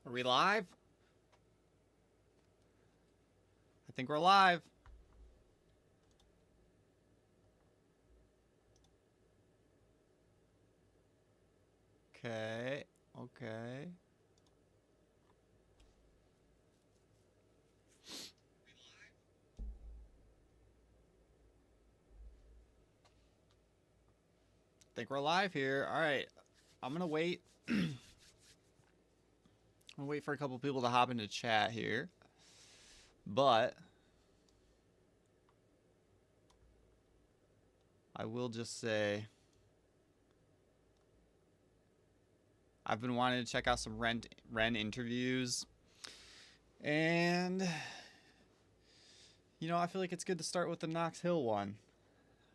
Are we live? I think we're live. Okay. Okay. Think we're live here. All right. I'm going to wait. I'm going to wait for a couple people to hop into chat here. But I will just say I've been wanting to check out some Ren interviews. And you know, I feel like it's good to start with the Knox Hill one.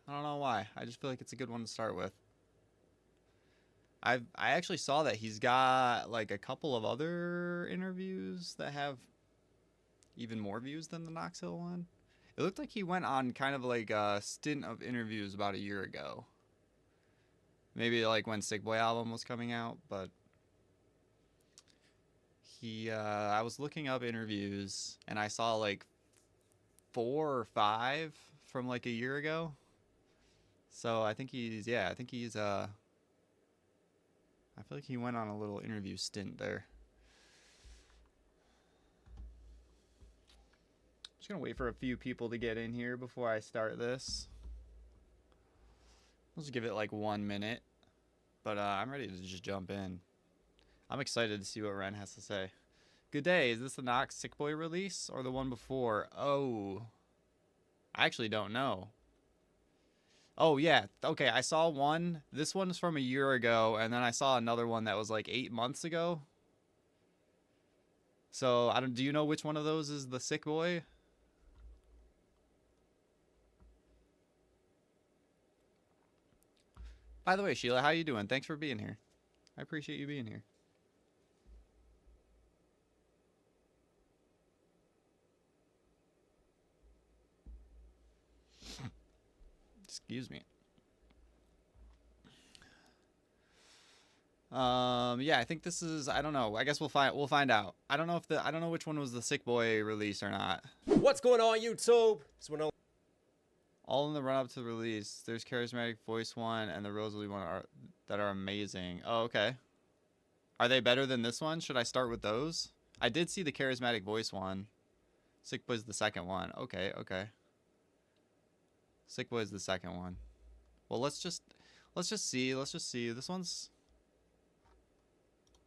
I don't know why. I just feel like it's a good one to start with. I actually saw that he's got like a couple of other interviews that have even more views than the Knox Hill one. It looked like he went on kind of like a stint of interviews about a year ago. Maybe like when Sick Boy album was coming out, but I was looking up interviews and I saw like 4 or 5 from like a year ago. So I think I feel like he went on a little interview stint there. Just gonna wait for a few people to get in here before I start this. Let's just give it like 1 minute. But I'm ready to just jump in. I'm excited to see what Ren has to say. Good day. Is this the Knox Sick Boy release or the one before? Oh, I actually don't know. Oh, yeah. Okay, I saw one. This one's from a year ago, and then I saw another one that was like 8 months ago. So, do you know which one of those is the Sick Boy? By the way, Sheila, how you doing? Thanks for being here. I appreciate you being here. Excuse me. Yeah, I think this is, I don't know. I guess we'll find out. I don't know which one was the Sick Boy release or not. What's going on, YouTube? All in the run up to the release. There's Charismatic Voice one and the Rosalie one that are amazing. Oh, okay. Are they better than this one? Should I start with those? I did see the Charismatic Voice one. Sick Boy's the second one. Okay, okay. Sick Boy's the second one. Well, let's just see. Let's just see. This one's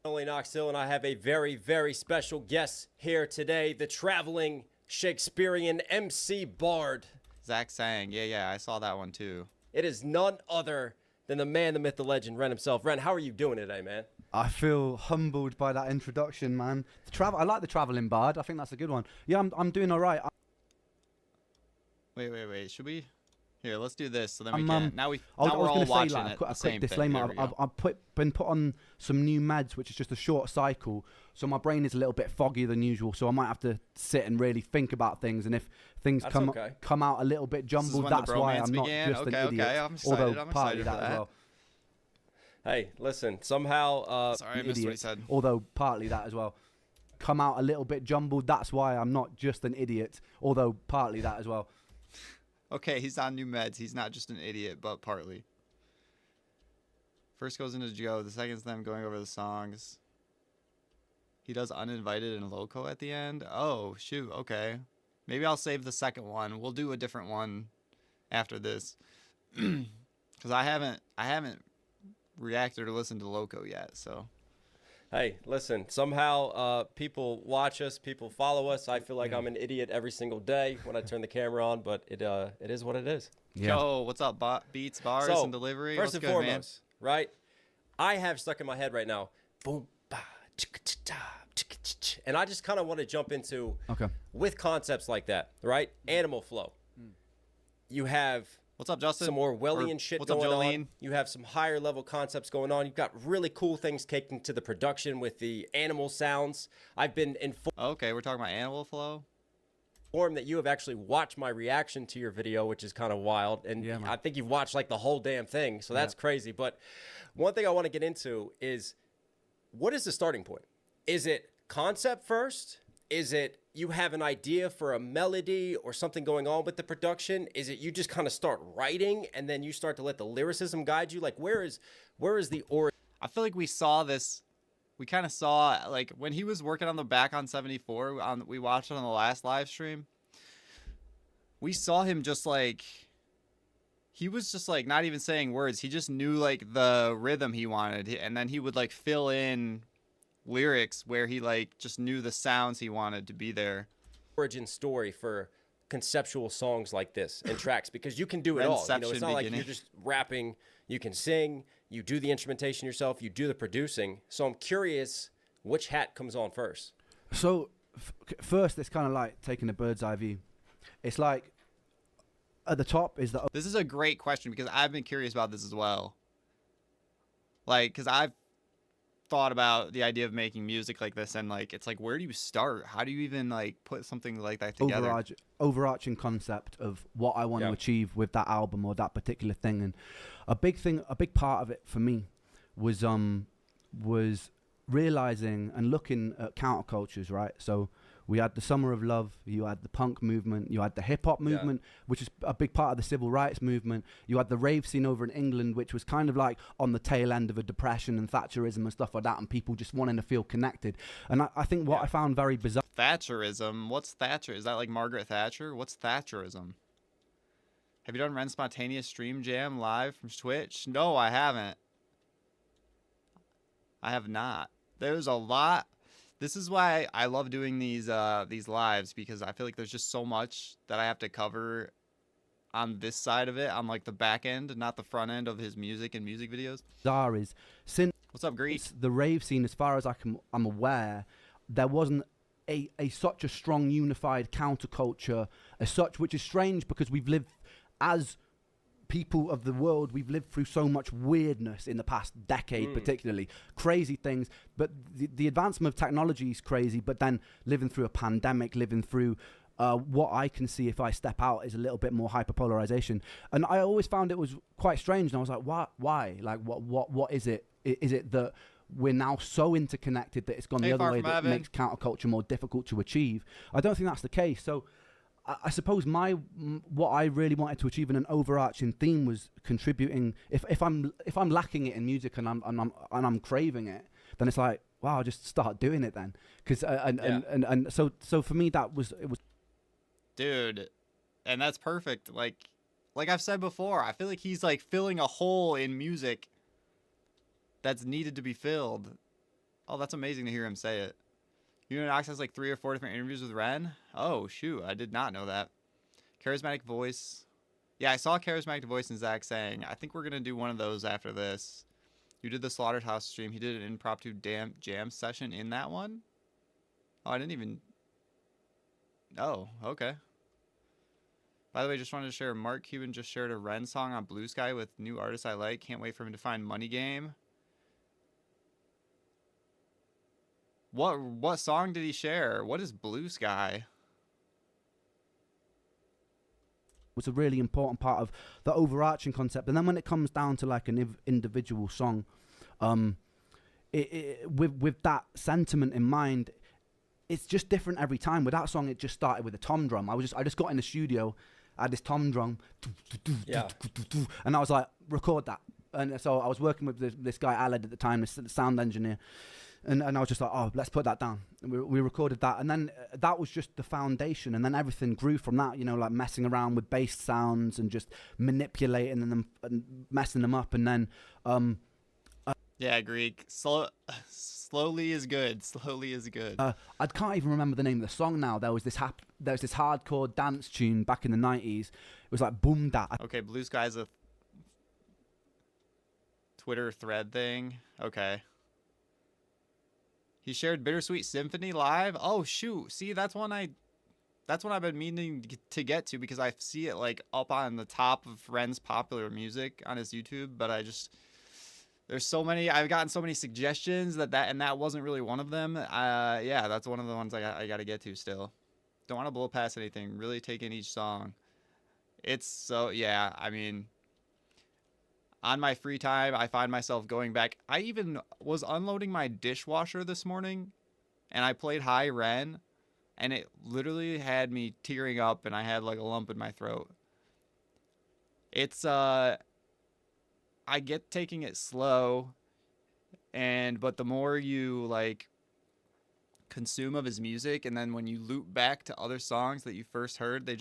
Only Knox Hill, and I have a very, very special guest here today, the traveling Shakespearean MC Bard. Zach Sang. Yeah, I saw that one too. It is none other than the man, the myth, the legend, Ren himself. Ren, how are you doing today, man? I feel humbled by that introduction, man. I like the traveling bard. I think that's a good one. Yeah, I'm doing all right. Wait. Should we? Here, let's do this so then we can. Now we're I was all going to say, watching like, it. a The quick same disclaimer. thing. I've been put on some new meds, which is just a short cycle. So my brain is a little bit foggier than usual. So I might have to sit and really think about things. And if things come out a little bit jumbled, that's why I'm not just an idiot. Okay, I'm excited. Although partly that as well. Hey, listen, somehow... Sorry, I missed what he said. Although partly that as well. Come out a little bit jumbled, that's why I'm not just an idiot. Although partly that as well. Okay, he's on new meds. He's not just an idiot, but partly. First goes into Joe. The second's them going over the songs. He does Uninvited and Loco at the end. Oh, shoot. Okay. Maybe I'll save the second one. We'll do a different one after this. Because I haven't reacted or listened to Loco yet, so... Hey, listen, somehow people watch us, people follow us. I feel like I'm an idiot every single day when I turn the camera on, but it is what it is. Yeah. Yo, what's up, Beats, Bars, and Delivery? First What's and good, foremost, right? I have stuck in my head right now, boom, ba, chicka-cha-cha, chicka-cha-cha, and I just kind of want to jump into, with concepts like that, right? Animal flow. You have... What's up, Justin? Some Orwellian shit going on. You have some higher level concepts going on. You've got really cool things taken to the production with the animal sounds. I've been informed. Okay, we're talking about animal flow. That you have actually watched my reaction to your video, which is kind of wild. And yeah, I think you've watched like the whole damn thing. So that's crazy. But one thing I want to get into is, what is the starting point? Is it concept first? Is it you have an idea for a melody or something going on with the production? Is it you just kind of start writing and then you start to let the lyricism guide you? Like where is the origin? I feel like we saw this. We kind of saw like when he was working on the Back on 74 we watched it on the last live stream. We saw him just like he was just like not even saying words. He just knew like the rhythm he wanted, and then he would like fill in lyrics where he like just knew the sounds he wanted to be there. Origin story for conceptual songs like this and tracks, because you can do it all. You know, it's not like you're just rapping. You can sing. You do the instrumentation yourself. You do the producing. So I'm curious, which hat comes on first? So first, it's kind of like taking a bird's eye view. It's like at the top is the. This is a great question because I've been curious about this as well. Like, because I've thought about the idea of making music like this, and like it's like, where do you start? How do you even like put something like that together? Overarching concept of what I want to achieve with that album or that particular thing. And a big part of it for me was realizing and looking at countercultures, right? So we had the Summer of Love, you had the punk movement, you had the hip-hop movement, which is a big part of the civil rights movement. You had the rave scene over in England, which was kind of like on the tail end of a depression and Thatcherism and stuff like that, and people just wanting to feel connected. And I think what I found very bizarre... Thatcherism? What's Thatcher? Is that like Margaret Thatcher? What's Thatcherism? Have you done Ren Spontaneous Stream Jam live from Twitch? No, I haven't. I have not. There's a lot... This is why I love doing these lives, because I feel like there's just so much that I have to cover on this side of it, on like the back end, not the front end of his music and music videos. What's up, Greek? The rave scene, as far as I'm aware, there wasn't such a strong unified counterculture as such, which is strange because we've lived as people of the world, we've lived through so much weirdness in the past decade, particularly crazy things. But the advancement of technology is crazy. But then living through a pandemic, living through what I can see if I step out is a little bit more hyperpolarization. And I always found it was quite strange. And I was like, why? Like, what is it? Is it that we're now so interconnected that it's gone the other way that makes counterculture more difficult to achieve? I don't think that's the case. So I suppose what I really wanted to achieve in an overarching theme was contributing. If I'm lacking it in music and I'm craving it, then it's like, wow, I'll just start doing it then. Because and so for me it was. Dude, and that's perfect. Like I've said before, I feel like he's like filling a hole in music that's needed to be filled. Oh, that's amazing to hear him say it. You know, Knox has like 3 or 4 different interviews with Ren. Oh, shoot. I did not know that. Charismatic voice. Yeah, I saw Charismatic voice and Zach saying, I think we're going to do one of those after this. You did the Slaughterhouse stream. He did an impromptu jam session in that one. Oh, I didn't even... Oh, okay. By the way, just wanted to share, Mark Cuban just shared a Ren song on Blue Sky with new artists I like. Can't wait for him to find Money Game. What song did he share? What is Blue Sky? Was a really important part of the overarching concept. And then when it comes down to like an individual song, with that sentiment in mind, it's just different every time. With that song, it just started with a tom drum. I just got in the studio, I had this tom drum, and I was like, record that. And so I was working with this guy Aled at the time, the sound engineer. And I was just like, oh, let's put that down. And we recorded that. And then that was just the foundation. And then everything grew from that, you know, like messing around with bass sounds and just manipulating them and messing them up. And then... yeah, Greek. Slowly is good. Slowly is good. I can't even remember the name of the song now. There was this hardcore dance tune back in the 90s. It was like Boom Da. Okay, Blue Sky's a Twitter thread thing. Okay. He shared Bittersweet Symphony live. Oh shoot! See, that's one I've been meaning to get to because I see it like up on the top of Ren's popular music on his YouTube. But there's so many. I've gotten so many suggestions that wasn't really one of them. Yeah, that's one of the ones I got to get to still. Don't want to blow past anything. Really take in each song. It's so yeah. I mean, on my free time, I find myself going back. I even was unloading my dishwasher this morning, and I played High Ren, and it literally had me tearing up, and I had like a lump in my throat. It's I get taking it slow, but the more you like consume of his music, and then when you loop back to other songs that you first heard, they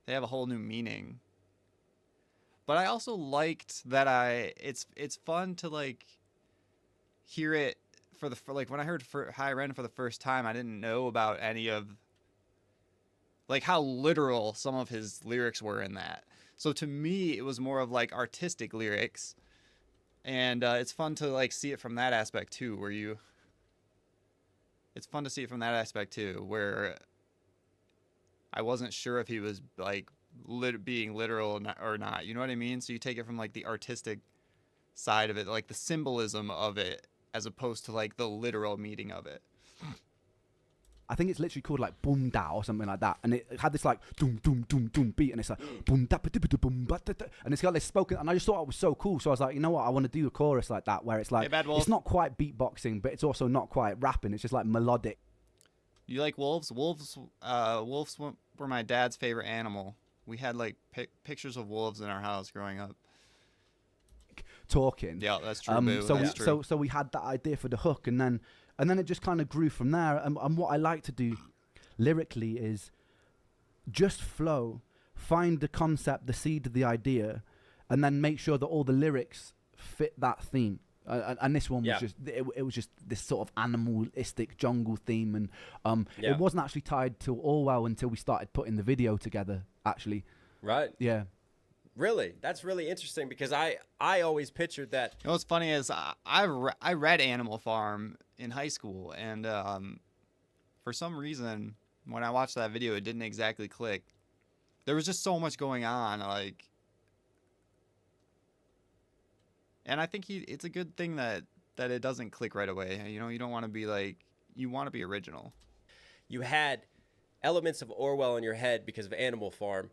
have a whole new meaning. But I also liked that it's fun to like hear it for like when I heard High Ren for the first time, I didn't know about any of like how literal some of his lyrics were in that. So to me, it was more of like artistic lyrics, and it's fun to like see it from that aspect too, where I wasn't sure if he was like being literal or not. You know what I mean? So you take it from like the artistic side of it, like the symbolism of it, as opposed to like the literal meaning of it. I think it's literally called like boom da or something like that, and it had this like doom doom doom doom beat, and it's like boom da boom ba da, and it's got this spoken, and I just thought it was so cool. So I was like, you know what, I want to do a chorus like that where it's like it's not quite beatboxing, but it's also not quite rapping. It's just like melodic. You like wolves? Wolves were my dad's favorite animal. We had like pictures of wolves in our house growing up. Talking. Yeah, that's true. So we had that idea for the hook, and then it just kind of grew from there. And what I like to do lyrically is just flow, find the concept, the seed of the idea, and then make sure that all the lyrics fit that theme. And this one was it was just this sort of animalistic jungle theme, and it wasn't actually tied to Orwell until we started putting the video together. Actually, right? Yeah. Really, that's really interesting because I always pictured that. You know what's funny is I read Animal Farm in high school, and for some reason when I watched that video, it didn't exactly click. There was just so much going on, like. And I think it's a good thing that it doesn't click right away. You know, you don't want to be like, you want to be original. You had elements of Orwell in your head because of Animal Farm.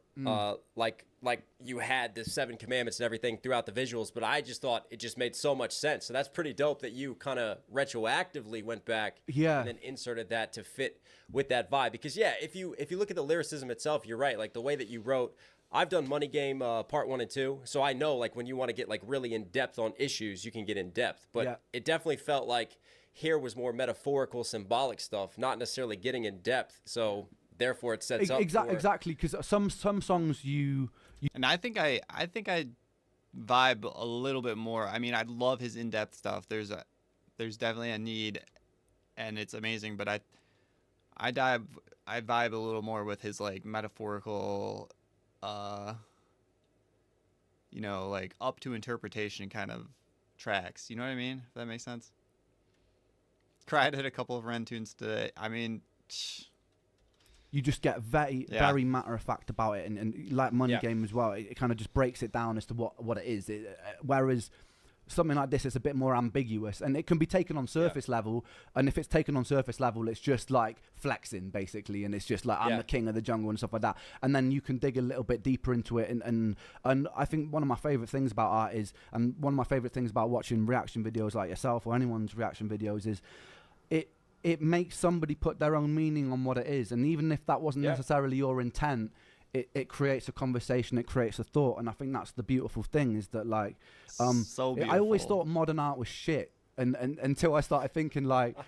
Like you had the 7 commandments and everything throughout the visuals, but I just thought it just made so much sense. So that's pretty dope that you kind of retroactively went back and then inserted that to fit with that vibe. Because if you look at the lyricism itself, you're right. Like the way that you wrote, I've done Money Game part 1 and 2, so I know like when you want to get like really in depth on issues, you can get in depth. But it definitely felt like here was more metaphorical, symbolic stuff, not necessarily getting in depth. So therefore, it sets up exactly because some songs you and I think I vibe a little bit more. I mean, I love his in-depth stuff. There's definitely a need, and it's amazing. But I vibe a little more with his like metaphorical. You know, like up to interpretation kind of tracks. You know what I mean? If that makes sense. Cried at a couple of Ren tunes today. I mean, you just get very matter of fact about it, and like Money Game as well. It kind of just breaks it down as to what it is. Whereas something like this is a bit more ambiguous, and it can be taken on surface level. And if it's taken on surface level, it's just like flexing basically, and it's just like I'm the king of the jungle and stuff like that. And then you can dig a little bit deeper into it. And I think one of my favorite things about art is, and one of my favorite things about watching reaction videos like yourself or anyone's reaction videos is, it makes somebody put their own meaning on what it is, and even if that wasn't necessarily your intent. It creates a conversation, it creates a thought, and I think that's the beautiful thing is that like, so beautiful. I always thought modern art was shit, and until I started thinking about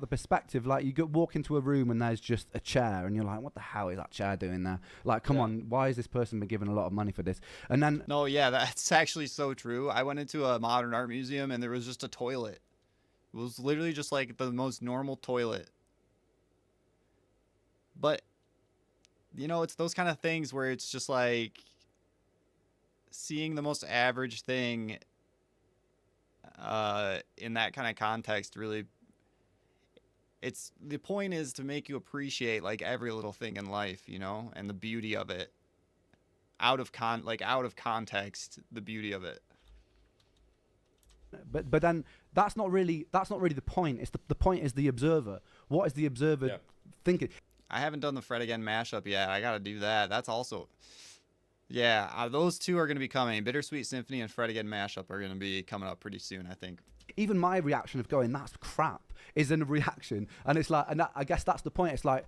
the perspective, like you walk into a room and there's just a chair, and you're like, what the hell is that chair doing there? Like, come on, why has this person been given a lot of money for this? And then that's actually so true. I went into a modern art museum and there was just a toilet. It was literally just like the most normal toilet, but. You know, it's those kind of things where it's just like seeing the most average thing in that kind of context really, it's the point is to make you appreciate like every little thing in life, you know, and the beauty of it out of context, the beauty of it. But then that's not really the point. It's the point is the observer. What is the observer thinking? I haven't done the Fred Again mashup yet. I got to do that. That's also... those two are going to be coming. Bittersweet Symphony and Fred Again mashup are going to be coming up pretty soon, I think. even my reaction of going, that's crap, is a reaction. And it's like, and that, I guess that's the point. It's like,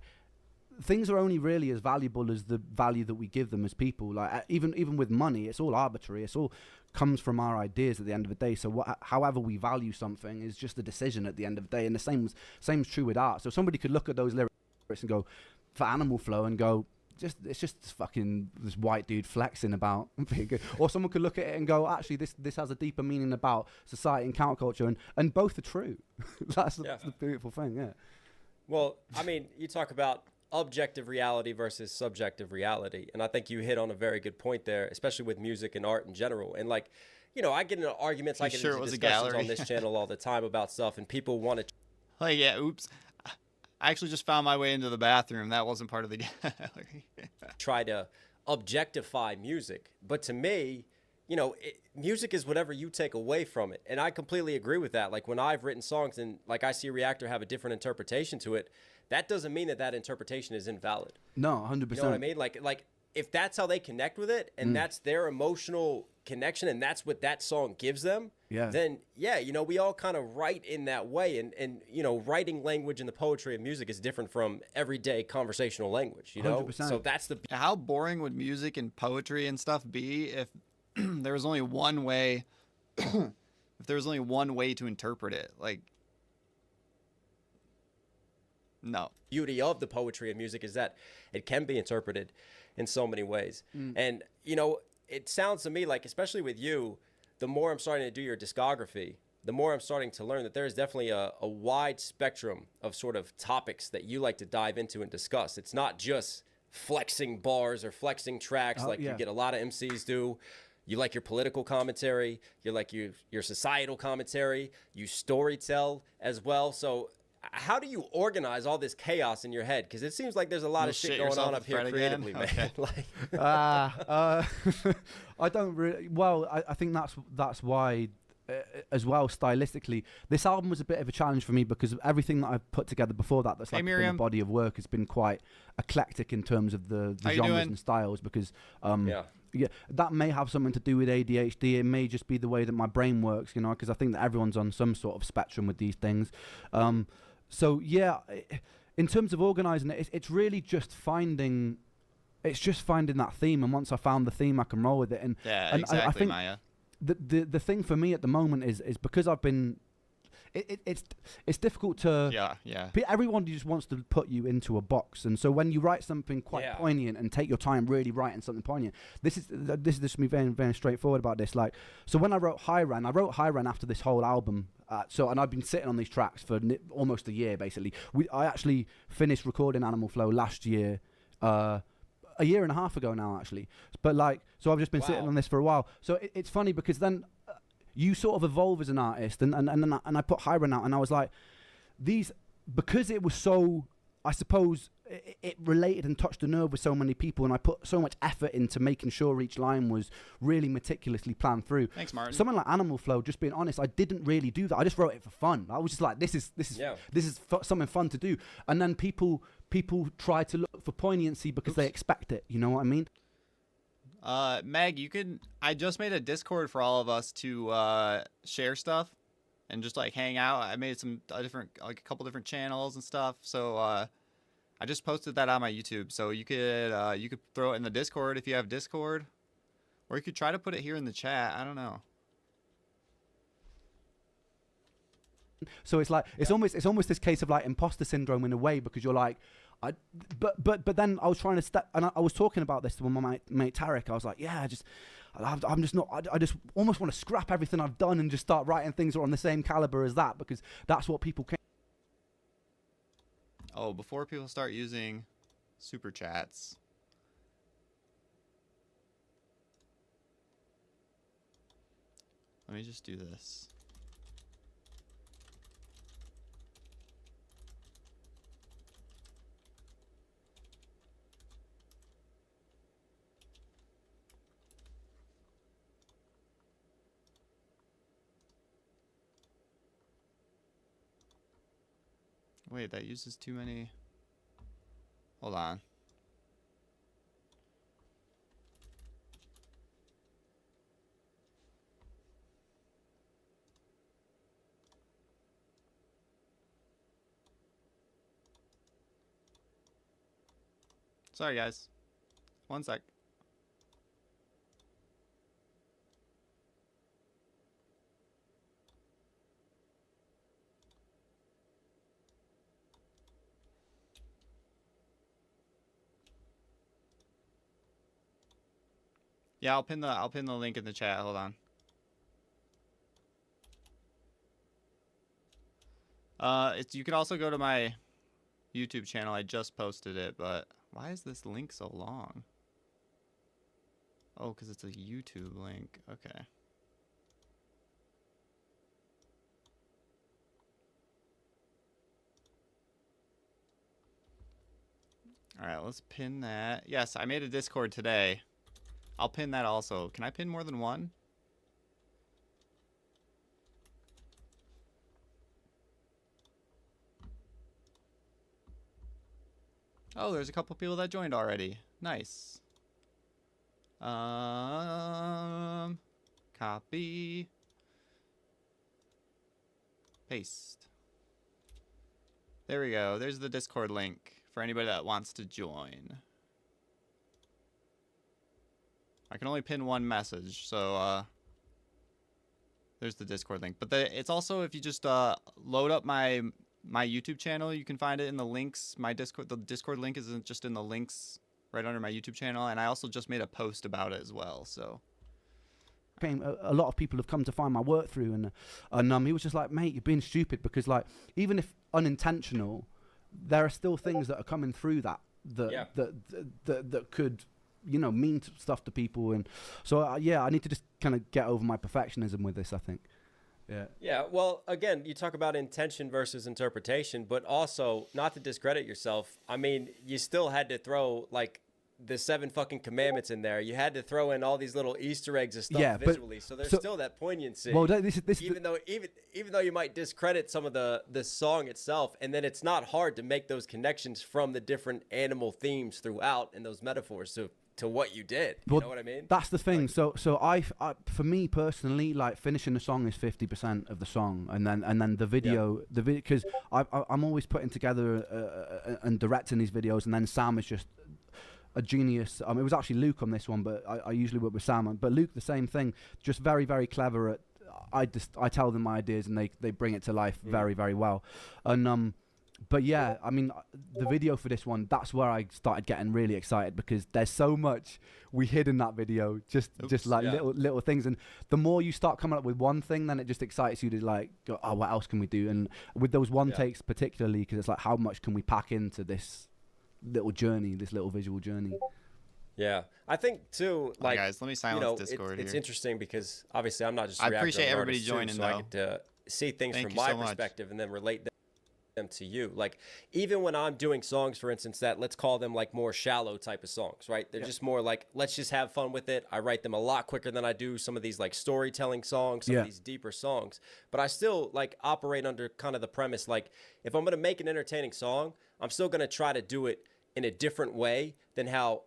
things are only really as valuable as the value that we give them as people. Like even with money, it's all arbitrary. It's all comes from our ideas at the end of the day. So however we value something is just a decision at the end of the day. And the same's true with art. So somebody could look at those lyrics and go, for Animal Flow, and go, it's just this white dude flexing about being good. Or someone could look at it and go, actually this has a deeper meaning about society and counterculture, and both are true. That's the beautiful thing. Yeah. Well, I mean, you talk about objective reality versus subjective reality, and I think you hit on a very good point there, especially with music and art in general. And like, you know, I get into arguments, I get into discussions on this channel all the time about stuff, and people want to oh yeah, oops, I actually just found my way into the bathroom. That wasn't part of the gallery. try to objectify music, but to me, you know, music is whatever you take away from it. And I completely agree with that. Like when I've written songs and like I see a reactor have a different interpretation to it, that doesn't mean that interpretation is invalid. No, 100%. You know what I mean? Like if that's how they connect with it and that's their emotional connection and that's what that song gives them, then yeah, you know, we all kind of write in that way. And you know, writing language in the poetry of music is different from everyday conversational language, you know? 100%. So that's the... How boring would music and poetry and stuff be if there was only one way, if there was only one way to interpret it? Like, no. Beauty of the poetry of music is that it can be interpreted in so many ways. And, you know, it sounds to me like, especially with you, the more I'm starting to do your discography, the more I'm starting to learn that there is definitely a wide spectrum of sort of topics that you like to dive into and discuss. It's not just flexing bars or flexing tracks you get a lot of MCs do. You like your political commentary, you like your societal commentary, you storytell as well. So how do you organize all this chaos in your head? Because it seems like there's a lot of shit going on up here creatively, man. Okay. Like, I don't really. Well, I think that's why, as well, stylistically, this album was a bit of a challenge for me because everything that I've put together before that's like been a body of work has been quite eclectic in terms of the genres and styles. Because yeah, that may have something to do with ADHD. It may just be the way that my brain works, you know, because I think that everyone's on some sort of spectrum with these things. So yeah, in terms of organizing it, it's really just finding, that theme. And once I found the theme, I can roll with it. And exactly, I think Maya. The thing for me at the moment is because I've been, it's difficult to everyone just wants to put you into a box, and so when you write something quite poignant and take your time really writing something poignant, this is me very, very straightforward about this. Like, so when I wrote High Ran after this whole album, and I've been sitting on these tracks for almost a year basically. I actually finished recording Animal Flow last year, a year and a half ago now actually, but like, so I've just been sitting on this for a while. So it's funny because then you sort of evolve as an artist, and I put Hyran out, and I was like, because it was so, I suppose it related and touched a nerve with so many people, and I put so much effort into making sure each line was really meticulously planned through. Thanks, Martin. Something like Animal Flow, just being honest, I didn't really do that. I just wrote it for fun. I was just like, this is something fun to do, and then people try to look for poignancy because they expect it. You know what I mean? Meg, I just made a Discord for all of us to share stuff and just like hang out. I made a couple different channels and stuff. So I just posted that on my YouTube. So you could throw it in the Discord if you have Discord, or you could try to put it here in the chat. I don't know. So it's like it's almost this case of like imposter syndrome in a way, because you're like, but then I was trying to step, and I was talking about this with my mate Tarek. I was like, yeah, I'm just not. I just almost want to scrap everything I've done and just start writing things that are on the same caliber as that, because that's what people can. Oh, before people start using super chats, let me just do this. Wait, that uses too many. Hold on. Sorry, guys. One sec. Yeah, I'll pin the link in the chat. Hold on. You can also go to my YouTube channel. I just posted it, but why is this link so long? Oh, because it's a YouTube link. Okay. All right, let's pin that. Yes, I made a Discord today. I'll pin that also. Can I pin more than one? Oh, there's a couple people that joined already. Nice. Copy. Paste. There we go. There's the Discord link for anybody that wants to join. I can only pin one message, so there's the Discord link. But it's also, if you just load up my YouTube channel, you can find it in the links. The Discord link is just in the links right under my YouTube channel, and I also just made a post about it as well. So a lot of people have come to find my work through, and he was just like, mate, you're being stupid, because like, even if unintentional, there are still things that are coming through that could, you know, mean stuff to people. And so yeah, I need to just kind of get over my perfectionism with this, I think. Yeah, well, again, you talk about intention versus interpretation, but also, not to discredit yourself, I mean, you still had to throw like the 7 fucking commandments in there. You had to throw in all these little Easter eggs and stuff visually, so there's still that poignancy. Well, even though you might discredit some of the song itself, and then it's not hard to make those connections from the different animal themes throughout and those metaphors to what you did. You know what I mean? That's the thing. Like, so I for me personally, like, finishing the song is 50% of the song, and then the video, because I'm always putting together and directing these videos, and then Sam is just a genius. It was actually Luke on this one, but I usually work with Sam. But Luke, the same thing, just very, very clever at. I tell them my ideas, and they bring it to life very, very well. And but yeah, I mean, the video for this one, that's where I started getting really excited, because there's so much we hid in that video, just like little things. And the more you start coming up with one thing, then it just excites you to like go, oh, what else can we do? And with those one takes particularly, because it's like, how much can we pack into this little journey, this little visual journey? Yeah, I think too. Like, guys, let me silence Discord. It's interesting because obviously I'm not just. I appreciate everybody joining, so I get to see things from my perspective and then relate them to you. Like, even when I'm doing songs, for instance, that let's call them like more shallow type of songs, right? They're just more like, let's just have fun with it. I write them a lot quicker than I do some of these like storytelling songs, some of these deeper songs. But I still like operate under kind of the premise, like, if I'm gonna make an entertaining song, I'm still gonna try to do it in a different way than how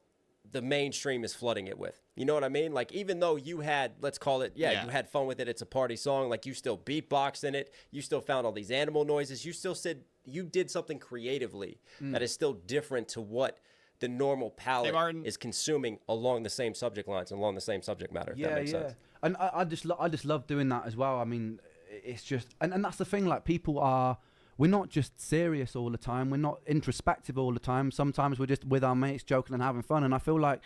the mainstream is flooding it with. You know what I mean? Like, even though you had, let's call it, you had fun with it, it's a party song, like, you still beatboxed in it, you still found all these animal noises, you still said you did something creatively that is still different to what the normal palette is consuming along the same subject lines, along the same subject matter, if that makes sense. And I just love doing that as well. I mean, it's just, and that's the thing, like, we're not just serious all the time. We're not introspective all the time. Sometimes we're just with our mates joking and having fun. And I feel like,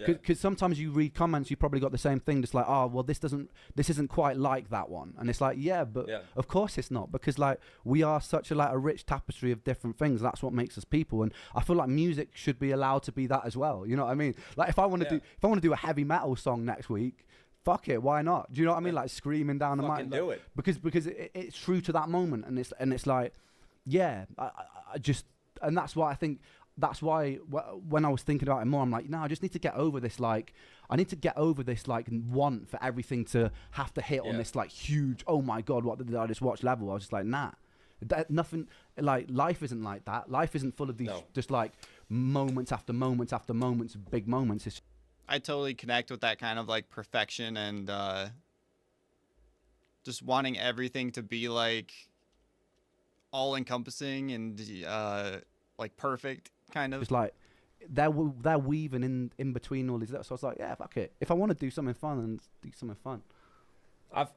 because sometimes you read comments, you probably got the same thing, just like, oh, well, this isn't quite like that one. And it's like, but of course it's not, because like, we are such a rich tapestry of different things. That's what makes us people. And I feel like music should be allowed to be that as well. You know what I mean? Like, if I want to do a heavy metal song next week, fuck it, why not? Do you know what I mean? Like, screaming down the mic. Do it. Because it's true to that moment, and it's like, I just, and that's why I think, that's why when I was thinking about it more, I'm like, no, I just need to get over this, like, I need to get over this, like, want for everything to have to hit on this, like, huge, oh my God, what did I just watch level. I was just like, nah. Nothing, like, life isn't like that. Life isn't full of these just like moments after moments after moments of big moments. I totally connect with that kind of like perfection and just wanting everything to be like all encompassing and like perfect, kind of. It's like, they're weaving in between all these. So I was like, yeah, fuck it. If I want to do something fun, then do something fun.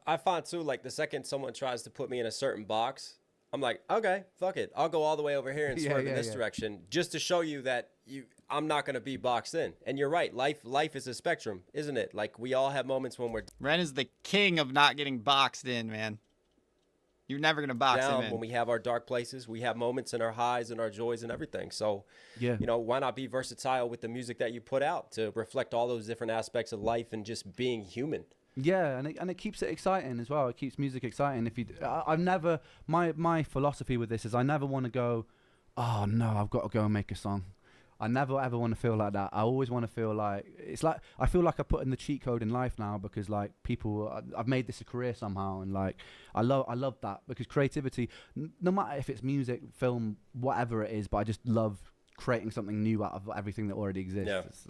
I find too, like the second someone tries to put me in a certain box, I'm like, okay, fuck it. I'll go all the way over here and swerve in this direction just to show you that I'm not going to be boxed in. And you're right. Life is a spectrum, isn't it? Like we all have moments when we're Ren is the king of not getting boxed in, man. You're never going to box him in. When we have our dark places, we have moments in our highs and our joys and everything. So, you know, why not be versatile with the music that you put out to reflect all those different aspects of life and just being human? Yeah, and it keeps it exciting as well. It keeps music exciting. I've never, my philosophy with this is I never want to go, oh no, I've got to go and make a song. I never ever want to feel like that. I always want to feel like, it's like, I feel like I put in the cheat code in life now because like I've made this a career somehow, and like I love that because creativity, no matter if it's music, film, whatever it is, but I just love creating something new out of everything that already exists.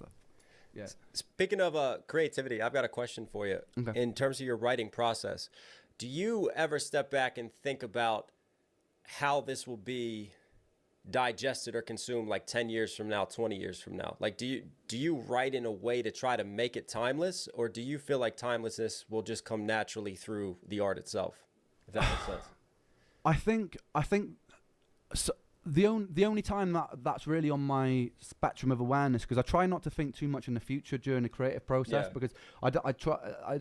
Yeah. Speaking of creativity, I've got a question for you. Okay. In terms of your writing process, do you ever step back and think about how this will be digested or consumed like 10 years from now, 20 years from now? Like, do you write in a way to try to make it timeless, or do you feel like timelessness will just come naturally through the art itself? If that makes sense. I think so. The only time that's really on my spectrum of awareness, because I try not to think too much in the future during the creative process, because I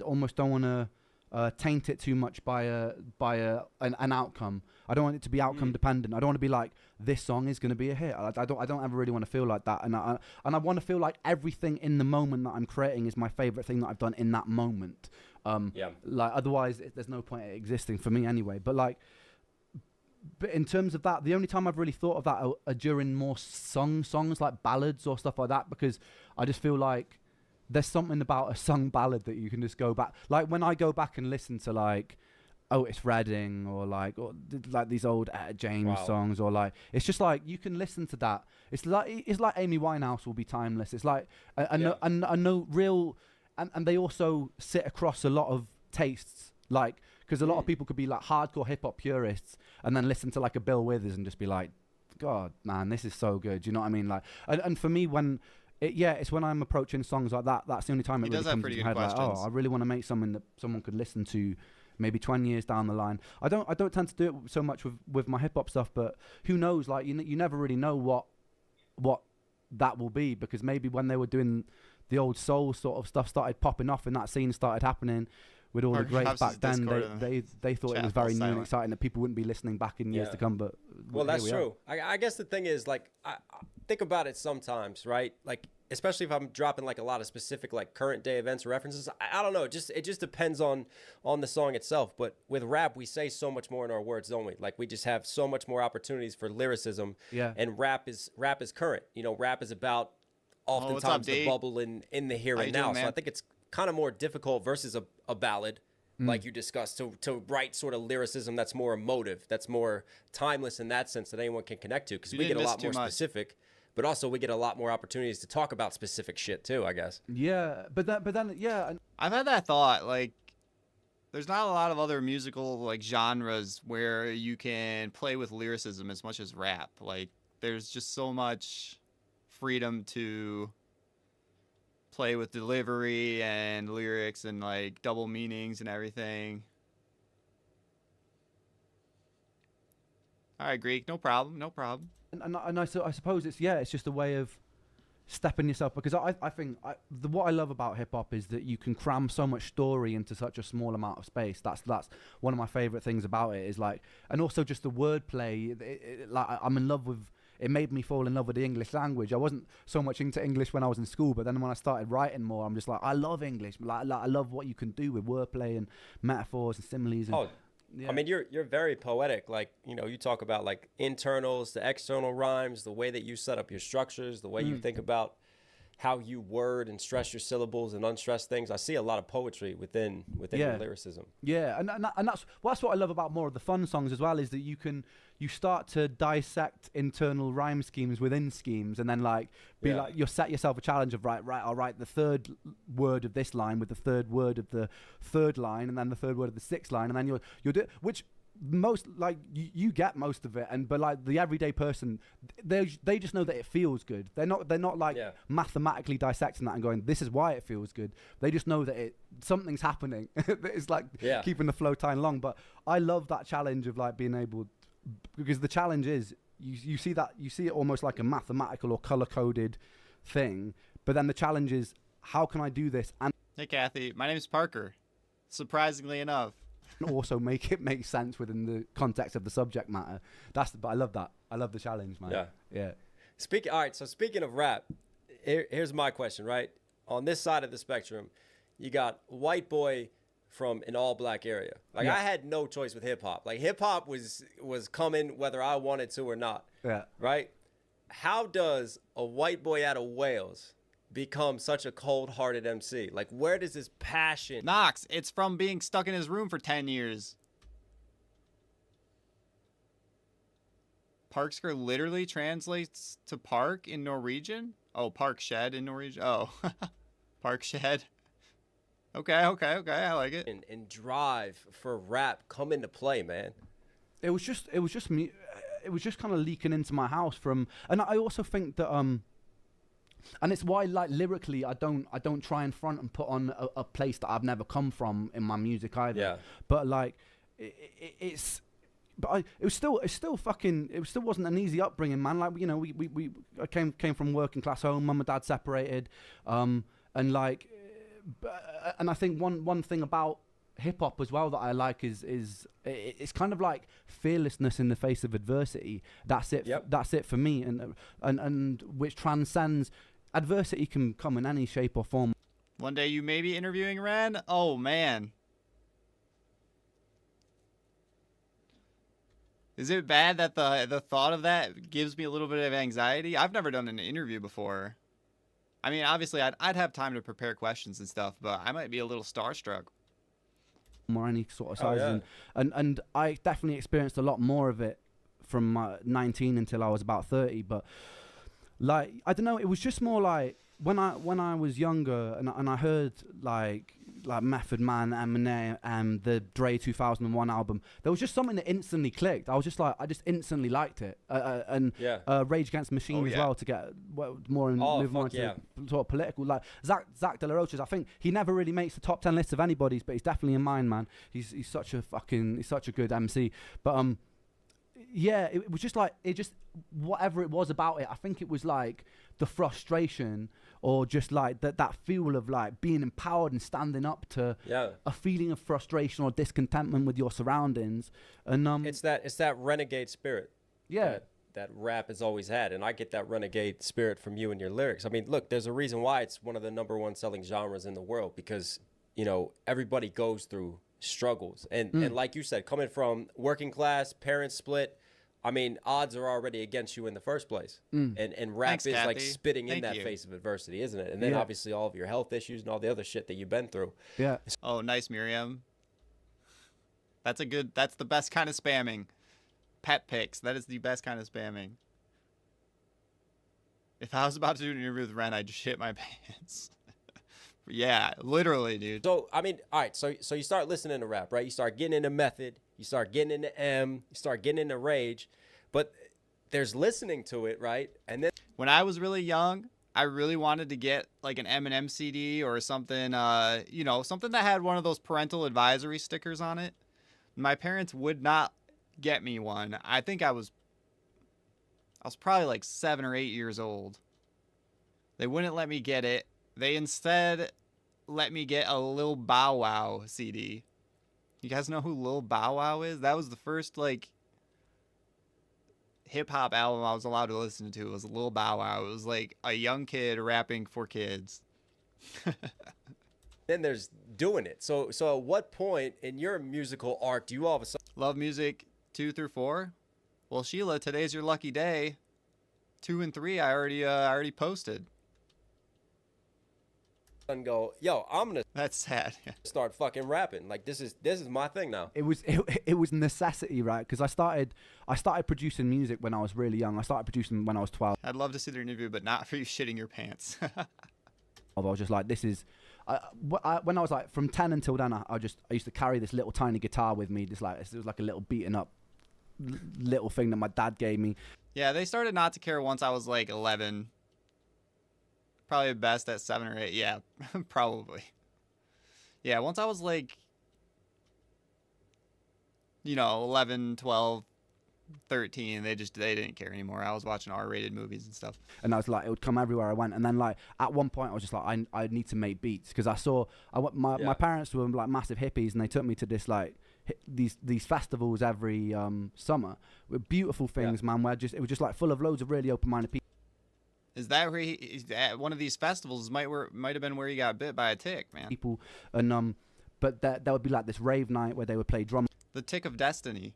almost don't want to taint it too much by an outcome. I don't want it to be outcome dependent. I don't want to be like, this song is going to be a hit. I don't ever really want to feel like that, and I want to feel like everything in the moment that I'm creating is my favorite thing that I've done in that moment. Like otherwise, there's no point in it existing for me anyway. But in terms of that, the only time I've really thought of that are during more songs like ballads or stuff like that, because I just feel like there's something about a sung ballad that you can just go back. Like when I go back and listen to like Otis Redding or like these old Etta James songs, or like it's just like you can listen to that. It's like Amy Winehouse will be timeless. It's like I know real, and they also sit across a lot of tastes, like. Because a lot of people could be like hardcore hip hop purists and then listen to like a Bill Withers and just be like, God, man, this is so good. You know what I mean? Like, and for me, it's when I'm approaching songs like that. That's the only time it really comes into my head. Like, oh, I really want to make something that someone could listen to, maybe 20 years down the line. I don't tend to do it so much with my hip hop stuff, but who knows? Like, you never really know what that will be, because maybe when they were doing the old soul sort of stuff started popping off and that scene started happening with all the greats back then, they thought it was very new and exciting that people wouldn't be listening back in years to come. But that's true. I guess the thing is, like, I think about it sometimes, right? Like, especially if I'm dropping like a lot of specific like current day events or references. I don't know. It just depends on the song itself. But with rap, we say so much more in our words, don't we? Like, we just have so much more opportunities for lyricism. Yeah. And rap is current. You know, rap is about oftentimes the bubble in the here and now. So I think it's kind of more difficult versus a ballad, like you discussed, to write sort of lyricism that's more emotive, that's more timeless in that sense that anyone can connect to, because we get a lot more specific, but also we get a lot more opportunities to talk about specific shit too, I guess. Yeah, but then I've had that thought, like, there's not a lot of other musical like genres where you can play with lyricism as much as rap. Like, there's just so much freedom to play with delivery and lyrics and like double meanings and everything. All right, Greek, no problem. And I suppose it's just a way of stepping yourself, because I think what I love about hip hop is that you can cram so much story into such a small amount of space. That's one of my favorite things about it, is like, and also just the wordplay. Like, I'm in love with. It made me fall in love with the English language. I wasn't so much into English when I was in school, but then when I started writing more, I'm just like, I love English. Like I love what you can do with wordplay and metaphors and similes. And, I mean, you're very poetic. Like, you know, you talk about like internals to external rhymes, the way that you set up your structures, the way you think about how you word and stress your syllables and unstress things. I see a lot of poetry within your lyricism. Yeah, and that's what I love about more of the fun songs as well, is that you start to dissect internal rhyme schemes within schemes, and then like you'll set yourself a challenge of right, I'll write the third word of this line with the third word of the third line, and then the third word of the sixth line, and then you'll do it, which most like you get most of it, but like the everyday person, they just know that it feels good. They're not like mathematically dissecting that and going, this is why it feels good. They just know that something's happening. It's like keeping the flow time long. But I love that challenge of like being able, because the challenge is you see it almost like a mathematical or color coded thing, but then the challenge is, how can I do this and hey Kathy, my name is Parker, surprisingly enough, also make it make sense within the context of the subject matter. But I love that. I love the challenge, man. Yeah. All right, so speaking of rap, here's my question, right? On this side of the spectrum, you got white boy from an all black area. Like I had no choice with hip hop. Like hip hop was coming whether I wanted to or not. Yeah. Right? How does a white boy out of Wales become such a cold-hearted MC? Like, where does this passion... Knox, it's from being stuck in his room for 10 years. Parksker literally translates to park in Norwegian? Oh, park shed in Norwegian? Oh, park shed. Okay, I like it. And drive for rap come into play, man. It was just me. It was just kind of leaking into my house from... And I also think that... And it's why, like, lyrically, I don't try and front and put on a place that I've never come from in my music either. Yeah. But like, it still wasn't an easy upbringing, man. Like, you know, I came from working class home. Mum and dad separated, and like, and I think one thing about hip hop as well that I like is it's kind of like fearlessness in the face of adversity. That's it. Yep. That's it for me, and which transcends. Adversity can come in any shape or form. One day you may be interviewing Ren. Oh man, is it bad that the thought of that gives me a little bit of anxiety? I've never done an interview before. I mean, obviously I'd have time to prepare questions and stuff, but I might be a little starstruck. Or any sort of size, and I definitely experienced a lot more of it from 19 until I was about 30. But like, I don't know, it was just more like when I was younger and I heard like Method Man, Eminem, and the Dre 2001 album, there was just something that instantly clicked. I was just like, I just instantly liked it. And Rage Against the Machine as well, to get more and move on to sort of political. Like Zach De La Rocha's, I think he never really makes the top 10 lists of anybody's, but he's definitely in mine, man. He's such a good MC. But yeah, it was just like, whatever it was about it, I think it was like the frustration, or just like that feel of like being empowered and standing up to a feeling of frustration or discontentment with your surroundings. And it's that renegade spirit. Yeah. That rap has always had, and I get that renegade spirit from you and your lyrics. I mean, look, there's a reason why it's one of the #1 selling genres in the world, because, you know, everybody goes through struggles. And like you said, coming from working class, parents split, I mean, odds are already against you in the first place. And rap Thanks, is Kathy. Like spitting in that face of adversity, isn't it? And then obviously all of your health issues and all the other shit that you've been through. Yeah. Oh, nice, Miriam. That's the best kind of spamming. Pet pics. That is the best kind of spamming. If I was about to do an interview with Ren, I'd shit my pants. Yeah, literally, dude. So, I mean, all right, so you start listening to rap, right? You start getting into Method, you start getting into M, you start getting into Rage, but there's listening to it, right? And then when I was really young, I really wanted to get like an Eminem CD or something, you know, something that had one of those parental advisory stickers on it. My parents would not get me one. I think I was probably like 7 or 8 years old. They wouldn't let me get it. They instead let me get a Lil Bow Wow CD. You guys know who Lil Bow Wow is? That was the first, like, hip-hop album I was allowed to listen to. It was Lil Bow Wow. It was, like, a young kid rapping for kids. Then there's doing it. So at what point in your musical arc do you all of a sudden... Love music 2 through 4? Well, Sheila, today's your lucky day. 2 and 3 I already posted. And go, yo, I'm gonna. That's sad. Start fucking rapping. Like, this is my thing now. It was necessity, right? Because I started producing music when I was really young. I started producing when I was 12. I'd love to see the interview, but not for you shitting your pants. Although I was just like, when I was like from 10 until then, I used to carry this little tiny guitar with me, just like it was like a little beaten up little thing that my dad gave me. Yeah, they started not to care once I was like 11. Probably best at 7 or 8. Yeah, probably. Yeah, once I was like, 11, 12, 13, they didn't care anymore. I was watching R-rated movies and stuff. And I was like, it would come everywhere I went. And then like at one point I was just like, I need to make beats, because my parents were like massive hippies, and they took me to this like these festivals every summer with beautiful things, man, where it was just like full of loads of really open-minded people. Is that where he's at one of these festivals? Might have been where he got bit by a tick, man. People, and but there would be like this rave night where they would play drum. The Tick of Destiny.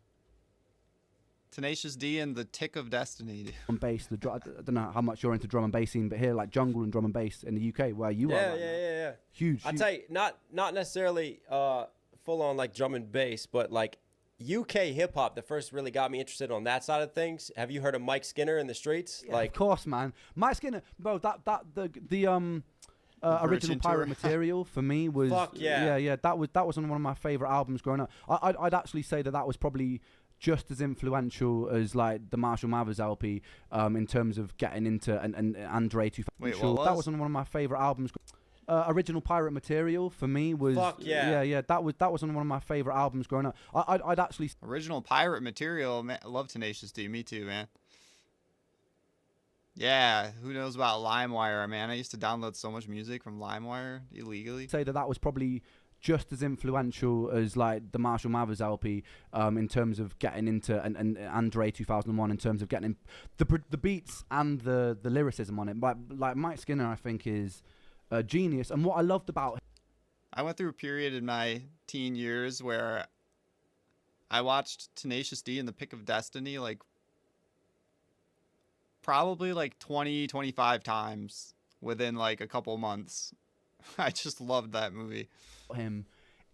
Tenacious D and the Tick of Destiny. On bass, I don't know how much you're into drum and bass scene, but here like jungle and drum and bass in the UK, where you are. Yeah. Huge. I tell you, not necessarily full on like drum and bass, but like UK hip hop that first really got me interested on that side of things. Have you heard of Mike Skinner in the streets? Yeah, like, of course, man. Mike Skinner, bro. The original Pirate Material for me was yeah. That was one of my favorite albums growing up. I'd actually say that was probably just as influential as like the Marshall Mathers LP in terms of getting into and Andre 2000. Wait, what was? That was one of my favorite albums. Original Pirate Material for me was yeah. That was one of my favorite albums growing up. I'd actually Original Pirate Material. Man, I love Tenacious D. Me too, man. Yeah, who knows about LimeWire, man? I used to download so much music from LimeWire illegally. Say that was probably just as influential as like the Marshall Mathers LP in terms of getting into and Andre 2001 in terms of getting the beats and the lyricism on it. Like Mike Skinner, I think is a genius. And what I loved about I went through a period in my teen years where I watched Tenacious D and the Pick of Destiny like probably like 20, 25 times within like a couple months. I just loved that movie. Him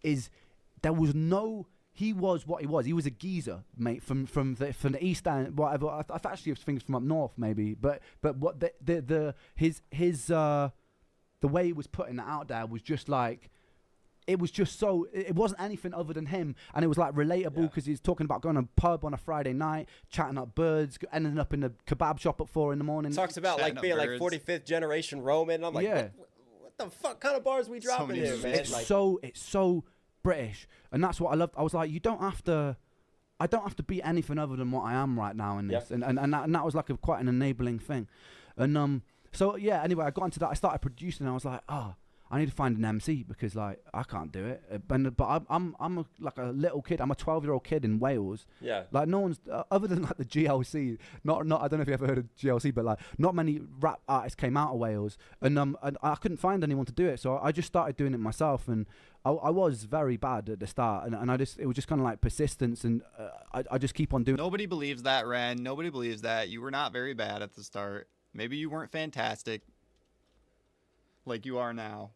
is there was no he was what he was. He was a geezer, mate, from the East End, whatever. I actually have things from up north, maybe, but what his the way he was putting that out there was just like, it was just so, it wasn't anything other than him, and it was like relatable because he's talking about going to a pub on a Friday night, chatting up birds, ending up in a kebab shop at 4 a.m. Talks about like being like 45th generation Roman. I'm like, what the fuck kind of bars we dropping here, man? It's so British, and that's what I loved. I was like, I don't have to be anything other than what I am right now in this, and that was like quite an enabling thing, and so yeah. Anyway, I got into that. I started producing, and I was like, I need to find an MC because like I can't do it. But I'm like a little kid. I'm a 12-year-old kid in Wales. Yeah. Like no one's other than like the GLC. Not I don't know if you ever heard of GLC, but like not many rap artists came out of Wales, and I couldn't find anyone to do it. So I just started doing it myself, and I was very bad at the start, and it was just kind of like persistence, and I just keep on doing. Nobody believes that, Ren. Nobody believes that. You were not very bad at the start. Maybe you weren't fantastic like you are now.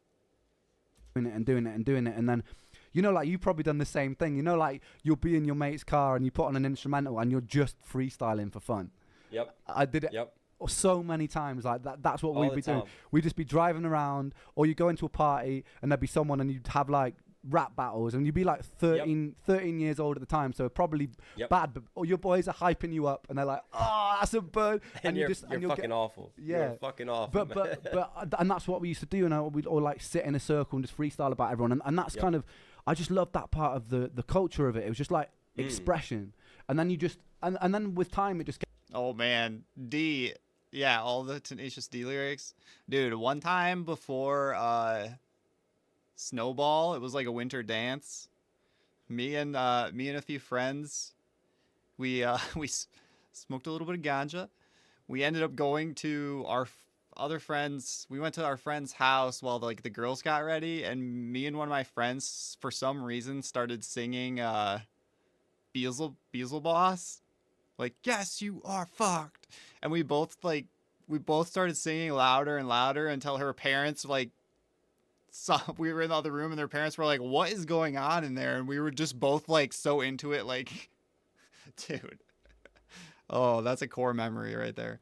Doing it, and then, like you've probably done the same thing. Like you'll be in your mate's car and you put on an instrumental and you're just freestyling for fun. Yep. I did it. Yep. So many times like that. That's what we'd be doing. Time. We'd just be driving around, or you go into a party and there'd be someone and you'd have like rap battles, and you'd be like 13 years old at the time, so probably bad, but your boys are hyping you up and they're like, oh, that's a bird, and you're fucking awful. You're fucking awful. But and that's what we used to do, and we'd all like sit in a circle and just freestyle about everyone, and that's kind of, I just loved that part of the culture of it. It was just like expression, and then you just and then with time it just oh man, D, yeah, all the Tenacious D lyrics, dude. One time before Snowball, it was like a winter dance. Me and a few friends, we smoked a little bit of ganja. We ended up going to our other friends. We went to our friend's house while the girls got ready, and me and one of my friends, for some reason, started singing Beelzebub, like, yes, you are fucked. And we both started singing louder and louder until her parents we were in the other room, and their parents were like, what is going on in there? And we were just both like so into it, like, dude. Oh, that's a core memory right there.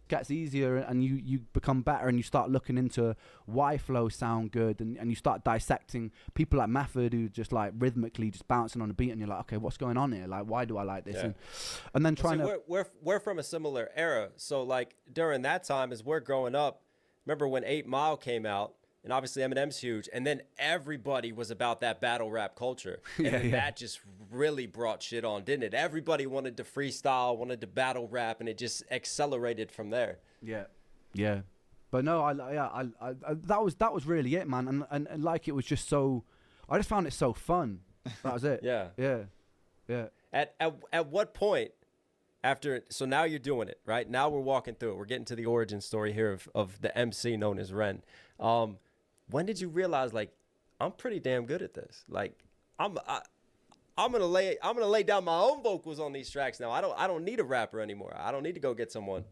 gets easier, and you become better, and you start looking into why flows sound good, and you start dissecting people like Method, who just like rhythmically just bouncing on a beat, and you're like, okay, what's going on here? Like, why do I like this? Yeah. And then trying to we're from a similar era, so like during that time as we're growing up, remember when 8 Mile came out? And obviously Eminem's huge, and then everybody was about that battle rap culture, and that just really brought shit on, didn't it? Everybody wanted to freestyle, wanted to battle rap, and it just accelerated from there. Yeah. But no, I that was really it, man. And like it was just so, I just found it so fun. That was it. Yeah. At what point after? So now you're doing it, right? Now we're walking through it. We're getting to the origin story here of the MC known as Ren. When did you realize, like, I'm pretty damn good at this? Like, I'm gonna lay down my own vocals on these tracks now. I don't need a rapper anymore. I don't need to go get someone.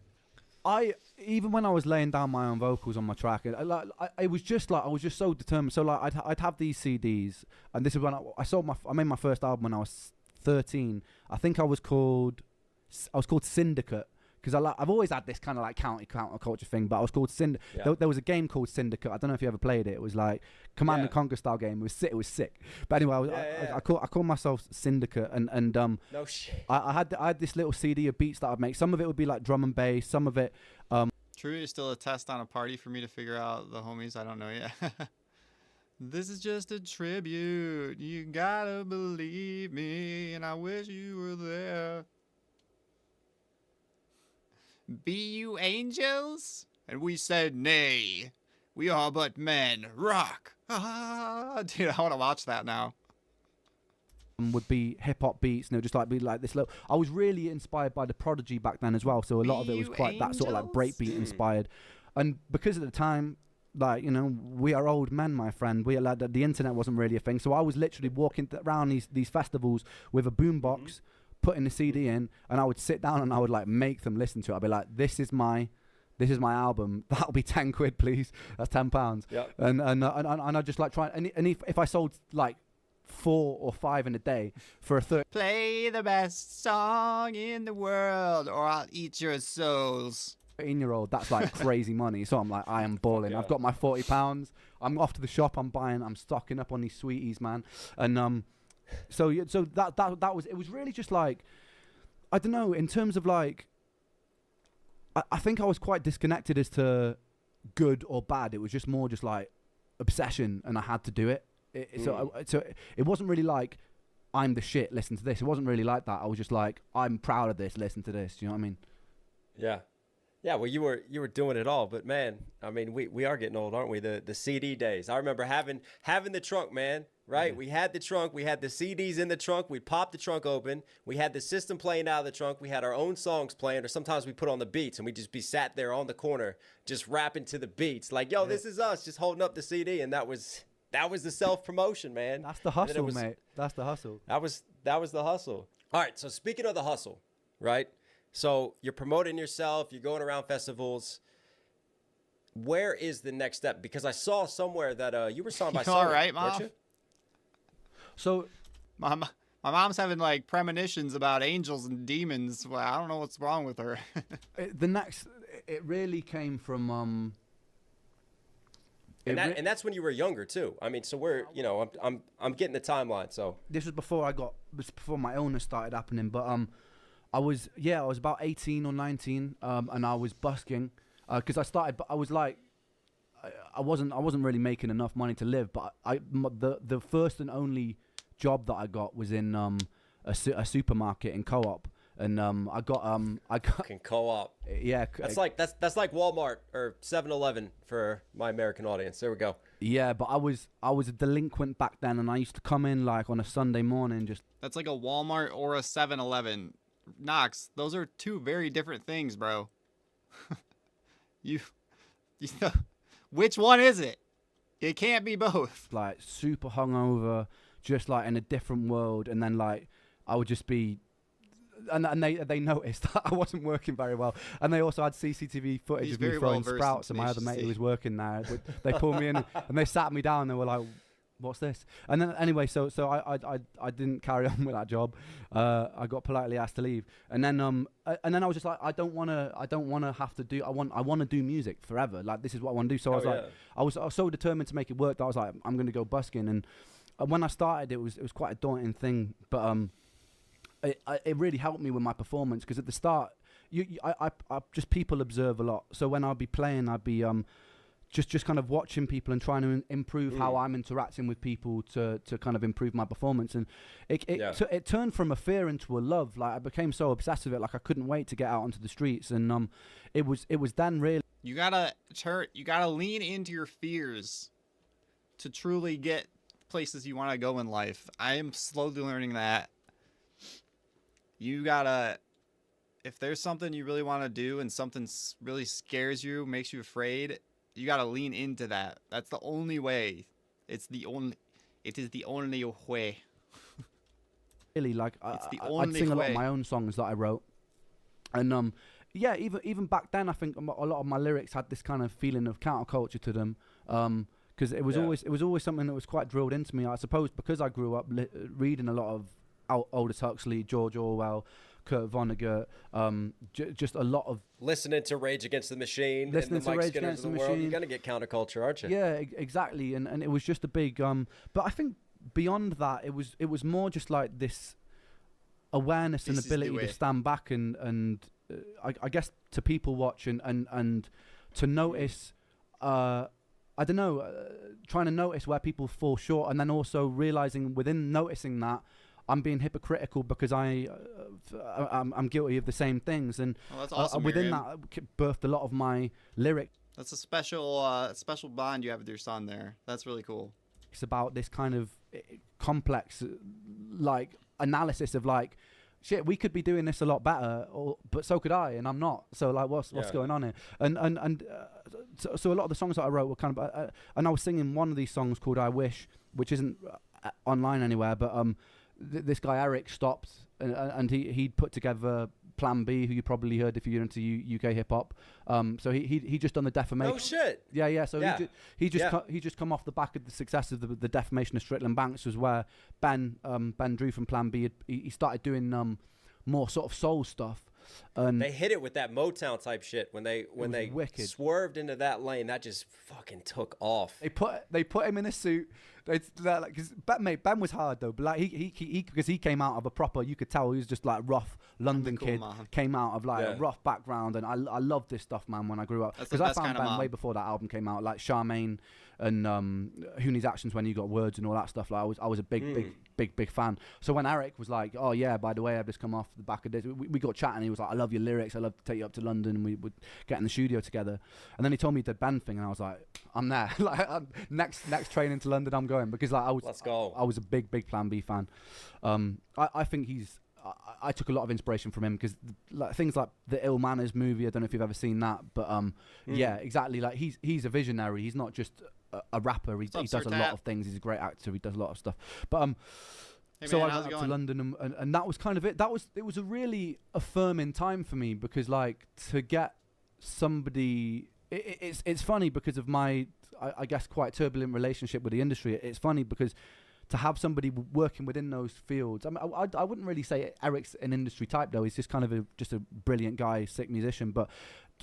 Even when I was laying down my own vocals on my track, I was just so determined. So like I'd have these CDs, and this is when I made my first album when I was 13. I think I was called Syndicate. Because I've always had this kind of like counterculture thing, but I was called Syndicate. Yeah. There was a game called Syndicate. I don't know if you ever played it. It was like Command and Conquer style game. It was sick. But anyway, I called myself Syndicate, and no shit. I had this little CD of beats that I'd make. Some of it would be like drum and bass. Some of it. True, you're still a test on a party for me to figure out the homies. I don't know yet. This is just a tribute. You gotta believe me, and I wish you were there. Be you angels? And we said nay. We are but men. Rock. Ah, dude, I want to watch that now. Would be hip hop beats, just like be like this little. I was really inspired by the Prodigy back then as well, so a lot of it was quite that sort of like breakbeat inspired. And because at the time, like, we are old men, my friend. We are like the internet wasn't really a thing, so I was literally walking around these festivals with a boombox. Putting the CD in, and I would sit down and I would like make them listen to it. I'd be like, this is my album. That'll be 10 quid, please. That's £10. Yep. And I just like try, and if I sold like 4 or 5 in a day for a third. Play the best song in the world, or I'll eat your souls. 13-year-old, that's like crazy money. So I'm like, I am balling. I've got my £40. I'm off to the shop. I'm stocking up on these sweeties, man. And So that was, it was really just like, I don't know, in terms of like, I think I was quite disconnected as to good or bad. It was just more just like obsession, and I had to do it. So it wasn't really like, I'm the shit, listen to this. It wasn't really like that. I was just like, I'm proud of this, listen to this. You know what I mean? Yeah. Yeah, well, you were doing it all, but man, I mean, we are getting old, aren't we? The CD days. I remember having the trunk, man. Right? Mm-hmm. We had the trunk. We had the CDs in the trunk. We'd pop the trunk open. We had the system playing out of the trunk. We had our own songs playing, or sometimes we put on the beats, and we'd just be sat there on the corner, just rapping to the beats, like, yo, this is us, just holding up the CD, and that was the self-promotion, man. That's the hustle, mate. That's the hustle. That was the hustle. All right, so speaking of the hustle, right? So you're promoting yourself. You're going around festivals. Where is the next step? Because I saw somewhere that you were signed by Sony, all right, Mom? weren't you? So my mom's having like premonitions about angels and demons. Well, I don't know what's wrong with her. It really came from and that's when you were younger too. I mean, so we're, I'm getting the timeline. So this was before my illness started happening, but I was about 18 or 19, and I was busking because I was like, I wasn't really making enough money to live, but the first and only job that I got was in a supermarket in Co-op, and I got fucking Co-op. Yeah, that's like Walmart or 7-Eleven for my American audience. There we go. Yeah, but I was a delinquent back then, and I used to come in like on a Sunday morning. That's like a Walmart or a 7-Eleven. Knox, those are two very different things, bro. you know, which one is it? It can't be both. Like super hungover, just like in a different world, and then like I would just be, and they noticed that I wasn't working very well, and they also had CCTV footage of me throwing sprouts, and my other mate who was working there, they pulled me in and they sat me down. They were like, what's this? And then anyway, so I didn't carry on with that job. I got politely asked to leave, and then I was just like, I don't want to have to do. I want to do music forever. Like, this is what I want to do. So I was so determined to make it work that I was like, I'm going to go busking. And when I started, it was quite a daunting thing, but it really helped me with my performance, because at the start, I just people observe a lot. So when I'd be playing, I'd be just kind of watching people and trying to improve how I'm interacting with people to kind of improve my performance. And it turned from a fear into a love. Like, I became so obsessed with it, like I couldn't wait to get out onto the streets. And it was then really, you gotta lean into your fears to truly get places you want to go in life. I am slowly learning that. You gotta, if there's something you really want to do and something really scares you, makes you afraid, you gotta lean into that. That's the only way. It is the only way. Really, like, I'd sing a lot of my own songs that I wrote, and even back then, I think a lot of my lyrics had this kind of feeling of counterculture to them, because it was always something that was quite drilled into me. I suppose because I grew up reading a lot of Aldous Huxley, George Orwell, Kurt Vonnegut, just a lot of listening to Rage Against the Machine, listening to Rage Against the Machine. You're gonna get counterculture, aren't you? Yeah, exactly. And it was just a big. But I think beyond that, it was more just like this awareness and ability to stand back and I guess to people watch and to notice. I don't know, trying to notice where people fall short, and then also realizing within noticing that I'm being hypocritical because I'm guilty of the same things, and that's awesome, within that birthed a lot of my lyrics. That's a special bond you have with your son there. That's really cool. It's about this kind of complex, like, analysis of like, shit, we could be doing this a lot better, but so could I, and I'm not. So like, what's going on here? And so a lot of the songs that I wrote were kind of, and I was singing one of these songs called "I Wish," which isn't online anywhere, but this guy Eric stopped and he'd put together Plan B, who you probably heard if you're into UK hip hop. So he just done the defamation. Oh shit! Yeah. So he just come off the back of the success of the defamation of Strickland Banks, was where Ben Drew from Plan B he started doing more sort of soul stuff. And they hit it with that Motown type shit when they wicked. Swerved into that lane. That just fucking took off. They put him in a suit. Because Ben was hard though, but like he because he came out of a proper, you could tell he was just like rough London kid, man. Came out of like a rough background, and I loved this stuff, man, when I grew up, because I found Ben way before that album came out, like Charmaine and Who Needs Actions When You Got Words and all that stuff. Like I was a big fan. So when Eric was like, oh yeah, by the way, I've just come off the back of this, we got chatting. He was like, I love your lyrics, I love to take you up to London, and we would get in the studio together. And then he told me the Ben thing, and I was like, I'm there. Like, next train into London, I'm going, because like Let's go. I was a big Plan B fan. I think I took a lot of inspiration from him, because like things like the Ill Manners movie, I don't know if you've ever seen that, but yeah, exactly. Like he's a visionary. He's not just a rapper. He does a lot of things. He's a great actor. He does a lot of stuff. But hey so man, I went up to London, and that was kind of it. It was a really affirming time for me, because like to get somebody, it's funny because of my, I guess, quite turbulent relationship with the industry. It's funny because to have somebody working within those fields, I mean, I wouldn't really say Eric's an industry type though. He's just kind of just a brilliant guy, sick musician, but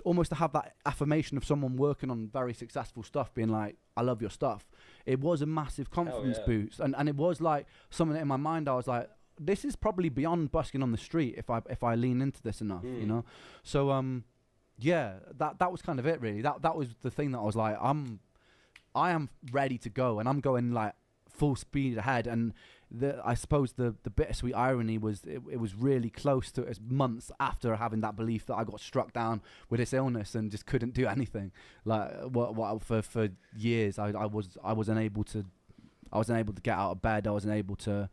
almost to have that affirmation of someone working on very successful stuff being like, I love your stuff, it was a massive confidence boost, and it was like something that in my mind I was like, this is probably beyond busking on the street if I lean into this enough, you know. So yeah, that was kind of it really. That was the thing that I was like, I am ready to go, and I'm going like full speed ahead. And I suppose the bittersweet irony was it was really close to as months after having that belief that I got struck down with this illness and just couldn't do anything. Like what for years I wasn't able to get out of bed. I wasn't able to.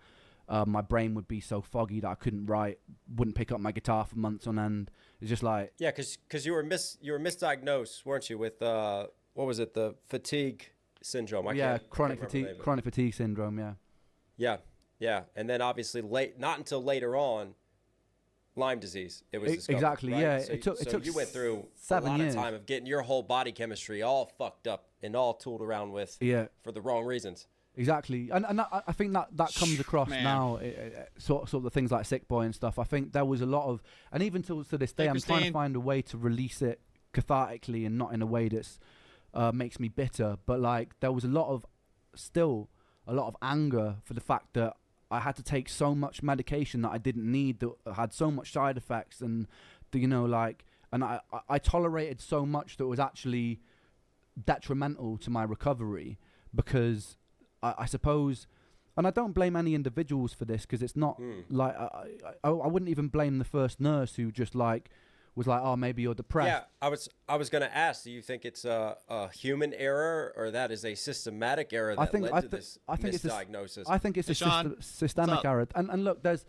My brain would be so foggy that I couldn't write, wouldn't pick up my guitar for months on end. It's just like, yeah, because you were misdiagnosed, weren't you, with what was it, the fatigue syndrome? Chronic fatigue syndrome. Yeah, and then obviously not until later on, Lyme disease. It was discovered, exactly, right? yeah. So, it took you went through 7 years of time of getting your whole body chemistry all fucked up and all tooled around with for the wrong reasons. Exactly, and I think that comes across now, sort of the things like Sick Boy and stuff. I think there was a lot of, and even till to this day, I'm trying to find a way to release it cathartically and not in a way that's makes me bitter. But like, there was still a lot of anger for the fact that I had to take so much medication that I didn't need, that had so much side effects, and and I tolerated so much that was actually detrimental to my recovery, because I suppose, and I don't blame any individuals for this, because it's not like I wouldn't even blame the first nurse who just like was like, oh, maybe you're depressed. Yeah, I was going to ask, do you think it's a human error, or that is a systematic error that led to this misdiagnosis? I think it's a systemic error. And look, there's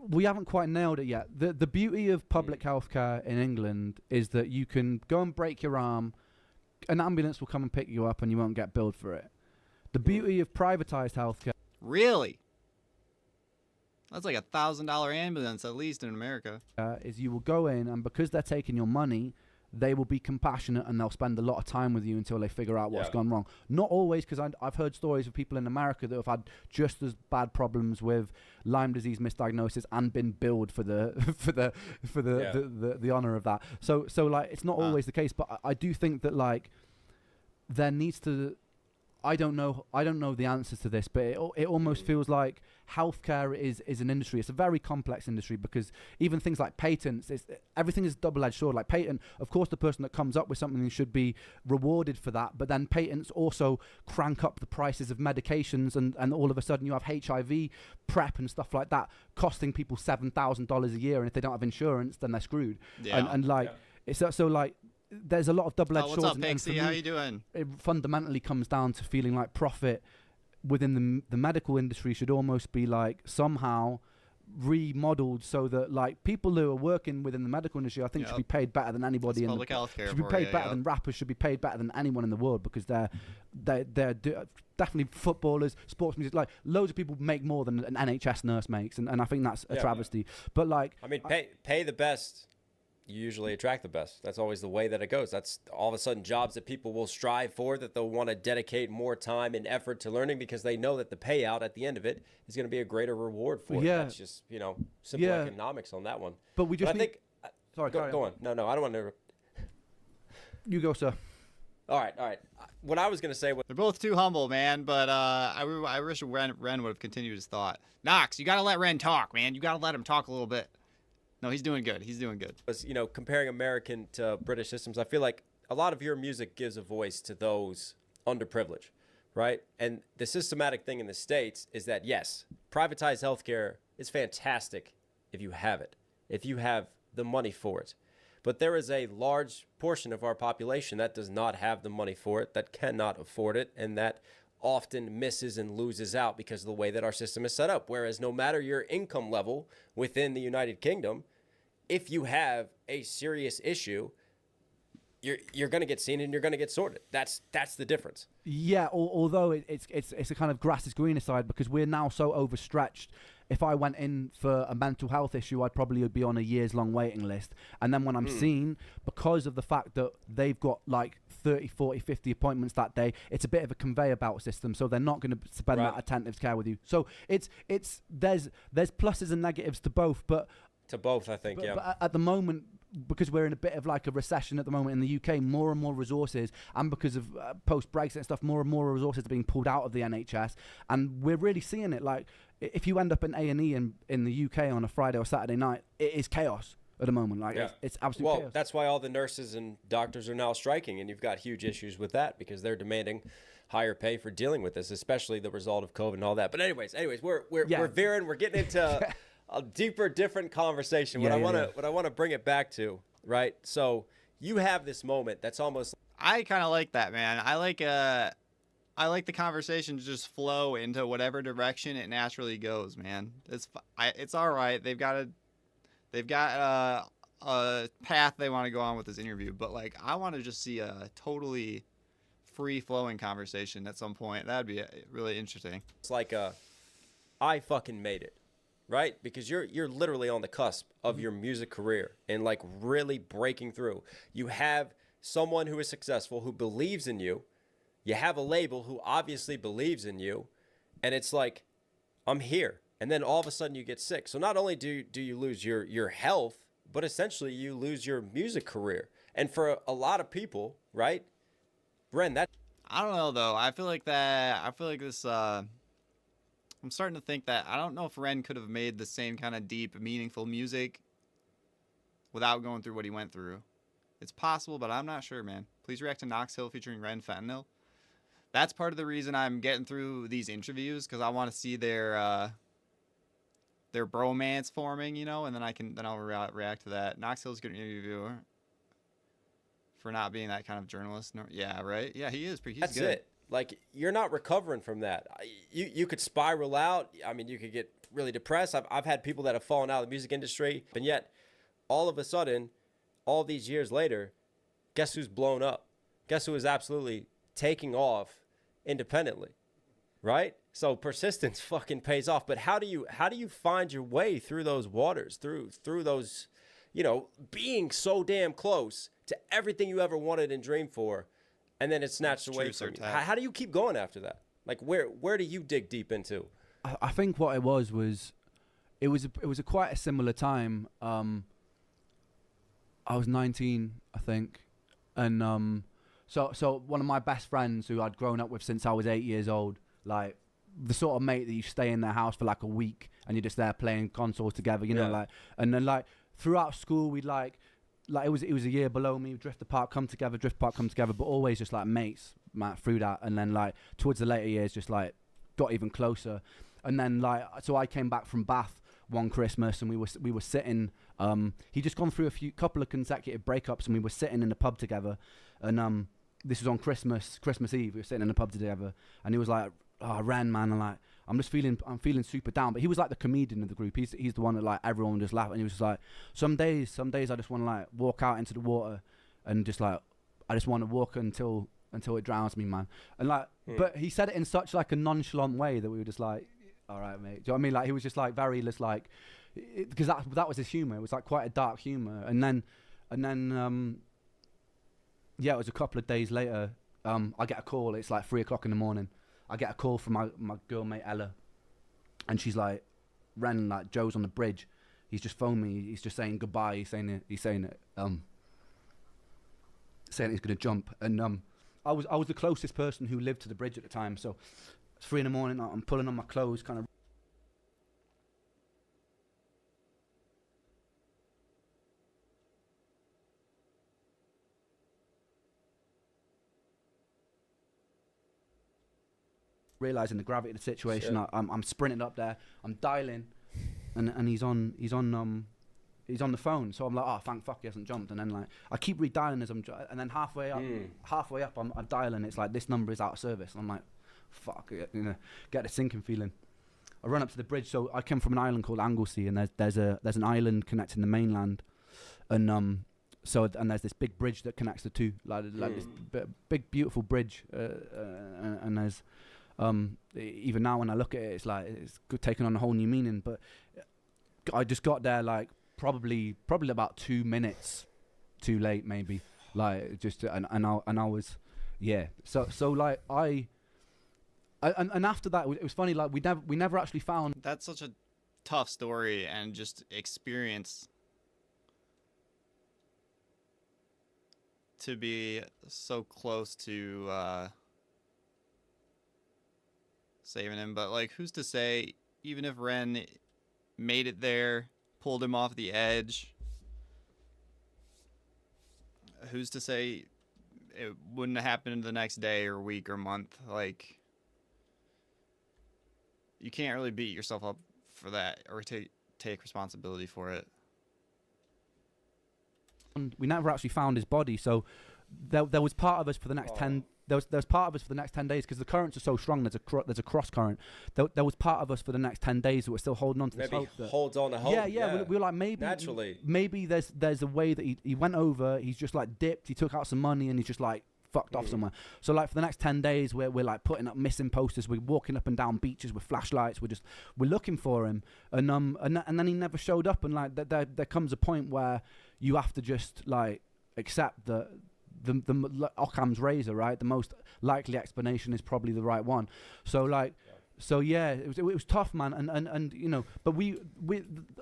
we haven't quite nailed it yet. The beauty of public healthcare in England is that you can go and break your arm, an ambulance will come and pick you up, and you won't get billed for it. The beauty of privatized healthcare. Really? That's like $1,000 ambulance at least in America. Is you will go in, and because they're taking your money, they will be compassionate, and they'll spend a lot of time with you until they figure out what's gone wrong. Not always, because I've heard stories of people in America that have had just as bad problems with Lyme disease misdiagnosis and been billed for the the honor of that. So like, it's not always the case, but I do think that like there needs to. I don't know the answers to this, but it almost feels like healthcare is an industry. It's a very complex industry, because even things like patents, everything is double-edged sword. Like patent, of course, the person that comes up with something should be rewarded for that, but then patents also crank up the prices of medications, and all of a sudden you have HIV PrEP and stuff like that costing people $7,000 a year, and if they don't have insurance, then they're screwed. It's so like. There's a lot of double-edged swords. What's up, Pixie? How you doing? It fundamentally comes down to feeling like profit within the medical industry should almost be like somehow remodeled, so that like people who are working within the medical industry, I think, should be paid better than anybody. That's public healthcare. Should be paid better than rappers. Should be paid better than anyone in the world, because they're definitely footballers, sports music. Like loads of people make more than an NHS nurse makes, and I think that's a travesty. But like, I mean, pay the best. You usually attract the best. That's always the way that it goes. That's all of a sudden jobs that people will strive for, that they'll want to dedicate more time and effort to learning, because they know that the payout at the end of it is going to be a greater reward for it. That's just, simple economics on that one. But we just sorry, go on. No, I don't want to. You go, sir. All right. What I was going to say was, they're both too humble, man, but I wish Ren would have continued his thought. Knox, you got to let Ren talk, man. You got to let him talk a little bit. No, he's doing good. Was, comparing American to British systems, I feel like a lot of your music gives a voice to those underprivileged, right? And the systematic thing in the States is that, yes, privatized healthcare is fantastic if you have it, if you have the money for it. But there is a large portion of our population that does not have the money for it, that cannot afford it, and that often misses and loses out because of the way that our system is set up. Whereas no matter your income level within the United Kingdom, if you have a serious issue, you're going to get seen and you're going to get sorted. That's the difference. Yeah, although it's a kind of grass is greener side, because we're now so overstretched. If I went in for a mental health issue, I'd probably be on a years-long waiting list. And then when I'm seen, because of the fact that they've got like 30, 40, 50 appointments that day, it's a bit of a conveyor belt system, so they're not going to spend that attentive care with you. So there's pluses and negatives to both, but I think. But at the moment, because we're in a bit of like a recession at the moment in the UK, more and more resources, and because of post-Brexit and stuff, more and more resources are being pulled out of the NHS, and we're really seeing it. Like, if you end up in A&E in the UK on a Friday or Saturday night, it is chaos at the moment. Like, it's absolute chaos. Well, that's why all the nurses and doctors are now striking, and you've got huge issues with that, because they're demanding higher pay for dealing with this, especially the result of COVID and all that. But anyways, we're veering, we're getting into a deeper, different conversation. What I want to bring it back to, right? So you have this moment that's almost. I kind of like that, man. I like the conversation to just flow into whatever direction it naturally goes, man. It's all right. They've got a path they want to go on with this interview, but like, I want to just see a totally free flowing conversation at some point. That'd be really interesting. It's like I fucking made it. Right? Because you're literally on the cusp of your music career and like really breaking through. You have someone who is successful, who believes in you, You have a label who obviously believes in you, and it's like, I'm here. And then all of a sudden you get sick. So not only do you lose your health, but essentially you lose your music career. And for a lot of people, right, Bren, that I don't know though. I feel like this. I'm starting to think that I don't know if Ren could have made the same kind of deep, meaningful music without going through what he went through. It's possible, but I'm not sure, man. Please react to Knox Hill featuring Ren Fentanyl. That's part of the reason I'm getting through these interviews, because I want to see their bromance forming, you know, and then I'll react to that. Knox Hill's a good interviewer for not being that kind of journalist. No, yeah, right. Yeah, he's that's good. it. Like, you're not recovering from that. You could spiral out. I mean, you could get really depressed. I've had people that have fallen out of the music industry, and yet all of a sudden, all these years later, guess who's blown up? Guess who is absolutely taking off independently, right? So persistence fucking pays off. But how do you find your way through those waters, through those, you know, being so damn close to everything you ever wanted and dreamed for, and then it's snatched away from you? How do you keep going after that? Like, where do you dig deep into? I think what it was it was a quite a similar time. I was 19, I think, and so one of my best friends who I'd grown up with since I was 8 years old, like the sort of mate that you stay in their house for like a week and you're just there playing consoles together, you know, like, and then like throughout school we'd like it was a year below me, drift apart, come together, but always just like mates, man, through that. And then like towards the later years, just like got even closer. And then like, so I came back from Bath one Christmas and we were sitting, he'd just gone through couple of consecutive breakups, and we were sitting in the pub together. And this was on Christmas Eve. We were sitting in the pub together, and he was like, "Oh, Ren, man, and like I'm feeling super down." But he was like the comedian of the group. He's the one that like everyone would just laugh. And he was just like, some days I just want to like walk out into the water and just like I just want to walk until it drowns me, man. And like, but he said it in such like a nonchalant way that we were just like, all right, mate. Do you know what I mean? Like, he was just like very just like, because that was his humor. It was like quite a dark humor. And then yeah, it was a couple of days later. I get a call. It's like 3 o'clock in the morning. I get a call from my girl mate Ella, and she's like, "Ren, like Joe's on the bridge. He's just phoned me. He's just saying goodbye. He's saying he's gonna jump." And I was the closest person who lived to the bridge at the time. So it's 3 in the morning. I'm pulling on my clothes, kind of realizing the gravity of the situation. I'm sprinting up there. I'm dialing, and he's on the phone. So I'm like, oh, thank fuck he hasn't jumped. And then like I keep redialing as and then halfway up, I'm dialing. It's like, this number is out of service. And I'm like, fuck, you know, get a sinking feeling. I run up to the bridge. So I came from an island called Anglesey, and there's an island connecting the mainland, and and there's this big bridge that connects the two, like this big beautiful bridge, and there's even now when I look at it, it's like it's taken on a whole new meaning. But I just got there like probably about 2 minutes too late, maybe. Like just and I was, yeah. So like and after that it was funny. Like we never actually found. That's such a tough story and just experience to be so close to saving him. But like, who's to say, even if Ren made it there, pulled him off the edge, who's to say it wouldn't have happened the next day or week or month? Like, you can't really beat yourself up for that or take responsibility for it. We never actually found his body, so there was part of us for the next 10. There's part of us for the next 10 days because the currents are so strong. There's a cross current. There was part of us for the next 10 days that were still holding on to this hope. Holds on to hope. Yeah. We were like, maybe there's a way that he went over. He's just like dipped. He took out some money and he's just like fucked off somewhere. So like for the next 10 days, we're like putting up missing posters. We're walking up and down beaches with flashlights. We're looking for him. And then he never showed up. And like there comes a point where you have to just like accept that Occam's razor, right? The most likely explanation is probably the right one. So like, so yeah, it was tough, man. And you know, but we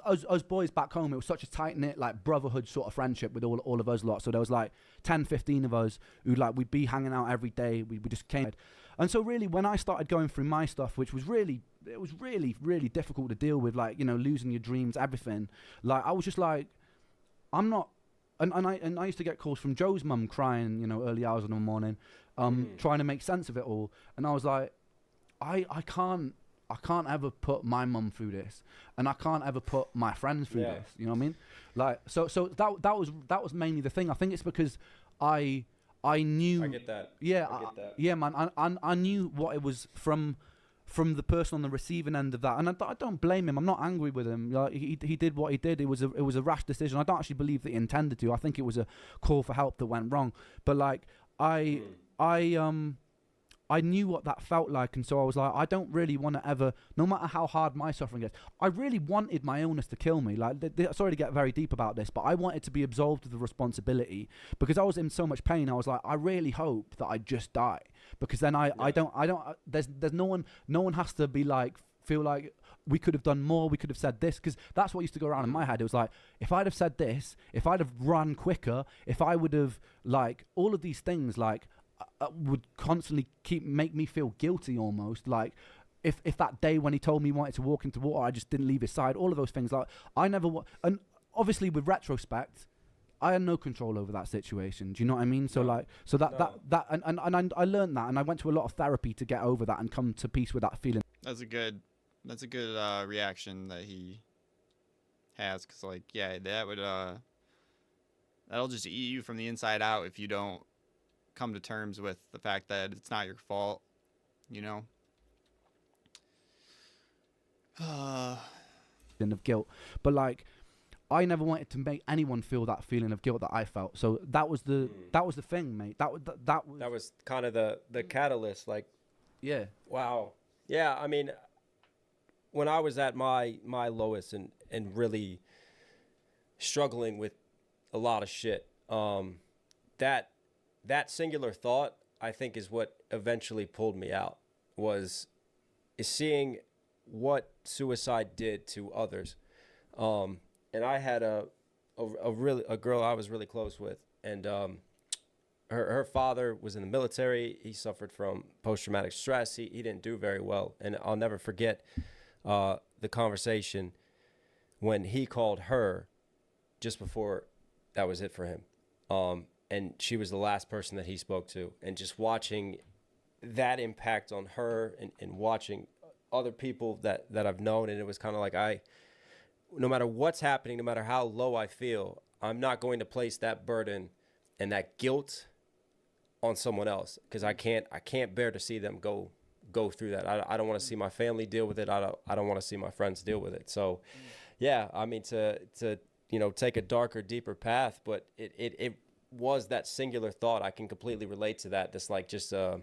us boys back home, it was such a tight knit like brotherhood sort of friendship with all of us lot. So there was like 10, 15 of us who like we'd be hanging out every day. We just came. And so really, when I started going through my stuff, which was really difficult to deal with, like, you know, losing your dreams, everything. Like I was just like, I'm not. And I used to get calls from Joe's mum crying, you know, early hours in the morning, trying to make sense of it all. And I was like, I can't ever put my mum through this, and I can't ever put my friends through this. You know what I mean? Like, so that was mainly the thing. I think it's because I knew. I get that. Yeah, I get that. Yeah, man. I knew what it was from the person on the receiving end of that, and I don't blame him. I'm not angry with him. Like, he did what he did. It was a rash decision. I don't actually believe that he intended to. I think it was a call for help that went wrong. But like I knew what that felt like, and so I was like, I don't really want to ever, no matter how hard my suffering gets, I really wanted my illness to kill me. Like, sorry to get very deep about this, but I wanted to be absolved of the responsibility because I was in so much pain. I was like, I really hope that I just die, because then I don't. There's no one has to be like, feel like we could have done more, we could have said this, because that's what used to go around in my head. It was like, if I'd have said this, if I'd have run quicker, if I would have, like, all of these things, like, would constantly make me feel guilty almost. Like, if that day when he told me he wanted to walk into water, I just didn't leave his side, all of those things. Like, I never and obviously with retrospect, I had no control over that situation. Do you know what I mean? So like, so that and I learned that, and I went to a lot of therapy to get over that and come to peace with that feeling. That's a good reaction that he has, because like, yeah, that would that'll just eat you from the inside out if you don't come to terms with the fact that it's not your fault, you know. Of guilt, but like, I never wanted to make anyone feel that feeling of guilt that I felt. So that was the thing, mate. That was kind of the catalyst. Like, yeah, wow, yeah. I mean, when I was at my lowest and really struggling with a lot of shit, that singular thought, I think, is what eventually pulled me out, is seeing what suicide did to others. And I had a girl I was really close with, and her father was in the military. He suffered from post-traumatic stress. He didn't do very well, and I'll never forget the conversation when he called her just before that was it for him. And she was the last person that he spoke to. And just watching that impact on her, and watching other people that I've known. And it was kind of like, no matter what's happening, no matter how low I feel, I'm not going to place that burden and that guilt on someone else, because I can't bear to see them go through that. I don't want to see my family deal with it. I don't want to see my friends deal with it. So yeah, I mean, to you know, take a darker, deeper path, but it was that singular thought. I can completely relate to that. This, like, just a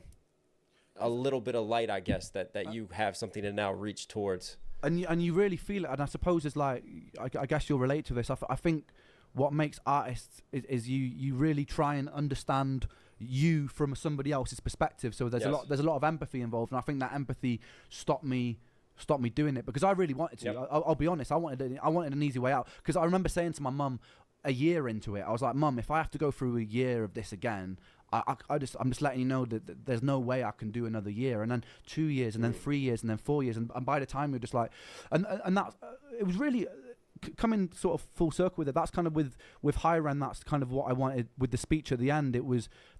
little bit of light, I guess, that you have something to now reach towards. And you really feel it. And I suppose it's like, I guess you'll relate to this. I think what makes artists is you really try and understand you from somebody else's perspective. So there's a lot of empathy involved, and I think that empathy stopped me doing it, because I really wanted to. Yep. I'll be honest. I wanted an easy way out, because I remember saying to my mum, a year into it, I was like, Mum, if I have to go through a year of this again, I'm just letting you know that there's no way I can do another year. And then 2 years, and then 3 years, and then 4 years, and by the time you're just like, and that it was really coming sort of full circle with it. That's kind of with Hiren. That's kind of what I wanted with the speech at the end.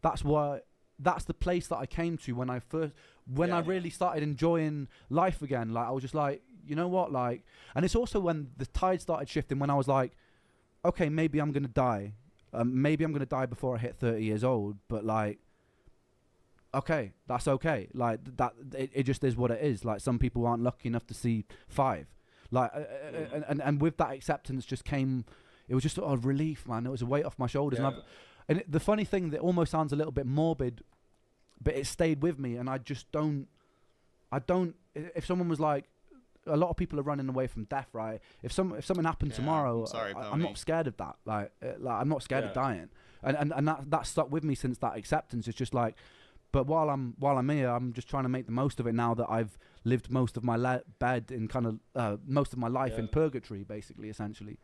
That's the place that I came to when I really started enjoying life again. Like, I was just like, you know what, like, and it's also when the tide started shifting, when I was like, okay, maybe I'm going to die. Maybe I'm going to die before I hit 30 years old, but like, okay, that's okay. Like, that, it just is what it is. Like, some people aren't lucky enough to see 5. Like, and with that acceptance just came, it was just a relief, man. It was a weight off my shoulders. Yeah. And the funny thing, that almost sounds a little bit morbid, but it stayed with me. And I don't, if someone was like, a lot of people are running away from death, right? If something happened tomorrow, sorry, I'm not scared of that. Like I'm not scared of dying. and that stuck with me since that acceptance. It's just like, but while I'm here, I'm just trying to make the most of it now that I've lived most of my bed in kind of most of my life in purgatory, basically, essentially.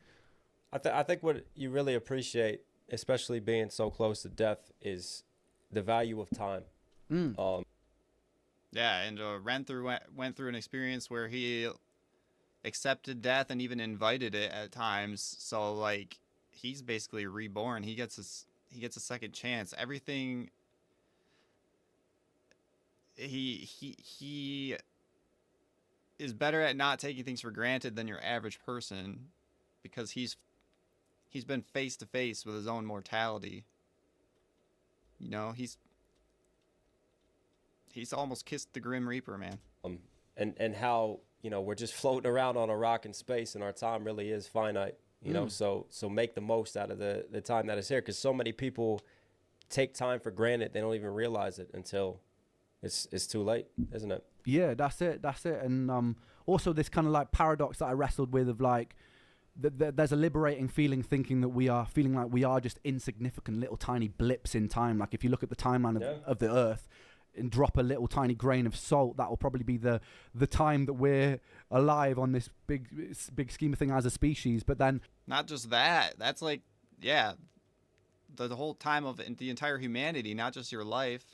I think what you really appreciate, especially being so close to death, is the value of time. Yeah, and went through an experience where he accepted death and even invited it at times. So like, he's basically reborn. He gets a second chance. Everything. He is better at not taking things for granted than your average person, because he's been face to face with his own mortality. You know, he's almost kissed the Grim Reaper, man. And how, you know, we're just floating around on a rock in space, and our time really is finite. You know, so make the most out of the time that is here, because so many people take time for granted. They don't even realize it until it's too late, isn't it? Yeah, that's it. And also this kind of like paradox that I wrestled with of like, there's a liberating feeling thinking that we are feeling like we are just insignificant little tiny blips in time. Like if you look at the timeline of the Earth and drop a little tiny grain of salt, that will probably be the time that we're alive on this big scheme of thing as a species. But then not just that, that's like, yeah, the whole time of the entire humanity, not just your life.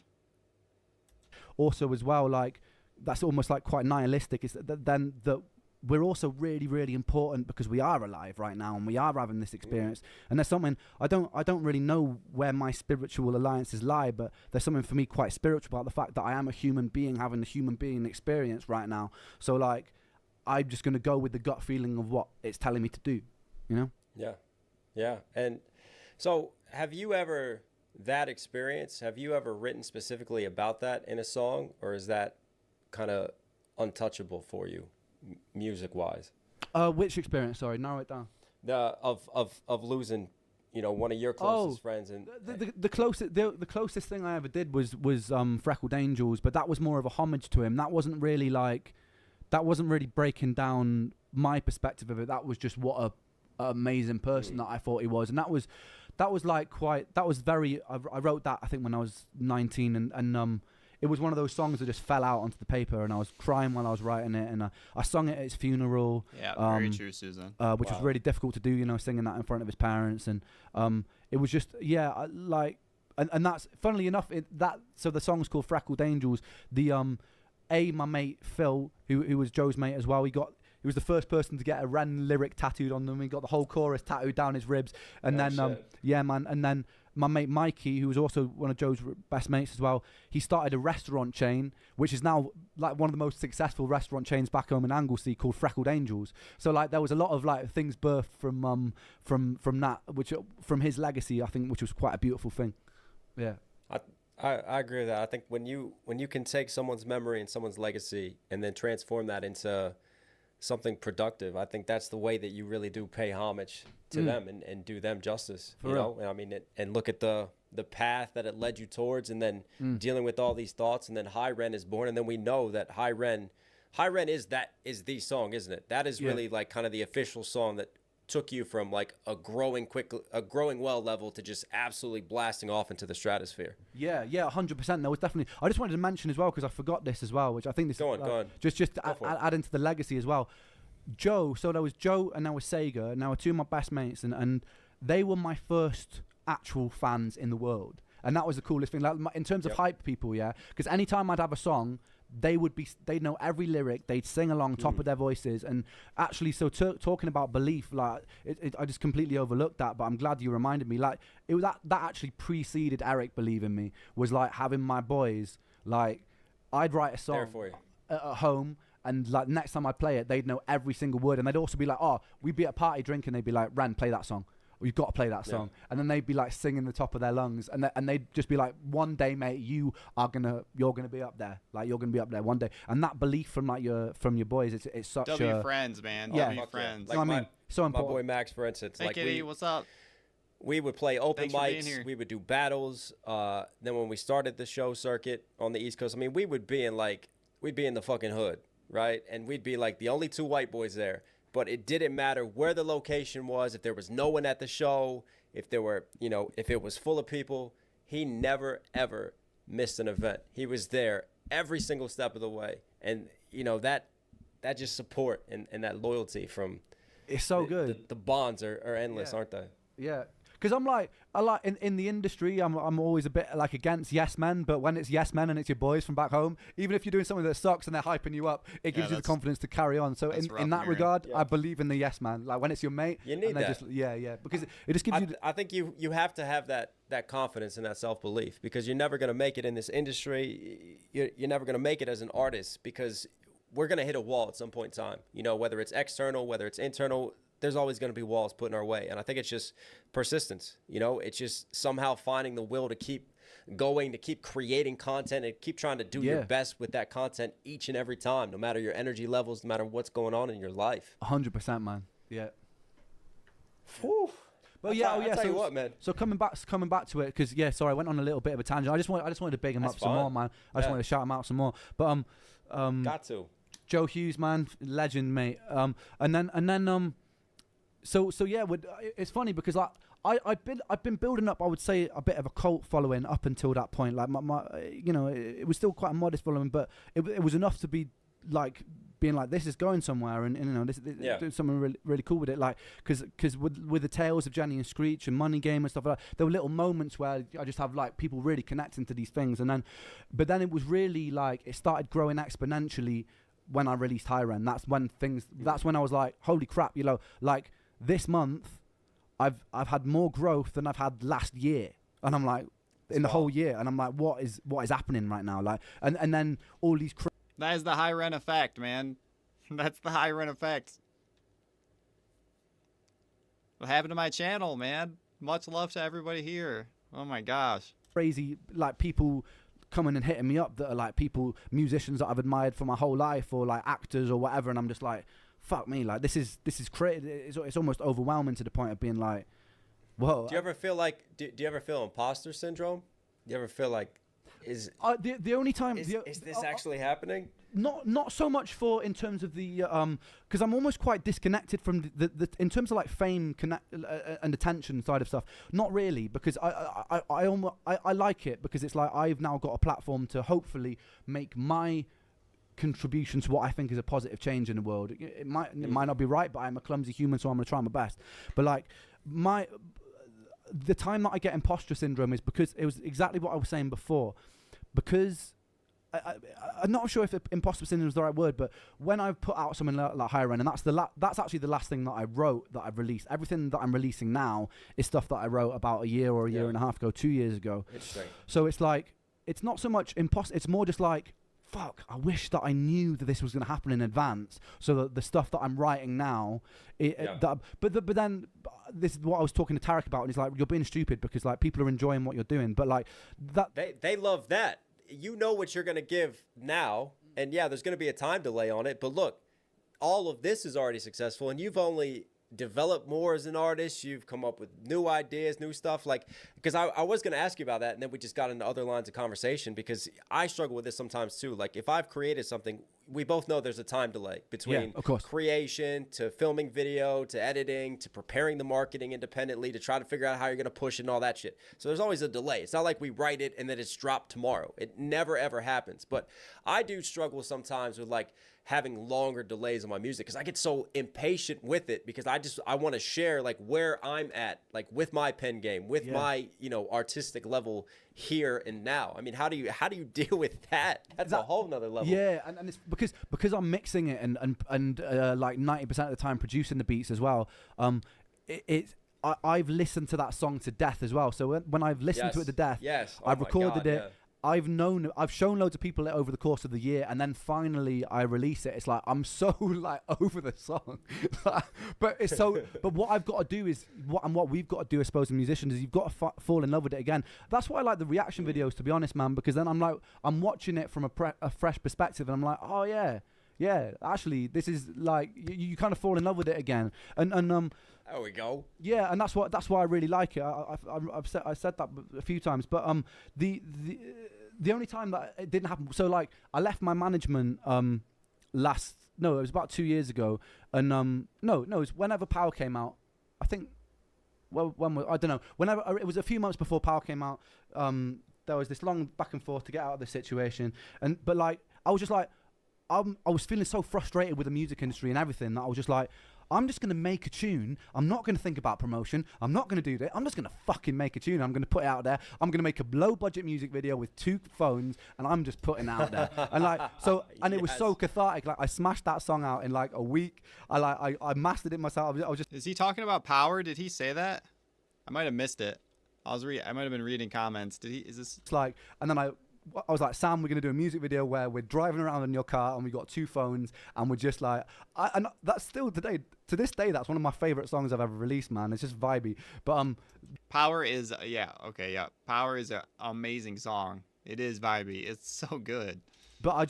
Also as well, like that's almost like quite nihilistic, is that we're also really, really important because we are alive right now and we are having this experience. And there's something I don't really know where my spiritual alliances lie, but there's something for me quite spiritual about the fact that I am a human being having a human being experience right now. So like, I'm just gonna go with the gut feeling of what it's telling me to do, you know? Yeah. And so have you ever written specifically about that in a song, or is that kind of untouchable for you, music wise? Which experience? Sorry, narrow it down. Of losing, you know, one of your closest friends. And the closest thing I ever did was Freckled Angels, but that was more of a homage to him. That wasn't really breaking down my perspective of it. That was just what a amazing person that I thought he was, and that was very. I wrote that I think when I was 19, and it was one of those songs that just fell out onto the paper, and I was crying while I was writing it, and I sung it at his funeral. Yeah, very true, Susan. Which was really difficult to do, you know, singing that in front of his parents, and it was just and that's funnily enough so the song's called Freckled Angels. My mate Phil, who was Joe's mate as well, he was the first person to get a Ren lyric tattooed on them. He got the whole chorus tattooed down his ribs. And and then my mate Mikey, who was also one of Joe's best mates as well, he started a restaurant chain, which is now like one of the most successful restaurant chains back home in Anglesey, called Freckled Angels. So like there was a lot of like things birthed from that, which from his legacy, I think, which was quite a beautiful thing. Yeah. I agree with that. I think when you can take someone's memory and someone's legacy and then transform that into something productive, I think that's the way that you really do pay homage to them and do them justice. You know, I mean, and look at the path that it led you towards, and then dealing with all these thoughts, and then High Ren is born, and then we know that High Ren is the song, isn't it? That is really like kind of the official song that took you from like a growing well level to just absolutely blasting off into the stratosphere. Yeah, 100%. There was definitely. I just wanted to mention as well, because I forgot this as well, which I think this. Go on. Just to add into the legacy as well. Joe. So there was Joe, and there was Sega. Now, two of my best mates, and they were my first actual fans in the world, and that was the coolest thing. Like in terms of hype people, because anytime I'd have a song, they'd know every lyric, they'd sing along top of their voices. And actually, so talking about belief, like I just completely overlooked that, but I'm glad you reminded me. Like it was that actually preceded Eric believing me, was like having my boys, like I'd write a song at home, and like next time I'd play it, they'd know every single word, and they'd also be like, oh, we'd be at a party drinking, they'd be like, Ren, play that song. You've got to play that song. And then they'd be like singing the top of their lungs, and they'd just be like, one day, mate, you're gonna be up there. Like you're gonna be up there one day. And that belief from your boys, it's such a friends, man. Yeah, friends. Like I mean, so important. My boy Max, for instance. Hey, Kitty, what's up? We would play open mics. We would do battles. Then when we started the show circuit on the East Coast, I mean, we'd be in the fucking hood, right? And we'd be like the only two white boys there. but it didn't matter where the location was, if there was no one at the show, if there were, if it was full of people. He never, ever missed an event. He was there every single step of the way. And, that just support and that loyalty from it's so good. The bonds are endless, aren't they? Yeah. Because I like in the industry, I'm always a bit like against yes men, but when it's yes men and it's your boys from back home, even if you're doing something that sucks and they're hyping you up, it gives you the confidence to carry on. So in that regard, I believe in the yes man. Like when it's your mate, you need that. Because it just gives you. I think you have to have that confidence and that self-belief, because you're never going to make it in this industry. You're never going to make it as an artist, because we're going to hit a wall at some point in time. Whether it's external, whether it's internal, there's always going to be walls put in our way. And I think it's just persistence. It's just somehow finding the will to keep going, to keep creating content and keep trying to do your best with that content each and every time, no matter your energy levels, no matter what's going on in your life. 100%, man. Yeah. Whew. Well, I'll tell you what, man. So coming back to it, because sorry, I went on a little bit of a tangent. I just wanted to big him up some more, man. I just wanted to shout him out some more. But got to. Joe Hughes, man, legend, mate. And then So yeah, it's funny because I've been building up, I would say, a bit of a cult following up until that point. Like my it was still quite a modest following, but it was enough to be like being like, this is going somewhere, and this doing something really, really cool with it. Like because with the tales of Jenny and Screech and Money Game and stuff like that, there were little moments where I just have like people really connecting to these things, but then it was really like it started growing exponentially when I released Higher End. That's when I was like, holy crap, like. This month, I've had more growth than I've had last year, and I'm like, in the whole year, and I'm like, what is happening right now? Like, and then all these. That is the high rent effect, man. That's the high rent effect. What happened to my channel, man? Much love to everybody here. Oh my gosh. Crazy, like people coming and hitting me up that are like musicians that I've admired for my whole life, or like actors or whatever, and I'm just like, fuck me, like this is crazy. It's almost overwhelming to the point of being like, whoa. Do you ever feel like do you ever feel imposter syndrome? Do you ever feel like is the only time is this actually happening? Not so much in terms of the because I'm almost quite disconnected from the in terms of like fame and attention side of stuff. Not really, because I like it, because it's like I've now got a platform to hopefully make my contribution to what I think is a positive change in the world. It might not be right, but I'm a clumsy human, so I'm gonna try my best. But like the time that I get imposter syndrome is because it was exactly what I was saying before, because I'm not sure if imposter syndrome is the right word, but when I put out something like Higher End, and that's actually the last thing that I wrote that I've released. Everything that I'm releasing now is stuff that I wrote about a year or a year and a half ago, 2 years ago. Interesting. So it's like, it's not so much imposter, it's more just like, fuck, I wish that I knew that this was going to happen in advance, so that the stuff that I'm writing now, but then this is what I was talking to Tarek about, and he's like, you're being stupid because like people are enjoying what you're doing, but like that they love that. You know what you're going to give now, and there's going to be a time delay on it, but look, all of this is already successful, and you've only developed more as an artist. You've come up with new ideas, new stuff. Like, because I was going to ask you about that, and then we just got into other lines of conversation, because I struggle with this sometimes too. Like, if I've created something, we both know there's a time delay between creation to filming video to editing to preparing the marketing independently to try to figure out how you're going to push it and all that shit. So there's always a delay. It's not like we write it and then it's dropped tomorrow. It never ever happens. But I do struggle sometimes with like having longer delays on my music, because I get so impatient with it, because I want to share like where I'm at, like with my pen game, with my artistic level here and now. I mean, how do you deal with that? That's a whole nother level. Yeah, and it's because I'm mixing it and like 90% of the time producing the beats as well. I've listened to that song to death as well. So when I've listened to it to death, I've recorded it. Yeah. I've shown loads of people it over the course of the year, and then finally I release it. It's like I'm so like over the song, but it's so. But what I've got to do is what we've got to do, I suppose, as musicians, is you've got to fall in love with it again. That's why I like the reaction videos, to be honest, man, because then I'm watching it from a fresh perspective, and I'm like, oh yeah, actually, this is like you kind of fall in love with it again, and there we go. Yeah, and that's why I really like it. I said that a few times, but the only time that it didn't happen. So like I left my management no, it was about 2 years ago, and no, it was whenever Power came out. I think, well, I don't know. Whenever it was a few months before Power came out, there was this long back and forth to get out of this situation, but like I was just like, I was feeling so frustrated with the music industry and everything that I was just like, I'm just going to make a tune. I'm not going to think about promotion. I'm not going to do that. I'm just going to fucking make a tune. I'm going to put it out there. I'm going to make a low budget music video with 2 phones, and I'm just putting it out there. And like, so, and it was so cathartic. Like, I smashed that song out in like a week. I mastered it myself. I was just. Is he talking about Power? Did he say that? I might have missed it. I might have been reading comments. Is this? It's like, and then I was like, Sam, we're going to do a music video where we're driving around in your car and we got 2 phones and we're just like, and that's still to this day, that's one of my favorite songs I've ever released, man. It's just vibey. But Power is, Power is an amazing song. It is vibey. It's so good. But I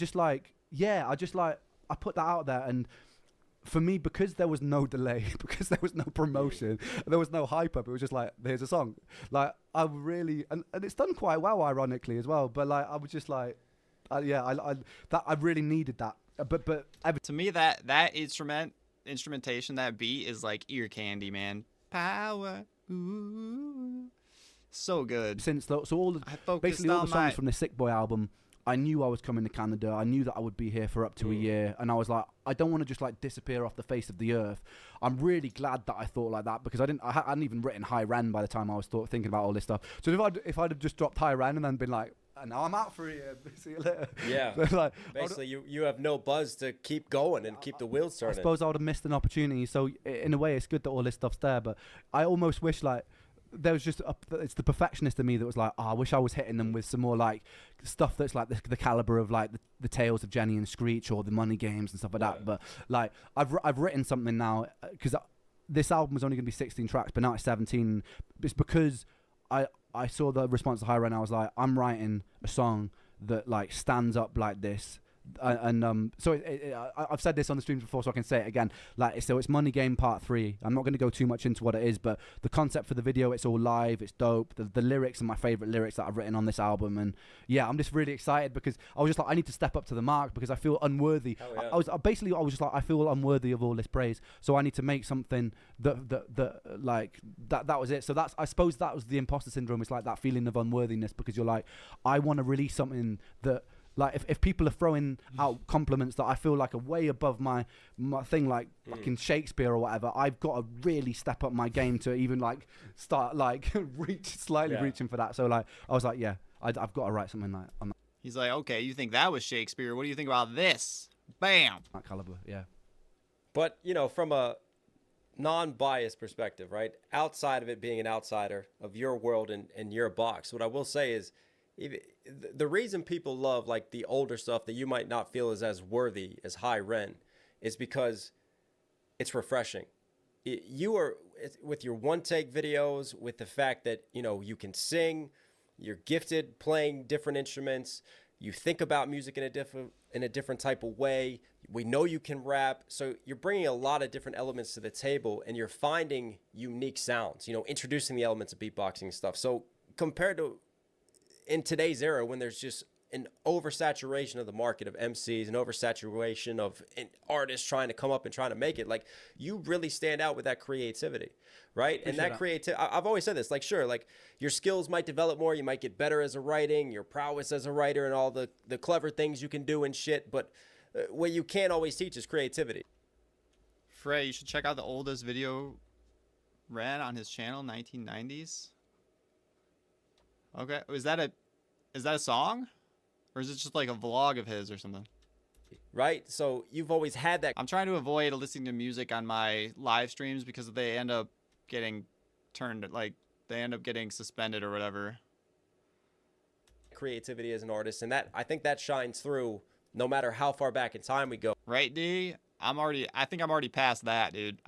put that out there, and for me, because there was no delay, because there was no promotion, there was no hype up, it was just like, here's a song. Like, I really, and it's done quite well, ironically, as well. But like, I was just like, I really needed that. But to me, that instrumentation, that beat is like ear candy, man. Power, ooh, so good. So all basically all the songs from the Sick Boy album, I knew I was coming to Canada. I knew that I would be here for up to a year. And I was like, I don't want to just like disappear off the face of the earth. I'm really glad that I thought like that, because I hadn't even written High Ren by the time I was thinking about all this stuff. So if I'd have just dropped High Ren and then been like, and now I'm out for a year, see you later. Yeah. Like, basically, you have no buzz to keep going and keep the wheels turning. I suppose I would have missed an opportunity. So in a way, it's good that all this stuff's there. But I almost wish like, there was just it's the perfectionist in me that was like, I wish I was hitting them with some more like stuff that's like the caliber of like the Tales of Jenny and Screech or the Money Games and stuff like that. But like I've written something now, because this album was only going to be 16 tracks, but now it's 17. It's because I saw the response to High Ren. I was like, I'm writing a song that like stands up like this. So I've said this on the streams before, so I can say it again. Like, so it's Money Game Part 3. I'm not going to go too much into what it is, but the concept for the video, it's all live, it's dope. The lyrics are my favorite lyrics that I've written on this album, and yeah, I'm just really excited because I was just like, I need to step up to the mark because I feel unworthy. Yeah. I was just like, I feel unworthy of all this praise, so I need to make something that was it. So I suppose that was the imposter syndrome. It's like that feeling of unworthiness because you're like, I want to release something that. Like, if people are throwing out compliments that I feel like are way above my thing, like fucking Shakespeare or whatever, I've got to really step up my game to even, like, start, like, reaching for that. So, like, I was like, yeah, I've got to write something like on that. He's like, okay, you think that was Shakespeare. What do you think about this? Bam! That caliber, yeah. But, you know, from a non-biased perspective, right, outside of it being an outsider of your world and your box, what I will say is, the reason people love like the older stuff that you might not feel is as worthy as High Ren is because it's refreshing. You are with your one take videos, with the fact that, you know, you can sing, you're gifted playing different instruments, you think about music in a different type of way. We know you can rap, so you're bringing a lot of different elements to the table, and you're finding unique sounds. You know, introducing the elements of beatboxing and stuff. So compared to in today's era, when there's just an oversaturation of the market of MCs, an oversaturation of artists trying to come up and trying to make it, like, you really stand out with that creativity, right? And that creativity, I've always said this, like, sure, like, your skills might develop more, you might get better as a writing, your prowess as a writer, and all the clever things you can do and shit, but what you can't always teach is creativity. Frey, you should check out the oldest video ran on his channel, 1990s. Okay, is that a song, or is it just like a vlog of his or something? Right, so you've always had that. I'm trying to avoid listening to music on my live streams because they end up getting suspended or whatever. Creativity as an artist, and that I think that shines through no matter how far back in time we go. Right, D? I think I'm already past that, dude.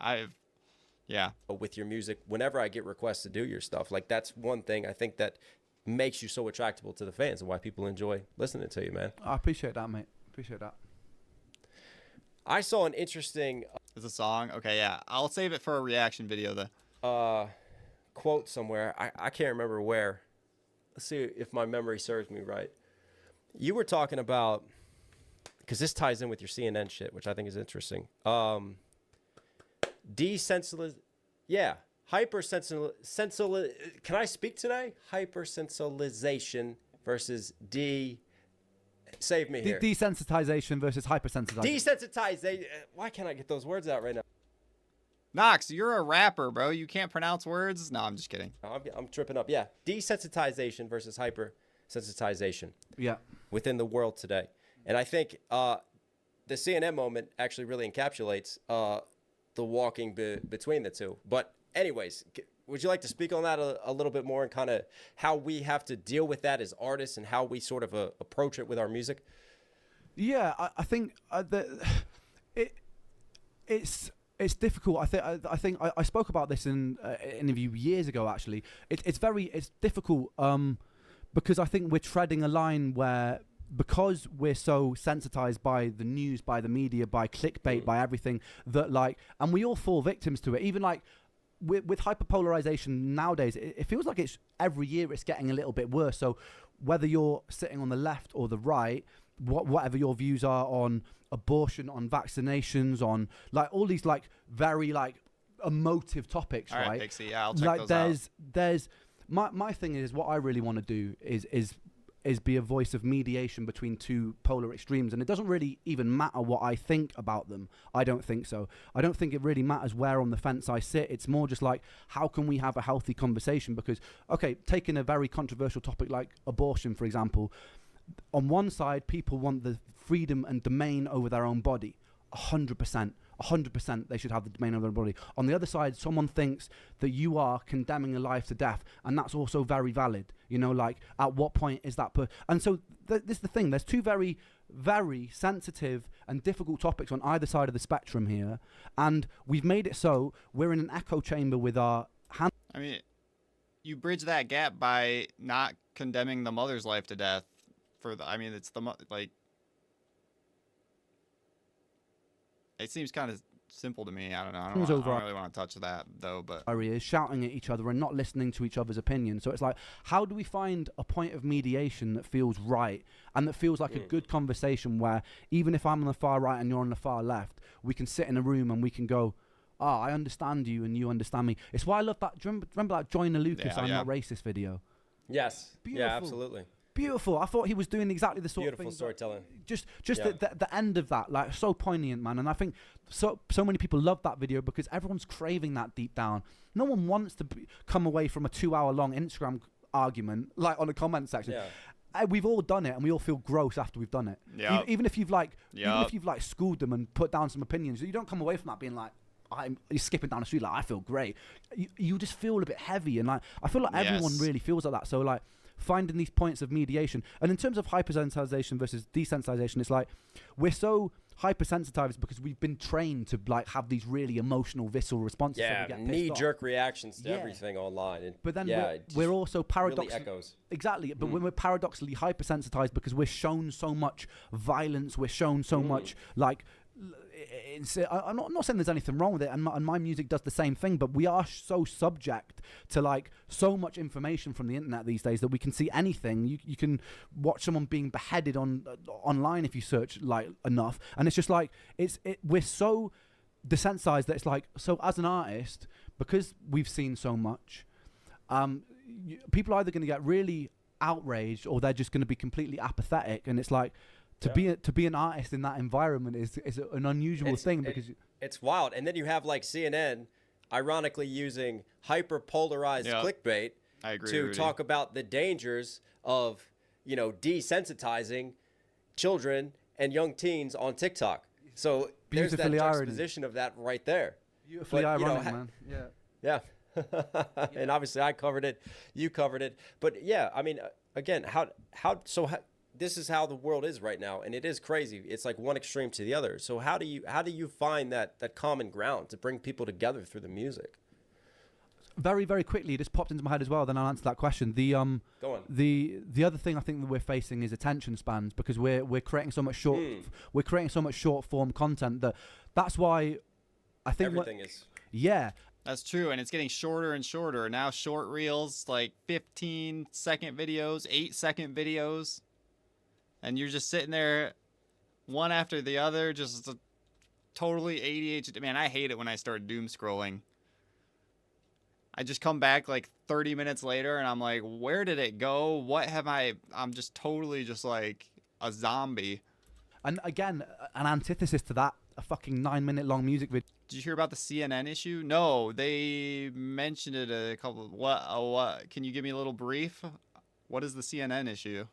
Yeah. With your music, whenever I get requests to do your stuff, like, that's one thing I think that makes you so attractable to the fans and why people enjoy listening to you, man. I appreciate that, mate. Appreciate that. I saw an interesting It's a song. Okay, yeah. I'll save it for a reaction video though. Quote somewhere. I can't remember where. Let's see if my memory serves me right. You were talking about because this ties in with your CNN shit, which I think is interesting. Yeah, can I speak today? Hypersensitization versus save me here. Desensitization versus hypersensitization. Desensitization. Why can't I get those words out right now? Knox, you're a rapper, bro. You can't pronounce words? No, I'm just kidding. I'm tripping up. Yeah, desensitization versus hypersensitization. Yeah. Within the world today. And I think the CNN moment actually really encapsulates the walking between the two. But anyways, would you like to speak on that a little bit more and kind of how we have to deal with that as artists and how we sort of approach it with our music? Yeah, I think it's difficult. I think I spoke about this in an interview years ago. Actually, it's difficult because I think we're treading a line where, because we're so sensitized by the news, by the media, by clickbait, by everything, that like, and we all fall victims to it. Even like with hyperpolarization nowadays, it feels like it's every year it's getting a little bit worse. So whether you're sitting on the left or the right, whatever your views are on abortion, on vaccinations, on like all these like very like emotive topics, all right? Pixie, yeah, I'll check like those there's my thing is, what I really want to do is be a voice of mediation between two polar extremes, and it doesn't really even matter what I think about them. I don't think so. I don't think it really matters where on the fence I sit. It's more just like, how can we have a healthy conversation? Because, okay, taking a very controversial topic like abortion, for example, on one side, people want the freedom and domain over their own body. 100%. 100% they should have the domain over their body. On the other side, someone thinks that you are condemning a life to death, and that's also very valid. You know, like, at what point is that and so this is the thing. There's two very, very sensitive and difficult topics on either side of the spectrum here, and we've made it so we're in an echo chamber with our hands. I mean, you bridge that gap by not condemning the mother's life to death it's the like. It seems kind of simple to me. I don't know. I don't really want to touch that, though. But is shouting at each other and not listening to each other's opinions. So it's like, how do we find a point of mediation that feels right and that feels like a good conversation where, even if I'm on the far right and you're on the far left, we can sit in a room and we can go, I understand you and you understand me. It's why I love that. Do you remember that Joyner Lucas I'm Not Racist video? Yes. Beautiful. Yeah, absolutely. Beautiful. I thought he was doing exactly the sort of thing. Beautiful storytelling. Just the end of that, like, so poignant, man. And I think so many people love that video because everyone's craving that deep down. No one wants to come away from a 2-hour-long Instagram argument, like, on a comment section. Yeah. We've all done it, and we all feel gross after we've done it. Yeah. Even if you've like schooled them and put down some opinions, you don't come away from that being like, you're skipping down the street like, I feel great. You just feel a bit heavy, and like, I feel like everyone really feels like that. So like, finding these points of mediation. And in terms of hypersensitization versus desensitization, it's like, we're so hypersensitized because we've been trained to like have these really emotional, visceral responses. Yeah, so knee-jerk reactions to everything online. And but then we're also paradoxically really echoes. Exactly. But when we're paradoxically hypersensitized because we're shown so much violence, we're shown so much like. I'm not saying there's anything wrong with it, and my music does the same thing, but we are so subject to like so much information from the internet these days that we can see anything. You can watch someone being beheaded online if you search like enough, and it's just like we're so desensitized that it's like, so as an artist, because we've seen so much, people are either going to get really outraged or they're just going to be completely apathetic, and it's like, to be an artist in that environment is an unusual thing because it's wild. And then you have like CNN, ironically using hyper-polarized clickbait to talk about the dangers of, desensitizing children and young teens on TikTok. So there's that juxtaposition of that right there. Beautifully ironic, man. Yeah. And obviously I covered it, you covered it, but yeah, I mean, again, how this is how the world is right now, and it is crazy. It's like one extreme to the other. So how do you find that common ground to bring people together through the music? Very, very quickly, it just popped into my head as well. Then I'll answer that question. Go on. The other thing I think that we're facing is attention spans, because we're creating so much short form content that's why I think everything is. Yeah. That's true, and it's getting shorter and shorter. Now short reels, like 15-second videos, 8-second videos. And you're just sitting there one after the other, just totally ADHD. Man, I hate it when I start doom scrolling. I just come back like 30 minutes later and I'm like, where did it go? What have I'm just totally just like a zombie. And again, an antithesis to that, a fucking 9-minute long music video. Did you hear about the CNN issue? No, they mentioned it a couple. What? Can you give me a little brief? What is the CNN issue?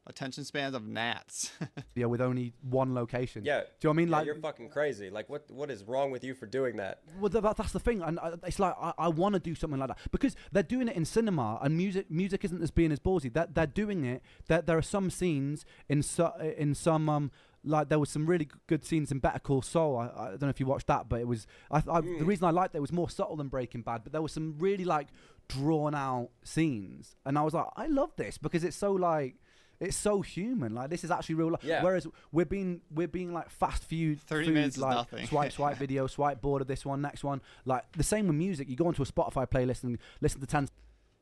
Attention spans of gnats. Yeah, with only one location. Yeah. Do you know what I mean? Yeah, like, you're fucking crazy. Like, what is wrong with you for doing that? Well, that's the thing, and it's like I want to do something like that because they're doing it in cinema, and music isn't as being as ballsy. They're doing it. There are some scenes in some like there was some really good scenes in Better Call Saul. I don't know if you watched that, but it was the reason I liked it was more subtle than Breaking Bad, but there was some really like drawn out scenes, and I was like, I love this because it's so like. It's so human. Like this is actually real life. Yeah. Whereas we're being like fast food. 30 minutes is like nothing. swipe video, swipe board of this one, next one. Like the same with music. You go onto a Spotify playlist and listen to 10.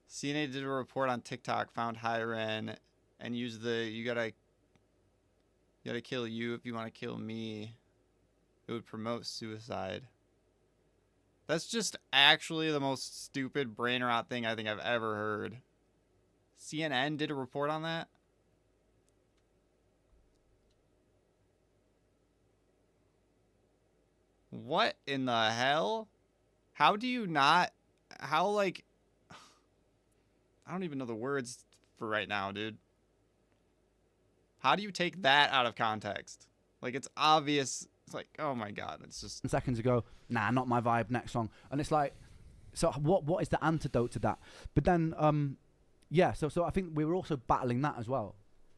CNA did a report on TikTok, found high ren, and used the you gotta kill you if you want to kill me. It would promote suicide. That's just actually the most stupid brain rot thing I think I've ever heard. CNN did a report on that. What in the hell? How do you not... How, like... I don't even know the words for right now, dude. How do you take that out of context? Like, it's obvious. It's like, oh my God. It's just... Seconds ago, nah, not my vibe, next song. And it's like, so what is the antidote to that? But then, yeah, so I think we were also battling that as well.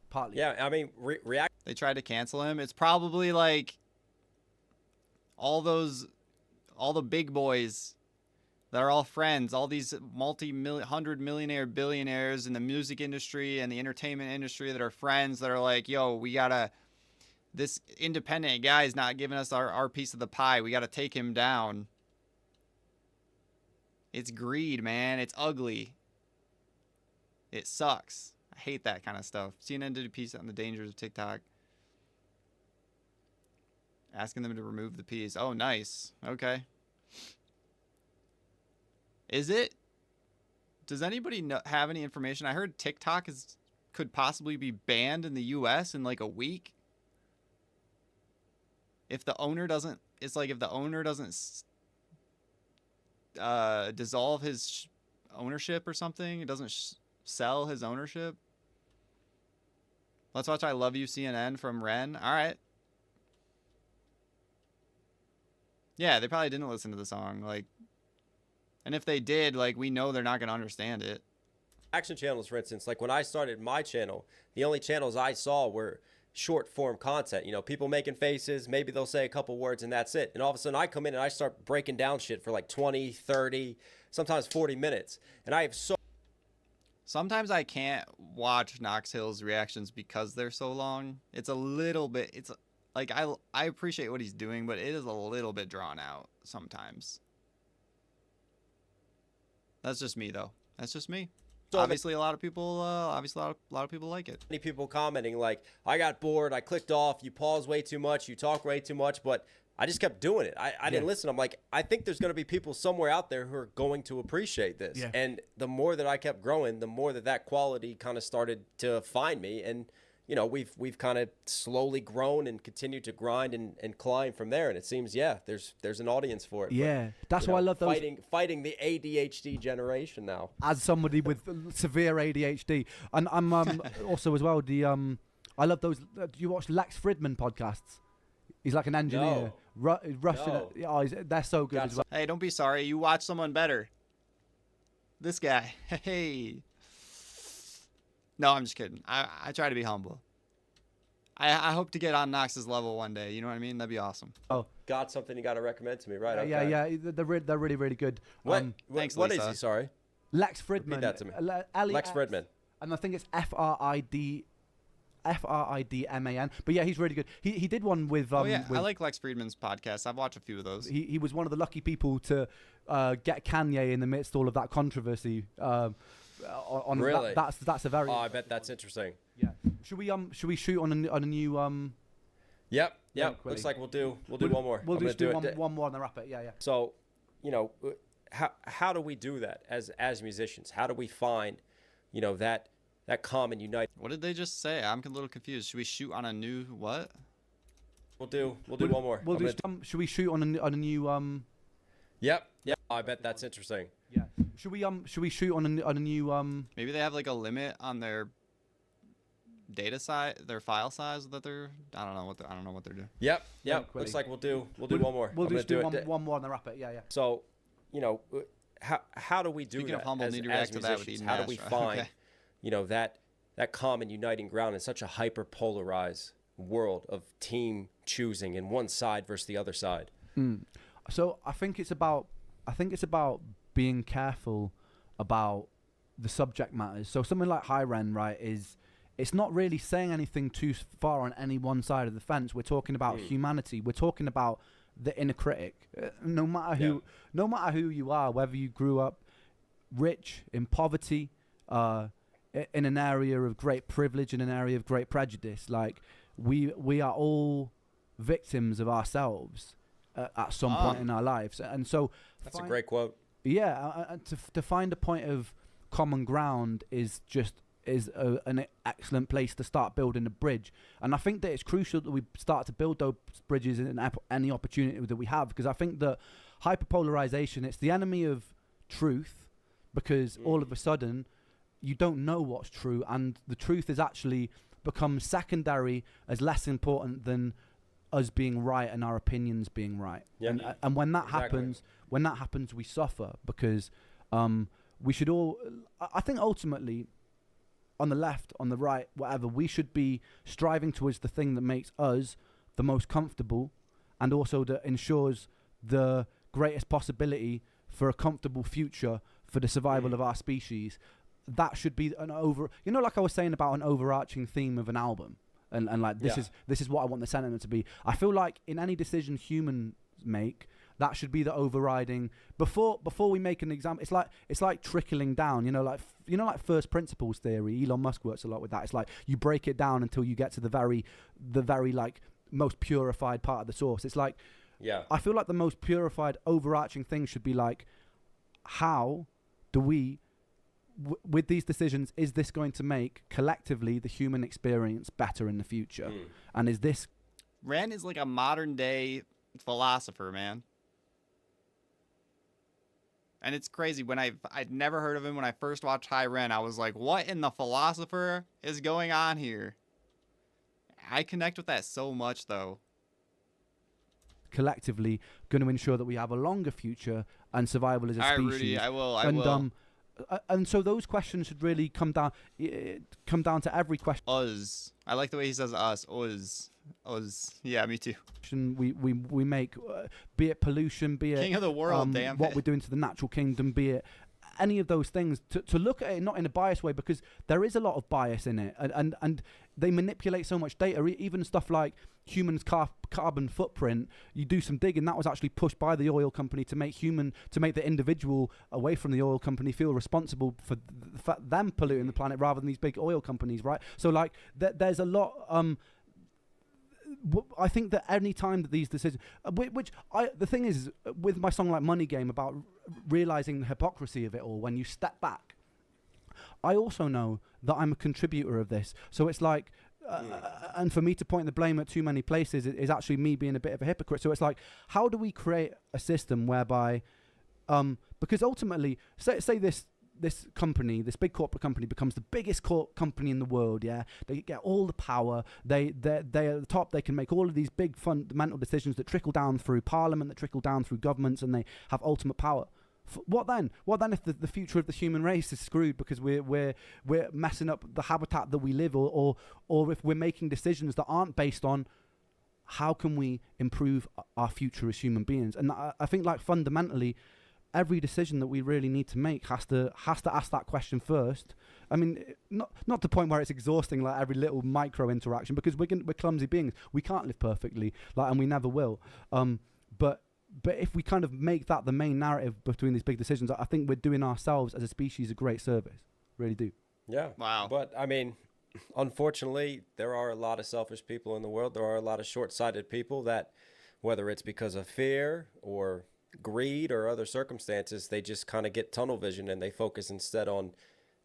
Partly. Yeah, I mean, react. They tried to cancel him. It's probably like... all the big boys that are all friends, all these multi-hundred-millionaire billionaires in the music industry and the entertainment industry that are friends that are like, yo, this independent guy is not giving us our piece of the pie. We got to take him down. It's greed, man. It's ugly. It sucks. I hate that kind of stuff. CNN did a piece on the dangers of TikTok. Asking them to remove the piece. Oh, nice. Okay. Is it? Does anybody have any information? I heard TikTok could possibly be banned in the U.S. in like a week. If the owner doesn't, it's like if the owner doesn't dissolve his ownership or something, it doesn't sell his ownership. Let's watch I Love You CNN from Ren. All right. Yeah, they probably didn't listen to the song. Like, and if they did, like, we know they're not going to understand it. Action channels, for instance, like when I started my channel, the only channels I saw were short form content. You know, people making faces, maybe they'll say a couple words and that's it. And all of a sudden I come in and I start breaking down shit for like 20, 30, sometimes 40 minutes. And I have Sometimes I can't watch Knox Hill's reactions because they're so long. It's a little bit, like, I appreciate what he's doing, but it is a little bit drawn out sometimes. That's just me, though. That's just me. So obviously, a lot of people, a lot of people like it. Many people commenting like, I got bored, I clicked off, you pause way too much, you talk way too much, but I just kept doing it. I didn't listen. I'm like, I think there's going to be people somewhere out there who are going to appreciate this. Yeah. And the more that I kept growing, the more that quality kind of started to find me. And you know, we've kind of slowly grown and continued to grind and climb from there. And it seems, there's an audience for it. Yeah, but, that's why I love those. Fighting the ADHD generation now. As somebody with severe ADHD, and I'm also as well I love those. Do you watch Lex Fridman podcasts? He's like an engineer. Russian. No. They're so good as well. Hey, don't be sorry. You watch someone better. This guy. Hey. No, I'm just kidding. I try to be humble. I hope to get on Knox's level one day. You know what I mean? That'd be awesome. Oh, got something you got to recommend to me, right? Okay. Yeah. They're really, really good. Thanks, what Lisa. is he? Sorry. Lex Fridman. Repeat that to me. Lex Fridman. And I think it's Fridman. But yeah, he's really good. He did one with. I like Lex Fridman's podcast. I've watched a few of those. He was one of the lucky people to get Kanye in the midst of all of that controversy. Really? That's a very. Oh, I bet that's interesting. Yeah. Should we shoot on a new Yep. Looks like we'll do one more. We'll just do one more and then wrap it. Yeah. So, how do we do that as musicians? How do we find, that common unite? What did they just say? I'm a little confused. Should we shoot on a new what? We'll do one more. Should we shoot on a new Yep. I bet that's interesting. Yeah. Should we shoot on a new Maybe they have like a limit on their data size, their file size that they're. I don't know what they're doing. Yep. Looks like we'll do one more. We'll just do one more and then wrap it. Yeah. So, how do we do Speaking that of humble, as need to react to that with musicians? Eden How do Nash, we right? find, that common uniting ground in such a hyper-polarized world of team choosing and one side versus the other side? So I think it's about being careful about the subject matters. So something like High Ren, right, it's not really saying anything too far on any one side of the fence. We're talking about humanity. We're talking about the inner critic. No matter who you are, whether you grew up rich, in poverty, in an area of great privilege, in an area of great prejudice, like we are all victims of ourselves at some point in our lives. And so that's a great quote. Yeah, to find a point of common ground is an excellent place to start building a bridge. And I think that it's crucial that we start to build those bridges in any opportunity that we have, because I think that hyperpolarization, it's the enemy of truth, because all of a sudden you don't know what's true, and the truth is actually becomes secondary as less important than us being right and our opinions being right. Yeah. And when that happens, we suffer, because we should all, I think ultimately, on the left, on the right, whatever, we should be striving towards the thing that makes us the most comfortable, and also that ensures the greatest possibility for a comfortable future for the survival of our species. That should be like I was saying about an overarching theme of an album. And like this is what I want the sentiment to be. I feel like in any decision humans make, that should be the overriding. Before we make an example, it's like trickling down. Like first principles theory. Elon Musk works a lot with that. It's like you break it down until you get to the very like most purified part of the source. It's like I feel like the most purified overarching thing should be like, how do we, with these decisions, is this going to make collectively the human experience better in the future? And is this... Ren is like a modern day philosopher, man. And it's crazy. I'd never heard of him when I first watched High Ren. I was like, what in the philosopher is going on here? I connect with that so much, though. Collectively going to ensure that we have a longer future and survival as a species. All right, Rudy, I will. And so those questions should really come down to every question. Us. I like the way he says us. Us. Yeah, me too. We make, be it pollution, be it king of the world, what we're doing to the natural kingdom, be it any of those things, to look at it not in a biased way, because there is a lot of bias in it, and they manipulate so much data. Even stuff like humans' carbon footprint, you do some digging, that was actually pushed by the oil company to make the individual away from the oil company feel responsible for them polluting the planet rather than these big oil companies, right? So like there's a lot. I think that any time that these decisions, the thing is with my song like Money Game, about realizing the hypocrisy of it all, when you step back, I also know that I'm a contributor of this. So it's like, and for me to point the blame at too many places is actually me being a bit of a hypocrite. So it's like, how do we create a system whereby, because ultimately, say this company, this big corporate company, becomes the biggest company in the world. Yeah, they get all the power. They're at the top. They can make all of these big fundamental decisions that trickle down through parliament, that trickle down through governments, and they have ultimate power. What then? What then if the future of the human race is screwed because we're messing up the habitat that we live, or if we're making decisions that aren't based on how can we improve our future as human beings? And I think, like, fundamentally, every decision that we really need to make has to ask that question first. I mean, not to the point where it's exhausting, like every little micro interaction, because we're clumsy beings. We can't live perfectly, and we never will. But if we kind of make that the main narrative between these big decisions, I think we're doing ourselves as a species a great service. Really do. Yeah. Wow. But I mean, Unfortunately, there are a lot of selfish people in the world. There are a lot of short-sighted people that, whether it's because of fear or greed or other circumstances, they just kind of get tunnel vision and they focus instead on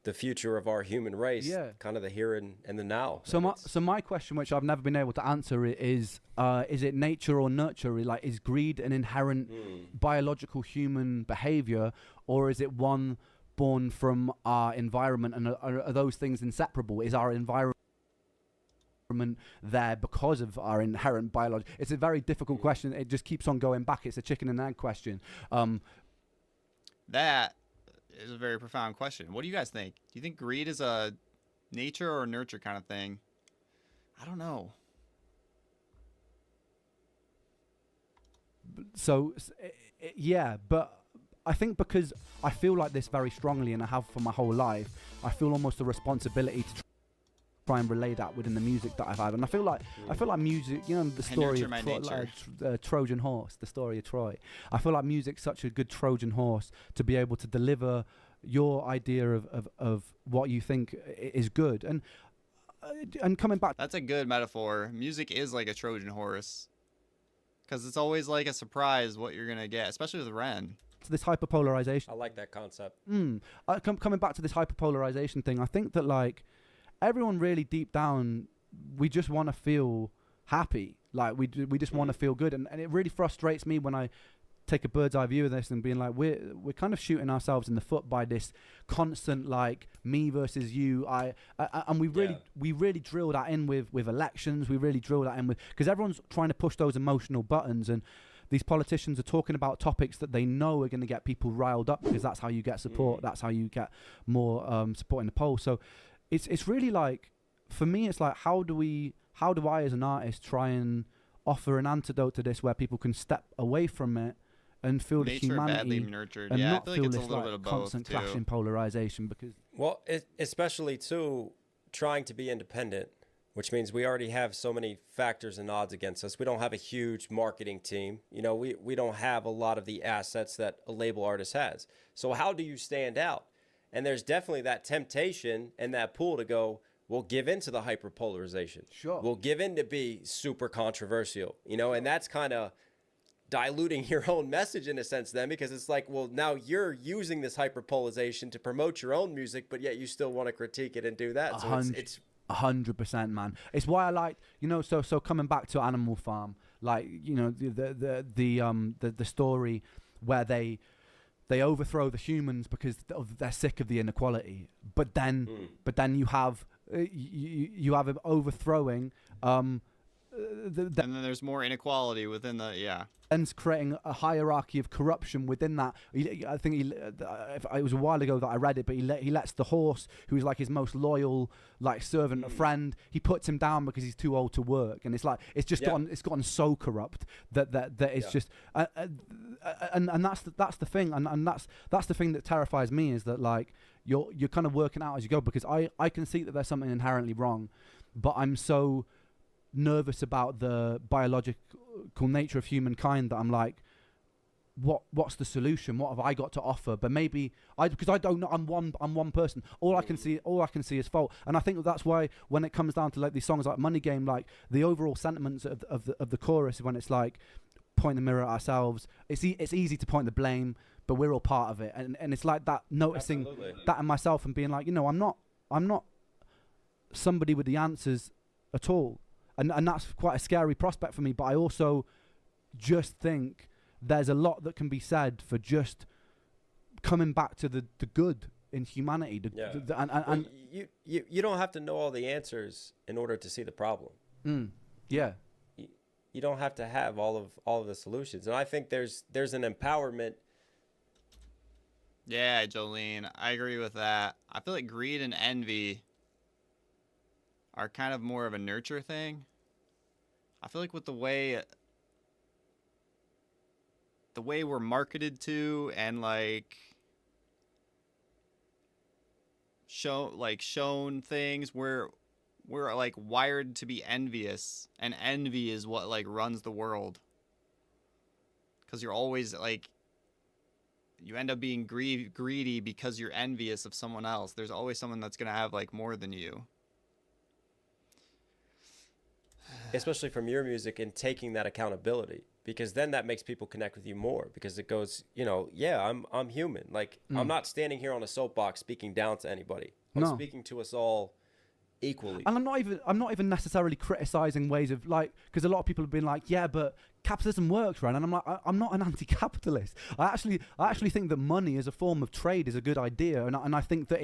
the future of our human race, Yeah. kind of the here and the now. So my question, which I've never been able to answer, is it nature or nurture? Like, is greed an inherent biological human behavior, or is it one born from our environment? And are those things inseparable? Is our environment there because of our inherent biology? It's a very difficult question. It just keeps on going back. It's a chicken and egg question. That is a very profound question. What do you guys think? Do you think greed is a nature or nurture kind of thing? I don't know. So, yeah, but I think because I feel like this very strongly, and I have for my whole life, I feel almost a responsibility to try and relay that within the music that I've had. And I feel like music, you know, the story of Trojan horse, the story of Troy. I feel like music's such a good Trojan horse to be able to deliver your idea of what you think is good. And coming back, that's a good metaphor. Music is like a Trojan horse, because it's always like a surprise what you're gonna get, especially with Ren. To this hyperpolarization. I like that concept. Coming back to this hyperpolarization thing, I think that like everyone really deep down, we just want to feel happy. Like we just want to feel good, and it really frustrates me when I take a bird's eye view of this and being like, we're kind of shooting ourselves in the foot by this constant like me versus you. And we really drill that in with elections. We really drill that in with, because everyone's trying to push those emotional buttons, and these politicians are talking about topics that they know are going to get people riled up, because that's how you get support. That's how you get more support in the polls. So it's really like, for me, it's like, how do I as an artist try and offer an antidote to this where people can step away from it and feel the humanity, badly nurtured. and yeah, not I feel feel like it's this a little like bit of both constant too. clashing polarization. Because especially too, trying to be independent, which means we already have so many factors and odds against us. We don't have a huge marketing team. You know, we don't have a lot of the assets that a label artist has. So how do you stand out? And there's definitely that temptation and that pull to go, we'll give into the hyperpolarization. Sure. We'll give in to be super controversial, you know, and that's kind of diluting your own message in a sense then, because it's like, well, now you're using this hyperpolarization to promote your own music, but yet you still want to critique it and do that. So it's 100%, man. It's why I like, you know, so coming back to Animal Farm, like, you know, the story where they overthrow the humans because they're sick of the inequality, but then you have you have an overthrowing and then there's more inequality within the and creating a hierarchy of corruption within that. I think it was a while ago that I read it, but he lets the horse, who's like his most loyal like servant, a friend, he puts him down because he's too old to work, and it's like it's gotten so corrupt that it's just and that's the thing, and that's the thing that terrifies me, is that like you're kind of working out as you go, because I can see that there's something inherently wrong, but I'm so nervous about the biological nature of humankind that I'm like, what's the solution? What have I got to offer? But maybe because I don't know, I'm one person. All I can see is fault. And I think that's why when it comes down to like these songs like Money Game, like the overall sentiments of the chorus, when it's like point the mirror at ourselves, it's easy to point the blame, but we're all part of it. And it's like that, noticing that in myself and being like, you know, I'm not somebody with the answers at all. And that's quite a scary prospect for me, but I also just think there's a lot that can be said for just coming back to the good in humanity. You don't have to know all the answers in order to see the problem. Yeah. You don't have to have all of the solutions. And I think there's an empowerment. Yeah, Jolene, I agree with that. I feel like greed and envy are kind of more of a nurture thing. I feel like with the way we're marketed to and like shown things, we're like wired to be envious, and envy is what like runs the world. Because you're always like, you end up being greedy because you're envious of someone else. There's always someone that's gonna have like more than you. especially from your music, and taking that accountability, because then that makes people connect with you more, because it goes, you know, yeah, I'm human. Like, I'm not standing here on a soapbox speaking down to anybody. I'm speaking to us all equally. And I'm not even necessarily criticizing ways of, like, because a lot of people have been like, yeah, but capitalism works, right? And I'm like, I'm not an anti-capitalist. I actually think that money as a form of trade is a good idea, and I think that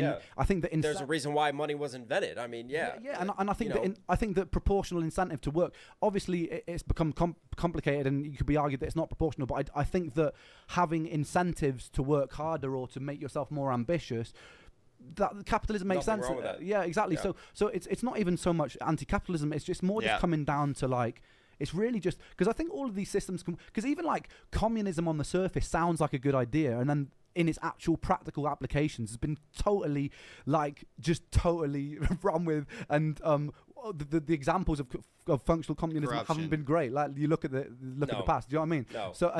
there's a reason why money was invented. I mean, and I think I think that proportional incentive to work, obviously it's become complicated, and you could be argued that it's not proportional, but I think that having incentives to work harder or to make yourself more ambitious, that capitalism makes sense. Wrong with that. Yeah, exactly. Yeah. So it's not even so much anti-capitalism. It's just more just coming down to, like, it's really just because I think all of these systems because even like communism on the surface sounds like a good idea, and then in its actual practical applications has been totally run with, and the examples of functional communism haven't been great. Like, you look at the past. Do you know what I mean? No. So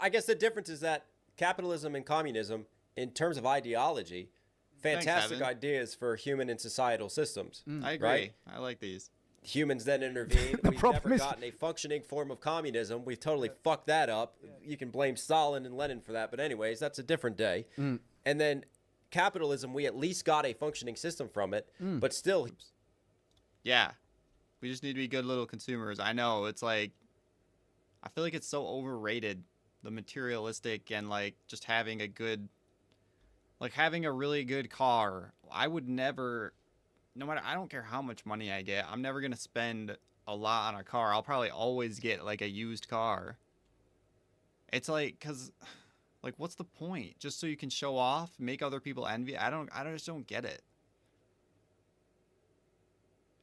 I guess the difference is that capitalism and communism, in terms of ideology, fantastic ideas for human and societal systems. I agree. Right? I like these. Humans then intervene. We've never gotten a functioning form of communism. We've totally fucked that up. You can blame Stalin and Lenin for that, but anyways, that's a different day. And then capitalism, we at least got a functioning system from it, but still. Yeah. We just need to be good little consumers. I know, it's like, I feel like it's so overrated, the materialistic and, like, just having a good, like, having a really good car. I would never, no matter, I don't care how much money I get, I'm never going to spend a lot on a car. I'll probably always get, like, a used car. It's like, because, like, what's the point? Just so you can show off, make other people envy? I just don't get it.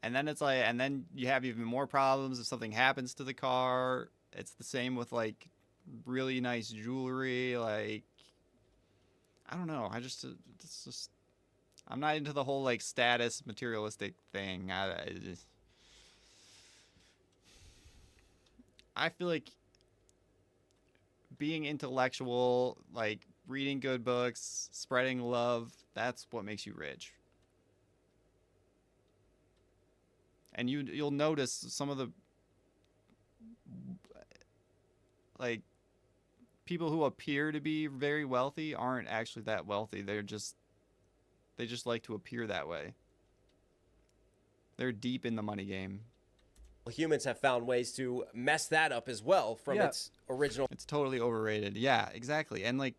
And then it's like, and then you have even more problems if something happens to the car. It's the same with, like, really nice jewelry. Like, I don't know. It's just, I'm not into the whole, like, status materialistic thing. I feel like being intellectual, like, reading good books, spreading love, that's what makes you rich. And you'll notice some of the, like, people who appear to be very wealthy aren't actually that wealthy. They just like to appear that way. They're deep in the money game. Humans have found ways to mess that up as well from its original. It's totally overrated. Yeah, exactly. And, like,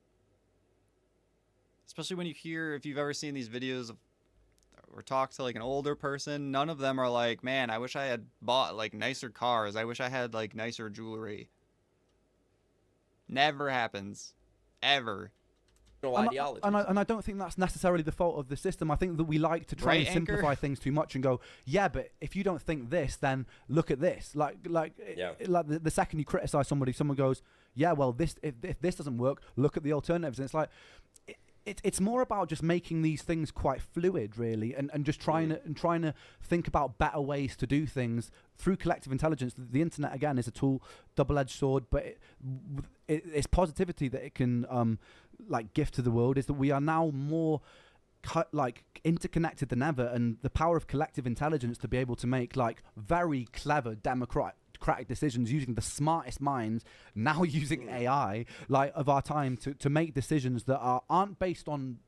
especially when you hear, if you've ever seen these videos of, or talk to, like, an older person, none of them are like, man, I wish I had bought, like, nicer cars. I wish I had, like, nicer jewelry. Never happens. Ever. Ideology. And I don't think that's necessarily the fault of the system. I think that we like to try and simplify things too much and go, yeah, but if you don't think this, then look at this. Like the second you criticize somebody, someone goes, yeah, well, if this doesn't work, look at the alternatives. And it's like, it's more about just making these things quite fluid, really, and just trying to think about better ways to do things through collective intelligence. The internet, again, is a tool, double-edged sword, but it's positivity that it can like gift to the world is that we are now more like interconnected than ever, and the power of collective intelligence to be able to make, like, very clever democratic decisions using the smartest minds, now using AI, like, of our time to make decisions that aren't based on.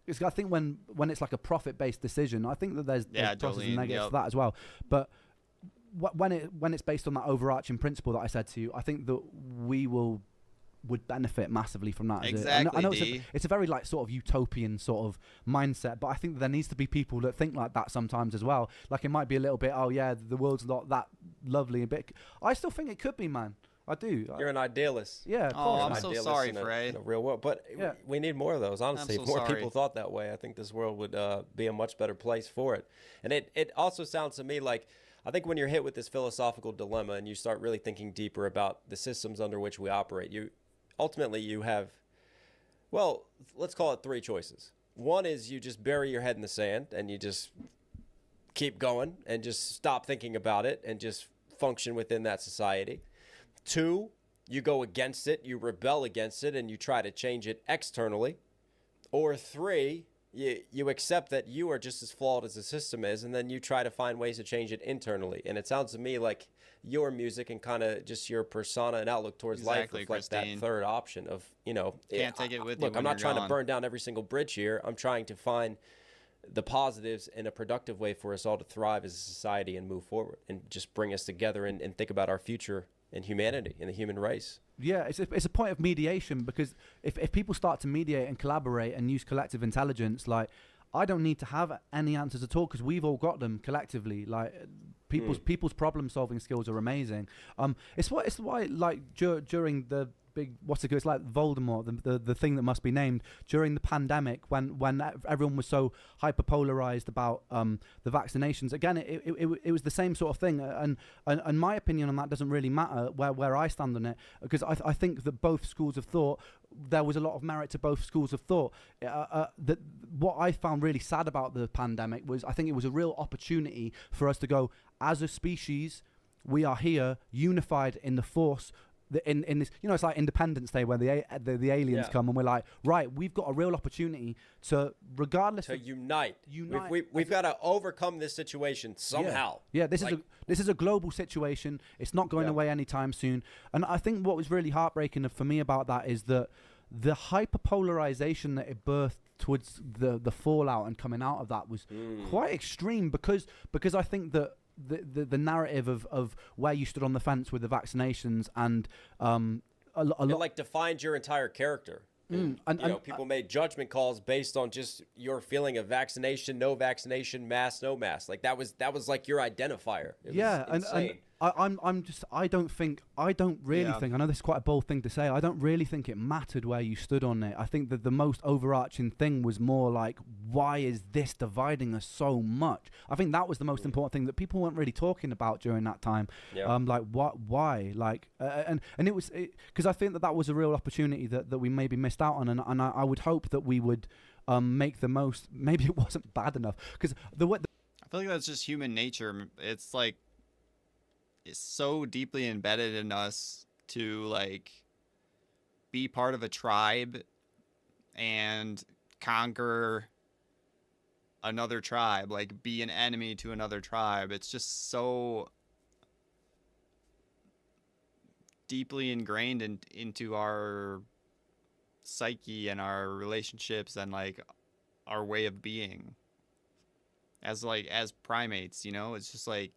I think when it's like a profit-based decision, I think that there's pluses and negatives to that as well. But when it's based on that overarching principle that I said to you, I think that we would benefit massively from that. Exactly. I know it's a very, like, sort of utopian sort of mindset, but I think there needs to be people that think like that sometimes as well. Like, it might be a little bit, oh yeah, the world's not that lovely, but I still think it could be, man. I do. You're an idealist. Yeah. Of course. I'm so sorry, Frey. In the real world, but we need more of those. Honestly, if more people thought that way, I think this world would be a much better place for it. And it also sounds to me like, I think when you're hit with this philosophical dilemma and you start really thinking deeper about the systems under which we operate, ultimately you have, well, let's call it three choices. One is you just bury your head in the sand and you just keep going and just stop thinking about it and just function within that society. Two, you go against it, you rebel against it, and you try to change it externally. Or three, you accept that you are just as flawed as the system is, and then you try to find ways to change it internally. And it sounds to me like your music and kind of just your persona and outlook towards life reflects that third option of, you know, can't take it with you. Look, I'm not trying to burn down every single bridge here. I'm trying to find the positives in a productive way for us all to thrive as a society and move forward and just bring us together and think about our future and humanity and the human race. Yeah, it's a point of mediation, because if people start to mediate and collaborate and use collective intelligence, like, I don't need to have any answers at all, because we've all got them collectively. Like, people's problem solving skills are amazing. It's why like during the big, it's like Voldemort, the thing that must be named, during the pandemic, when everyone was so hyperpolarized about the vaccinations. Again, it was the same sort of thing, and my opinion on that doesn't really matter where I stand on it, because I think that both schools of thought, there was a lot of merit to both schools of thought. That what I found really sad about the pandemic was, I think it was a real opportunity for us to go, as a species, we are here unified in the force. In this, you know, it's like Independence Day, where the aliens come, and we're like, right, we've got a real opportunity to, regardless to of unite. We've got to overcome this situation somehow. Yeah, this is a global situation. It's not going away anytime soon. And I think what was really heartbreaking for me about that is that the hyperpolarization that it birthed towards the fallout and coming out of that was quite extreme, because I think that the narrative of where you stood on the fence with the vaccinations and a lot like defined your entire character. And people made judgment calls based on just your feeling of vaccination, no vaccination, mask, no mask. Like that was like your identifier. It was insane. I don't really think, I know this is quite a bold thing to say, I don't really think it mattered where you stood on it. I think that the most overarching thing was more like, why is this dividing us so much? I think that was the most important thing that people weren't really talking about during that time. Like, why? Like, and it was, because I think that was a real opportunity that we maybe missed out on, and I would hope that we would make the most. Maybe it wasn't bad enough, because I feel like that's just human nature. It's like, it's so deeply embedded in us to like be part of a tribe and conquer another tribe, like be an enemy to another tribe. It's just so deeply ingrained into our psyche and our relationships and like our way of being as primates, you know. It's just like,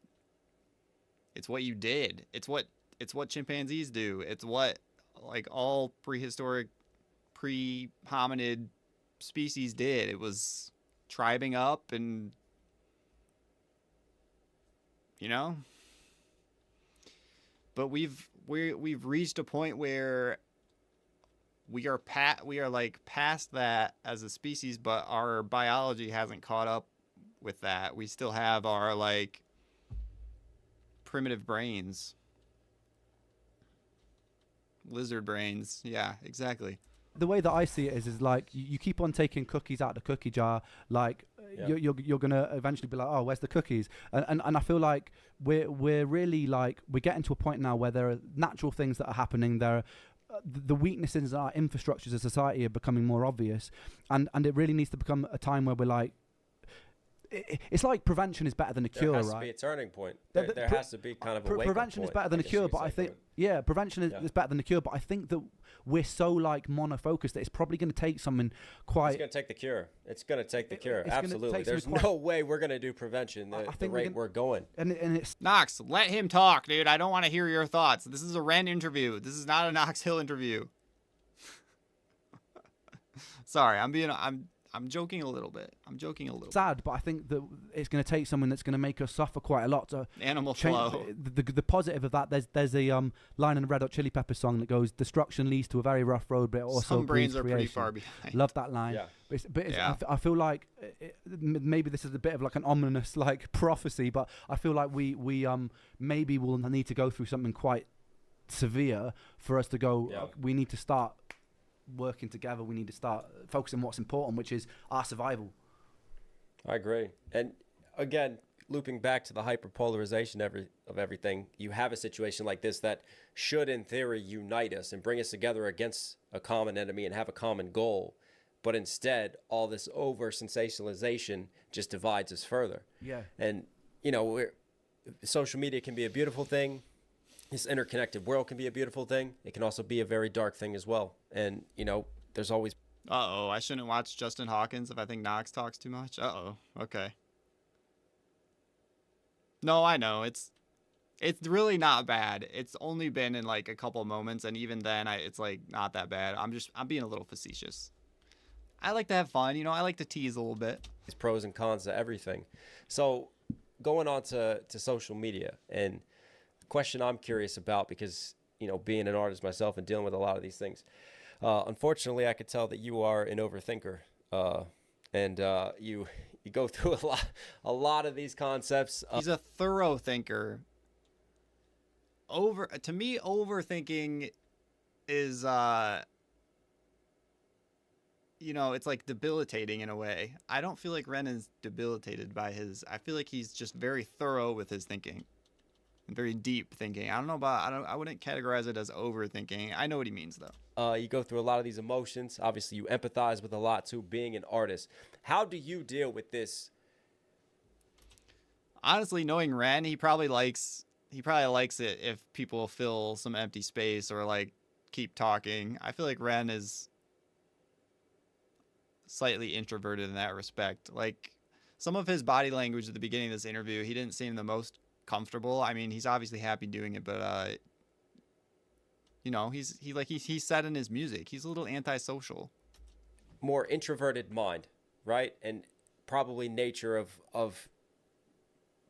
it's what you did. It's what chimpanzees do. It's what like all prehistoric pre-hominid species did. It was tribing up, and you know. But we've reached a point where we are like past that as a species, but our biology hasn't caught up with that. We still have our like primitive brains, lizard brains. Yeah, exactly. The way that I see it is like you keep on taking cookies out of the cookie jar, like you're gonna eventually be like, oh, where's the cookies? And I feel like we're really like, we're getting to a point now where there are natural things that are happening. There are the weaknesses in our infrastructures as society are becoming more obvious, and it really needs to become a time where we're like, it's like prevention is better than a cure, right? There has to be a turning point. There has to be kind of a wake-up prevention point, is better than a cure, but I think prevention is better than a cure. But I think that we're so like monofocused that it's probably going to take something quite. It's going to take the cure. It's going to take the cure. Absolutely. There's no way we're going to do prevention the rate we're going. And it's Knox, let him talk, dude. I don't want to hear your thoughts. This is a Ren interview. This is not a Knox Hill interview. Sorry, I'm joking a little bit. Sad, but I think that it's going to take something that's going to make us suffer quite a lot to animal change. Flow. The positive of that, there's a line in the Red Hot Chili Peppers song that goes, "Destruction leads to a very rough road, but it also some brains are creation." pretty far behind. Love that line. I feel like maybe this is a bit of like an ominous like prophecy, but I feel like we maybe will need to go through something quite severe for us to go. We need to start working together. We need to start focusing on what's important, which is our survival. I agree. And again, looping back to the hyperpolarization of everything, you have a situation like this that should in theory unite us and bring us together against a common enemy and have a common goal. but instead all this over sensationalization just divides us further. Yeah. And, you know, social media can be a beautiful thing. This interconnected world can be a beautiful thing. It can also be a very dark thing as well. And, you know, there's always... Uh-oh, I shouldn't watch Justin Hawkins if I think Knox talks too much. Uh-oh, okay. No, I know. It's really not bad. It's only been in like a couple moments, and even then it's like not that bad. I'm being a little facetious. I like to have fun, you know, I like to tease a little bit. There's pros and cons to everything. So going on to social media, and the question I'm curious about, because, you know, being an artist myself and dealing with a lot of these things, unfortunately, I could tell that you are an overthinker, and you go through a lot of these concepts. He's a thorough thinker. To me, overthinking is, you know, it's like debilitating in a way. I don't feel like Ren is debilitated by I feel like he's just very thorough with his thinking. And very deep thinking. I wouldn't categorize it as overthinking. I know what he means though. You go through a lot of these emotions. Obviously, you empathize with a lot too, being an artist. How do you deal with this? Honestly, knowing Ren, he probably likes it if people fill some empty space or like keep talking. I feel like Ren is slightly introverted in that respect. Like some of his body language at the beginning of this interview, he didn't seem the most comfortable. I mean, he's obviously happy doing it, but you know, he said in his music, he's a little antisocial. More introverted mind, right? And probably nature of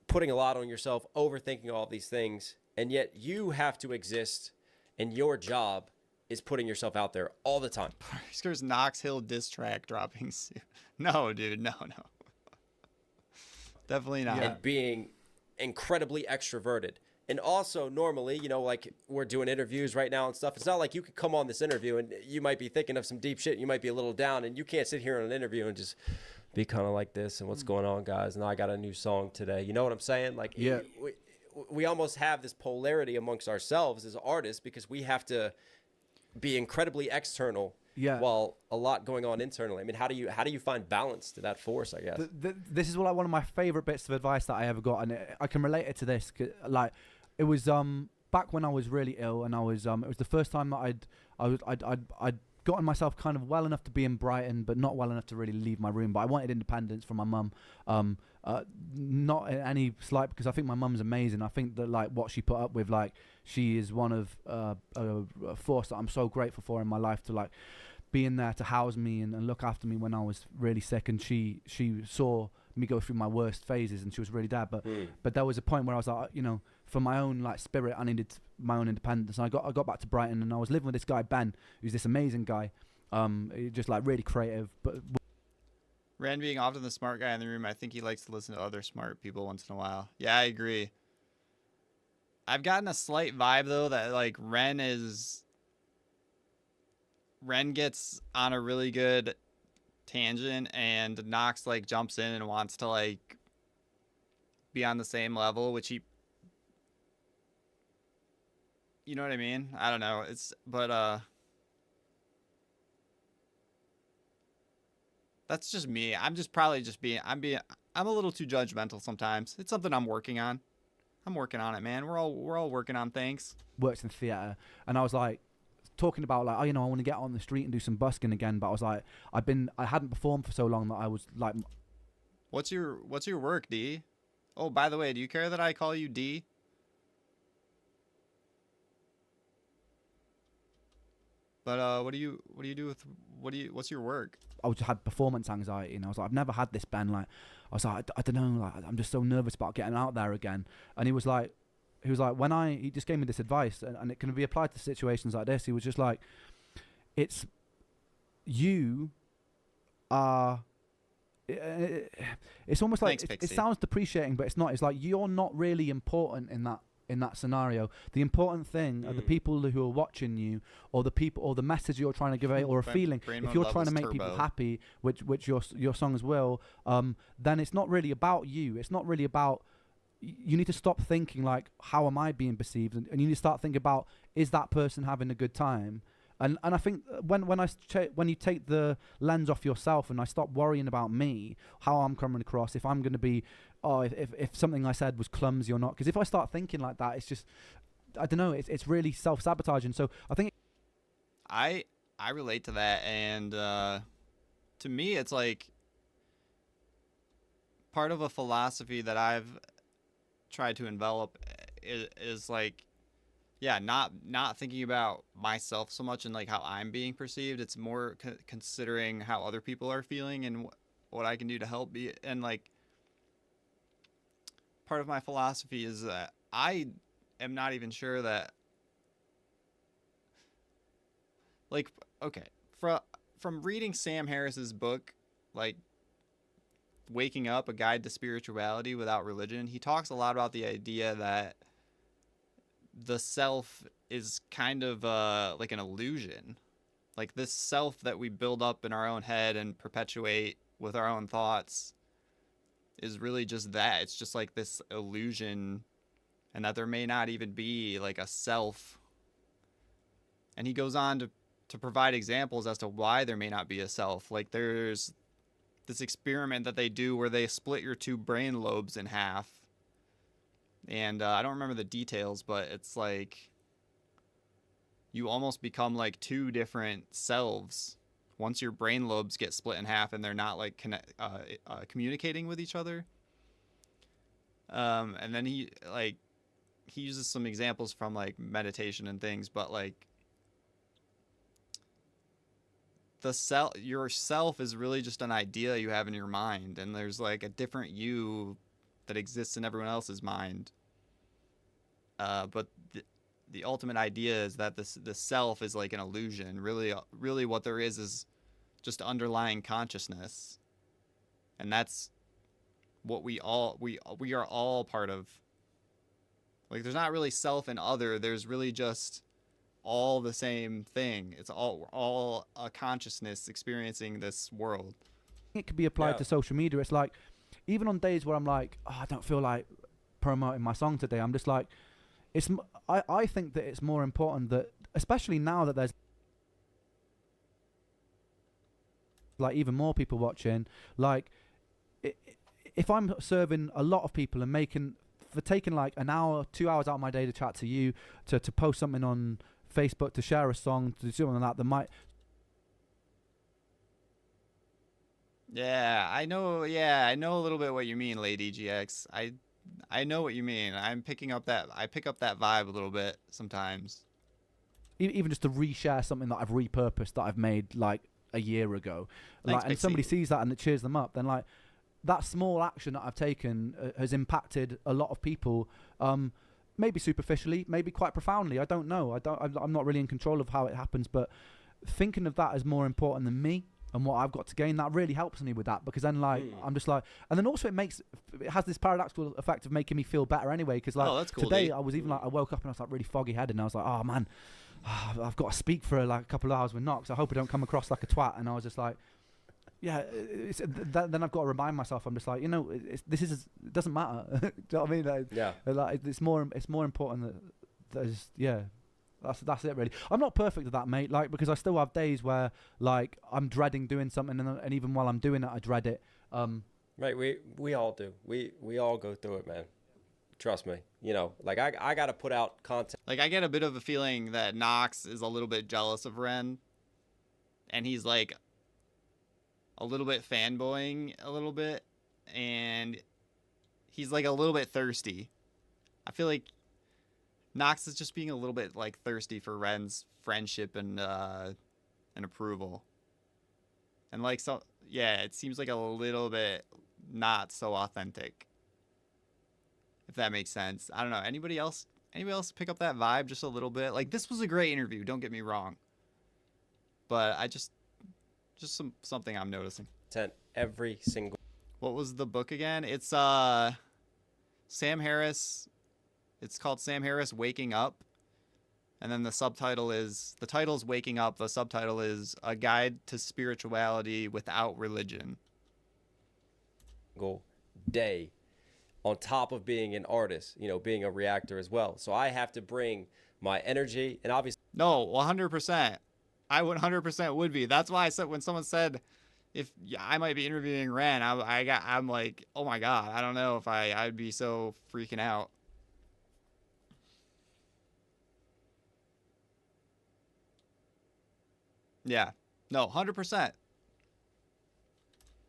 putting a lot on yourself, overthinking all these things, and yet you have to exist, and your job is putting yourself out there all the time. There's Knox Hill diss track dropping soon. No, dude, no. Definitely not. And being incredibly extroverted. And also, normally, you know, like we're doing interviews right now and stuff. It's not like you could come on this interview and you might be thinking of some deep shit. You might be a little down, and you can't sit here on an interview and just be kind of like this and what's going on, guys. And I got a new song today. You know what I'm saying? Like, yeah. We almost have this polarity amongst ourselves as artists because we have to be incredibly external. Yeah. While a lot going on internally. I mean, how do you find balance to that force, I guess? This is one of my favorite bits of advice that I ever got, and I can relate it to this. Like, it was back when I was really ill, and I was it was the first time that I'd gotten myself kind of well enough to be in Brighton, but not well enough to really leave my room. But I wanted independence from my mum. Not in any slight, because I think my mum's amazing. I think that like what she put up with, like she is one of a force that I'm so grateful for in my life, to like being there to house me and look after me when I was really sick. And she saw me go through my worst phases, and she was really there. But there was a point where I was like, you know, for my own like spirit, I needed my own independence. And I got back to Brighton, and I was living with this guy Ben, who's this amazing guy, just like really creative. But Ren being often the smart guy in the room, I think he likes to listen to other smart people once in a while. Yeah, I agree. I've gotten a slight vibe though that like Ren gets on a really good tangent, and Knox like jumps in and wants to like be on the same level, which he, you know what I mean? I don't know. That's just me. I'm a little too judgmental sometimes. It's something I'm working on. I'm working on it, man. We're all working on things. Works in theatre, and I was like talking about like, oh, you know, I want to get on the street and do some busking again, but I was like, I hadn't performed for so long that I was like, what's your work, D? Oh, by the way, do you care that I call you D? But what's your work? I just had performance anxiety, and I was like, I've never had this, Ben. Like, I was like, I don't know, like, I'm just so nervous about getting out there again. And he was like, he just gave me this advice, and it can be applied to situations like this. He was just like, it's almost like it sounds depreciating, but it's not. It's like you're not really important in that scenario. The important thing are the people who are watching you, or the message you're trying to give out, or a feeling. If you're trying to make people happy, which your songs will, then it's not really about you. It's not really about. You need to stop thinking like, how am I being perceived, and you need to start thinking about, is that person having a good time, And I think when you take the lens off yourself and I stop worrying about me, how I'm coming across, if I'm going to be, if something I said was clumsy or not, because if I start thinking like that, it's just, I don't know, it's really self-sabotaging. So I think I relate to that, and to me, it's like part of a philosophy that I've tried to envelop is like, yeah, not thinking about myself so much and like how I'm being perceived. It's more considering how other people are feeling and what I can do to help be. And like, part of my philosophy is that I am not even sure that, like, okay, from reading Sam Harris's book, like Waking Up, A Guide to Spirituality Without Religion, he talks a lot about the idea that the self is kind of like an illusion. Like this self that we build up in our own head and perpetuate with our own thoughts is really just that. It's just like this illusion, and that there may not even be like a self. And he goes on to provide examples as to why there may not be a self. Like there's this experiment that they do where they split your two brain lobes in half. And I don't remember the details, but it's like you almost become like two different selves once your brain lobes get split in half and they're not like communicating with each other. And then he uses some examples from like meditation and things, but like yourself is really just an idea you have in your mind, and there's like a different you that exists in everyone else's mind. But the ultimate idea is that the self is like an illusion. Really what there is just underlying consciousness. And that's what we are all part of. Like there's not really self and other, there's really just all the same thing. It's all a consciousness experiencing this world. It could be applied to social media. It's like, even on days where I'm like, oh, I don't feel like promoting my song today, I'm just like, I think that it's more important that, especially now that there's like even more people watching, like if I'm serving a lot of people and taking like an hour, 2 hours out of my day to chat to you, to post something on Facebook, to share a song, to do something like that might. Yeah, I know a little bit what you mean, Lady GX. I know what you mean. I pick up that vibe a little bit sometimes. Even just to reshare something that I've repurposed, that I've made like a year ago, like, and somebody sees that and it cheers them up, then like that small action that I've taken has impacted a lot of people. Maybe superficially, maybe quite profoundly. I don't know. I'm not really in control of how it happens, but thinking of that as more important than me and what I've got to gain, that really helps me with that, because then like I'm just like, and then also it has this paradoxical effect of making me feel better anyway, because like that's cool, today I was even like, I woke up and I was like really foggy headed and I was like, oh man, I've got to speak for like a couple of hours with Knox. I hope I don't come across like a twat. And I was just like, yeah, then I've got to remind myself. I'm just like, it doesn't matter. Do you know what I mean? Like, yeah. Like, it's more important that's it really. I'm not perfect at that, mate. Like, because I still have days where like I'm dreading doing something, and even while I'm doing it, I dread it. Right. We all do. We all go through it, man. Trust me. Like I got to put out content. Like I get a bit of a feeling that Knox is a little bit jealous of Ren, and he's like a little bit fanboying a little bit, and he's like a little bit thirsty. I feel like Knox is just being a little bit like thirsty for Ren's friendship and approval. And like, so yeah, it seems like a little bit not so authentic, if that makes sense. I don't know. Anybody else pick up that vibe just a little bit? Like, this was a great interview, don't get me wrong, but I just something I'm noticing. Every single. What was the book again? It's Sam Harris. It's called Sam Harris Waking Up. And then the title's Waking Up. The subtitle is A Guide to Spirituality Without Religion. Day, on top of being an artist, being a reactor as well. So I have to bring my energy, and obviously. No, 100%. I 100% would be. That's why I said when someone said if I might be interviewing Ren, I'm like, oh my god, I don't know if I'd be so freaking out. Yeah, no, 100%.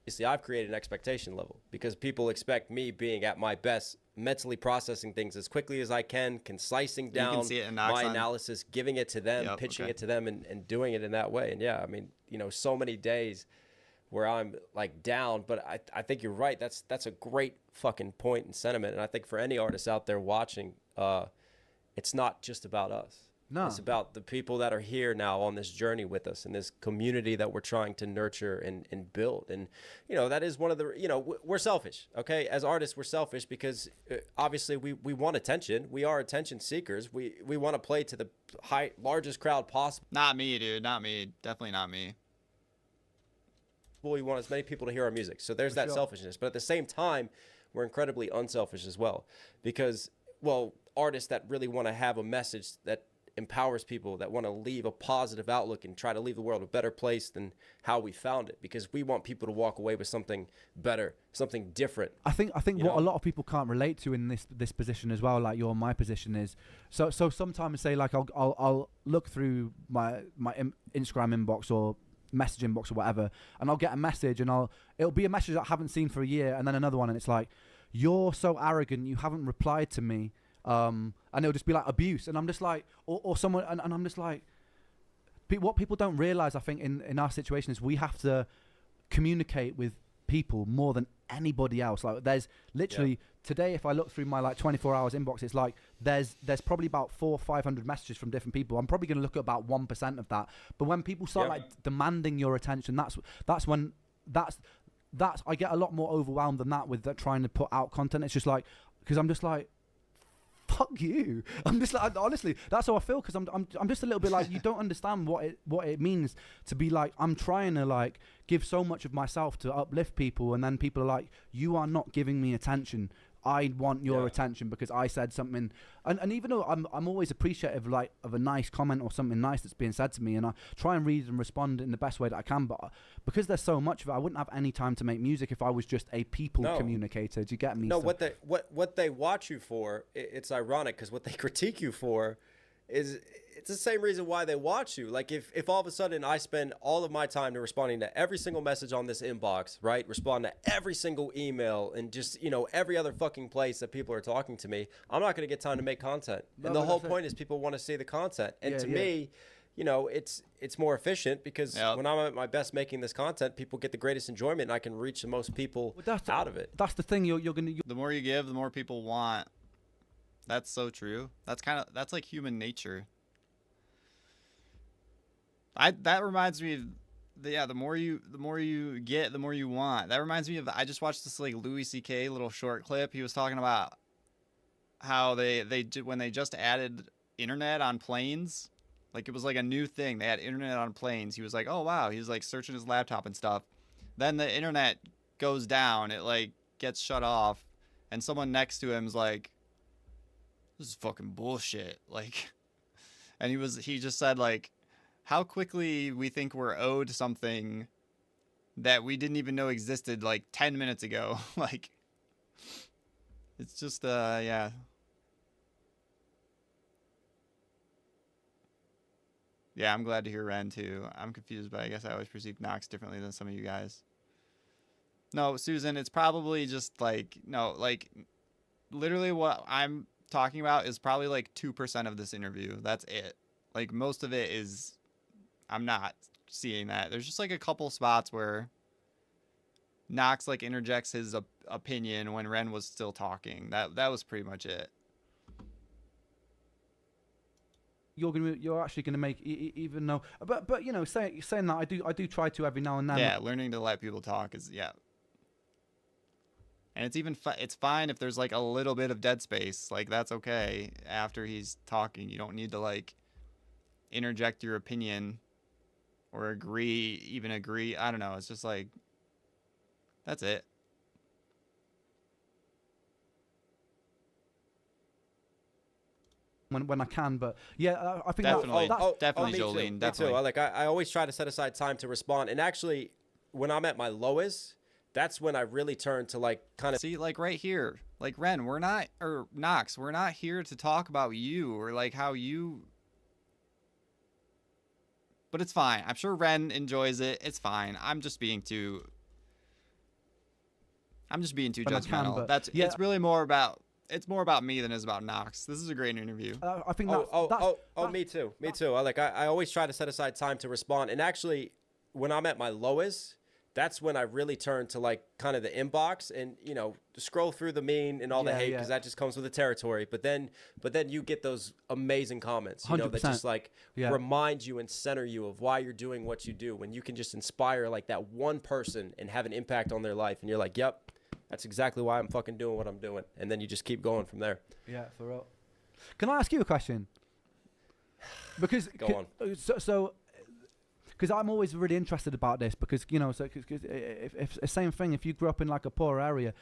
You see, I've created an expectation level because people expect me being at my best, mentally processing things as quickly as I can, concising down you can see it in my analysis, giving it to them, yep, pitching it to them, and doing it in that way. And yeah, I mean, you know, so many days where I'm like down, but I think you're right. That's a great fucking point and sentiment. And I think for any artist out there watching, it's not just about us. No. It's about the people that are here now on this journey with us and this community that we're trying to nurture and build. And, you know, that is one of the, you know, we're selfish, okay? As artists, we're selfish because obviously we want attention. We are attention seekers. We want to play to the largest crowd possible. Not me, dude. Not me. Definitely not me. We want as many people to hear our music. So there's that selfishness. But at the same time, we're incredibly unselfish as well because, well, artists that really want to have a message that empowers people, that want to leave a positive outlook and try to leave the world a better place than how we found it, because we want people to walk away with something better, something different. I think what a lot of people can't relate to in this position as well, like my position is, so sometimes say like I'll look through my Instagram inbox or message inbox or whatever, and I'll get a message and it'll be a message I haven't seen for a year, and then another one and it's like, you're so arrogant, you haven't replied to me. And it'll just be like abuse, and I'm just like, or someone, and I'm just like, what people don't realize, I think, in our situation is we have to communicate with people more than anybody else. Like there's literally today, if I look through my like 24 hours inbox, it's like there's probably about 400 or 500 messages from different people. I'm probably going to look at about 1% of that. But when people start like demanding your attention, that's when I get a lot more overwhelmed than that with trying to put out content. It's just like, because I'm just like, fuck you. I'm just like, honestly, that's how I feel, because I'm just a little bit like, you don't understand what it means to be like, I'm trying to like give so much of myself to uplift people, and then people are like, you are not giving me attention. I want your attention because I said something, and even though I'm always appreciative like of a nice comment or something nice that's being said to me, and I try and read and respond in the best way that I can, but because there's so much of it, I wouldn't have any time to make music if I was just a people communicator. Do you get me? No, so what they watch you for, it's ironic because what they critique you for is it's the same reason why they watch you. Like if all of a sudden I spend all of my time to responding to every single message on this inbox, right? Respond to every single email and just, you know, every other fucking place that people are talking to me, I'm not going to get time to make content. No, and the whole point is people want to see the content. And to me, you know, it's more efficient because when I'm at my best making this content, people get the greatest enjoyment and I can reach the most people out of it. That's the thing you're going to... The more you give, the more people want. That's so true. That's like human nature. That reminds me of the more you get, the more you want. That reminds me of, I just watched this like Louis C.K. little short clip. He was talking about how they did when they just added internet on planes. Like it was like a new thing. They had internet on planes. He was like, oh wow. He was like searching his laptop and stuff. Then the internet goes down. It like gets shut off, and someone next to him's like, this is fucking bullshit. Like, and he just said like, how quickly we think we're owed something that we didn't even know existed like 10 minutes ago. Like, it's just, yeah. Yeah, I'm glad to hear Ren too. I'm confused, but I guess I always perceive Nox differently than some of you guys. No, Susan, it's probably just like, no, like, literally what I'm talking about is probably like 2% of this interview. That's it. Like, most of it is... I'm not seeing that. There's just like a couple spots where Nox like interjects his opinion when Ren was still talking. That was pretty much it. You're actually gonna make even though, but you know, saying that I do try to every now and then. Yeah, learning to let people talk is and it's even it's fine if there's like a little bit of dead space. Like that's okay after he's talking. You don't need to like interject your opinion. Or agree. I don't know. It's just like, that's it. when I can. But yeah, I think definitely, definitely, me Jolene, too. definitely. Me too. I always try to set aside time to respond. And actually, when I'm at my lowest, that's when I really turn to like kind of see, like right here, like Ren, we're not, or Knox, we're not here to talk about you or like how you. But it's fine. I'm sure Ren enjoys it. It's fine. I'm just being too judgmental. That's yeah. It's really more about. It's more about me than it is about Knox. This is a great interview. I think me too. Me too. I always try to set aside time to respond. And actually, when I'm at my lowest, that's when I really turn to like kind of the inbox and, you know, scroll through the mean and all the hate because that just comes with the territory. But then you get those amazing comments, you know, that just like remind you and center you of why you're doing what you do. When you can just inspire like that one person and have an impact on their life. And you're like, yep. That's exactly why I'm fucking doing what I'm doing. And then you just keep going from there. Yeah, for real. Can I ask you a question? Because Go on. So because I'm always really interested about this because, you know, so cause if the same thing, if you grew up in like a poor area,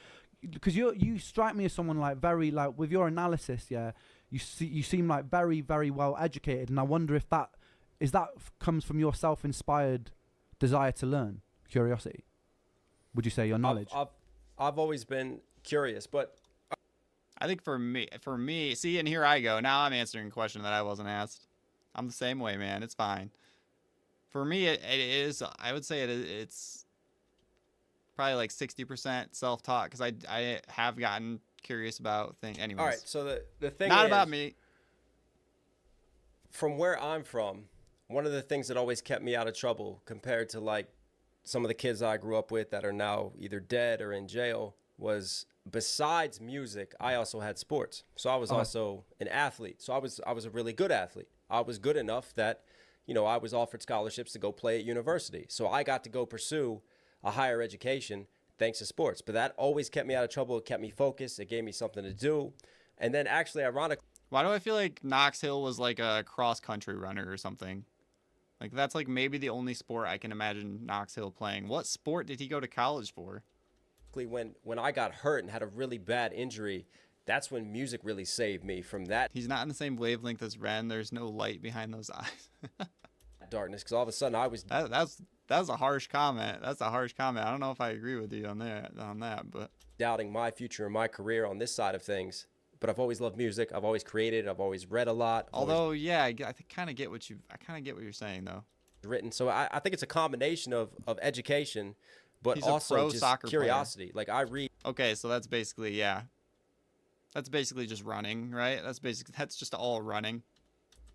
because you strike me as someone like very like with your analysis, you seem like very, very well educated. And I wonder if that comes from your self-inspired desire to learn, curiosity. Would you say your knowledge? I've always been curious, but I think for me, see, and here I go. Now I'm answering a question that I wasn't asked. I'm the same way, man. It's fine. For me, it is. I would say it's probably like 60% self-taught because I have gotten curious about things. Anyways. All right. So the thing not is, about me. From where I'm from, one of the things that always kept me out of trouble compared to like some of the kids I grew up with that are now either dead or in jail was besides music, I also had sports. So I was also an athlete. So I was a really good athlete. I was good enough that, you know, I was offered scholarships to go play at university. So I got to go pursue a higher education thanks to sports. But that always kept me out of trouble. It kept me focused. It gave me something to do. And then actually, ironically, why do I feel like Knox Hill was like a cross-country runner or something? Like, that's, like, maybe the only sport I can imagine Knox Hill playing. What sport did he go to college for? When I got hurt and had a really bad injury, that's when music really saved me from that. He's not in the same wavelength as Ren. There's no light behind those eyes. Darkness, because all of a sudden I was... That's a harsh comment. That's a harsh comment. I don't know if I agree with you on that, but... doubting my future and my career on this side of things. But I've always loved music. I've always created. I've always read a lot. Although, yeah, I kind of get what you're saying, though. Written. So I think it's a combination of education, but also just curiosity. Like I read. Okay, so that's basically, that's basically just running, right? That's just all running.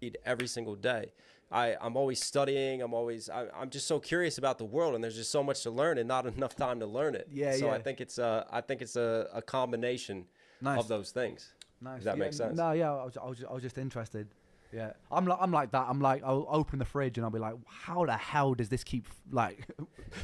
Read every single day. I'm always studying. I'm just so curious about the world, and there's just so much to learn, and not enough time to learn it. So I think it's a combination of those things. Nice. Does that make sense? No, I was just interested. Yeah, I'm like that. I'm like, I'll open the fridge and I'll be like, how the hell does this keep like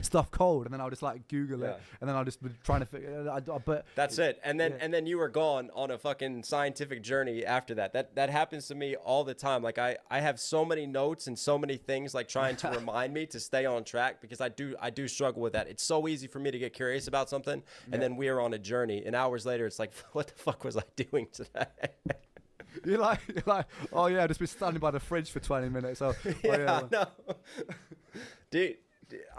stuff cold? And then I'll just like Google it, and then I'll just be trying to figure. But that's it. And then you were gone on a fucking scientific journey after that. That happens to me all the time. Like I have so many notes and so many things like trying to remind me to stay on track because I do struggle with that. It's so easy for me to get curious about something, and then we are on a journey, and hours later it's like, what the fuck was I doing today? You're like, oh yeah, I've just been standing by the fridge for 20 minutes. So, no. Dude,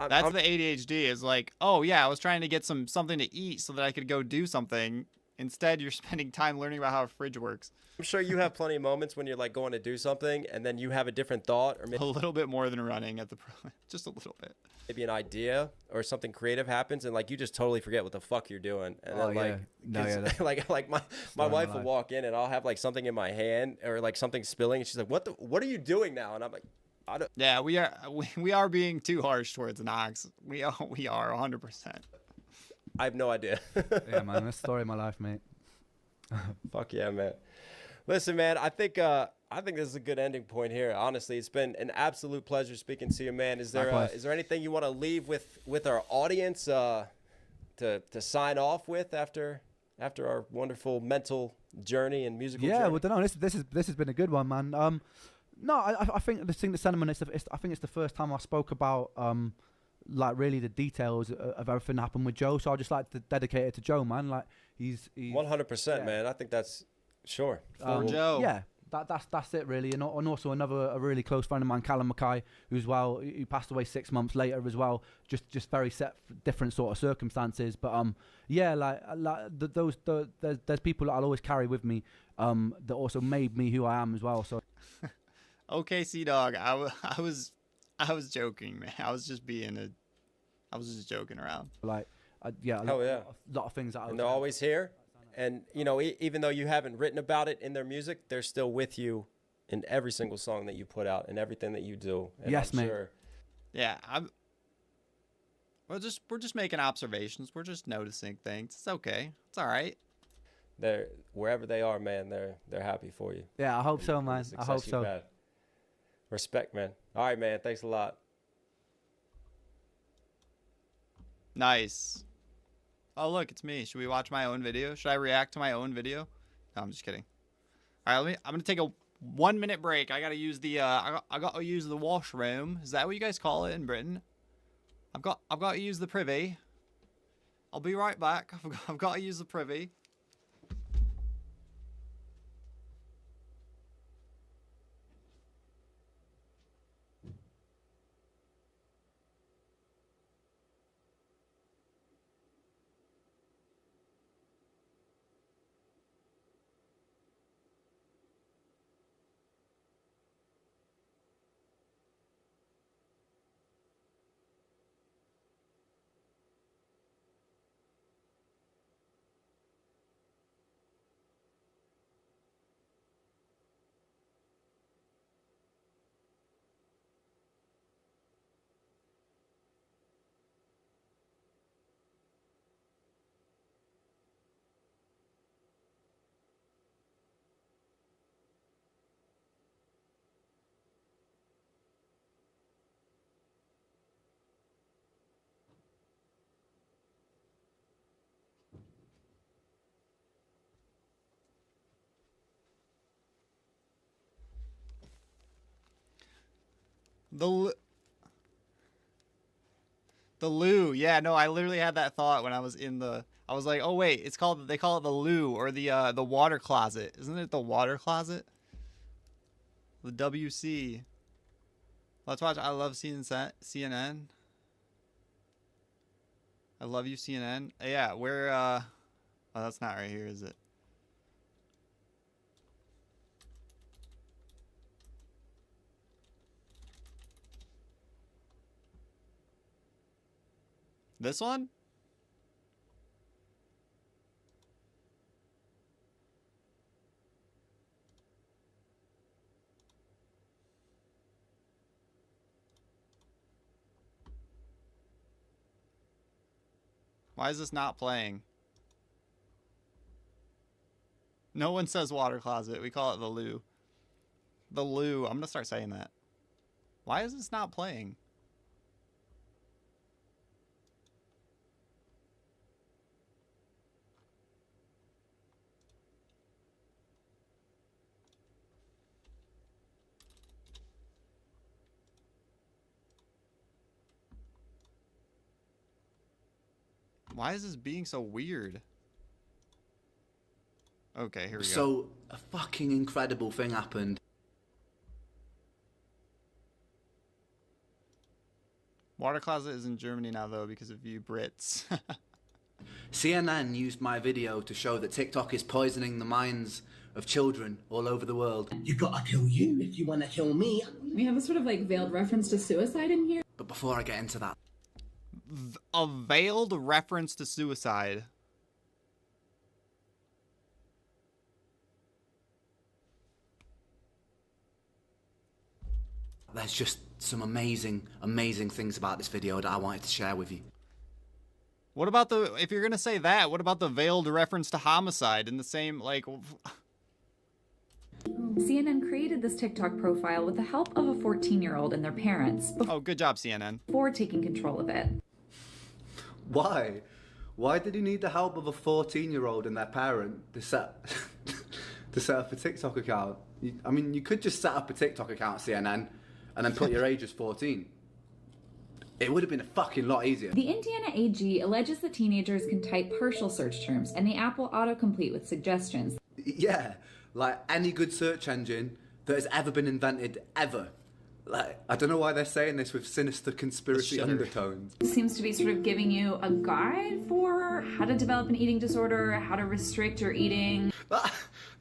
that's the ADHD is like, oh yeah, I was trying to get something to eat so that I could go do something. Instead, you're spending time learning about how a fridge works. I'm sure you have plenty of moments when you're like going to do something and then you have a different thought or maybe a little bit more than running at the just a little bit. Maybe an idea or something creative happens and like you just totally forget what the fuck you're doing. And like my wife will walk in and I'll have like something in my hand or like something spilling and she's like, what are you doing now? And I'm like, I don't. Yeah, we are being too harsh towards Knox. We are 100%. I have no idea. Yeah, man, that's the story of my life, mate. Fuck yeah, man. Listen, man, I think this is a good ending point here. Honestly, it's been an absolute pleasure speaking to you, man. Is there anything you want to leave with our audience to sign off with after our wonderful mental journey and musical journey? Yeah, well, no, this has been a good one, man. No, I think the thing, the sentiment I think it's the first time I spoke about like really the details of everything that happened with Joe. So I just like to dedicate it to Joe, man. Like he's 100%, man. I think that's sure. For Joe. Yeah. that's it really. And also a really close friend of mine, Callum Mackay, who passed away 6 months later as well. Just very different sort of circumstances. But there's people that I'll always carry with me that also made me who I am as well. So okay, Sea-Dog, I was joking, man. I was just joking around. Like a lot of things that and they're always here. And, you know, even though you haven't written about it in their music, they're still with you in every single song that you put out and everything that you do. And yes, I'm mate. Sure. Yeah, we're just making observations. We're just noticing things. It's okay. It's all right. They're wherever they are, man. They're happy for you. Yeah, I hope so, man. I hope so. Had. Respect, man. All right, man. Thanks a lot. Nice. Oh, look, it's me. Should we watch my own video? Should I react to my own video? No, I'm just kidding. All right, I'm gonna take a 1 minute break. I gotta use the I gotta use the washroom. Is that what you guys call it in Britain? I've got to use the privy. I'll be right back. I've got to use the privy. The loo. Yeah, no, I literally had that thought when I was in the. I was like, oh wait, they call it the loo or the water closet. Isn't it the water closet? The WC. Let's watch I Love CNN. I love you, CNN. Yeah, where oh, that's not right here, is it? This one? Why is this not playing? No one says water closet. We call it the loo. The loo. I'm going to start saying that. Why is this not playing? Why is this being so weird? Okay, here we go. So, a fucking incredible thing happened. Water closet is in Germany now, though, because of you Brits. CNN used my video to show that TikTok is poisoning the minds of children all over the world. You gotta kill you if you wanna kill me. We have a sort of like veiled reference to suicide in here. But before I get into that, a veiled reference to suicide. there's just some amazing things about this video that I wanted to share with you. What about if you're gonna say that, what about the veiled reference to homicide in the same, like... CNN created this TikTok profile with the help of a 14-year-old and their parents. Oh, good job, CNN. Before taking control of it. Why? Why did you need the help of a 14-year-old and their parent to set up a TikTok account? I mean, you could just set up a TikTok account, CNN, and then put your age as 14. It would have been a fucking lot easier. The Indiana AG alleges that teenagers can type partial search terms, and the app will autocomplete with suggestions. Yeah, like any good search engine that has ever been invented, ever. Like, I don't know why they're saying this with sinister conspiracy undertones. It seems to be sort of giving you a guide for how to develop an eating disorder, how to restrict your eating.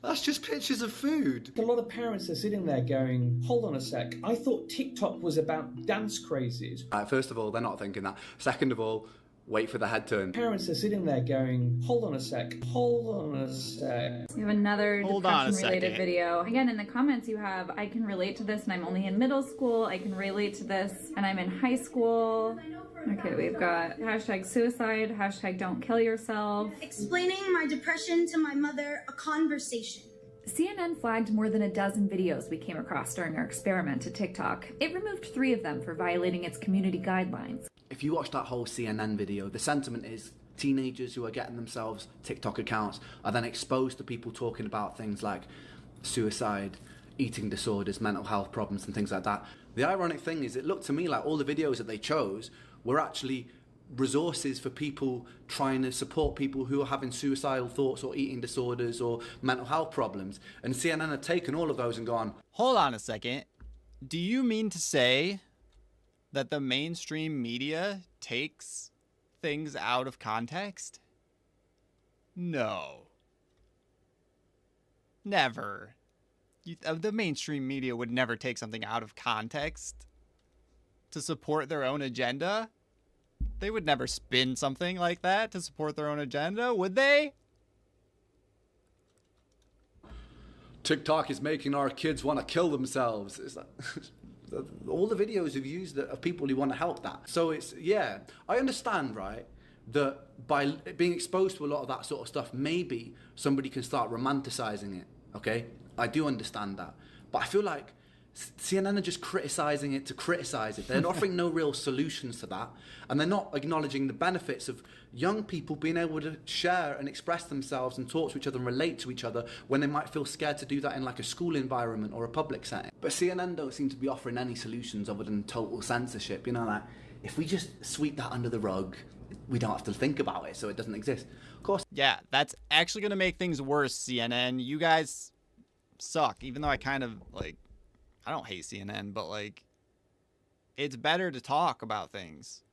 That's just pictures of food. A lot of parents are sitting there going, hold on a sec, I thought TikTok was about dance crazies. First of all, they're not thinking that. Second of all, wait for the head turn. Parents are sitting there going, hold on a sec, hold on a sec. We have another depression-related video. Again, in the comments you have, I can relate to this and I'm only in middle school. I can relate to this and I'm in high school. Okay, we've got hashtag suicide, hashtag don't kill yourself. Explaining my depression to my mother, a conversation. CNN flagged more than a dozen videos we came across during our experiment to TikTok. It removed 3 of them for violating its community guidelines. If you watch that whole CNN video, the sentiment is teenagers who are getting themselves TikTok accounts are then exposed to people talking about things like suicide, eating disorders, mental health problems and things like that. The ironic thing is it looked to me like all the videos that they chose were actually resources for people trying to support people who are having suicidal thoughts or eating disorders or mental health problems. And CNN had taken all of those and gone, hold on a second. Do you mean to say that the mainstream media takes things out of context? No. Never. The mainstream media would never take something out of context to support their own agenda. They would never spin something like that to support their own agenda, would they? TikTok is making our kids want to kill themselves. It's like, all the videos have used of people who want to help that. So it's, yeah, I understand, right, that by being exposed to a lot of that sort of stuff, maybe somebody can start romanticizing it, okay? I do understand that. But I feel like CNN are just criticizing it to criticize it. They're offering no real solutions to that. And they're not acknowledging the benefits of young people being able to share and express themselves and talk to each other and relate to each other when they might feel scared to do that in like a school environment or a public setting. But CNN don't seem to be offering any solutions other than total censorship. You know, like, if we just sweep that under the rug, we don't have to think about it, so it doesn't exist. Of course. Yeah, that's actually going to make things worse, CNN. You guys suck, even though I kind of, like, I don't hate CNN, but, like, it's better to talk about things.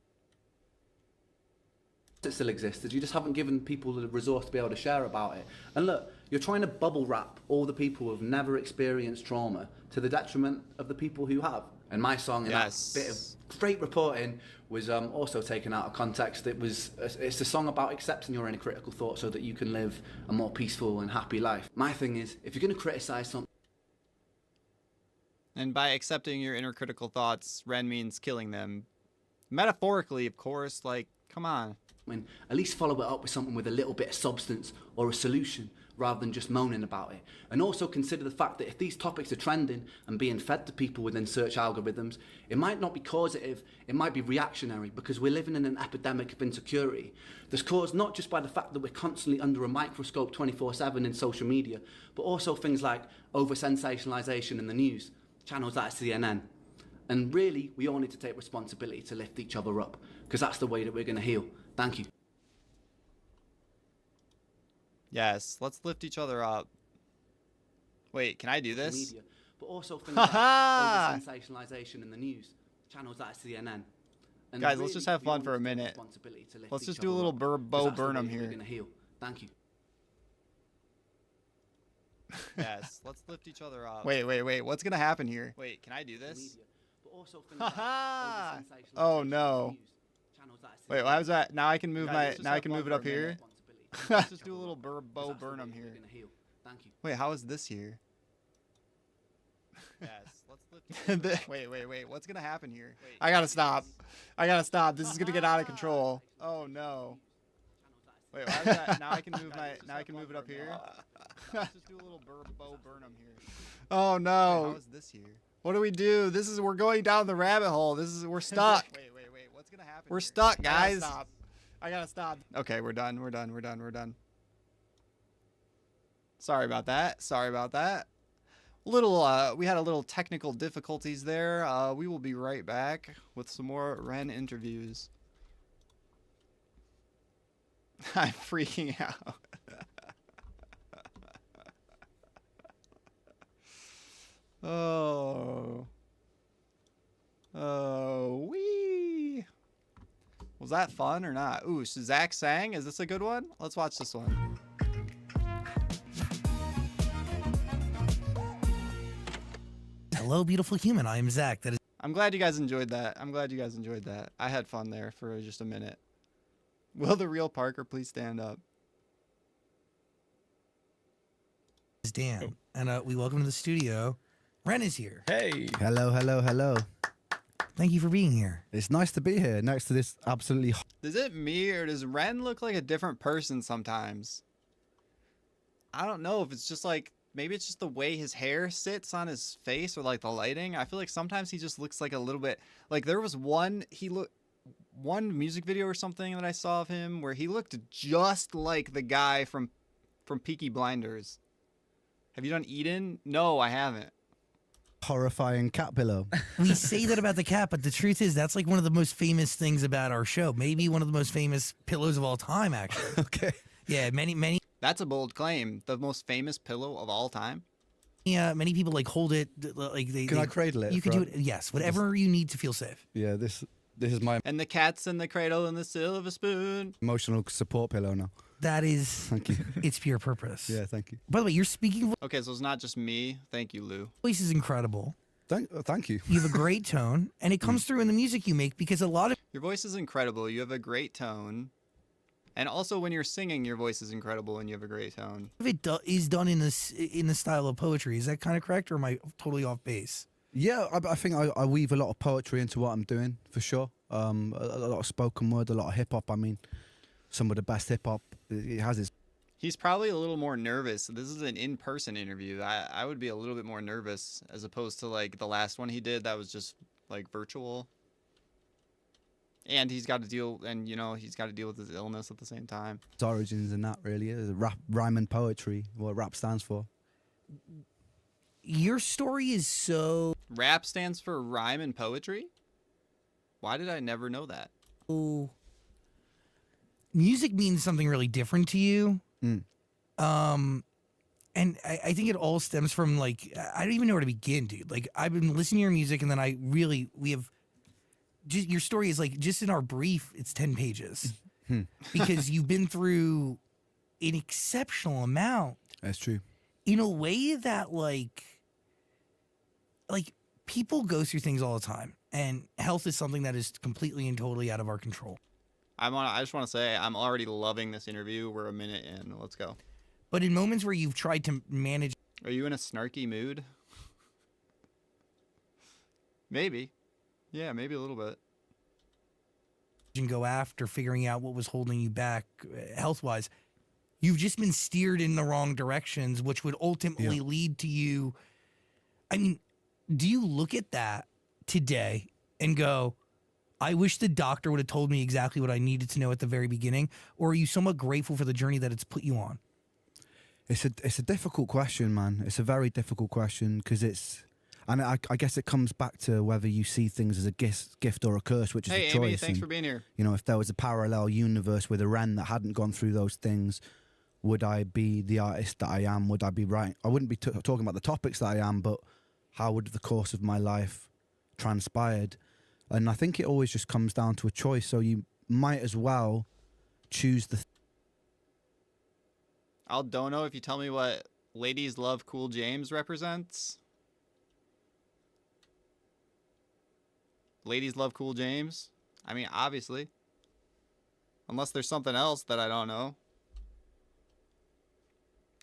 It still exists. You just haven't given people the resource to be able to share about it. And look, you're trying to bubble wrap all the people who have never experienced trauma to the detriment of the people who have. And my song in that bit of great reporting was also taken out of context. It's a song about accepting your inner critical thoughts so that you can live a more peaceful and happy life. My thing is, if you're going to criticize something, and by accepting your inner critical thoughts, Ren means killing them. Metaphorically, of course, like, come on. At least follow it up with something with a little bit of substance or a solution rather than just moaning about it. And also consider the fact that if these topics are trending and being fed to people within search algorithms, it might not be causative, it might be reactionary, because we're living in an epidemic of insecurity that's caused not just by the fact that we're constantly under a microscope 24/7 in social media, but also things like over-sensationalization in the news, channels like CNN. And really, we all need to take responsibility to lift each other up, because that's the way that we're going to heal. Thank you. Yes, let's lift each other up. Wait, can I do this? Media, but also things like over-sensationalization in the news, channels like CNN. And guys, really, let's just have fun for a minute. Let's just do a little Bo Burnham here. We're going to heal. Thank you. Yes, let's lift each other up. Wait. What's going to happen here? Wait, can I do this? Oh no. Wait, why was that? Now I can move now I can move it up here. Let's just do a little Bo Burnham here. Wait, how is this here? Yes, let's lift. Wait. What's gonna happen here? I gotta stop. This is gonna get out of control. Oh no. Wait, why is that? Now I can move it up here. Let's just do a little Bo Burnham here. Oh no. How is this here? What do we do? We're going down the rabbit hole. We're stuck. Wait. What's gonna happen? We're stuck, guys. I gotta stop. Okay, we're done. Sorry about that. We had a little technical difficulties there. We will be right back with some more Ren interviews. I'm freaking out. Oh. Oh, wee. Was that fun or not? Ooh, so Zach sang. Is this a good one? Let's watch this one. Hello, beautiful human. I am Zach. That is. I'm glad you guys enjoyed that. I'm glad you guys enjoyed that. I had fun there for just a minute. Will the real Parker please stand up? Dan, and we welcome to the studio. Ren is here. Hey. Hello, hello, hello. Thank you for being here. It's nice to be here next to this absolutely. Is it me or does Ren look like a different person sometimes? I don't know if it's just like, maybe it's just the way his hair sits on his face or like the lighting. I feel like sometimes he just looks like a little bit, like there was one music video or something that I saw of him where he looked just like the guy from Peaky Blinders. Have you done Eden? No, I haven't. Horrifying cat pillow. We say that about the cat, but the truth is that's like one of the most famous things about our show. Maybe one of the most famous pillows of all time, actually. Okay. Yeah, many. That's a bold claim. The most famous pillow of all time. Yeah, many people like hold it. Like Can I cradle it? You can do it. Yes, whatever you need to feel safe. Yeah, this is my And the cat's in the cradle and the silver spoon. emotional support pillow now. That is. Thank you. It's pure purpose. Yeah, thank you. By the way, your speaking Okay, so it's not just me. Thank you, Lou. voice is incredible. Thank you. You have a great tone, and it comes through in the music you make because a lot of Your voice is incredible. You have a great tone. And also when you're singing, your voice is incredible and you have a great tone. it is done in the style of poetry. Is that kind of correct, or am I totally off base? Yeah, I think I weave a lot of poetry into what I'm doing, for sure. A lot of spoken word, a lot of hip-hop. I mean, some of the best hip-hop. It has its... He's probably a little more nervous. This is an in-person interview. I would be a little bit more nervous as opposed to like the last one he did that was just like virtual. And he's got to deal, and you know, he's got to deal with his illness at the same time. Its origins and that really is rhyme and poetry, what rap stands for. Your story is so Rap stands for rhyme and poetry? Why did I never know that? music means something really different to you. Mm. And I think it all stems from like, I don't even know where to begin, dude. Like I've been listening to your music and then we have just, your story is like, just in our brief, it's 10 pages because you've been through an exceptional amount. That's true. In a way that like people go through things all the time, and health is something that is completely and totally out of our control. I just want to say I'm already loving this interview. We're a minute in. Let's go. But in moments where you've tried to manage, Are you in a snarky mood? Maybe. Yeah, maybe a little bit. and go after figuring out what was holding you back health-wise, you've just been steered in the wrong directions, which would ultimately lead to you. I mean, do you look at that today and go, I wish the doctor would have told me exactly what I needed to know at the very beginning? Or are you somewhat grateful for the journey that it's put you on? It's a difficult question, man. It's a very difficult question because and I guess it comes back to whether you see things as a gift or a curse, which is a choice. Hey, Amy, thanks for being here. You know, if there was a parallel universe with a Ren that hadn't gone through those things, would I be the artist that I am? Would I be right? I wouldn't be talking about the topics that I am, but how would the course of my life transpired? And I think it always just comes down to a choice. So you might as well choose the... I'll don't know if you tell me what Ladies Love Cool James represents. Ladies Love Cool James? I mean, obviously. Unless there's something else that I don't know.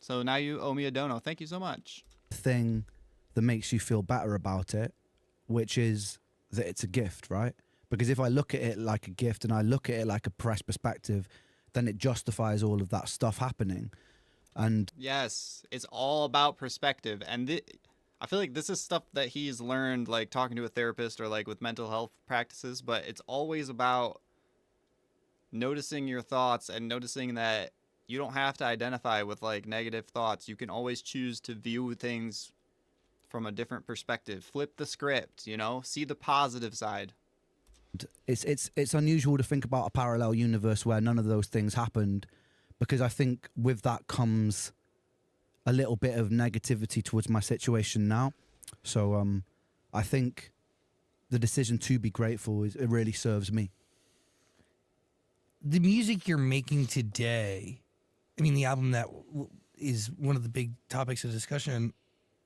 So now you owe me a dono. Thank you so much. thing that makes you feel better about it, which is that it's a gift, right? Because if I look at it like a gift and I look at it like a fresh perspective, then it justifies all of that stuff happening. And yes, it's all about perspective. And I feel like this is stuff that he's learned, like talking to a therapist or like with mental health practices, but it's always about noticing your thoughts and noticing that you don't have to identify with like negative thoughts. You can always choose to view things from a different perspective. Flip the script, you know, see the positive side. it's unusual to think about a parallel universe where none of those things happened, because I think with that comes a little bit of negativity towards my situation now. So I think the decision to be grateful it really serves me. The music you're making today, I mean, the album that is one of the big topics of discussion,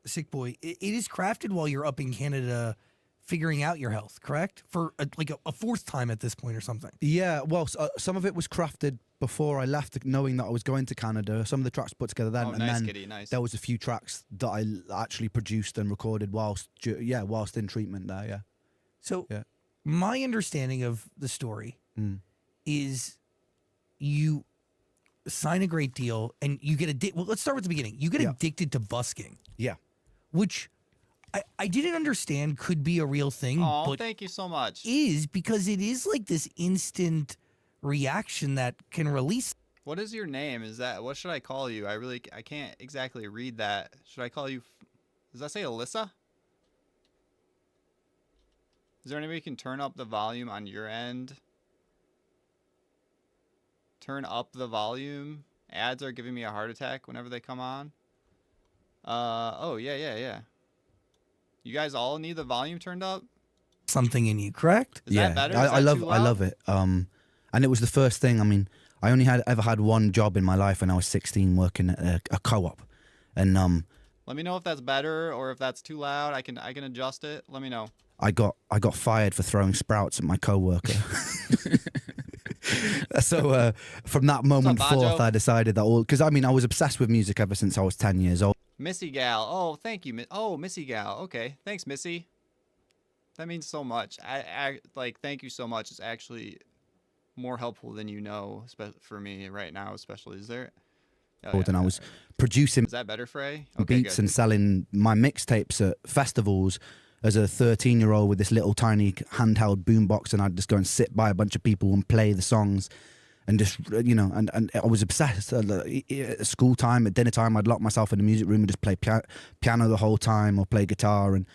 Sick Boy, it is crafted while you're up in Canada figuring out your health, correct? For a fourth time at this point or something. Yeah, well, some of it was crafted before I left, knowing that I was going to Canada. Some of the tracks put together then, Oh, and nice, then Kitty, nice. there was a few tracks that I actually produced and recorded whilst in treatment there. Yeah. So yeah. My understanding of the story is you sign a great deal and you get addicted. Well, let's start with the beginning. You get addicted to busking. Yeah. Which I didn't understand could be a real thing. Oh, but thank you so much. Is because it is like this instant reaction that can release. What is your name? What should I call you? I can't exactly read that. Should I call you, does that say Alyssa? Is there any way you can turn up the volume on your end? Turn up the volume. Ads are giving me a heart attack whenever they come on. Oh, yeah. You guys all need the volume turned up? Something in you, correct? Is that better? I love it. And it was the first thing. I mean, I only ever had one job in my life when I was 16, working at a co-op, and let me know if that's better or if that's too loud. I can adjust it. Let me know. I got fired for throwing sprouts at my coworker. So from that moment forth, I decided that because I was obsessed with music ever since I was 10 years old. Missy Gal. Oh, thank you. Oh, Missy Gal. Okay, thanks, Missy. That means so much. I thank you so much. It's actually more helpful than you know, for me right now, especially. Is there? Oh, and I was producing. Is that better, Frey? Okay, beats good. And selling my mixtapes at festivals as a 13-year-old with this little tiny handheld boombox, and I'd just go and sit by a bunch of people and play the songs, and just and I was obsessed. At school time, at dinner time, I'd lock myself in the music room and just play piano the whole time or play guitar, and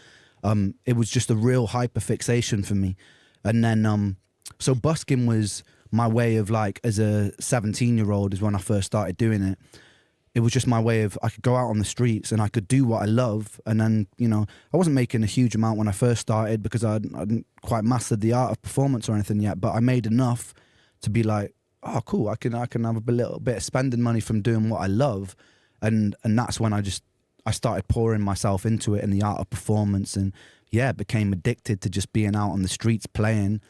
it was just a real hyper fixation for me. And then so busking was my way of, like, as a 17-year-old is when I first started doing it. It was just my way of, I could go out on the streets and I could do what I love. And then, I wasn't making a huge amount when I first started because I hadn't quite mastered the art of performance or anything yet, but I made enough to be like, oh, cool, I can have a little bit of spending money from doing what I love. And that's when I started pouring myself into it in the art of performance, and became addicted to just being out on the streets playing.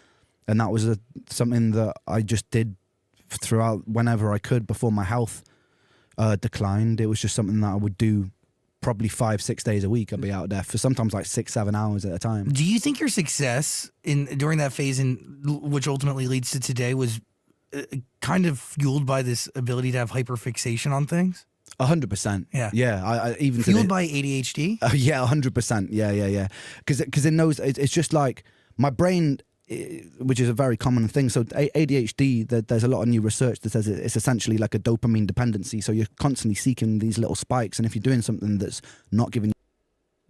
And that was something that I just did throughout whenever I could before my health declined. It was just something that I would do probably 5-6 days a week. I'd be out there for sometimes like 6-7 hours at a time. Do you think your success during that phase, which ultimately leads to today, was kind of fueled by this ability to have hyperfixation on things? 100%. Yeah. I even fueled by ADHD. 100%. Yeah. Because in those, it's just like my brain, which is a very common thing. So ADHD, there's a lot of new research that says it's essentially like a dopamine dependency. So you're constantly seeking these little spikes, and if you're doing something that's not giving you...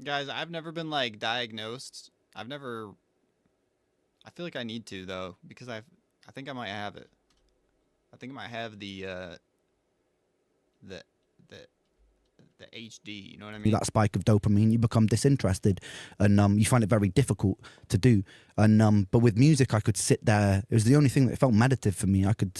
Guys, I've never been diagnosed. I feel like I need to, though, because I think I might have it. I think I might have the HD, you know what I mean? That spike of dopamine, you become disinterested, and you find it very difficult to do. And but with music, I could sit there. It was the only thing that felt meditative for me. I could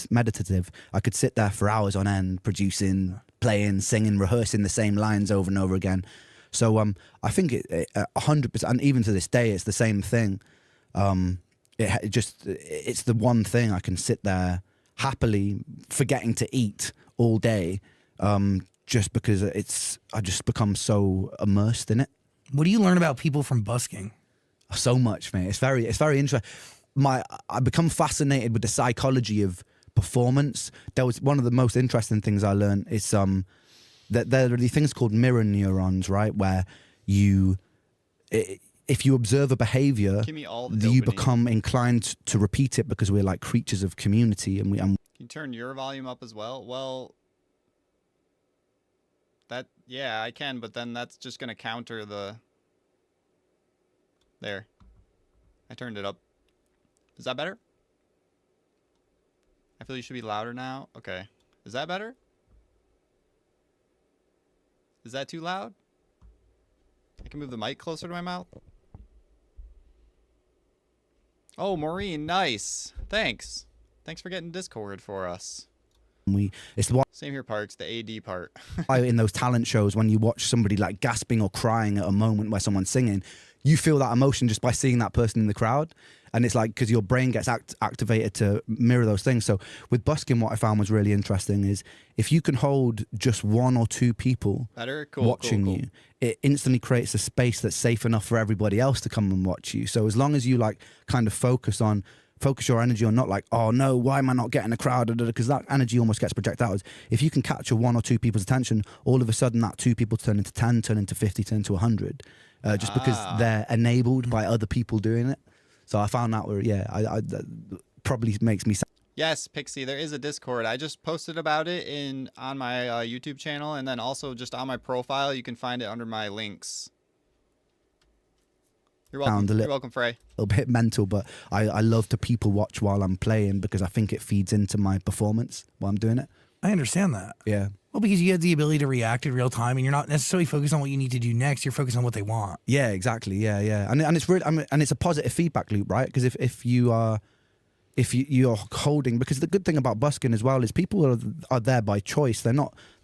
sit there for hours on end, producing, playing, singing, rehearsing the same lines over and over again. So I think it 100%, and even to this day, it's the same thing. It's the one thing I can sit there happily, forgetting to eat all day. Just because I just become so immersed in it. What do you learn about people from busking? So much, mate. It's very interesting. I become fascinated with the psychology of performance. There was one of the most interesting things I learned is that there are these things called mirror neurons, right? Where if you observe a behavior, you become inclined to repeat it because we're like creatures of community, and Can you turn your volume up as well? Well. Yeah, I can, but then that's just gonna counter the... There. I turned it up. Is that better? I feel you should be louder now. Okay. Is that better? Is that too loud? I can move the mic closer to my mouth. Oh, Maureen, nice. Thanks. Thanks for getting Discord for us. It's the same here, Parks, the AD part. in those talent shows, when you watch somebody like gasping or crying at a moment where someone's singing, you feel that emotion just by seeing that person in the crowd. And it's like, because your brain gets activated to mirror those things. So with busking, what I found was really interesting is if you can hold just 1 or 2 people watching you, it instantly creates a space that's safe enough for everybody else to come and watch you. So as long as you like kind of focus your energy on not like, oh no, why am I not getting a crowd? Because that energy almost gets projected out. If you can capture 1 or 2 people's attention, all of a sudden that 2 people turn into 10, turn into 50, turn into 100, just because they're enabled by other people doing it. So I found out where, that probably makes me. Yes, Pixie, there is a Discord. I just posted about it on my YouTube channel, and then also just on my profile, you can find it under my links. You're welcome. You're welcome, Frey. A little bit mental, but I love to people watch while I'm playing because I think it feeds into my performance while I'm doing it. I understand that. Yeah. Well, because you have the ability to react in real time, and you're not necessarily focused on what you need to do next. You're focused on what they want. Yeah, exactly. Yeah, yeah. And it's really, and it's a positive feedback loop, right? Because if you're holding, because the good thing about busking as well is people are there by choice. They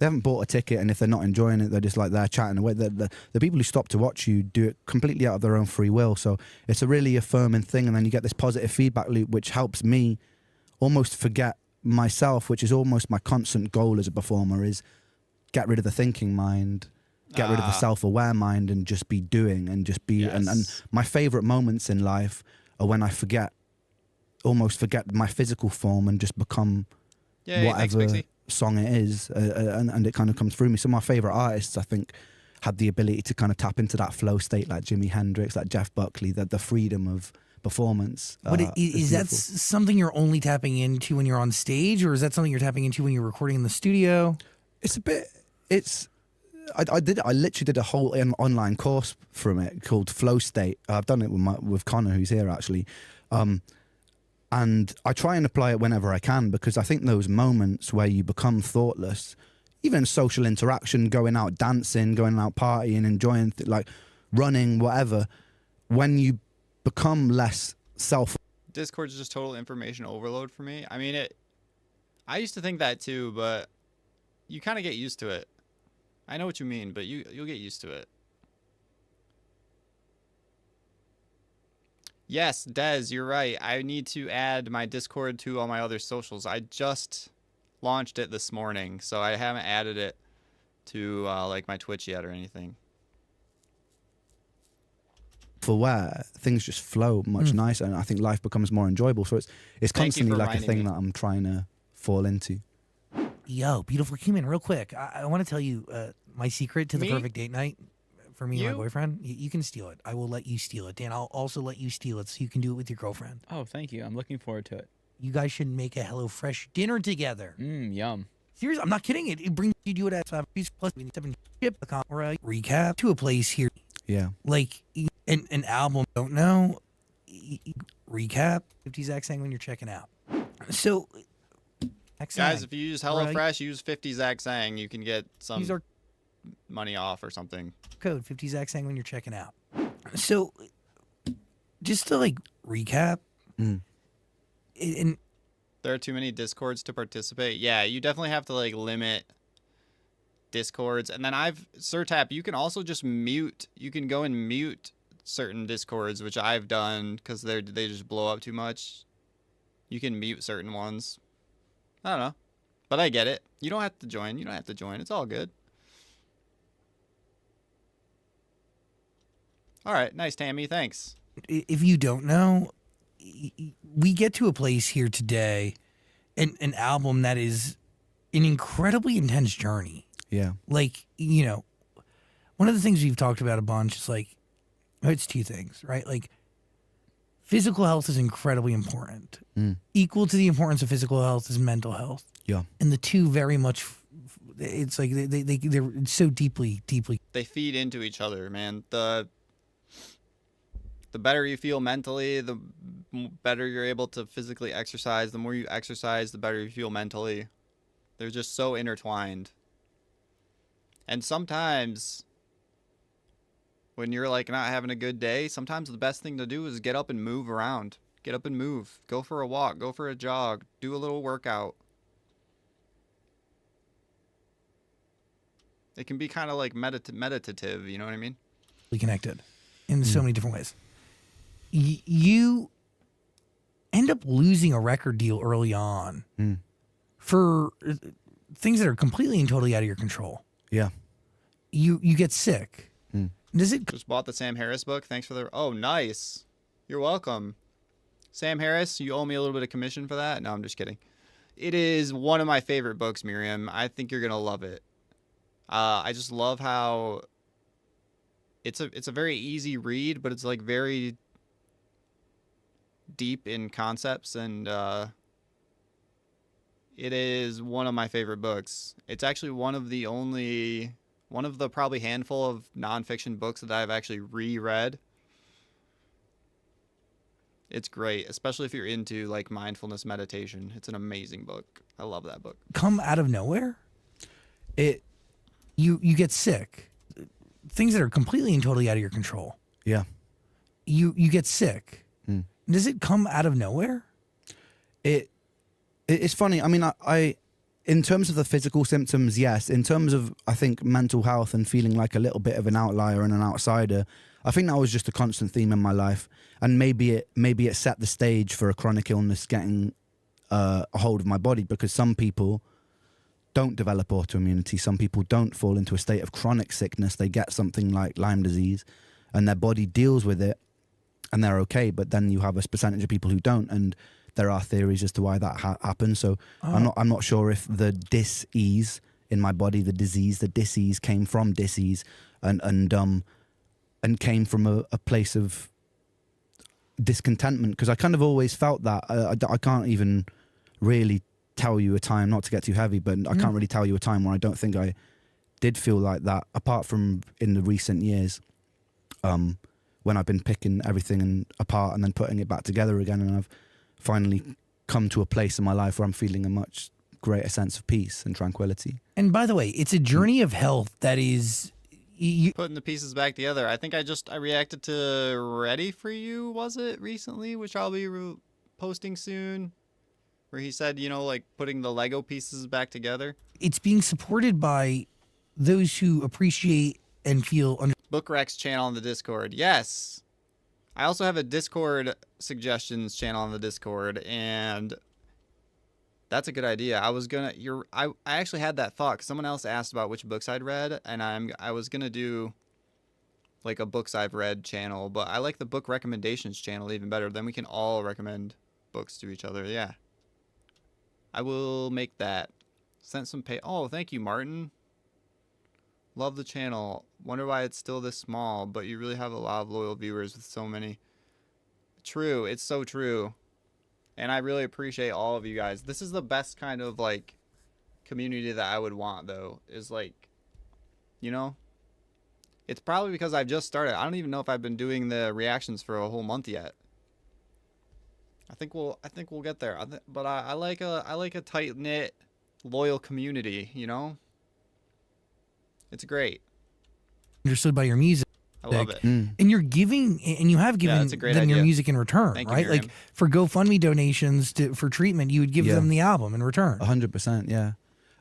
haven't bought a ticket, and if they're not enjoying it, they're just like they're chatting away. The people who stop to watch you do it completely out of their own free will. So it's a really affirming thing, and then you get this positive feedback loop, which helps me almost forget myself, which is almost my constant goal as a performer, is get rid of the thinking mind, get rid of the self-aware mind, and just be doing and just be. Yes. And my favorite moments in life are when I almost forget my physical form and just become whatever song it is, and it kind of comes through me. Some of my favorite artists, I think, had the ability to kind of tap into that flow state, like Jimi Hendrix, like Jeff Buckley, the freedom of performance. But is that something you're only tapping into when you're on stage, or is that something you're tapping into when you're recording in the studio? It's a bit. I literally did a whole online course from it called Flow State. I've done it with Connor, who's here actually. And I try and apply it whenever I can, because I think those moments where you become thoughtless, even social interaction, going out dancing, going out partying, enjoying, like running, whatever, when you become less Discord's just total information overload for me. I mean, I used to think that too, but you kind of get used to it. I know what you mean, but you'll get used to it. Yes, Dez, you're right. I need to add my Discord to all my other socials. I just launched it this morning, so I haven't added it to like my Twitch yet or anything. For where things just flow much nicer, and I think life becomes more enjoyable. So it's constantly like a thing that I'm trying to fall into. Yo, beautiful human, real quick. I want to tell you my secret to the perfect date night for me and my boyfriend. You can steal it. I will let you steal it. Dan, I'll also let you steal it so you can do it with your girlfriend. Oh, thank you. I'm looking forward to it. You guys should make a HelloFresh dinner together. Yum. Seriously, I'm not kidding. It brings you do it at plus recap to a place here. Yeah. Like an album, don't know. Recap 50 Zach saying when you're checking out. So, guys, if you use HelloFresh, use 50 Zach saying, you can get some money off or something. Code 50 Zach saying when you're checking out. So, just to like recap, there are too many Discords to participate. Yeah, you definitely have to like limit Discords. And then Surtap, you can also just mute. You can go and mute certain Discords, which I've done because they just blow up too much. You can mute certain ones. I don't know, but I get it. You don't have to join. It's all good. All right, nice, Tammy. Thanks. If you don't know, we get to a place here today, an album that is an incredibly intense journey. Yeah. Like, one of the things we've talked about a bunch is like, it's 2 things, right? Like, physical health is incredibly important. Equal to the importance of physical health is mental health. Yeah. And the two very much, it's like they're so deeply. They feed into each other, man. The better you feel mentally, the better you're able to physically exercise. The more you exercise, the better you feel mentally. They're just so intertwined. And sometimes When you're like not having a good day, sometimes the best thing to do is get up and move around. Get up and move. Go for a walk. Go for a jog. Do a little workout. It can be kind of like meditative, you know what I mean? Connected in so many different ways. You end up losing a record deal early on for things that are completely and totally out of your control. Yeah. You get sick. Does it just bought the Sam Harris book? Thanks for the... Oh, nice. You're welcome. Sam Harris, you owe me a little bit of commission for that? No, I'm just kidding. It is one of my favorite books, Miriam. I think you're going to love it. I just love how it's a very easy read, but it's like very deep in concepts, and it is one of my favorite books. It's actually one of the probably handful of nonfiction books that I've actually reread. It's great, especially if you're into like mindfulness meditation. It's an amazing book. I love that book. Come out of nowhere? You get sick. Things that are completely and totally out of your control. Yeah. You get sick. Does it come out of nowhere? It's funny. I mean, I in terms of the physical symptoms, yes. In terms of, I think, mental health and feeling like a little bit of an outlier and an outsider, I think that was just a constant theme in my life. And maybe it set the stage for a chronic illness getting a hold of my body, because some people don't develop autoimmunity. Some people don't fall into a state of chronic sickness. They get something like Lyme disease and their body deals with it and they're okay. But then you have a percentage of people who don't, and there are theories as to why that happens. So I'm not sure if the dis-ease in my body, the dis-ease came from dis-ease and came from a place of discontentment, because I kind of always felt that. I can't even really tell you a time, not to get too heavy, but I can't really tell you a time where I don't think I did feel like that, apart from in the recent years, when I've been picking everything apart and then putting it back together again, and I've finally come to a place in my life where I'm feeling a much greater sense of peace and tranquility. And by the way, it's a journey of health that is... Putting the pieces back together. I think I reacted to Ready For You, was it, recently, which I'll be posting soon, where he said, you know, like putting the Lego pieces back together. It's being supported by those who appreciate and feel... Bookrex channel on the Discord. Yes. I also have a Discord suggestions channel on the Discord, and that's a good idea. I actually had that thought, 'cause someone else asked about which books I'd read, and I was gonna do like a books I've read channel, but I like the book recommendations channel even better. Then we can all recommend books to each other. Yeah. I will make that. Sent some pay. Oh, thank you, Martin. Love the channel. Wonder why it's still this small, but you really have a lot of loyal viewers with so many. True. It's so true. And I really appreciate all of you guys. This is the best kind of like community that I would want, though, is like, you know, it's probably because I've just started. I don't even know if I've been doing the reactions for a whole month yet. I think we'll get there. But I like a tight knit, loyal community. You know, it's great. Understood by your music. I love it. And you're giving, and you have given them your music in return, Thank right? You, like for GoFundMe donations for treatment, you would give them the album in return. 100%, yeah.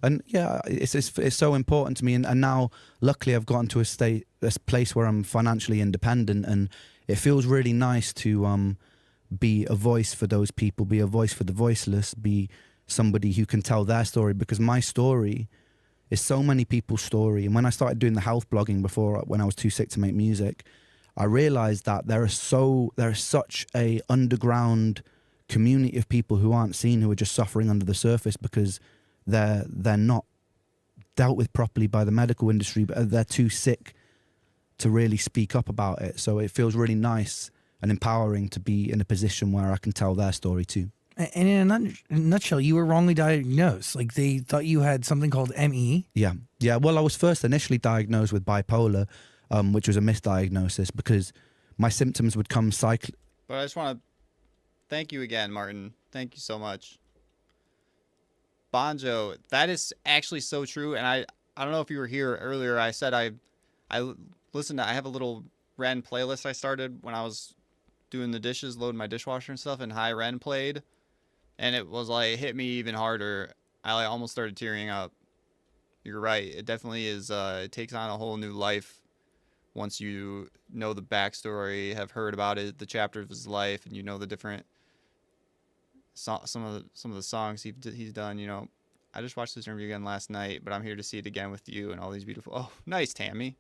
And yeah, it's so important to me. And now, luckily, I've gotten to a place where I'm financially independent, and it feels really nice to be a voice for those people, be a voice for the voiceless, be somebody who can tell their story, because my story is so many people's story. And when I started doing the health blogging before, when I was too sick to make music, I realized that there is such a underground community of people who aren't seen, who are just suffering under the surface because they're not dealt with properly by the medical industry, but they're too sick to really speak up about it. So it feels really nice and empowering to be in a position where I can tell their story too. And in a nutshell, you were wrongly diagnosed. Like, they thought you had something called ME. Yeah. Well, I was first initially diagnosed with bipolar, which was a misdiagnosis because my symptoms would come cyclically. But I just want to thank you again, Martin. Thank you so much. Bonjo, that is actually so true. And I don't know if you were here earlier. I said I listened. I have a little Ren playlist I started when I was doing the dishes, loading my dishwasher and stuff, and High Ren played, and it was like hit me even harder. I like almost started tearing up. You're right. It definitely is. It takes on a whole new life once you know the backstory, have heard about it, the chapter of his life, and you know the different some of the songs he's done. You know, I just watched this interview again last night, but I'm here to see it again with you and all these beautiful. Oh, nice, Tammy.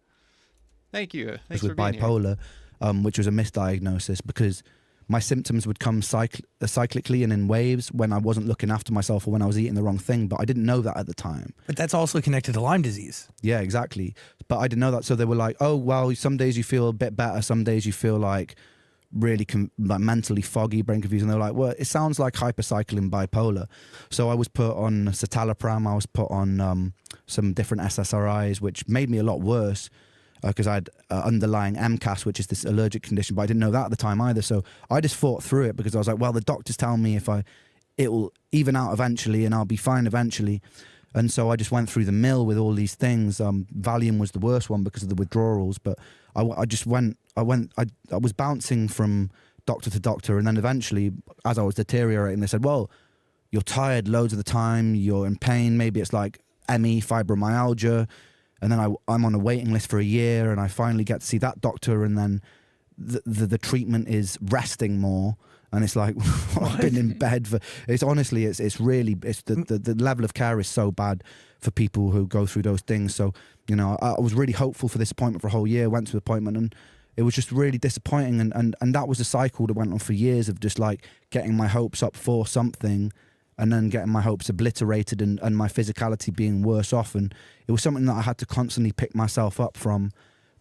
Thank you. Thanks with for being bipolar, here. Which was a misdiagnosis because my symptoms would come cyclically and in waves when I wasn't looking after myself or when I was eating the wrong thing, but I didn't know that at the time. But that's also connected to Lyme disease. Yeah, exactly. But I didn't know that. So they were like, oh, well, some days you feel a bit better. Some days you feel like really like mentally foggy, brain confused. And they were like, well, it sounds like hypercycling bipolar. So I was put on citalopram. I was put on some different SSRIs, which made me a lot worse. Because I had underlying MCAS, which is this allergic condition, but I didn't know that at the time either. So I just fought through it because I was like, well, the doctors tell me it will even out eventually and I'll be fine eventually. And so I just went through the mill with all these things. Valium was the worst one because of the withdrawals, but I was bouncing from doctor to doctor. And then eventually, as I was deteriorating, they said, well, you're tired loads of the time. You're in pain. Maybe it's like ME, fibromyalgia. And then I'm on a waiting list for a year, and I finally get to see that doctor, and then the treatment is resting more, and it's like I've been in bed for. It's honestly, it's really the level of care is so bad for people who go through those things. So you know, I was really hopeful for this appointment for a whole year. Went to the appointment, and it was just really disappointing, and that was a cycle that went on for years of just like getting my hopes up for something. And then getting my hopes obliterated and my physicality being worse off. And it was something that I had to constantly pick myself up from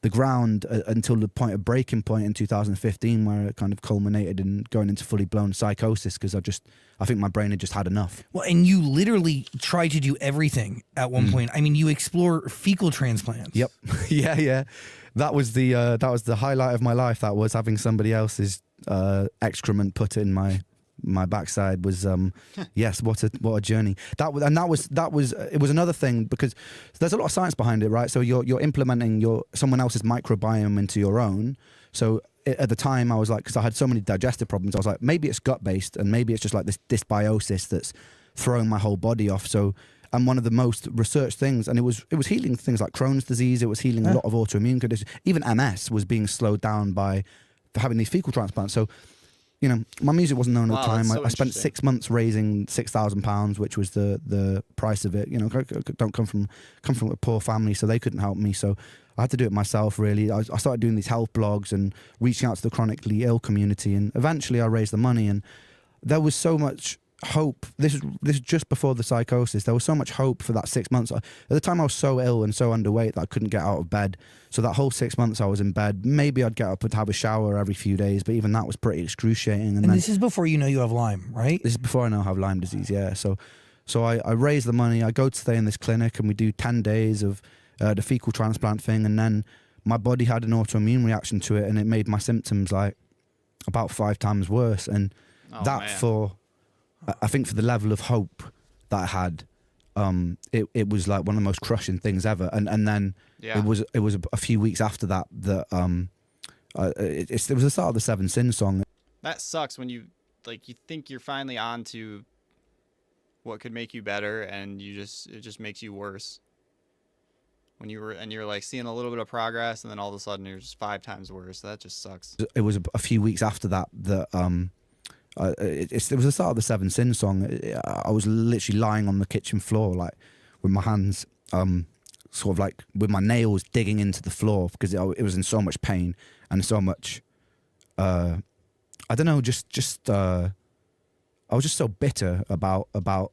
the ground until the point of breaking point in 2015, where it kind of culminated in going into fully blown psychosis because I think my brain had just had enough. Well, and you literally tried to do everything at one point. I mean, you explore fecal transplants. Yep. yeah. That was the highlight of my life. That was having somebody else's excrement put in my backside was yes, what a journey that was. It was another thing because there's a lot of science behind it, right? So you're implementing someone else's microbiome into your own. So at the time I was like, because I had so many digestive problems, I was like, maybe it's gut based and maybe it's just like this dysbiosis that's throwing my whole body off. So and one of the most researched things, and it was healing things like Crohn's disease, it was healing a lot of autoimmune conditions, even MS was being slowed down by having these fecal transplants. So you know, my music wasn't known at the time. I spent 6 months raising £6,000, which was the price of it. You know, don't come from a poor family, so they couldn't help me. So I had to do it myself. Really, I started doing these health blogs and reaching out to the chronically ill community, and eventually I raised the money. And there was so much hope. This is just before the psychosis. There was so much hope for that 6 months. At the time, I was so ill and so underweight that I couldn't get out of bed. So that whole 6 months I was in bed. Maybe I'd get up and have a shower every few days, but even that was pretty excruciating. And then, this is before you know you have Lyme, right? This is before I know I have Lyme disease, yeah. So I raise the money. I go to stay in this clinic, and we do 10 days of the fecal transplant thing. And then my body had an autoimmune reaction to it, and it made my symptoms like about 5 times worse. And I think for the level of hope that I had, it was like one of the most crushing things ever. And then it was a few weeks after that it was the start of the Seven Sins song. That sucks when you think you're finally on to what could make you better, and it just makes you worse. When you're like seeing a little bit of progress, and then all of a sudden you're just 5 times worse. That just sucks. It was a few weeks after that it was the start of the Seven Sins song. I was literally lying on the kitchen floor, like with my hands, sort of like with my nails digging into the floor because it was in so much pain and so much. I don't know, just I was just so bitter about the.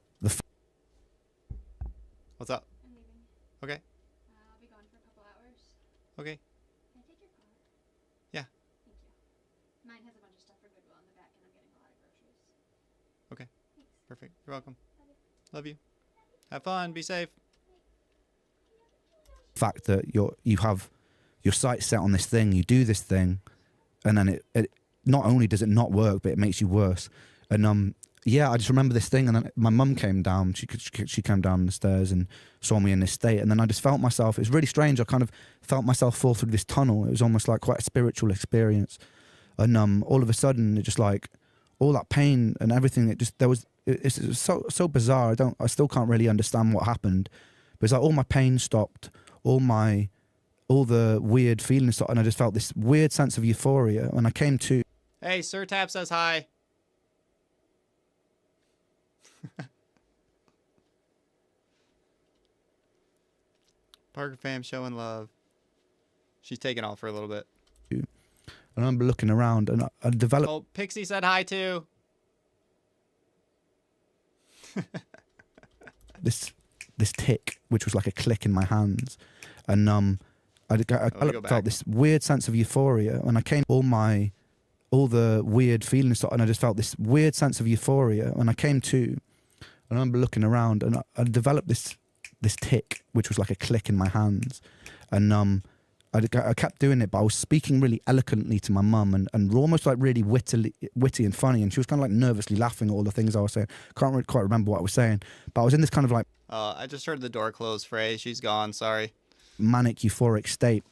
What's up? I'm leaving. Okay. I'll be gone for a couple hours. Okay. Can I take your car? Yeah. Thank you. Mine has a bunch of stuff for Goodwill in the back, and I'm getting a lot of groceries. Okay. Thanks. Perfect. You're welcome. Love you. Have fun. Be safe. Fact that you have your sights set on this thing, you do this thing, and then it not only does it not work, but it makes you worse. And yeah, I just remember this thing, and then my mum came down. She came down the stairs and saw me in this state, and then I just felt myself. It was really strange. I kind of felt myself fall through this tunnel. It was almost like quite a spiritual experience, and all of a sudden, it just like all that pain and everything. It was so bizarre. I still can't really understand what happened, but it's like all my pain stopped, all the weird feelings stopped, and I just felt this weird sense of euphoria. When I came to, Hey, Sir Tap says hi. Parker fam showing love. She's taking off for a little bit. I remember looking around, and I developed. Oh, Pixie said hi too. this tick, which was like a click in my hands, and I felt this weird sense of euphoria. When I came, all the weird feelings stopped, and I just felt this weird sense of euphoria. When I came to, I remember looking around, and I developed this tick, which was like a click in my hands, and I kept doing it, but I was speaking really eloquently to my mum, and almost like really witty and funny, and she was kind of like nervously laughing at all the things I was saying. Can't really quite remember what I was saying, but I was in this kind of like I just heard the door close, Frey. She's gone. Sorry. Manic euphoric state.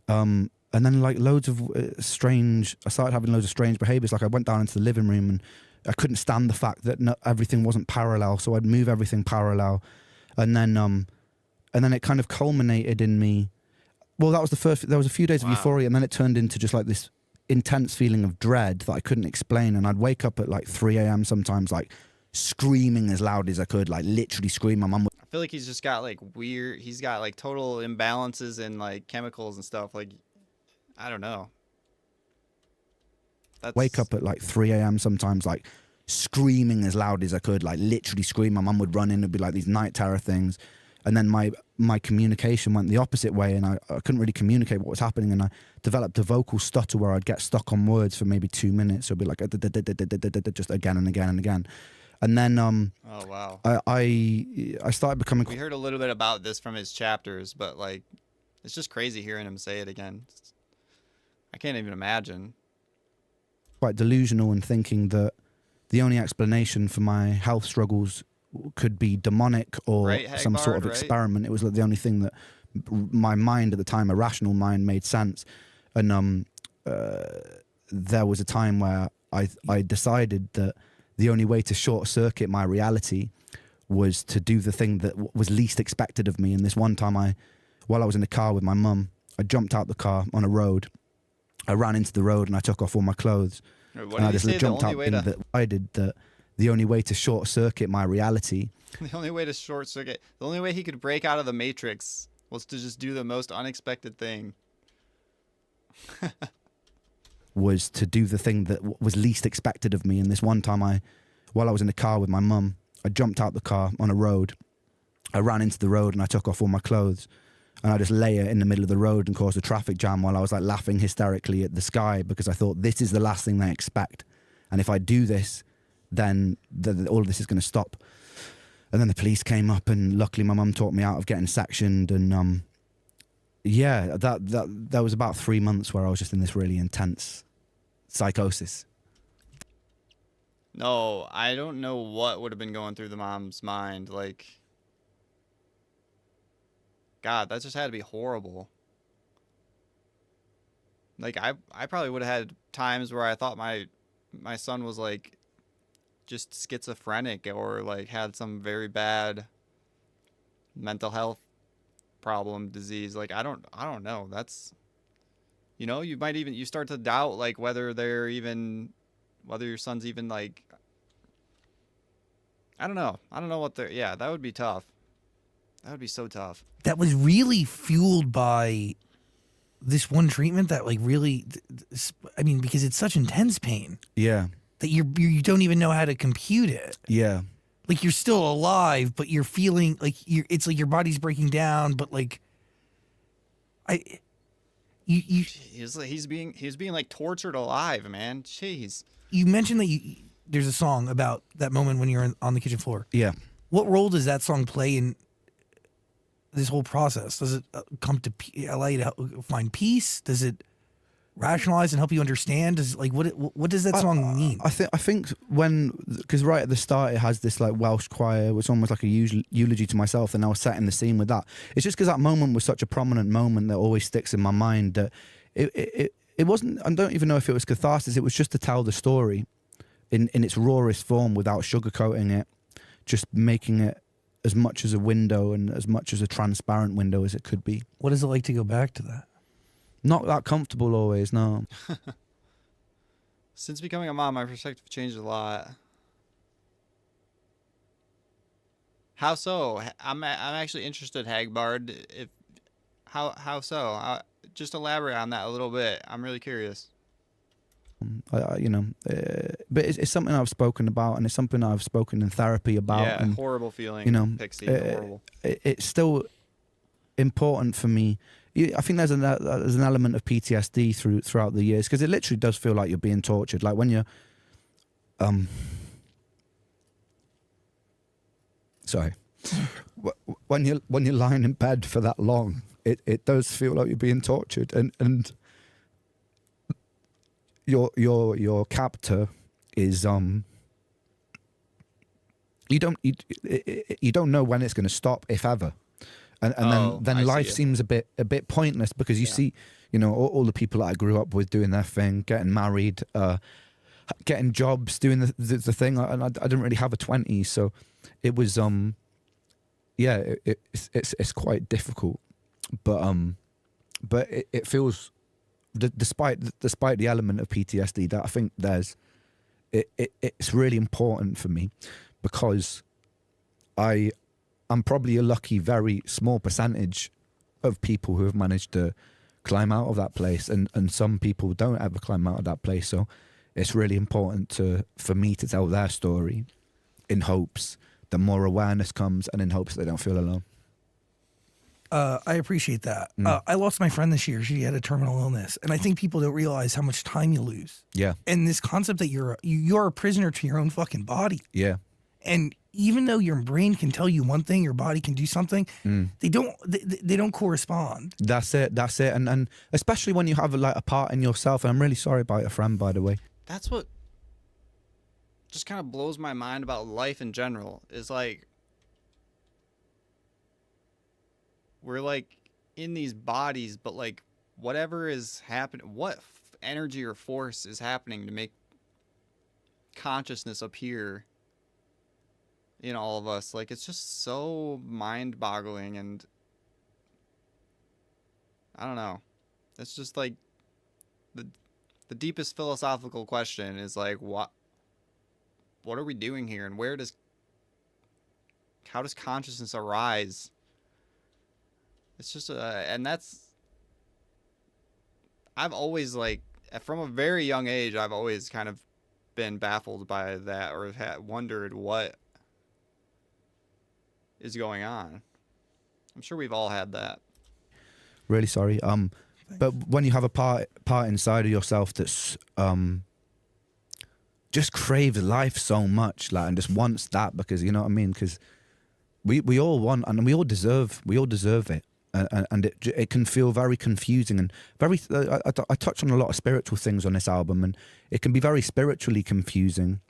And then like loads of I started having loads of strange behaviors. Like I went down into the living room, and I couldn't stand the fact that everything wasn't parallel, so I'd move everything parallel, and then it kind of culminated in me. Well, that was the first. There was a few days of euphoria, and then it turned into just like this intense feeling of dread that I couldn't explain. And I'd wake up at like 3 a.m. sometimes, like screaming as loud as I could, like literally scream. My mum would. I feel like he's just got like weird. He's got like total imbalances in like chemicals and stuff. Like, I don't know. Wake up at like 3 a.m. sometimes, like screaming as loud as I could, like literally scream. My mum would run in. It'd be like these night terror things. And then my communication went the opposite way, and I couldn't really communicate what was happening, and I developed a vocal stutter where I'd get stuck on words for maybe 2 minutes. So it'd be like just again and again and again. And then oh wow, I started becoming. We heard a little bit about this from his chapters, but like it's just crazy hearing him say it again. I can't even imagine. Quite delusional and thinking that the only explanation for my health struggles could be demonic or some sort of experiment. It was like the only thing that my mind at the time, a rational mind, made sense. And there was a time where I decided that the only way to short circuit my reality was to do the thing that was least expected of me. And this one time, while I was in the car with my mum, I jumped out the car on a road. I ran into the road and I took off all my clothes. And I just jumped out that I did that. The only way to short circuit my reality. The only way he could break out of the Matrix was to just do the most unexpected thing. Was to do the thing that was least expected of me. And this one time, while I was in the car with my mum, I jumped out the car on a road. I ran into the road and I took off all my clothes. And I just lay in the middle of the road and caused a traffic jam while I was like laughing hysterically at the sky, because I thought this is the last thing they expect. And if I do this, then all of this is going to stop. And then the police came up, and luckily my mum talked me out of getting sectioned. And yeah, that was about 3 months where I was just in this really intense psychosis. No, I don't know what would have been going through the mom's mind. Like, God, that just had to be horrible. Like, I probably would have had times where I thought my son was like just schizophrenic or like had some very bad mental health problem, disease. Like, I don't know. That's, you know, you start to doubt like whether your son's even like, I don't know what that would be tough. That would be so tough. That was really fueled by this one treatment that like really, I mean, because it's such intense pain. Yeah. That you don't even know how to compute it. Yeah. Like you're still alive, but you're feeling like it's like your body's breaking down, but like he's being like tortured alive, man. Jeez. You mentioned that there's a song about that moment when you're on the kitchen floor. Yeah. What role does that song play in this whole process? Does it come to allow you to find peace? Does it rationalize and help you understand? Does like what does that song mean? I think because right at the start it has this like Welsh choir, which almost like a eulogy to myself, and I was setting the scene with that. It's just because that moment was such a prominent moment that always sticks in my mind that it wasn't. I don't even know if it was catharsis. It was just to tell the story in its rawest form without sugarcoating it, just making it as much as a window and as much as a transparent window as it could be. What is it like to go back to that? Not that comfortable always, no. Since becoming a mom, my perspective changed a lot. How so? I'm actually interested, Hagbard. How so? Just elaborate on that a little bit. I'm really curious. But it's something I've spoken about, and it's something I've spoken in therapy about. Yeah, and, horrible feeling, Pixie. Horrible. It's still important for me. I think there's an element of PTSD throughout the years, because it literally does feel like you're being tortured. Like when you're, when you're lying in bed for that long, it does feel like you're being tortured, and your captor is you don't know when it's going to stop, if ever. And then life seems a bit pointless, because you see, all the people that I grew up with doing their thing, getting married, getting jobs, doing the thing, and I didn't really have a 20s, so it was it's quite difficult, but it feels, despite the element of PTSD, that I think it's really important for me, because I'm probably a lucky, very small percentage of people who have managed to climb out of that place, and some people don't ever climb out of that place. So it's really important for me to tell their story, in hopes that more awareness comes, and in hopes they don't feel alone. I appreciate that. I lost my friend this year. She had a terminal illness, and I think people don't realize how much time you lose. Yeah. And this concept that you're a prisoner to your own fucking body. Yeah. And even though your brain can tell you one thing, your body can do something, they don't correspond. That's it. And especially when you have like a part in yourself. And I'm really sorry about your friend, by the way. That's what just kind of blows my mind about life in general, is like, we're like in these bodies, but like whatever is happening, what energy or force is happening to make consciousness appear in all of us, like, it's just so mind-boggling. And I don't know, it's just like the deepest philosophical question is like, what are we doing here, and how does consciousness arise? It's just and I've always, like, from a very young age, I've always kind of been baffled by that, or wondered what is going on. I'm sure we've all had that. Really sorry. But when you have a part inside of yourself that's just craves life so much, like, and just wants that, because, you know what I mean? Because we all want, and we all deserve it. And it can feel very confusing and very. I touch on a lot of spiritual things on this album, and it can be very spiritually confusing.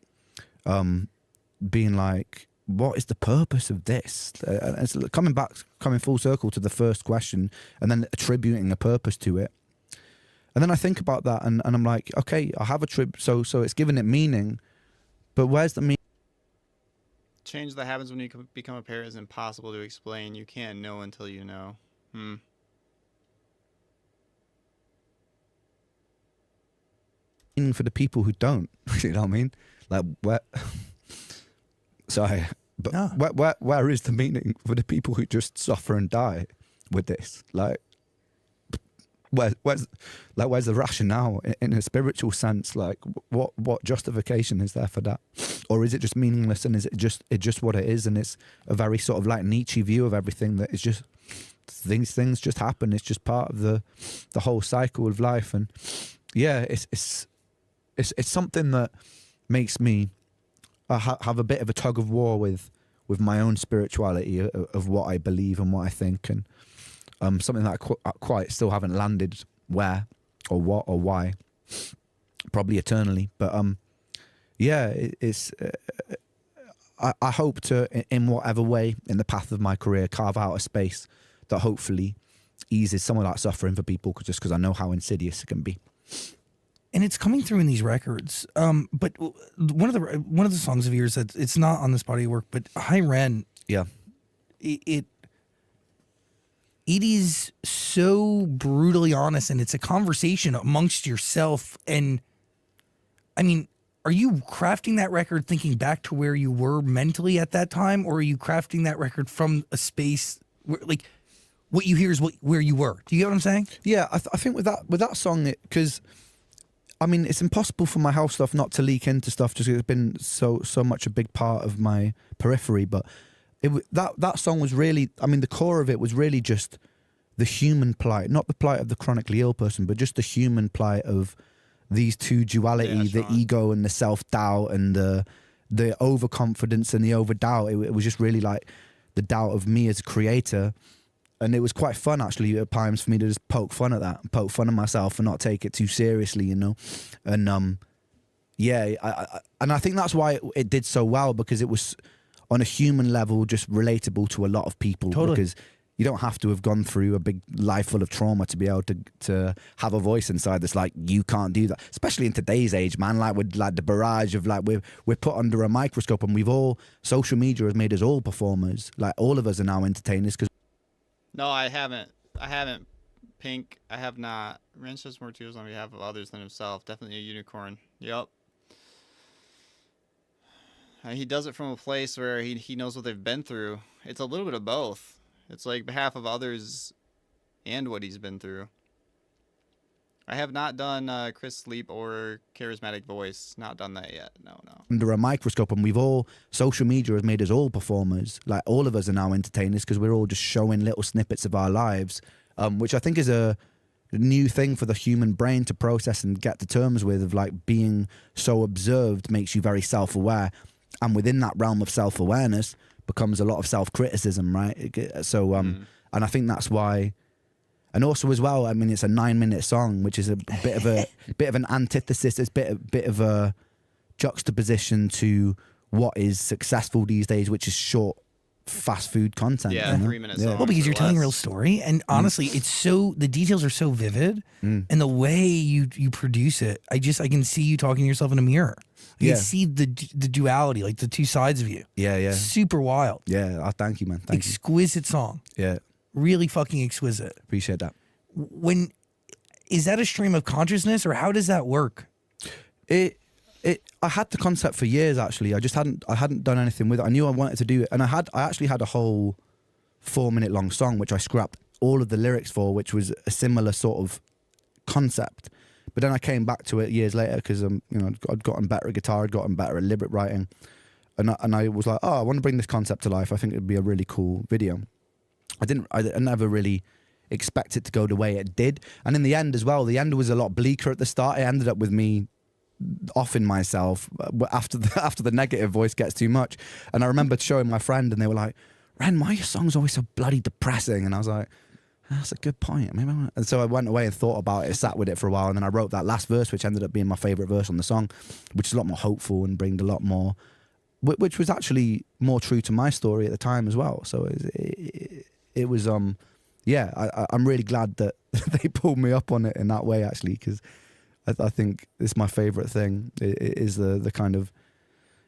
Being like, what is the purpose of this? It's coming full circle to the first question, and then attributing a purpose to it. And then I think about that, and I'm like, okay, I have a trip, so it's giving it meaning, but where's the meaning? Change that happens when you become a parent is impossible to explain. You can't know until you know. For the people who don't, you know what I mean? Like, where? Sorry, but no. Where is the meaning for the people who just suffer and die with this? Like, where's the rationale in a spiritual sense? Like, what justification is there for that? Or is it just meaningless, and is it just what it is, and it's a very sort of like Nietzsche view of everything, that it's just things just happen. It's just part of the whole cycle of life. And yeah, it's something that makes me have a bit of a tug of war with my own spirituality of what I believe and what I think, and something that I quite still haven't landed where or what or why. Probably eternally, but yeah, I hope to, in whatever way, in the path of my career, carve out a space that hopefully eases some of that suffering for people, just because I know how insidious it can be. And it's coming through in these records. But one of the songs of yours that it's not on this body of work, but High Ren. Yeah. It is so brutally honest, and it's a conversation amongst yourself. And I mean, are you crafting that record thinking back to where you were mentally at that time, or are you crafting that record from a space where, like, what you hear is where you were? Do you get what I'm saying? Yeah, I think with that song, because I mean, it's impossible for my house stuff not to leak into stuff, just 'cause it's been so much a big part of my periphery. But that song was really, I mean, the core of it was really just the human plight, not the plight of the chronically ill person, but just the human plight of these two duality, the ego and the self-doubt, and the overconfidence and the overdoubt. It was just really like the doubt of me as a creator. And it was quite fun, actually, at times for me to just poke fun at that, poke fun at myself and not take it too seriously, you know? And yeah, I think that's why it did so well, because it was on a human level just relatable to a lot of people. Totally. Because you don't have to have gone through a big life full of trauma to be able to have a voice inside that's like, you can't do that. Especially in today's age, man, like with like the barrage of like we're put under a microscope, and social media has made us all performers. Like all of us are now entertainers. Because no, I haven't. Pink, I have not. Ren says more tears on behalf of others than himself. Definitely a unicorn. Yep. He does it from a place where he knows what they've been through. It's a little bit of both. It's like behalf of others and what he's been through. I have not done Chris Sleep or Charismatic Voice. Not done that yet. No. Under a microscope, and social media has made us all performers. Like all of us are now entertainers, because we're all just showing little snippets of our lives, which I think is a new thing for the human brain to process and get to terms with, of like being so observed makes you very self-aware. And within that realm of self-awareness becomes a lot of self-criticism, right? So, and I think that's why. And also as well, I mean, it's a 9-minute song, which is a bit of an antithesis. It's a bit of a juxtaposition to what is successful these days, which is short, fast food content. Yeah, 3-minute songs. Well, because you're telling a real story, and honestly, it's the details are so vivid, and the way you produce it, I can see you talking to yourself in a mirror. I can see the duality, like the two sides of you. Yeah. Super wild. Yeah, thank you, man. Thank you. Exquisite song. Yeah. Really fucking exquisite. Appreciate that. Is that a stream of consciousness, or how does that work? I had the concept for years, actually. I hadn't done anything with it. I knew I wanted to do it, and I actually had a whole 4-minute long song which I scrapped all of the lyrics for, which was a similar sort of concept. But then I came back to it years later, because I'd gotten better at guitar, I'd gotten better at lyric writing, and I was like, oh, I want to bring this concept to life. I think it'd be a really cool video. I never really expect it to go the way it did. And in the end as well, the end was a lot bleaker at the start. It ended up with me offing myself after the negative voice gets too much. And I remember showing my friend, and they were like, Ren, why are your songs always so bloody depressing? And I was like, that's a good point. And so I went away and thought about it, sat with it for a while, and then I wrote that last verse, which ended up being my favourite verse on the song, which is a lot more hopeful and bringed a lot more, which was actually more true to my story at the time as well. So it was, yeah, I'm really glad that they pulled me up on it in that way, actually, because I think it's my favourite thing. It is the kind of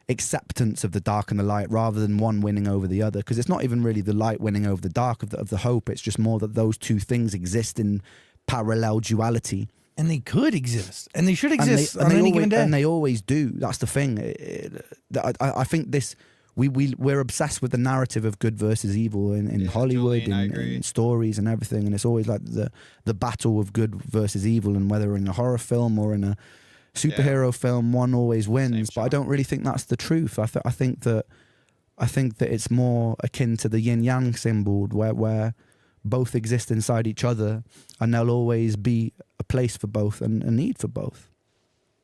acceptance of the dark and the light, rather than one winning over the other, because it's not even really the light winning over the dark of the hope. It's just more that those two things exist in parallel duality, and they could exist, and they should exist on any given day, and they always do. That's the thing. I think this we're obsessed with the narrative of good versus evil in Hollywood, in stories and everything, and it's always like the battle of good versus evil, and whether in a horror film or in a superhero film, one always wins. But I don't really think that's the truth. I think that it's more akin to the yin yang symbol, where both exist inside each other, and there'll always be a place for both and a need for both.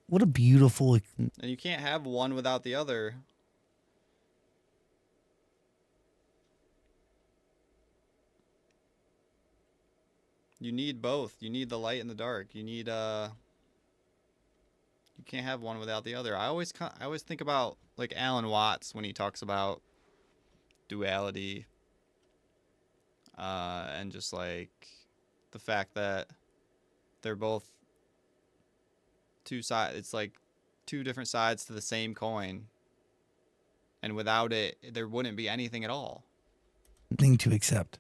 What a beautiful. And you can't have one without the other. You need both. You need the light and the dark. You need you can't have one without the other. I always think about like Alan Watts when he talks about duality, and just like the fact that they're both two sides. It's like two different sides to the same coin, and without it, there wouldn't be anything at all. Thing to accept.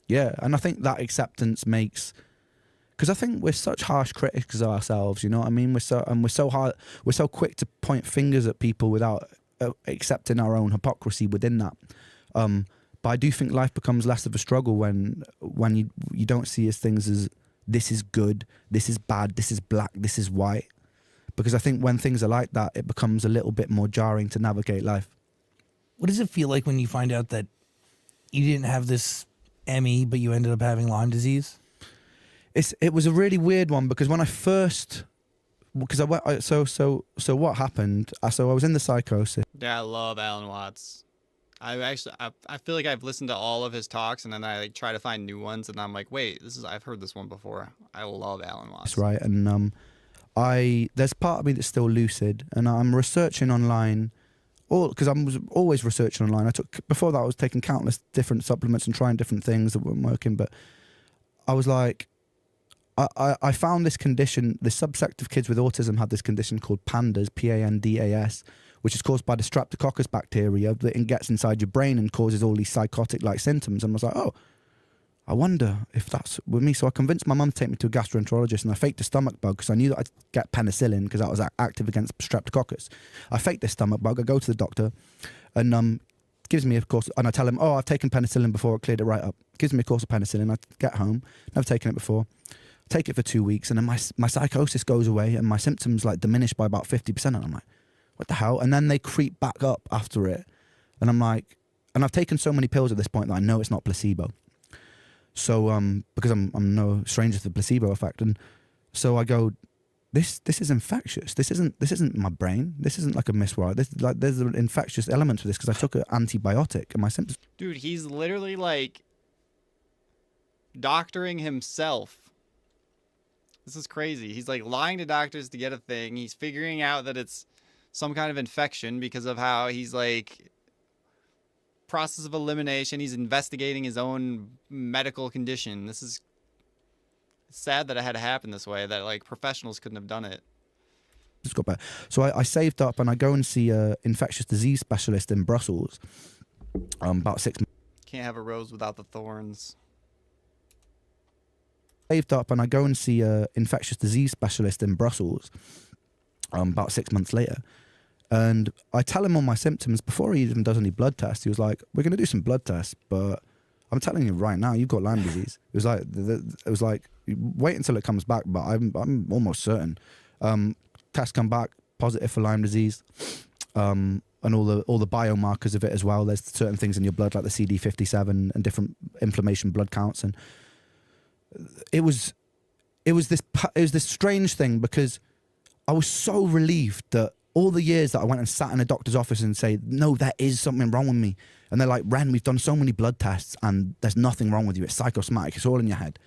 Yeah, and I think that acceptance makes, because I think we're such harsh critics of ourselves. You know what I mean? We're so quick to point fingers at people without accepting our own hypocrisy within that. But I do think life becomes less of a struggle when you don't see as things as this is good, this is bad, this is black, this is white. Because I think when things are like that, it becomes a little bit more jarring to navigate life. What does it feel like when you find out that you didn't have this ME, but you ended up having Lyme disease? It was a really weird one, because when I first, because so what happened? So I was in the psychosis. Yeah, I love Alan Watts. I feel like I've listened to all of his talks, and then I like try to find new ones, and I'm like, wait, I've heard this one before. I love Alan Watts. That's right, and there's part of me that's still lucid, and I'm researching online, because I was always researching online. Before that, I was taking countless different supplements and trying different things that weren't working, but I was like, I found this condition. This subsect of kids with autism had this condition called PANDAS, PANDAS, which is caused by the Streptococcus bacteria that gets inside your brain and causes all these psychotic-like symptoms. And I was like, oh, I wonder if that's with me. So I convinced my mum to take me to a gastroenterologist, and I faked a stomach bug because I knew that I'd get penicillin because that was active against Streptococcus. I faked this stomach bug. I go to the doctor, and gives me a course, and I tell him, oh, I've taken penicillin before, I cleared it right up. Gives me a course of penicillin. I get home, never taken it before. Take it for 2 weeks, and then my psychosis goes away, and my symptoms like diminish by about 50%. And I'm like, what the hell? And then they creep back up after it, and I'm like, and I've taken so many pills at this point that I know it's not placebo. So because I'm no stranger to the placebo effect, and so I go, this is infectious. This isn't my brain. This isn't like a miswire. There's an infectious element to this because I took an antibiotic and my symptoms. Dude, he's literally like doctoring himself. This is crazy. He's like lying to doctors to get a thing. He's figuring out that it's some kind of infection because of how he's like process of elimination. He's investigating his own medical condition. This is sad that it had to happen this way, that like professionals couldn't have done it. It's got better. So I saved up and I go and see an infectious disease specialist in Brussels. About 6 months. Can't have a rose without the thorns. Saved up and I go and see an infectious disease specialist in Brussels. About 6 months later, and I tell him all my symptoms before he even does any blood tests. He was like, "We're going to do some blood tests, but I'm telling you right now, you've got Lyme disease." It was like, wait until it comes back, but I'm almost certain. Tests come back positive for Lyme disease, and all the biomarkers of it as well. There's certain things in your blood like the CD57 and different inflammation blood counts, and it was this strange thing because I was so relieved that all the years that I went and sat in a doctor's office and say, no, there is something wrong with me. And they're like, Ren, we've done so many blood tests and there's nothing wrong with you. It's psychosomatic. It's all in your head.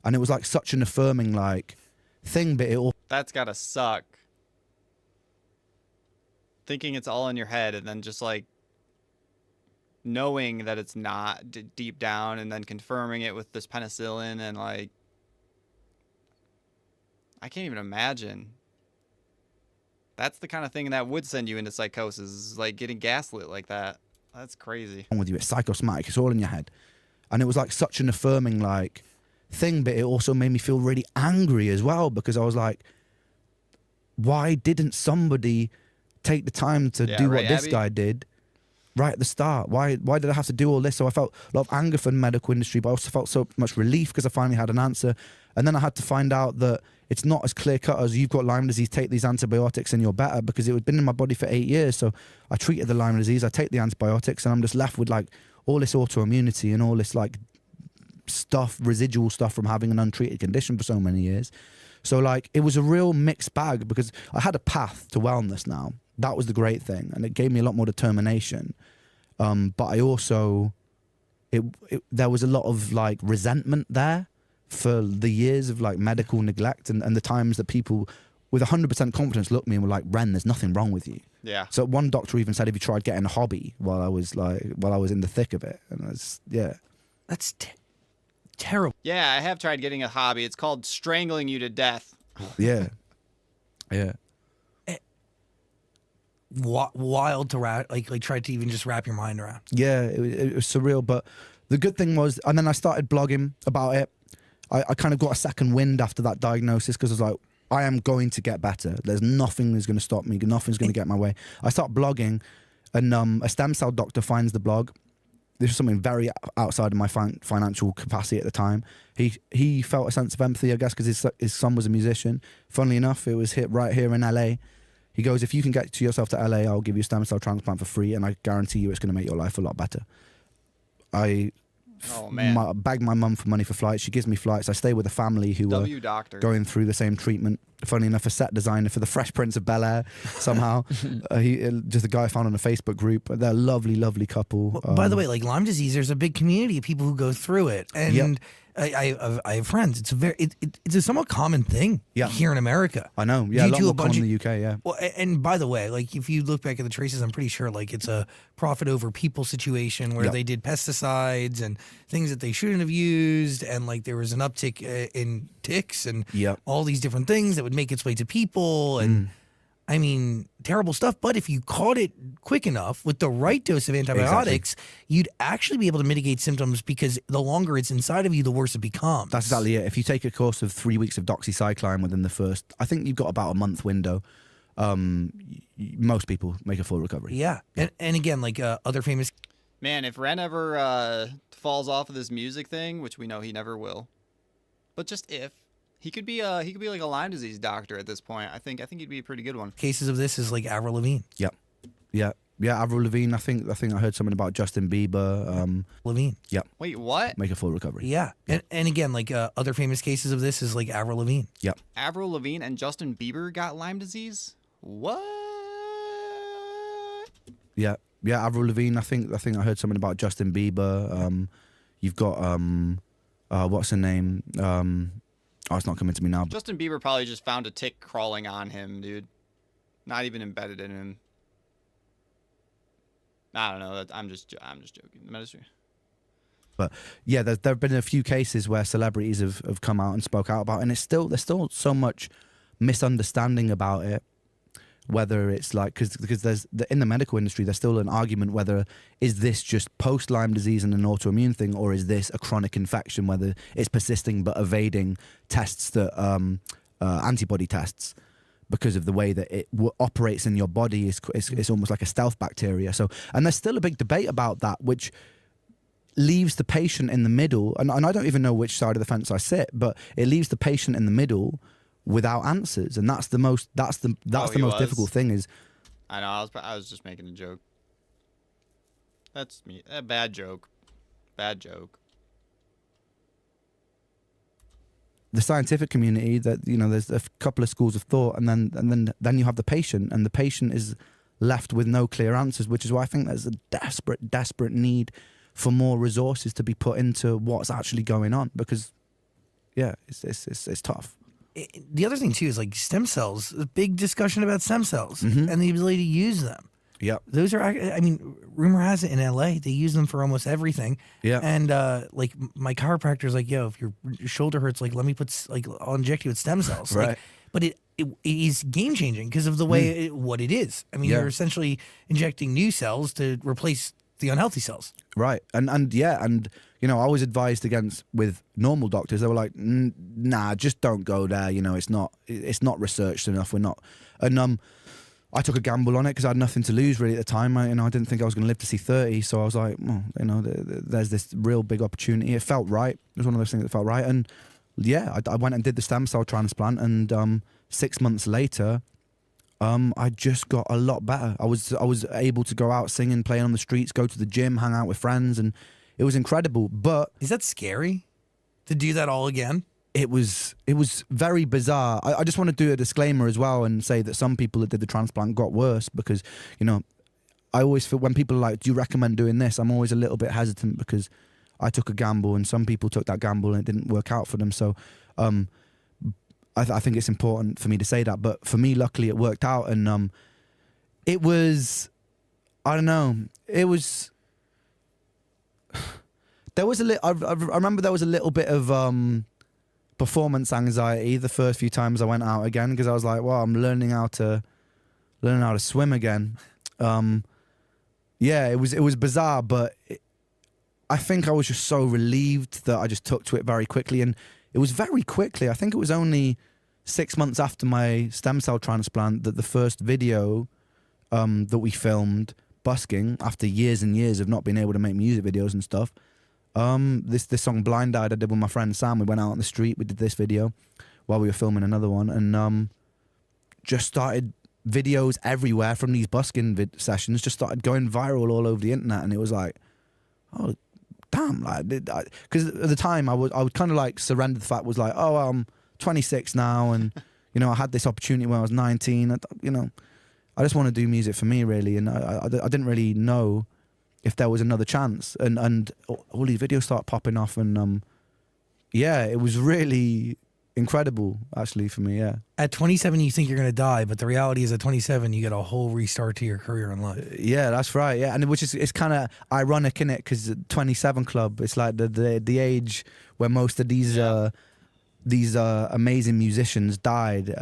And it was like such an affirming like thing, but it all... That's gotta suck. Thinking it's all in your head and then just like knowing that it's not deep down and then confirming it with this penicillin and like... I can't even imagine. That's the kind of thing that would send you into psychosis, is like getting gaslit like that. That's crazy. With you, it's psychosomatic. It's all in your head. And it was like such an affirming like thing, but it also made me feel really angry as well because I was like, why didn't somebody take the time to do what this guy did right at the start? Why did I have to do all this? So I felt a lot of anger for the medical industry, but I also felt so much relief because I finally had an answer. And then I had to find out that it's not as clear cut as you've got Lyme disease, take these antibiotics and you're better, because it had been in my body for 8 years. So I treated the Lyme disease, I take the antibiotics, and I'm just left with like all this autoimmunity and all this like stuff, residual stuff from having an untreated condition for so many years. So like it was a real mixed bag because I had a path to wellness now. That was the great thing. And it gave me a lot more determination. But I also, there was a lot of like resentment there for the years of like medical neglect and the times that people with 100% confidence looked at me and were like, Ren, there's nothing wrong with you. Yeah. So one doctor even said, have you tried getting a hobby while I was in the thick of it? And That's terrible. Yeah, I have tried getting a hobby. It's called strangling you to death. Yeah. Yeah. Wild to like try to even just wrap your mind around. Yeah, it was surreal. But the good thing was, and then I started blogging about it. I kind of got a second wind after that diagnosis because I was like, I am going to get better. There's nothing that's going to stop me. Nothing's going to get in my way. I start blogging, and a stem cell doctor finds the blog. This was something very outside of my financial capacity at the time. He felt a sense of empathy, I guess, because his son was a musician. Funnily enough, it was hit right here in LA. He goes, if you can get yourself to LA, I'll give you a stem cell transplant for free, and I guarantee you it's going to make your life a lot better. I bagged my mum for money for flights. She gives me flights. I stay with a family who were going through the same treatment. Funnily enough, a set designer for the Fresh Prince of Bel-Air somehow. Just a guy I found on a Facebook group. They're a lovely, lovely couple. By the way, like Lyme disease, there's a big community of people who go through it. And Yep. I have friends. It's a somewhat common thing here in America. I know. Yeah, a lot more common in the UK, yeah. Well, and by the way, like if you look back at the traces, I'm pretty sure like it's a profit over people situation where they did pesticides and things that they shouldn't have used, and like there was an uptick in ticks and all these different things that would make its way to people, and I mean, terrible stuff. But if you caught it quick enough with the right dose of antibiotics, you'd actually be able to mitigate symptoms, because the longer it's inside of you, the worse it becomes. That's exactly it. If you take a course of 3 weeks of doxycycline within the first, I think you've got about a month window. Most people make a full recovery. Yeah. And again, like other famous... Man, if Ren ever falls off of this music thing, which we know he never will, but just if, he could be like a Lyme disease doctor at this point. I think he'd be a pretty good one. Cases of this is like Avril Lavigne. Yep. Yeah. Yeah, Avril Lavigne. I think I heard something about Justin Bieber. Lavigne. Yep. Wait, what? Make a full recovery. Yeah. And again, like other famous cases of this is like Avril Lavigne. Yep. Avril Lavigne and Justin Bieber got Lyme disease? What? Yeah. Yeah, Avril Lavigne. I think I heard something about Justin Bieber. You've got what's her name? It's not coming to me now. Justin Bieber probably just found a tick crawling on him, dude. Not even embedded in him. I don't know. I'm just joking. But yeah, there have been a few cases where celebrities have come out and spoke out about it, and there's still so much misunderstanding about it. Whether it's like, because in the medical industry, there's still an argument whether is this just post-Lyme disease and an autoimmune thing, or is this a chronic infection, whether it's persisting but evading tests that antibody tests, because of the way that it operates in your body. It's almost like a stealth bacteria. So, and there's still a big debate about that, which leaves the patient in the middle. And I don't even know which side of the fence I sit, but it leaves the patient in the middle without answers, and that's the most difficult thing. Is I know I was just making a joke. That's me. A bad joke. The scientific community, that there's a couple of schools of thought, and then you have the patient, and the patient is left with no clear answers, which is why I think there's a desperate need for more resources to be put into what's actually going on, because it's tough. The other thing too is like stem cells. A big discussion about stem cells and the ability to use them. Yeah, those are. I mean, rumor has it in LA they use them for almost everything. Yeah, and like my chiropractor's like, yo, if your shoulder hurts, like I'll inject you with stem cells. Right. Like, but it is game changing because of the way what it is. I mean, you're essentially injecting new cells to replace the unhealthy cells. Right. And I was advised against with normal doctors. They were like, nah, just don't go there. It's not researched enough. We're not. And I took a gamble on it because I had nothing to lose really at the time. I didn't think I was going to live to see 30. So I was like, well, there's this real big opportunity. It felt right. It was one of those things that felt right. And yeah, I went and did the stem cell transplant, and 6 months later, I just got a lot better. I was able to go out singing, playing on the streets, go to the gym, hang out with friends, and it was incredible. But is that scary to do that all again? It was very bizarre. I just want to do a disclaimer as well and say that some people that did the transplant got worse, because I always feel when people are like, do you recommend doing this? I'm always a little bit hesitant, because I took a gamble, and some people took that gamble and it didn't work out for them. So I think it's important for me to say that. But for me, luckily, it worked out, and it was, I don't know, it was. There was I remember there was a little bit of performance anxiety the first few times I went out again, because I was like, well, I'm learning how to swim again. Yeah, it was bizarre, but I think I was just so relieved that I just took to it very quickly, and it was very quickly. I think it was only 6 months after my stem cell transplant that the first video that we filmed, busking, after years and years of not being able to make music videos and stuff. This song Blind Eyed I did with my friend Sam. We went out on the street, we did this video while we were filming another one, and just started videos everywhere from these busking sessions, just started going viral all over the internet. And it was like, oh damn, like, because at the time I would kind of like surrender the fact, was like, oh, I'm 26 now, and you know, I had this opportunity when I was 19, you know, I just want to do music for me, really. And I didn't really know if there was another chance, and all these videos start popping off, and yeah, it was really incredible, actually, for me. Yeah. At 27, you think you're going to die, but the reality is at 27, you get a whole restart to your career in life. Yeah, that's right. Yeah, and which is, it's kind of ironic, innit? Because 27 Club, it's like the age where most of these amazing musicians died.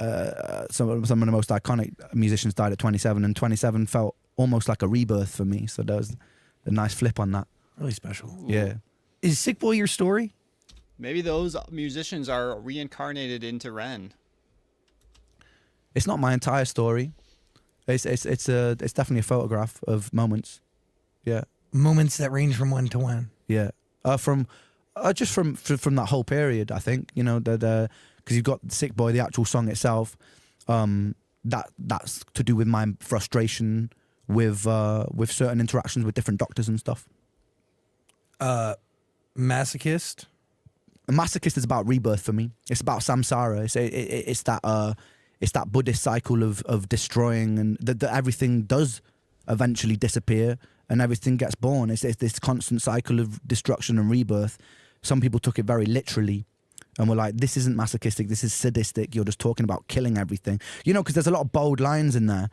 Some of the most iconic musicians died at 27, and 27 felt almost like a rebirth for me. So there was a nice flip on that. Really special. Yeah. Is Sick Boy your story? Maybe those musicians are reincarnated into Ren. It's not my entire story. It's definitely a photograph of moments. Yeah. Moments that range from when to when. Yeah. From that whole period, I think, you know, because you've got Sick Boy, the actual song itself. That's to do with my frustration with certain interactions with different doctors and stuff. Masochist. Masochist is about rebirth for me. It's about samsara. It's that Buddhist cycle of destroying, and that everything does eventually disappear and everything gets born. It's this constant cycle of destruction and rebirth. Some people took it very literally and were like, this isn't masochistic, this is sadistic. You're just talking about killing everything. You know, because there's a lot of bold lines in there.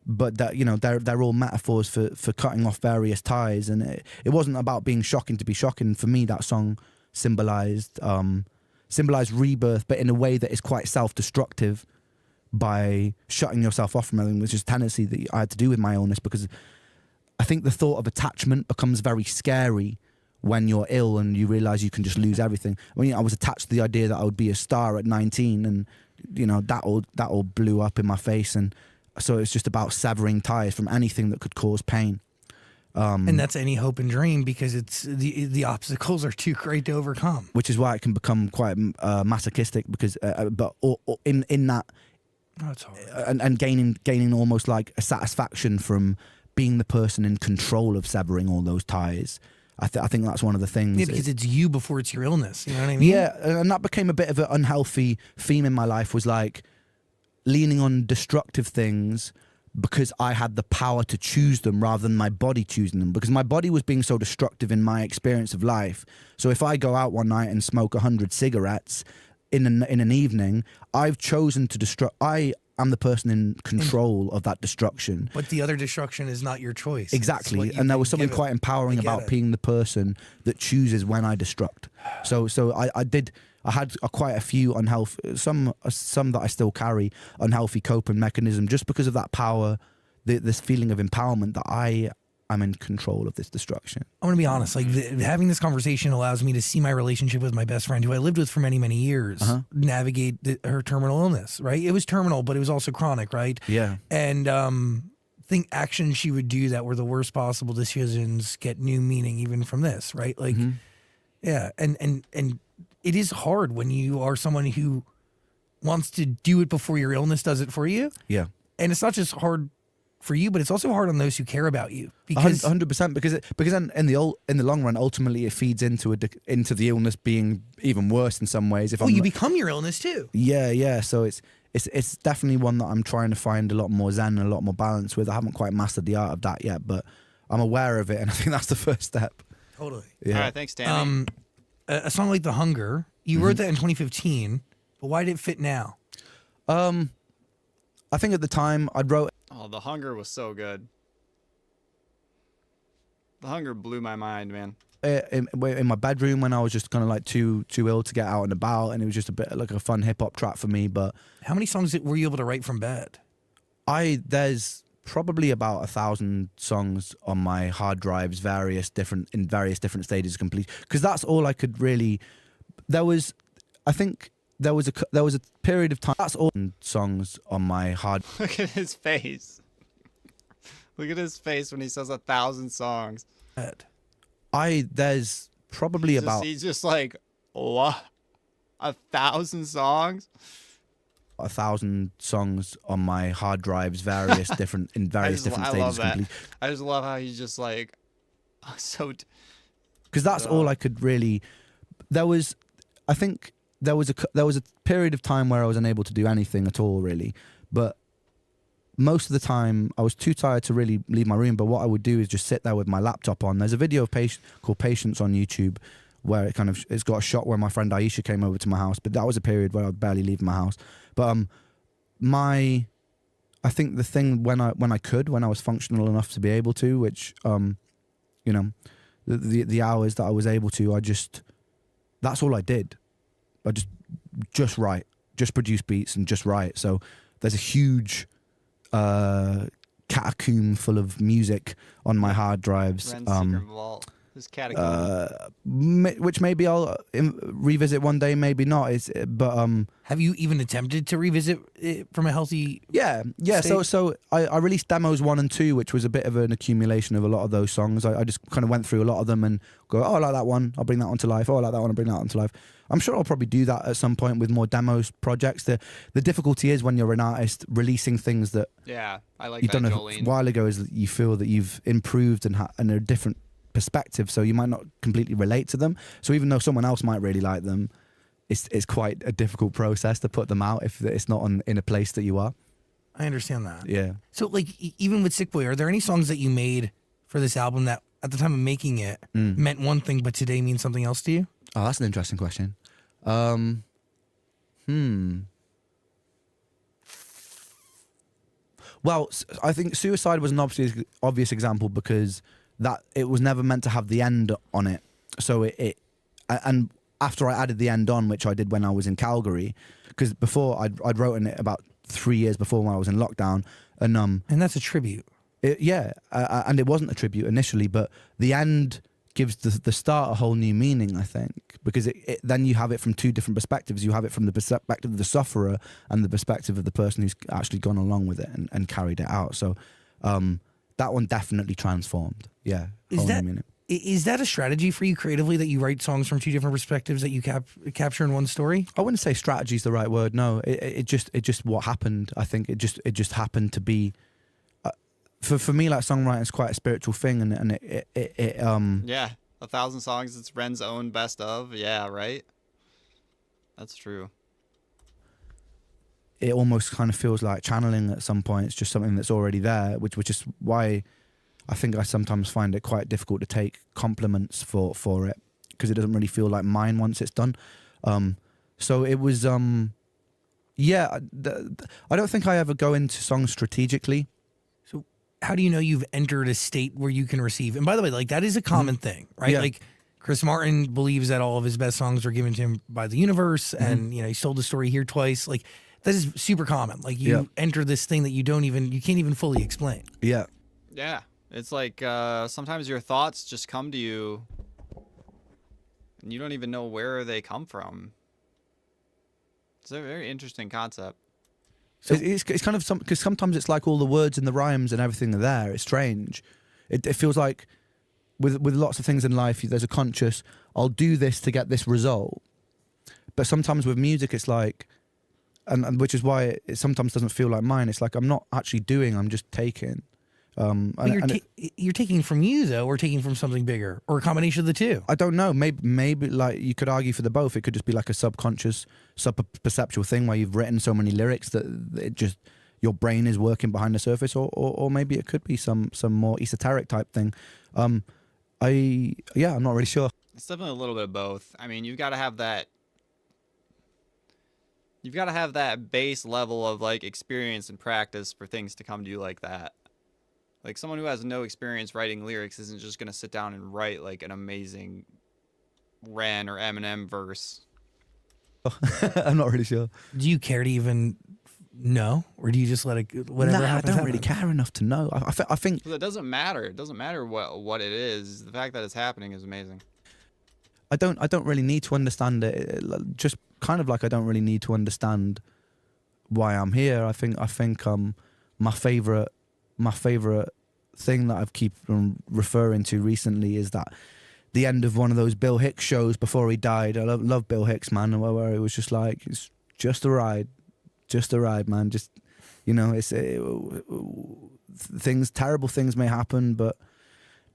But that, you know, they're all metaphors for cutting off various ties, and it wasn't about being shocking to be shocking. For me, that song symbolized rebirth, but in a way that is quite self-destructive, by shutting yourself off from everything, which is a tendency that I had to do with my illness, because I think the thought of attachment becomes very scary when you're ill and you realize you can just lose everything. I mean, I was attached to the idea that I would be a star at 19, and you know, that all blew up in my face, and so it's just about severing ties from anything that could cause pain. And that's any hope and dream, because it's the obstacles are too great to overcome. Which is why it can become quite masochistic, because but in that, that's hard. And gaining almost like a satisfaction from being the person in control of severing all those ties. I think that's one of the things. Yeah, because it's you before it's your illness. You know what I mean? Yeah, and that became a bit of an unhealthy theme in my life, was like leaning on destructive things because I had the power to choose them rather than my body choosing them, because my body was being so destructive in my experience of life. So if I go out one night and smoke 100 cigarettes in an evening, I've chosen to I am the person in control of that destruction. But the other destruction is not your choice. Exactly. And there was something quite empowering about being the person that chooses when I destruct. So I had quite a few unhealthy, some that I still carry, unhealthy coping mechanism, just because of that power, this feeling of empowerment that I'm in control of this destruction. I'm gonna be honest, like having this conversation allows me to see my relationship with my best friend, who I lived with for many, many years, navigate her terminal illness, right? It was terminal, but it was also chronic, right? Yeah. And think actions she would do that were the worst possible decisions get new meaning even from this, right? Like, yeah, and it is hard when you are someone who wants to do it before your illness does it for you. Yeah. And it's not just hard for you, but it's also hard on those who care about you. Because 100%, because in the long run, ultimately it feeds into the illness being even worse in some ways. You become your illness too. Yeah. So it's definitely one that I'm trying to find a lot more zen and a lot more balance with. I haven't quite mastered the art of that yet, but I'm aware of it, and I think that's the first step. Totally. Yeah. All right, thanks, Tammy. A song like The Hunger, you wrote that in 2015, but why did it fit now? I think at the time I wrote. Oh, The Hunger was so good. The Hunger blew my mind, man. In my bedroom when I was just kind of like too ill to get out and about, and it was just a bit like a fun hip hop track for me. But How many songs were you able to write from bed? there's probably about 1,000 songs on my hard drives, in various different stages of complete. Because that's all I could really. I think there was a period of time. That's all songs on my hard. Look at his face. Look at his face when he says 1,000 songs. There's probably about. He's just like, what? 1,000 songs? 1,000 songs on my hard drives, various different I stages love of that. complete. I just love how he's just like, so. Because that's all I could really. I think there was a period of time where I was unable to do anything at all, really. But most of the time, I was too tired to really leave my room. But what I would do is just sit there with my laptop on. There's a video of called Patience on YouTube, where it's got a shot where my friend Aisha came over to my house. But that was a period where I would barely leave my house. But I think the thing when I was functional enough to be able to, which the hours that I was able to, that's all I did. I just write, just produce beats and just write. So there's a huge catacomb full of music on my hard drives. Ren's secret vault. His catacomb. Which maybe I'll revisit one day, maybe not. Have you even attempted to revisit it from a healthy? Yeah. state? So I released demos 1 and 2, which was a bit of an accumulation of a lot of those songs. I just kind of went through a lot of them and go, oh, I like that one, I'll bring that one to life. Oh, I like that one, I'll bring that one to life. I'm sure I'll probably do that at some point with more demos projects. The difficulty is when you're an artist releasing things that I like you've that, done Jolene. a while ago, is that you feel that you've improved and a different perspective, so you might not completely relate to them. So even though someone else might really like them, it's quite a difficult process to put them out if it's not in a place that you are. I understand that. Yeah. So like even with Sick Boy, are there any songs that you made for this album that at the time of making it meant one thing but today means something else to you? Oh, that's an interesting question. Well, I think Suicide was an obvious example because that it was never meant to have the end on it. So and after I added the end on, which I did when I was in Calgary, because before I'd written it about 3 years before when I was in lockdown, and that's a tribute. And it wasn't a tribute initially, but the end gives the start a whole new meaning, I think, because then you have it from two different perspectives. You have it from the perspective of the sufferer and the perspective of the person who's actually gone along with it and carried it out. So that one definitely transformed. Yeah. Is that a strategy for you creatively, that you write songs from two different perspectives that you capture in one story? I wouldn't say strategy is the right word. No, it just what happened. I think it just happened to be. For me, like, songwriting is quite a spiritual thing, and yeah, 1,000 songs. It's Ren's own best of. Yeah, right. That's true. It almost kind of feels like channeling at some point. It's just something that's already there, which is why I think I sometimes find it quite difficult to take compliments for it, because it doesn't really feel like mine once it's done. So it was, I don't think I ever go into songs strategically. So how do you know you've entered a state where you can receive? And by the way, like, that is a common thing, right? Yeah. Like, Chris Martin believes that all of his best songs are given to him by the universe, and he told the story here twice. Like, that is super common. Like, you enter this thing that you can't even fully explain. Yeah. Yeah. It's like sometimes your thoughts just come to you and you don't even know where they come from. It's a very interesting concept. So it's kind of because sometimes it's like all the words and the rhymes and everything are there. It's strange. It feels like with lots of things in life, there's a conscious, I'll do this to get this result. But sometimes with music, it's like, and which is why it sometimes doesn't feel like mine. It's like I'm not actually doing, I'm just taking. You're taking from you, though, or taking from something bigger, or a combination of the two. I don't know. Maybe like you could argue for the both. It could just be like a subconscious, sub-perceptual thing where you've written so many lyrics that it just, your brain is working behind the surface, or maybe it could be some more esoteric type thing. I'm not really sure. It's definitely a little bit of both. I mean, you've got to have that. You've got to have that base level of like experience and practice for things to come to you like that. Like someone who has no experience writing lyrics isn't just gonna sit down and write like an amazing Ren or Eminem verse. I'm not really sure. Do you care to even know, or do you just let it whatever happens? I don't really care enough to know. I think it doesn't matter. It doesn't matter what it is. The fact that it's happening is amazing. I don't really need to understand it. Just kind of like I don't really need to understand why I'm here. I think my favorite thing that I've keep referring to recently is that the end of one of those Bill Hicks shows before he died. I love Bill Hicks, man, where it was just like, it's just a ride, man. Just, you know, it's terrible things may happen, but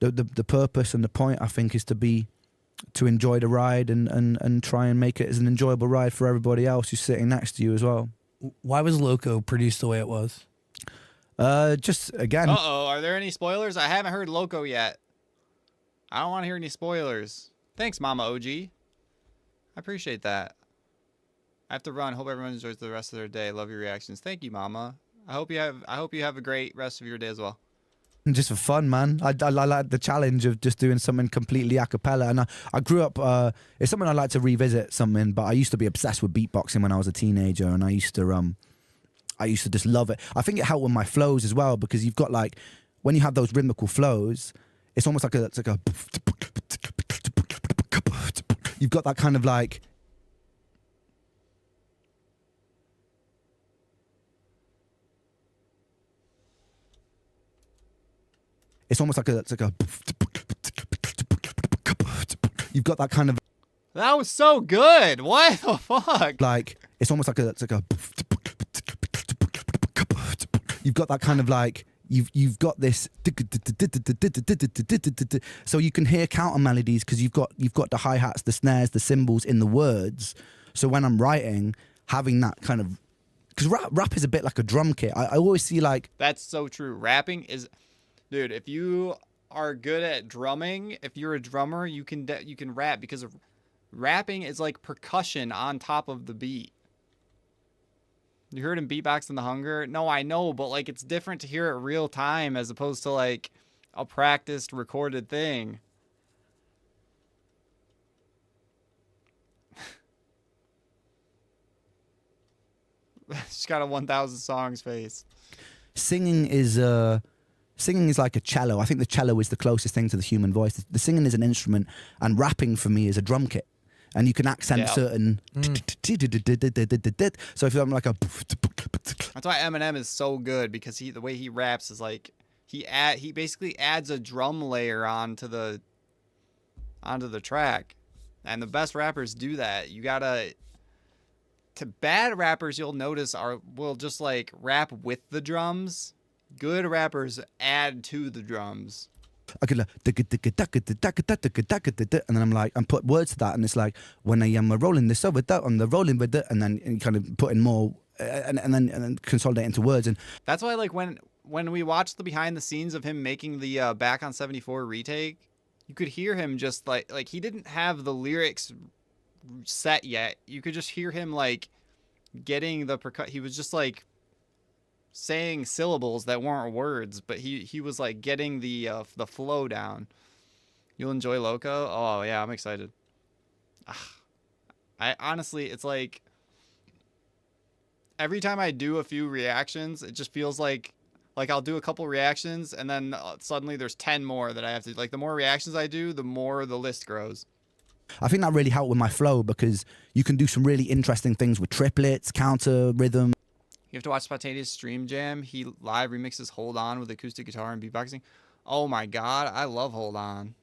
the purpose and the point, I think, is to enjoy the ride and try and make it as an enjoyable ride for everybody else who's sitting next to you as well. Why was Loco produced the way it was? Just again. Uh-oh, are there any spoilers? I haven't heard Loco yet. I don't want to hear any spoilers. Thanks, Mama OG. I appreciate that. I have to run. Hope everyone enjoys the rest of their day. Love your reactions. Thank you, Mama. I hope you have a great rest of your day as well. Just for fun, man. I like the challenge of just doing something completely a cappella. And I grew up, it's something I like to revisit something, but I used to be obsessed with beatboxing when I was a teenager, and I used to just love it. I think it helped with my flows as well, because you've got like, when you have those rhythmical flows, it's almost like you've got that kind of like, it's almost like you've got that kind of, that was so good. What the fuck? Like, it's almost like you've got that kind of like, you've got this, so you can hear counter melodies because you've got the hi-hats, the snares, the cymbals in the words. So when I'm writing, having that kind of, because rap is a bit like a drum kit. I always see like, that's so true. Rapping is, dude, if you are good at drumming, if you're a drummer, you can rap, because rapping is like percussion on top of the beat. You heard him beatbox in The Hunger? No, I know, but like it's different to hear it real time as opposed to like a practiced recorded thing. She's got a 1,000 songs face. Singing is like a cello. I think the cello is the closest thing to the human voice. The singing is an instrument, and rapping for me is a drum kit. And you can accent certain. So if I'm like a, that's why Eminem is so good, because the way he raps is like he basically adds a drum layer onto the track, and the best rappers do that. You gotta. To bad rappers, you'll notice will just like rap with the drums. Good rappers add to the drums. I could like, and then I'm put words to that, and it's like, when I am rolling this over that, I'm rolling with it, and then you kind of put in more, and then consolidate into words. And that's why, like, when we watched the behind the scenes of him making the Back on 74 retake, you could hear him just like he didn't have the lyrics set yet. You could just hear him like getting the he was just like saying syllables that weren't words, but he was like getting the flow down. You'll enjoy Loco? Oh yeah, I'm excited. I honestly, it's like every time I do a few reactions, it just feels like I'll do a couple reactions, and then suddenly there's 10 more that I have to, like, the more reactions I do, the more the list grows. I think that really helped with my flow, because you can do some really interesting things with triplets, counter, rhythm. You have to watch Spontaneous Stream Jam. He live remixes Hold On with acoustic guitar and beatboxing. Oh my god, I love Hold On.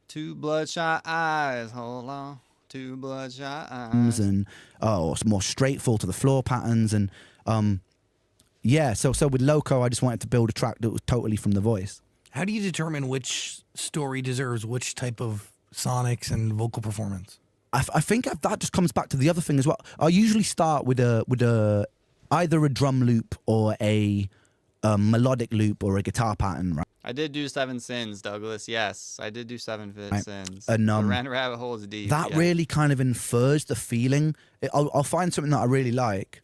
Two bloodshot eyes, hold on. Two bloodshot eyes. And it's more straightforward to the floor patterns, and yeah. So with Loco, I just wanted to build a track that was totally from the voice. How do you determine which story deserves which type of sonics and vocal performance? I think that just comes back to the other thing as well. I usually start with either a drum loop or a melodic loop or a guitar pattern, right? I did do 7 sins, Douglas. Yes, I did do 7 sins. And the Ren rabbit hole is deep. That really kind of infers the feeling. I'll find something that I really like.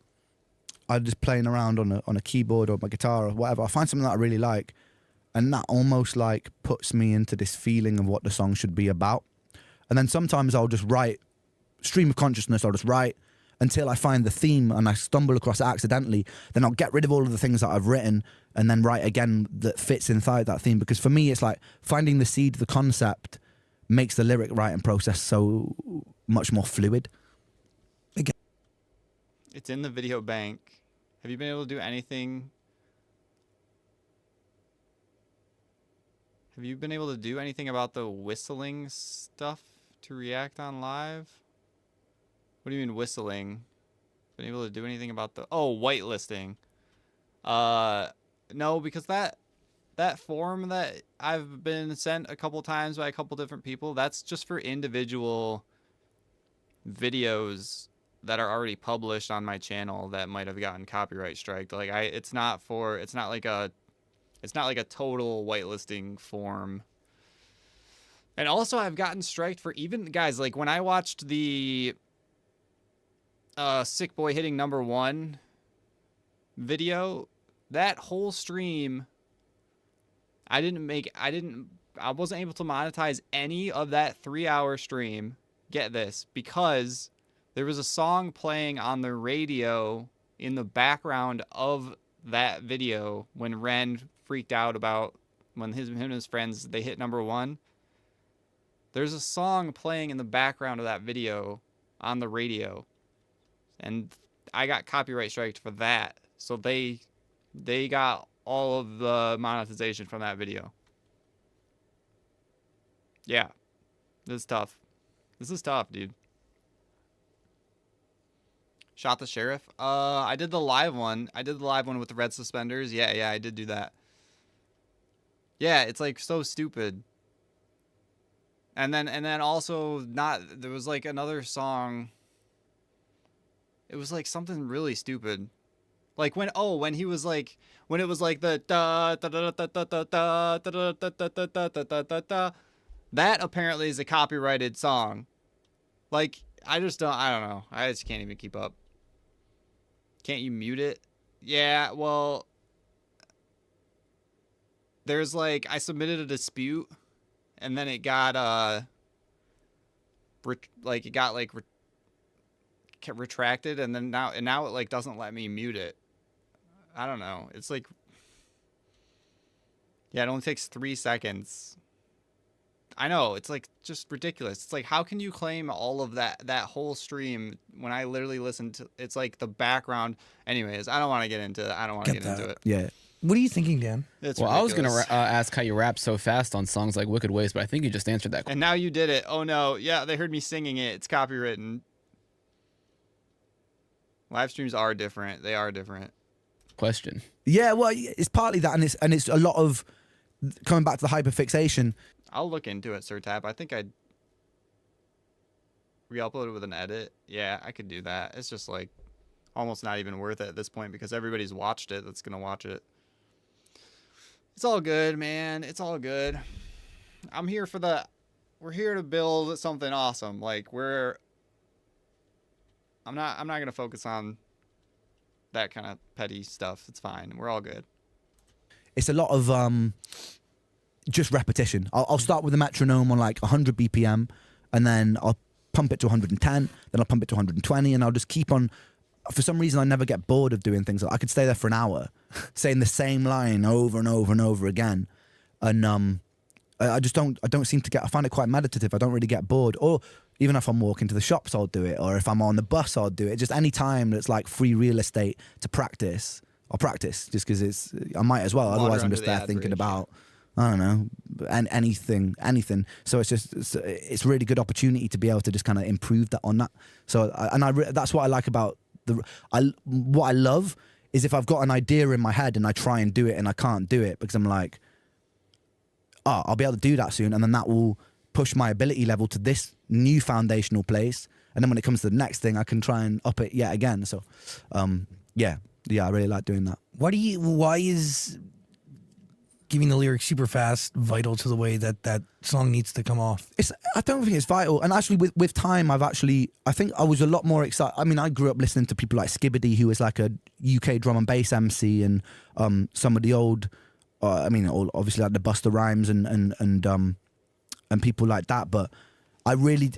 I'm just playing around on a keyboard or my guitar or whatever. I find something that I really like, and that almost like puts me into this feeling of what the song should be about. And then sometimes I'll just write stream of consciousness. I'll just write until I find the theme and I stumble across it accidentally. Then I'll get rid of all of the things that I've written and then write again that fits inside that theme. Because for me, it's like finding the seed, the concept makes the lyric writing process so much more fluid. Again, it's in the video bank. Have you been able to do anything? Have you been able to do anything about the whistling stuff to react on live? What do you mean whistling? Been able to do anything about the whitelisting? No, because that form that I've been sent a couple times by a couple different people, that's just for individual videos that are already published on my channel that might have gotten copyright striked. Like it's not like a total whitelisting form. And also I've gotten striked for even guys like when I watched the Sick Boy hitting #1 video, that whole stream I wasn't able to monetize any of that 3-hour stream. Get this, because there was a song playing on the radio in the background of that video when Ren freaked out about when him and his friends, they hit #1. There's a song playing in the background of that video on the radio. And I got copyright striked for that. So they got all of the monetization from that video. Yeah. This is tough. This is tough, dude. Shot the sheriff. I did the live one. I did the live one with the red suspenders. Yeah, I did do that. Yeah, it's like so stupid. And then also there was like another song. It was like something really stupid. Like when he was like when it was like the da da da da da da da da da da da da da da. That apparently is a copyrighted song. Like I don't know. I just can't even keep up. Can't you mute it? Yeah, well, there's like I submitted a dispute, and then it got retracted, and then now it like doesn't let me mute it. I don't know. It's like, yeah, it only takes 3 seconds. I know, it's like just ridiculous. It's like, how can you claim all of that whole stream when I literally listened to it's like the background. Anyways, I don't want to get into it. Yeah. What are you thinking, Dan? It's well, ridiculous. I was gonna ask how you rap so fast on songs like Wicked Ways, but I think you just answered that question. And now you did it. Oh no, yeah, they heard me singing it. It's copywritten. Live streams are different. They are different. Question. Yeah, well, it's partly that, and it's a lot of coming back to the hyperfixation. I'll look into it, Sir Tap. I think I'd re-upload it with an edit. Yeah, I could do that. It's just like almost not even worth it at this point because everybody's watched it that's gonna watch it. It's all good, man. It's all good. We're here to build something awesome. Like I'm not gonna focus on that kind of petty stuff. It's fine. We're all good. It's a lot of just repetition. I'll start with a metronome on like 100 BPM, and then I'll pump it to 110, then I'll pump it to 120, and I'll just keep on. For some reason, I never get bored of doing things. I could stay there for an hour, saying the same line over and over and over again, and I don't seem to get. I find it quite meditative. I don't really get bored. Or even if I'm walking to the shops, I'll do it. Or if I'm on the bus, I'll do it. Just any time that's like free real estate to practice, I'll practice just because I might as well. Otherwise, I'm just there thinking about, I don't know, and anything. So it's a really good opportunity to be able to just kind of improve that on that. So that's what I like about what I love is if I've got an idea in my head and I try and do it and I can't do it because I'm like, oh, I'll be able to do that soon, and then that will push my ability level to this new foundational place, and then when it comes to the next thing I can try and up it yet again. So yeah, I really like doing that. Why is giving the lyrics super fast vital to the way that that song needs to come off? I don't think it's vital. And actually, with time, I think I was a lot more excited. I mean, I grew up listening to people like Skibbity, who was like a UK drum and bass MC, and some of the old, obviously like the Busta Rhymes and people like that. But I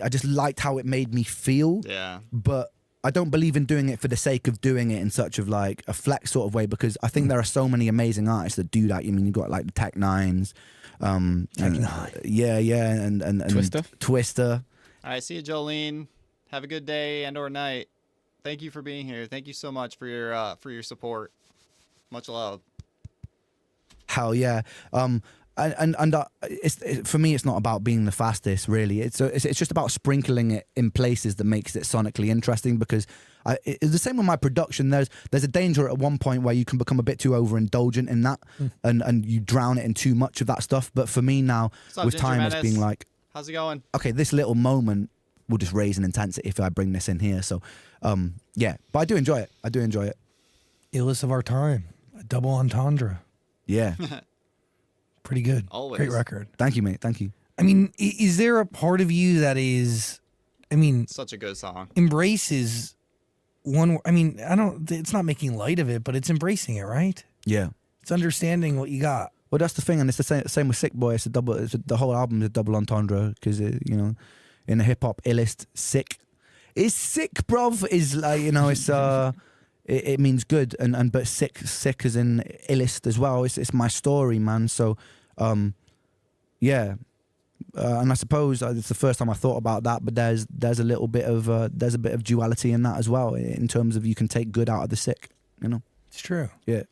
just liked how it made me feel. Yeah. But I don't believe in doing it for the sake of doing it in such of like a flex sort of way, because I think there are so many amazing artists that do that. I mean, you've got like the Tech Nines, and Twister. All right, see you, Jolene. Have a good day and or night. Thank you for being here. Thank you so much for your support. Much love. Hell yeah. For me, it's not about being the fastest, really. It's just about sprinkling it in places that makes it sonically interesting, because it's the same with my production. There's a danger at one point where you can become a bit too overindulgent in that, and you drown it in too much of that stuff. But for me now, with time, it's being like, how's it going? Okay, this little moment will just raise in intensity if I bring this in here. So, yeah, but I do enjoy it. Illest of our time, a double entendre. Yeah. Pretty good. Always. Great record. Thank you, mate. Thank you. I mean, is there a part of you that is, such a good song. Embraces one, it's not making light of it, but it's embracing it, right? Yeah. It's understanding what you got. Well, that's the thing, and it's the same with Sick Boy. The whole album is a double entendre, because, in the hip hop illest, sick is sick, bruv. Is like, it's it means good, but sick as in illest as well. It's my story, man. So, yeah, and I suppose it's the first time I thought about that. But there's a little bit of duality in that as well, in terms of you can take good out of the sick. It's true. Yeah.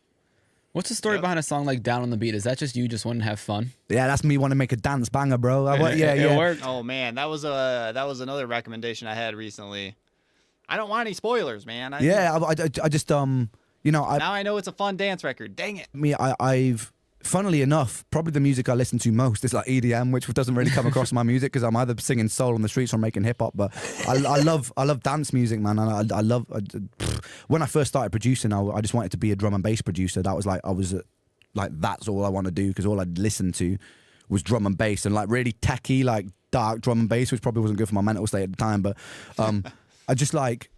What's the story behind a song like Down on the Beat? Is that just you just wanting to have fun? Yeah, that's me wanting to make a dance banger, bro. It worked. Oh man, that was another recommendation I had recently. I don't want any spoilers, man. I just now I know it's a fun dance record. Dang it. I've funnily enough, probably the music I listen to most is like EDM, which doesn't really come across my music, because I'm either singing soul on the streets or making hip hop. But I love dance music, man. And I love when I first started producing, I just wanted to be a drum and bass producer. That was like that's all I want to do, because all I'd listen to was drum and bass, and like really techie, like dark drum and bass, which probably wasn't good for my mental state at the time. But I just like,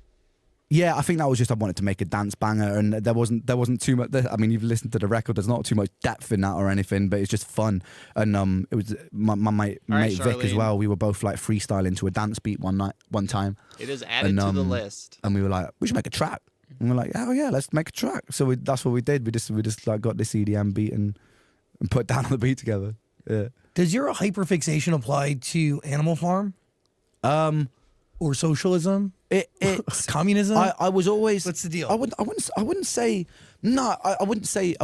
yeah, I think that was just, I wanted to make a dance banger, and there wasn't too much. I mean, you've listened to the record. There's not too much depth in that or anything, but it's just fun. And it was my mate Vic as well. We were both like freestyling to a dance beat one time. It is added to the list, and we were like, we should make a track. And we're like, oh yeah, let's make a track. So that's what we did. We just like got this EDM beat and put Down on the Beat together. Yeah. Does your hyperfixation apply to Animal Farm? Or socialism? It's communism? I was always. What's the deal? I wouldn't say no. I wouldn't say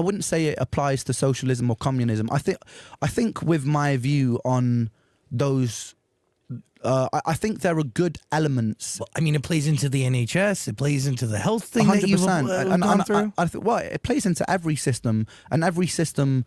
it applies to socialism or communism. I think with my view on those, I think there are good elements. Well, I mean, it plays into the NHS. It plays into the health thing 100%. That you've gone through. I think it plays into every system, and every system,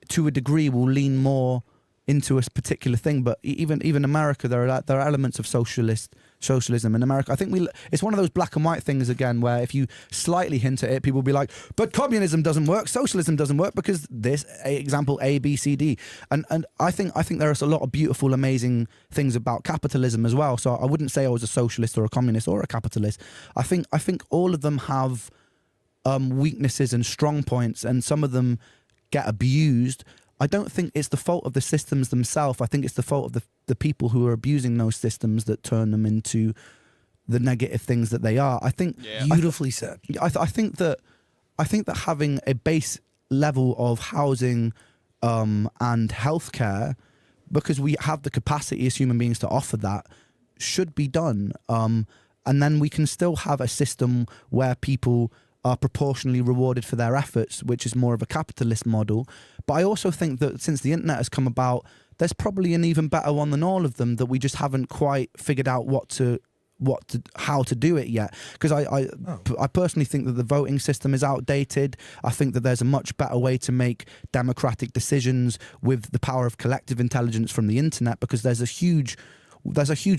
to a degree, will lean more into a particular thing. But even America, there are elements of socialism in America. I think it's one of those black and white things again, where if you slightly hint at it, people will be like, but communism doesn't work, socialism doesn't work, because this example A, B, C, D. And I think there are a lot of beautiful, amazing things about capitalism as well. So I wouldn't say I was a socialist or a communist or a capitalist. I think all of them have weaknesses and strong points, and some of them get abused. I don't think it's the fault of the systems themselves. I think it's the fault of the people who are abusing those systems that turn them into the negative things that they are. I think beautifully said. I think that having a base level of housing and healthcare, because we have the capacity as human beings to offer that, should be done. And then we can still have a system where people are proportionally rewarded for their efforts, which is more of a capitalist model. But I also think that since the internet has come about, there's probably an even better one than all of them, that we just haven't quite figured out how to do it yet. Because I personally think that the voting system is outdated. I think that there's a much better way to make democratic decisions with the power of collective intelligence from the internet, because there's a huge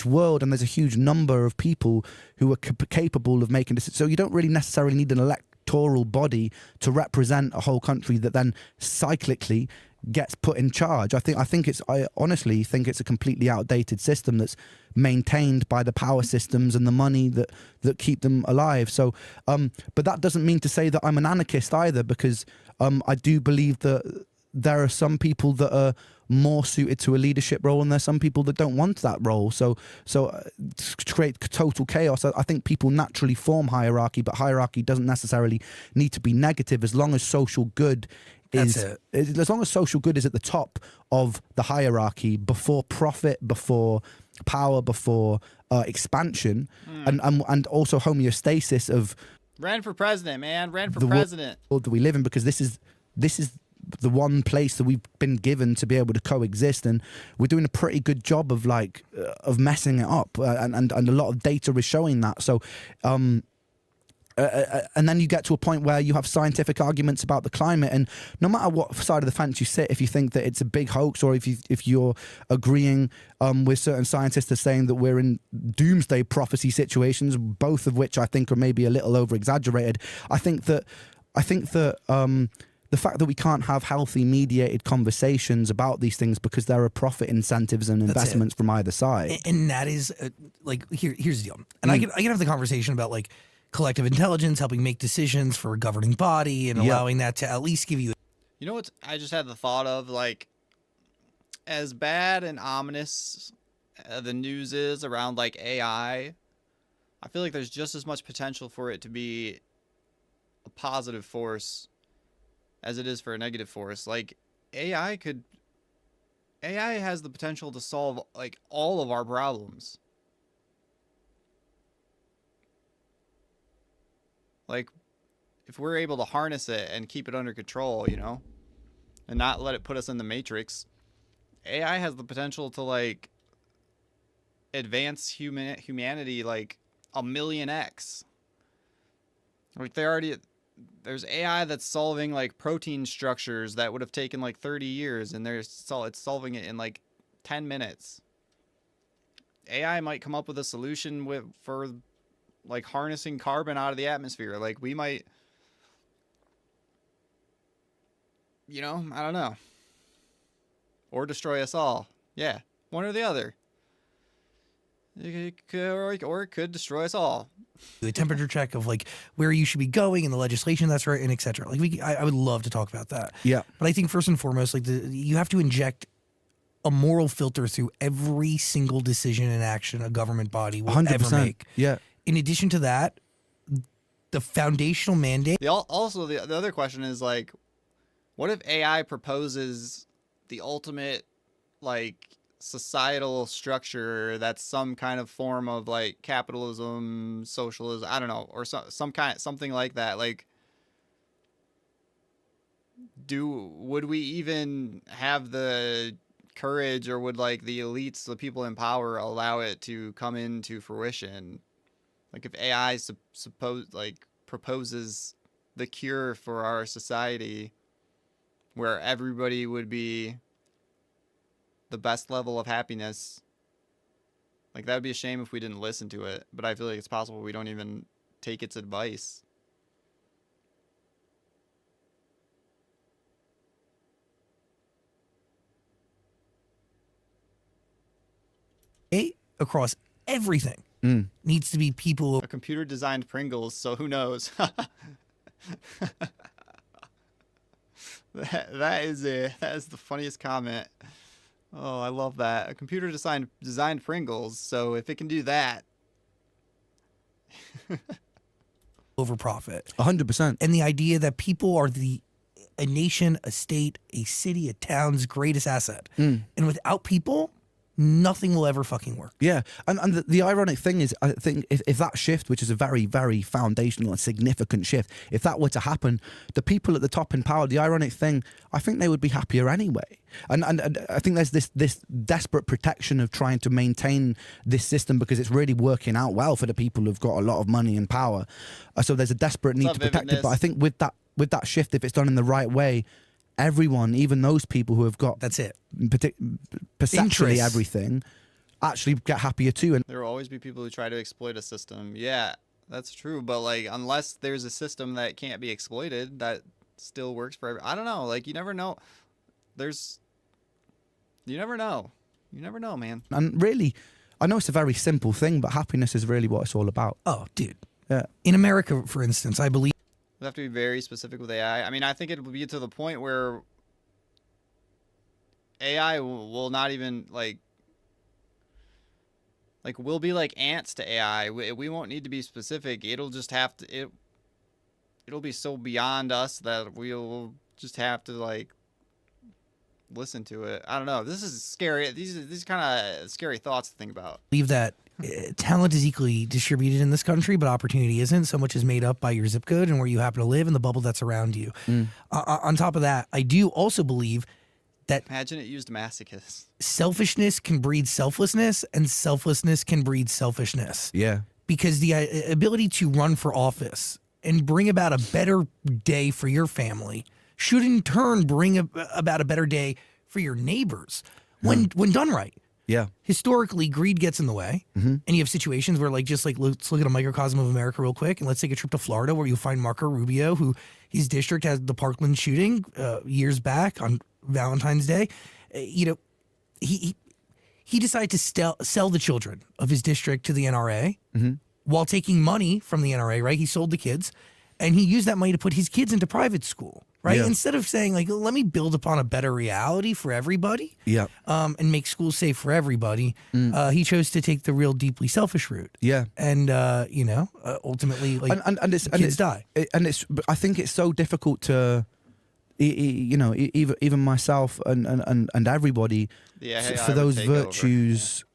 world and there's a huge number of people who are capable of making decisions. So you don't really necessarily need an electoral body to represent a whole country that then cyclically gets put in charge. I honestly think it's a completely outdated system that's maintained by the power systems and the money that keep them alive. So but that doesn't mean to say that I'm an anarchist either, because I do believe that there are some people that are more suited to a leadership role, and there's some people that don't want that role. So to create total chaos, I think people naturally form hierarchy, but hierarchy doesn't necessarily need to be negative as long as social good as long as social good is at the top of the hierarchy, before profit, before power, before expansion, and also homeostasis of ran for president, man. Ran for president. World that we live in, because this is the one place that we've been given to be able to coexist, and we're doing a pretty good job of of messing it up, and a lot of data is showing that. So and then you get to a point where you have scientific arguments about the climate, and no matter what side of the fence you sit, if you think that it's a big hoax, or if you're agreeing with certain scientists that are saying that we're in doomsday prophecy situations, both of which I think are maybe a little over exaggerated, I think that the fact that we can't have healthy mediated conversations about these things because there are profit incentives and investments from either side. And that is here's the deal. And I can have the conversation about collective intelligence, helping make decisions for a governing body, and allowing that to at least give you. You know what? I just had the thought of, as bad and ominous the news is around AI, I feel like there's just as much potential for it to be a positive force as it is for a negative force. AI has the potential to solve all of our problems. If we're able to harness it and keep it under control, and not let it put us in the matrix, AI has the potential to advance humanity a million X. There's AI that's solving protein structures that would have taken 30 years, and it's solving it in 10 minutes. AI might come up with a solution for harnessing carbon out of the atmosphere. We might, I don't know. Or destroy us all. Yeah, one or the other. Or it could destroy us all. A temperature check of where you should be going and the legislation that's right, and etc. I would love to talk about that. Yeah. But I think first and foremost, you have to inject a moral filter through every single decision and action a government body will 100%. ever make. Yeah. In addition to that, the foundational mandate. Also, the other question is what if AI proposes the ultimate societal structure that's some kind of form of capitalism, socialism, I don't know, or something like that. Would we even have the courage, or would the elites, the people in power, allow it to come into fruition? If AI proposes the cure for our society, where everybody would be the best level of happiness, that would be a shame if we didn't listen to it. But I feel like it's possible we don't even take its advice. Across everything needs to be people. A computer designed Pringles, so who knows? that is the funniest comment. Oh, I love that. A computer designed Pringles, so if it can do that. Over profit. 100%. And the idea that people are a nation, a state, a city, a town's greatest asset. And without people, nothing will ever fucking work. Yeah. And the ironic thing is, I think if that shift, which is a very, very foundational and significant shift, if that were to happen, the people at the top in power, the ironic thing, I think they would be happier anyway. And I think there's this desperate protection of trying to maintain this system because it's really working out well for the people who've got a lot of money and power. So there's a desperate need to protect it. But I think with that shift, if it's done in the right way, everyone, even those people who have got perceptually everything, actually get happier too. And there will always be people who try to exploit a system. Yeah, that's true. But unless there's a system that can't be exploited, that still works for everyone. I don't know. You never know. you never know. You never know, man. And really, I know it's a very simple thing, but happiness is really what it's all about. Oh, dude. Yeah. In America, for instance, I believe We'll have to be very specific with AI. I mean, I think it will be to the point where AI will not even like we'll be like ants to AI. We won't need to be specific. It'll just have to it'll be so beyond us that we'll just have to like listen to it. I don't know. This is scary. These kind of scary thoughts to think about. that talent is equally distributed in this country, but opportunity isn't. So much is made up by your zip code and where you happen to live and the bubble that's around you. On top of that, I do also believe that Imagine it used masochists. selfishness can breed selflessness and selflessness can breed selfishness. Yeah. Because the ability to run for office and bring about a better day for your family should in turn bring about a better day for your neighbors when done right. Yeah. Historically, greed gets in the way, and you have situations where, like, just like let's look at a microcosm of America real quick, and let's take a trip to Florida, where you'll find Marco Rubio, who his district has the Parkland shooting years back on Valentine's Day. He decided to sell the children of his district to the NRA while taking money from the NRA. Right, he sold the kids, and he used that money to put his kids into private school. Right. Yeah. Instead of saying, like, let me build upon a better reality for everybody. Yeah. And make schools safe for everybody. He chose to take the real deeply selfish route. Yeah. And ultimately, like, kids die. I think it's so difficult to, even myself and everybody, for those virtues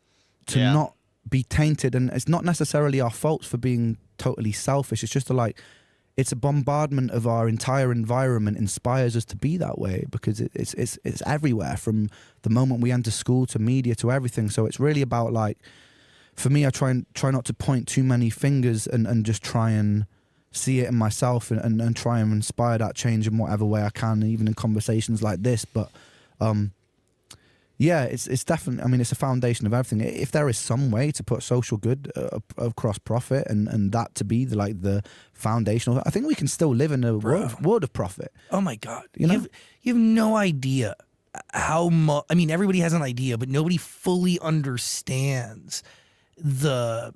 to not be tainted. And it's not necessarily our faults for being totally selfish. It's just it's a bombardment of our entire environment inspires us to be that way, because it's everywhere, from the moment we enter school to media to everything. So it's really about, like, for me, I try not to point too many fingers and just try and see it in myself and try and inspire that change in whatever way I can, even in conversations like this. But yeah, it's definitely, I mean, it's a foundation of everything. If there is some way to put social good across profit and that to be the foundational, I think we can still live in a world of profit. Oh my God. You have no idea how much, I mean, everybody has an idea, but nobody fully understands the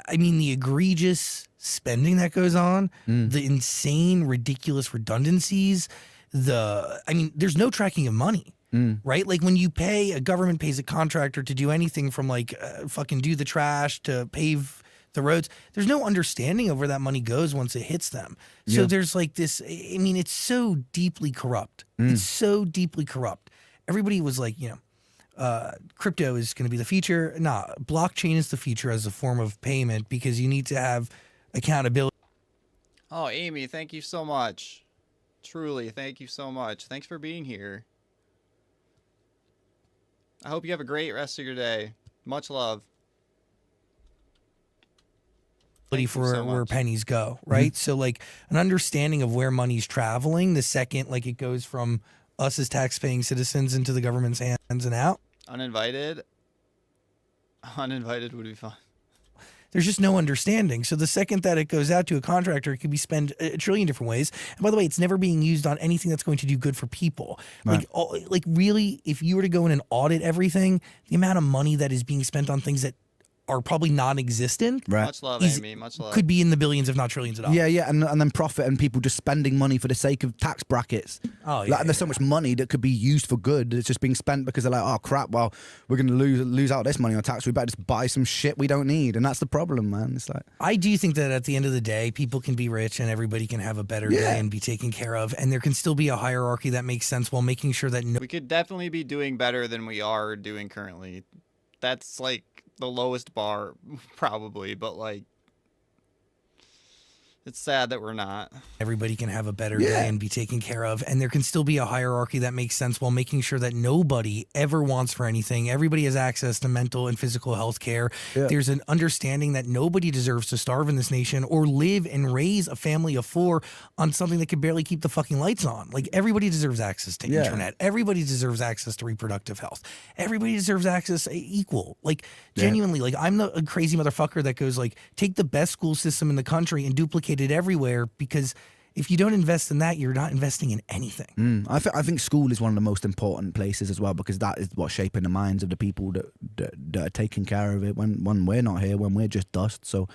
egregious spending that goes on, the insane, ridiculous redundancies, there's no tracking of money. Right? Like, when a government pays a contractor to do anything from fucking do the trash to pave the roads, there's no understanding of where that money goes once it hits them. So there's like this, I mean, it's so deeply corrupt. It's so deeply corrupt. Everybody was like, crypto is going to be the future. Nah, blockchain is the future as a form of payment, because you need to have accountability. Oh, Amy, thank you so much. Truly, thank you so much. Thanks for being here. I hope you have a great rest of your day. Much love. For where pennies go, right? So, like, an understanding of where money's traveling the second, like, it goes from us as tax-paying citizens into the government's hands and out. Uninvited would be fun. There's just no understanding. So the second that it goes out to a contractor, it could be spent a trillion different ways. And by the way, it's never being used on anything that's going to do good for people. Right. Like really, if you were to go in and audit everything, the amount of money that is being spent on things that are probably non-existent. Right. Much love, Amy. Much love. Could be in the billions, if not trillions of dollars. Yeah, and then profit and people just spending money for the sake of tax brackets. Oh, yeah. And there's so much money that could be used for good. It's just being spent because they're like, oh crap, well, we're going to lose out this money on tax. We better just buy some shit we don't need. And that's the problem, man. It's like, I do think that at the end of the day, people can be rich and everybody can have a better day and be taken care of. And there can still be a hierarchy that makes sense while making sure that we could definitely be doing better than we are doing currently. That's like the lowest bar probably, but like it's sad that we're not. Everybody can have a better day and be taken care of. And there can still be a hierarchy that makes sense while making sure that nobody ever wants for anything. Everybody has access to mental and physical health care. Yeah. There's an understanding that nobody deserves to starve in this nation or live and raise a family of 4 on something that could barely keep the fucking lights on. Like, everybody deserves access to internet. Everybody deserves access to reproductive health. Everybody deserves access equal. Like, genuinely, like, I'm the crazy motherfucker that goes like, take the best school system in the country and duplicate it everywhere, because If you don't invest in that, you're not investing in anything. I think school is one of the most important places as well, because that is what's shaping the minds of the people that are taking care of it when we're not here, when we're just dust. So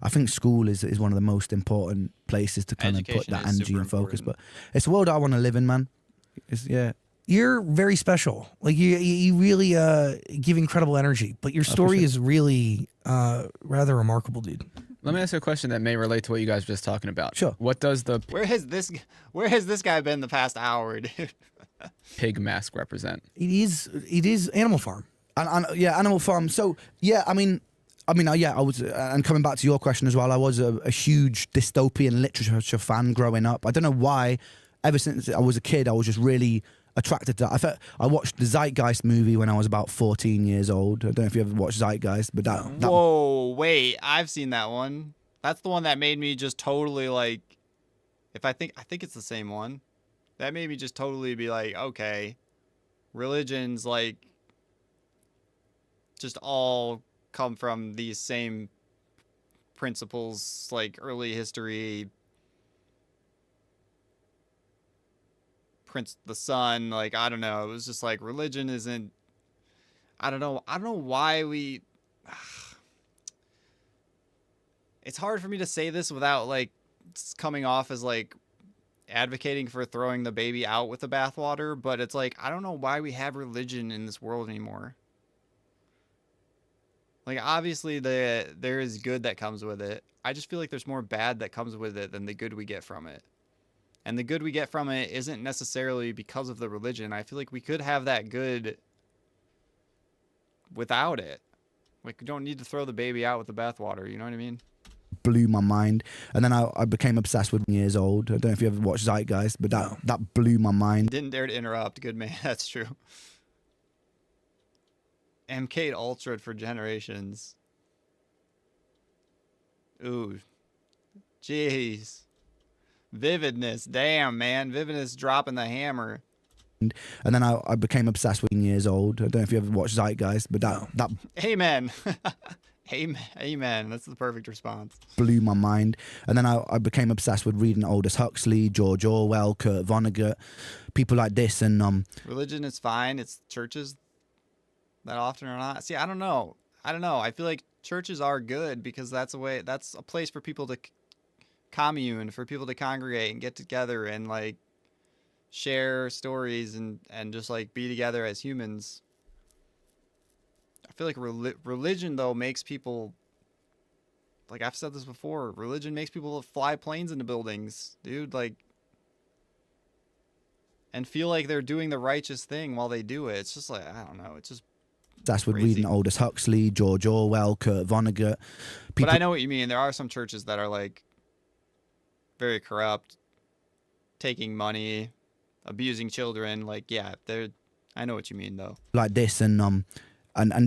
I think school is one of the most important places to kind of put that energy and focus. But it's the world I want to live in, man. You're very special. Like you really give incredible energy, but your story is really rather remarkable, dude. Let me ask you a question that may relate to what you guys were just talking about. Sure. What does the Where has this guy been the past hour, dude? pig mask represent? It is Animal Farm. And yeah, Animal Farm. So yeah, I was, and coming back to your question as well, I was a huge dystopian literature fan growing up. I don't know why. Ever since I was a kid, I was just really attracted to that. I watched the Zeitgeist movie when I was about 14 years old. I don't know if you ever watched Zeitgeist, but that Whoa, wait, I've seen that one. That's the one that made me just totally like, I think it's the same one. That made me just totally be like, okay, religions like just all come from these same principles, like early history, Prince the Sun, like I don't know, it was just like religion isn't, I don't know why we it's hard for me to say this without like coming off as like advocating for throwing the baby out with the bathwater, but it's like I don't know why we have religion in this world anymore. Like obviously there is good that comes with it. I just feel like there's more bad that comes with it than the good we get from it. And the good we get from it isn't necessarily because of the religion. I feel like we could have that good without it. Like, we don't need to throw the baby out with the bathwater. You know what I mean? blew my mind. And then I became obsessed with years old. I don't know if you ever watched Zeitgeist, but that blew my mind. Didn't dare to interrupt. Good man. That's true. MK Ultra for generations. Ooh. Jeez. Vividness. Damn, man. Vividness dropping the hammer. And then I became obsessed with years old. I don't know if you ever watched Zeitgeist, but that Amen. Amen. That's the perfect response. Blew my mind. And then I became obsessed with reading Aldous Huxley, George Orwell, Kurt Vonnegut, people like this. And religion is fine. It's churches that often are not. See, I don't know. I feel like churches are good because that's a place for people to commune, for people to congregate and get together and like share stories and just like be together as humans. I feel like religion though makes people, like I've said this before, religion makes people fly planes into buildings, dude, like, and feel like they're doing the righteous thing while they do it. It's just like, I don't know, it's just that's with reading Aldous Huxley, George Orwell, Kurt Vonnegut. But I know what you mean. There are some churches that are like very corrupt, taking money, abusing children. Like, yeah, I know what you mean though. Like this, and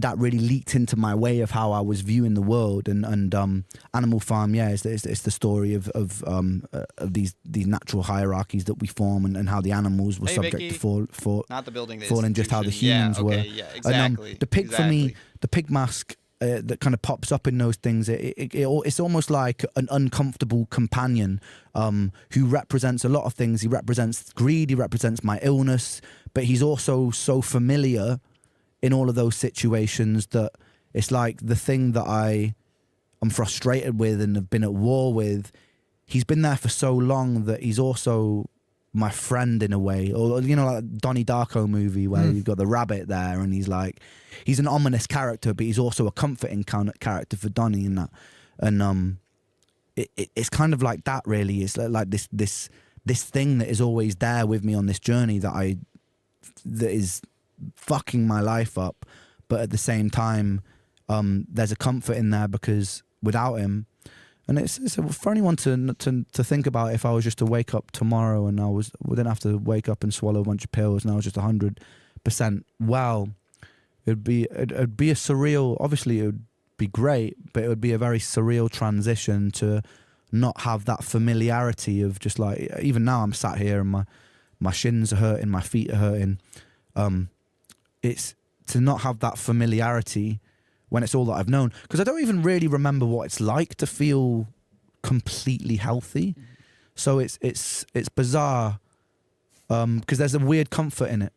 that really leaked into my way of how I was viewing the world. And Animal Farm, yeah, it's the story of these natural hierarchies that we form, and how the animals were subject Vicky, to fall not the building, the falling, just how the humans were. Yeah, exactly. And, the pig for me, the pig mask. That kind of pops up in those things. It's almost like an uncomfortable companion who represents a lot of things. He represents greed. He represents my illness, but he's also so familiar in all of those situations that it's like the thing that I'm frustrated with and have been at war with. He's been there for so long that he's also my friend in a way. Or, you know, like Donnie Darko movie where you've got the rabbit there and he's an ominous character, but he's also a comforting character for Donnie in that. And it's kind of like that, really. It's like this thing that is always there with me on this journey that is fucking my life up, but at the same time there's a comfort in there because without him. And it's for anyone to think about, if I was just to wake up tomorrow and wouldn't have to wake up and swallow a bunch of pills and I was just 100% well, it'd be a surreal, obviously it would be great, but it would be a very surreal transition to not have that familiarity of just like, even now I'm sat here and my shins are hurting, my feet are hurting. It's to not have that familiarity when it's all that I've known, because I don't even really remember what it's like to feel completely healthy. So it's bizarre because there's a weird comfort in it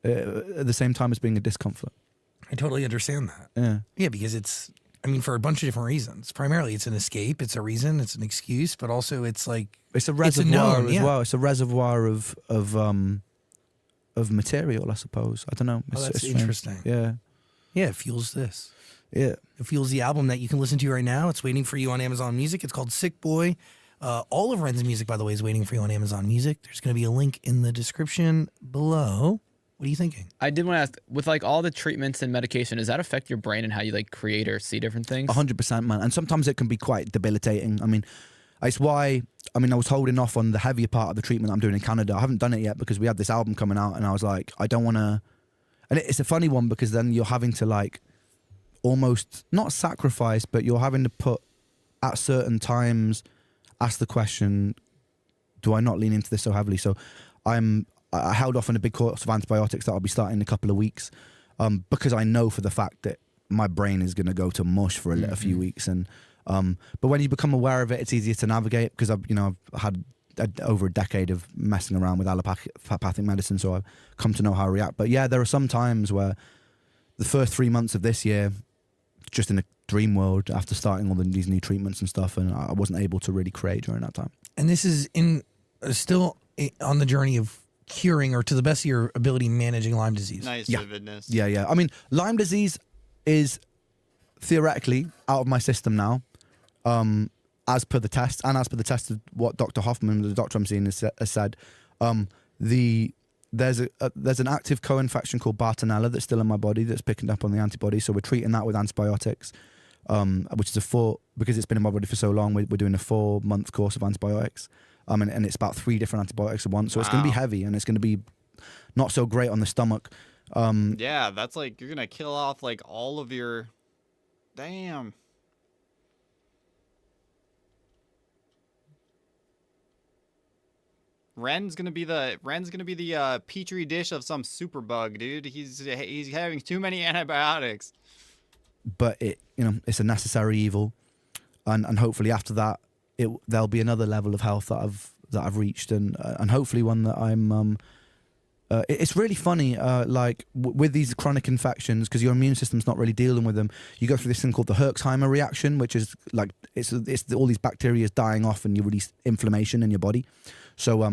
at the same time as being a discomfort. I totally understand that. Yeah. Yeah, because it's, I mean, for a bunch of different reasons. Primarily, it's an escape, it's a reason, it's an excuse, but also it's like it's a reservoir known, as yeah. well. It's a reservoir of material, I suppose. I don't know. Oh, that's strange. interesting. Yeah. Yeah, it fuels this. Yeah. It fuels the album that you can listen to right now. It's waiting for you on Amazon Music. It's called Sick Boy. All of Ren's music, by the way, is waiting for you on Amazon Music. There's going to be a link in the description below. What are you thinking? I did want to ask, with like all the treatments and medication, does that affect your brain and how you like create or see different things? 100%, man. And sometimes it can be quite debilitating. I mean, it's why, I was holding off on the heavier part of the treatment I'm doing in Canada. I haven't done it yet because we had this album coming out and I was like, I don't want to. And it's a funny one because then you're having to like almost not sacrifice, but you're having to put at certain times, ask the question, do I not lean into this so heavily? So I held off on a big course of antibiotics that I'll be starting in a couple of weeks because I know for the fact that my brain is going to go to mush for a few weeks. And but when you become aware of it, it's easier to navigate because I've had over a decade of messing around with allopathic medicine, so I've come to know how to react. But yeah, there are some times where the first 3 months of this year, just in a dream world after starting all these new treatments and stuff, and I wasn't able to really create during that time. And this is still on the journey of curing, or to the best of your ability, managing Lyme disease. Nice Yeah. vividness. Yeah. I mean, Lyme disease is theoretically out of my system now, as per the test, and as per the test of what Dr. Hoffman, the doctor I'm seeing, has said. There's an active co-infection called Bartonella that's still in my body that's picking up on the antibodies. So we're treating that with antibiotics, which is because it's been in my body for so long. We're doing a 4-month course of antibiotics, and it's about 3 different antibiotics at once. So it's going to be heavy and it's going to be not so great on the stomach. Yeah, that's like you're gonna kill off like all of your. Damn. Ren's gonna be the petri dish of some super bug, dude. He's having too many antibiotics. But it's a necessary evil, and hopefully after that, there'll be another level of health that I've reached, and hopefully one that I'm. It's really funny, with these chronic infections, because your immune system's not really dealing with them. You go through this thing called the Herxheimer reaction, which is like it's all these bacteria dying off, and you release inflammation in your body. So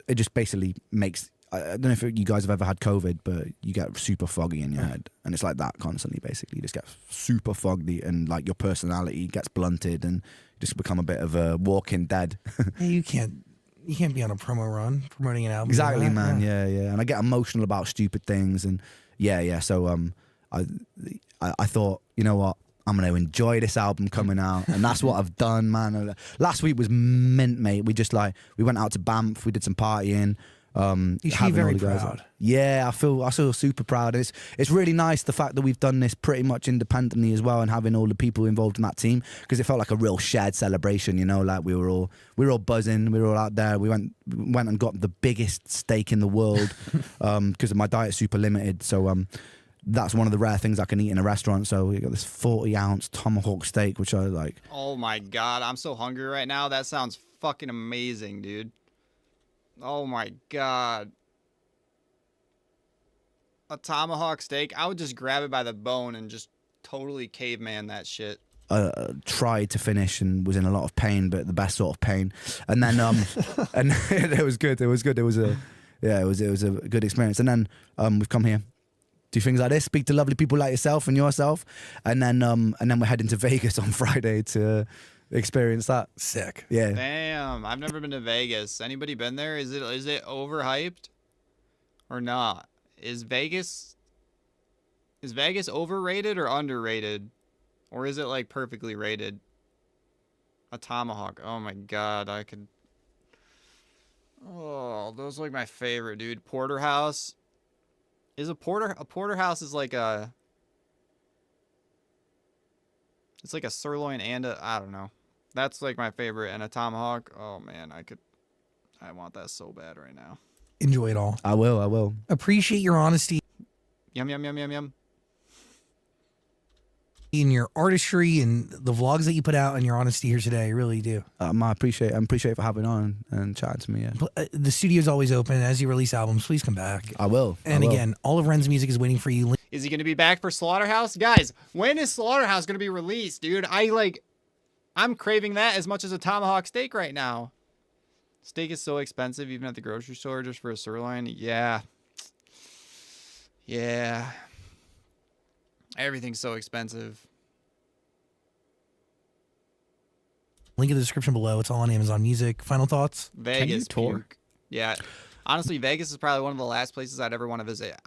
it just basically makes. I don't know if you guys have ever had COVID, but you get super foggy in your head, and it's like that constantly. Basically, you just get super foggy, and like your personality gets blunted, and just become a bit of a walking dead. Hey, you can't be on a promo run promoting an album. Exactly, man. Yeah. And I get emotional about stupid things, and yeah. So I thought, you know what, I'm gonna enjoy this album coming out, and that's what I've done, man. Last week was mint, mate. We went out to Banff, we did some partying. You should be very proud. Yeah, I feel super proud. It's really nice the fact that we've done this pretty much independently as well, and having all the people involved in that team, because it felt like a real shared celebration. Like we were all buzzing, we were all out there. We went and got the biggest steak in the world because my diet's super limited. So that's one of the rare things I can eat in a restaurant. So we got this 40-ounce tomahawk steak, which I like. Oh my god, I'm so hungry right now. That sounds fucking amazing, dude. Oh my god. A tomahawk steak, I would just grab it by the bone and just totally caveman that shit. Tried to finish and was in a lot of pain, but the best sort of pain. And then and it was good. It was a good experience. And then we've come here, do things like this, speak to lovely people like yourself and yourself, and then we're heading to Vegas on Friday to experience that. Sick. Yeah. Damn, I've never been to Vegas. Anybody been there? Is it overhyped or not? Is Vegas overrated or underrated? Or is it like perfectly rated? A tomahawk. Oh my god, oh, those are like my favorite, dude. Porterhouse. A porterhouse is like it's like a sirloin and I don't know. That's like my favorite. And a tomahawk. Oh man, I want that so bad right now. Enjoy it all. I will. Appreciate your honesty. Yum, yum, yum, yum, yum. in your artistry and the vlogs that you put out and your honesty here today. I really do. I appreciate for having on and chatting to me. Yeah. The studio's always open. As you release albums, please come back. I will. And again, all of Ren's music is waiting for you. Is he going to be back for Slaughterhouse? Guys, when is Slaughterhouse going to be released, dude? I'm craving that as much as a tomahawk steak right now. Steak is so expensive, even at the grocery store, just for a sirloin. Yeah. Yeah. Everything's so expensive. Link in the description below. It's all on Amazon Music. Final thoughts? Vegas tour. Yeah. Honestly, Vegas is probably one of the last places I'd ever want to visit.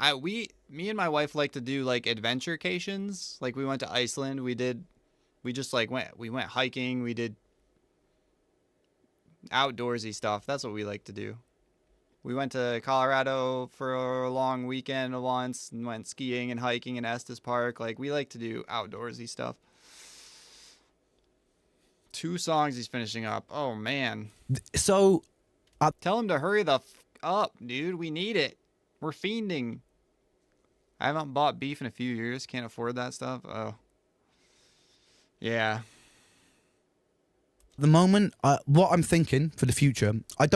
Me and my wife like to do like adventurecations. Like we went to Iceland. We went hiking. We did outdoorsy stuff. That's what we like to do. We went to Colorado for a long weekend once and went skiing and hiking in Estes Park. Like, we like to do outdoorsy stuff. 2 songs he's finishing up. Oh, man. So, tell him to hurry the up, dude. We need it. We're fiending. I haven't bought beef in a few years. Can't afford that stuff. Oh. Yeah. The moment, what I'm thinking for the future, I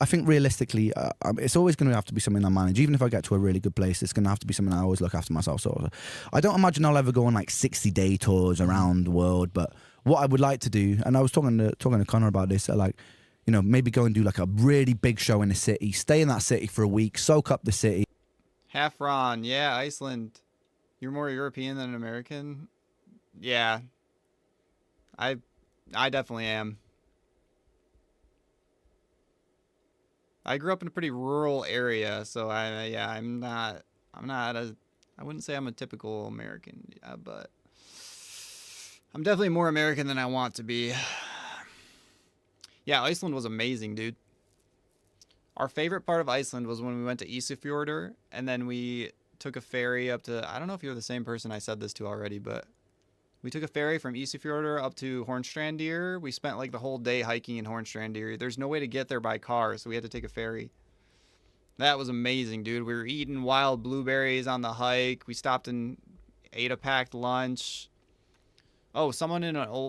think realistically, it's always going to have to be something I manage. Even if I get to a really good place, it's going to have to be something I always look after myself. So I don't imagine I'll ever go on like 60-day tours around the world. But what I would like to do, and I was talking to Connor about this, like, you know, maybe go and do like a really big show in a city, stay in that city for a week, soak up the city. Half Ron, yeah, Iceland. You're more European than an American? Yeah. I definitely am. I grew up in a pretty rural area, so I wouldn't say I'm a typical American, but I'm definitely more American than I want to be. Yeah, Iceland was amazing, dude. Our favorite part of Iceland was when we went to Ísafjörður, and then we took a ferry up to, I don't know if you're the same person I said this to already, but we took a ferry from Ísafjörður up to Hornstrandir. We spent like the whole day hiking in Hornstrandir. There's no way to get there by car, so we had to take a ferry. That was amazing, dude. We were eating wild blueberries on the hike. We stopped and ate a packed lunch. Oh,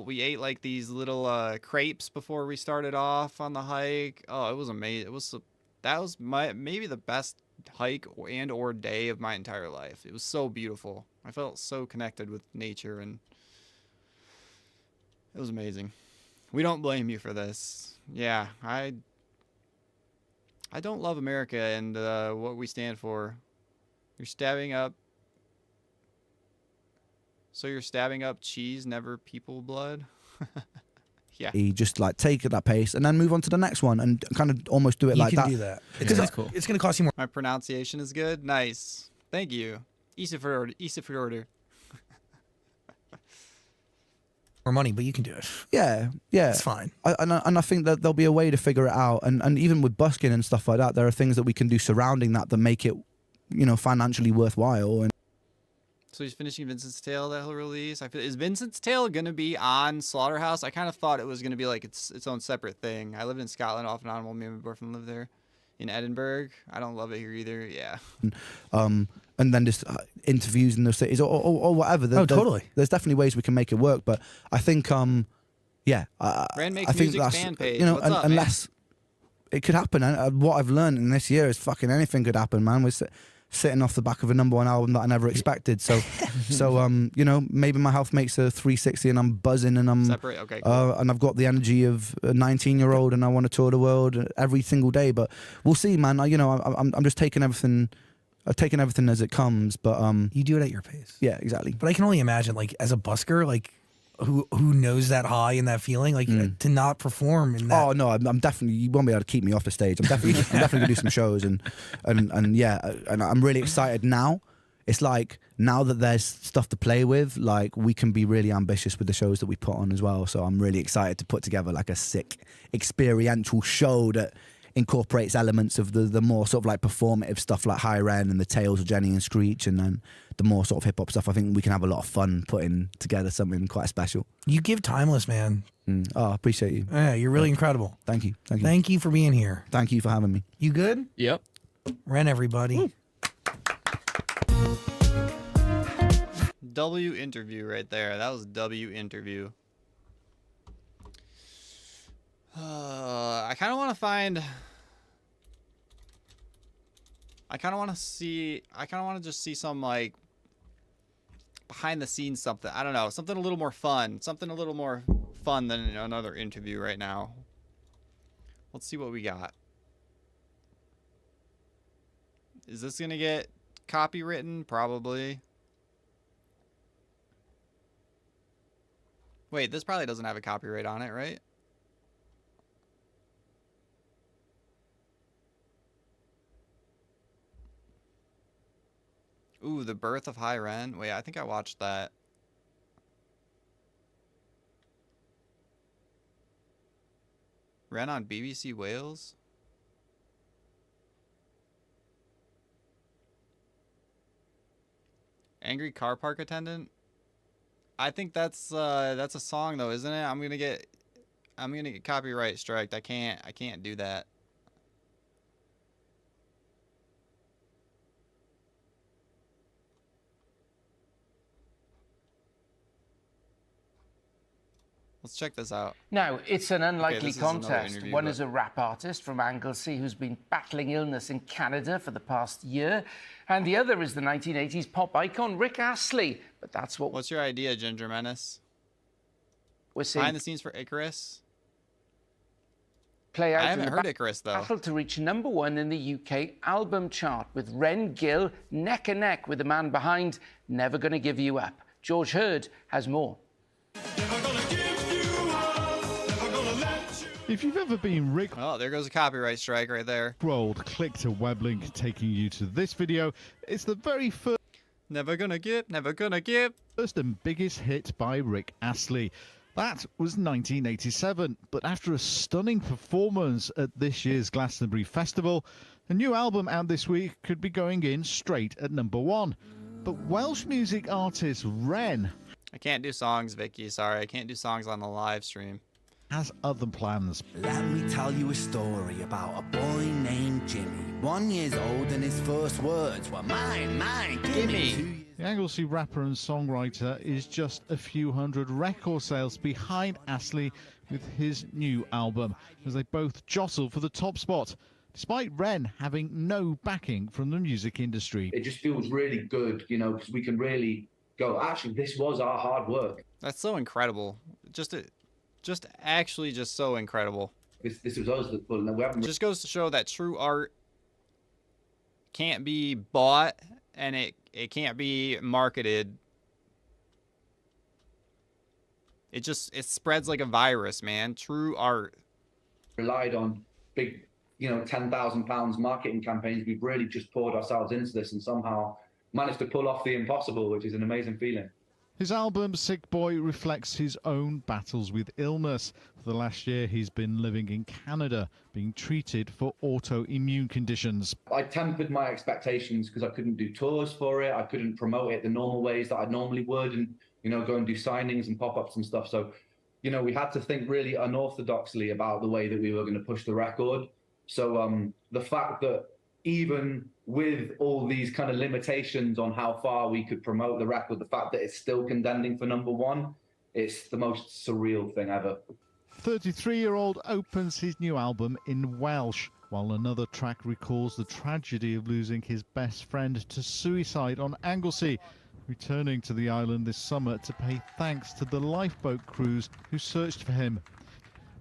we ate like these little crepes before we started off on the hike. Oh, it was amazing. That was maybe the best hike and or day of my entire life. It was so beautiful. I felt so connected with nature, and it was amazing. We don't blame you for this. Yeah, I don't love America and what we stand for. You're stabbing up. So you're stabbing up cheese, never people blood? Yeah. You just like take it at that pace and then move on to the next one and kind of almost do it like that. You can do that. It's cool. It's going to cost you more. My pronunciation is good? Nice. Thank you. Ísafjörður. More money, but you can do it. Yeah. It's fine. And I think that there'll be a way to figure it out. And even with busking and stuff like that, there are things that we can do surrounding that make it, you know, financially worthwhile. And so he's finishing Vincent's Tale that he'll release. Is Vincent's Tale gonna be on Slaughterhouse? I kind of thought it was gonna be like its own separate thing. I lived in Scotland off and on while me and my boyfriend lived there. In Edinburgh, I don't love it here either. Yeah. And then just interviews in those cities or whatever. Totally. There's definitely ways we can make it work, but I think yeah. Brand Makes I think Music that's, fan page. you know, What's up, unless it could happen. And what I've learned in this year is fucking anything could happen, man. We're sitting off the back of a #1 album that I never expected. So, you know, maybe my health makes a 360 and I'm buzzing and I'm separate. Okay, cool. And I've got the energy of a 19-year-old and I want to tour the world every single day. But we'll see, man. I'm just taking everything. Taking everything as it comes. But you do it at your pace. Yeah, exactly. But I can only imagine, like, as a busker, like, who knows that high and that feeling, like to not perform in that. Oh no, I'm definitely, you won't be able to keep me off the stage. I'm definitely gonna do some shows and yeah, and I'm really excited now. It's like now that there's stuff to play with, like we can be really ambitious with the shows that we put on as well. So I'm really excited to put together like a sick experiential show that incorporates elements of the more sort of like performative stuff like Higher End and the Tales of Jenny and Screech, and then the more sort of hip hop stuff. I think we can have a lot of fun putting together something quite special. You give Timeless, man. Oh, I appreciate you. Yeah, you're really incredible. Thank you. Thank you for being here. Thank you for having me. You good? Yep. Ren, everybody. Woo. W interview right there. That was W interview. I kind of want to find. I kind of want to just see some like behind the scenes something. I don't know, something a little more fun. Something a little more fun than another interview right now. Let's see what we got. Is this gonna get copywritten? Probably. Wait, this probably doesn't have a copyright on it, right? Ooh, The Birth of High Ren. Wait, I think I watched that. Ren on BBC Wales? Angry car park attendant? I think that's a song though, isn't it? I'm gonna get copyright striked. I can't do that. Let's check this out. Now, it's an unlikely contest. Interview, One is a rap artist from Anglesey who's been battling illness in Canada for the past year, and the other is the 1980s pop icon Rick Astley. But that's what... What's your idea, Ginger Menace? We're seeing... Behind the scenes for Icarus? Play out I haven't heard Icarus, though. Battle to reach #1 in the UK album chart, with Ren Gill neck and neck with the man behind Never Gonna Give You Up. George Hurd has more. If you've ever been Rick... Oh, there goes a copyright strike right there. Rolled, click to web link taking you to this video. It's the very first... Never gonna give. First and biggest hit by Rick Astley. That was 1987, but after a stunning performance at this year's Glastonbury Festival, a new album out this week could be going in straight at #1. But Welsh music artist Ren... I can't do songs, Vicky. Sorry, I can't do songs on the live stream. Has other plans. Let me tell you a story about a boy named Jimmy. 1 year old and his first words were mine, gimme. The Anglesey rapper and songwriter is just a few hundred record sales behind Astley with his new album, as they both jostle for the top spot, despite Ren having no backing from the music industry. It just feels really good, you know, because we can really go, actually, this was our hard work. That's so incredible. Just actually so incredible. This was us that, well, no, we haven't... Just goes to show that true art can't be bought and it can't be marketed. It spreads like a virus, man. True art. Relied on big, you know, £10,000 marketing campaigns. We've really just poured ourselves into this and somehow managed to pull off the impossible, which is an amazing feeling. His album, Sick Boy, reflects his own battles with illness. For the last year, he's been living in Canada, being treated for autoimmune conditions. I tempered my expectations because I couldn't do tours for it. I couldn't promote it the normal ways that I normally would and, you know, go and do signings and pop-ups and stuff. So, you know, we had to think really unorthodoxly about the way that we were going to push the record. So the fact that even with all these kind of limitations on how far we could promote the record, the fact that it's still contending for #1, it's the most surreal thing ever. 33-year-old opens his new album in Welsh, while another track recalls the tragedy of losing his best friend to suicide on Anglesey, returning to the island this summer to pay thanks to the lifeboat crews who searched for him.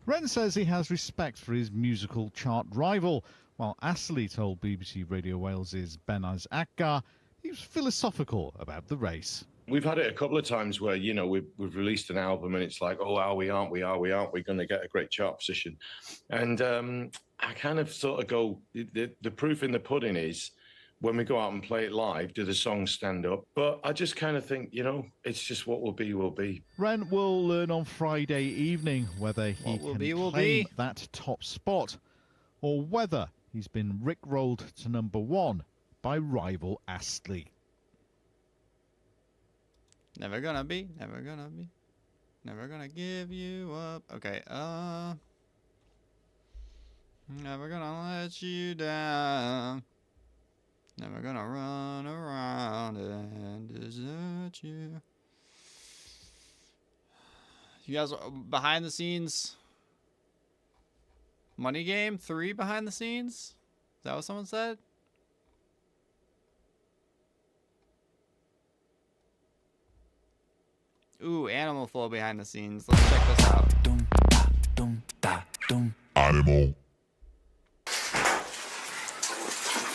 Ren says he has respect for his musical chart rival, while Astley told BBC Radio Wales's Benaz Akgar he was philosophical about the race. We've had it a couple of times where, you know, we've released an album and it's like, oh, are we, aren't we going to get a great chart position? And I kind of sort of go, the proof in the pudding is when we go out and play it live, do the songs stand up? But I just kind of think, you know, it's just what will be, will be. Ren will learn on Friday evening whether he can claim that top spot or whether he's been rickrolled to #1 by rival Astley. Never gonna be, never gonna give you up. Okay, never gonna let you down. Never gonna run around and desert you. You guys, behind the scenes, money game 3 behind the scenes? Is that what someone said? Ooh, animal flow behind the scenes. Let's check this out. Animal.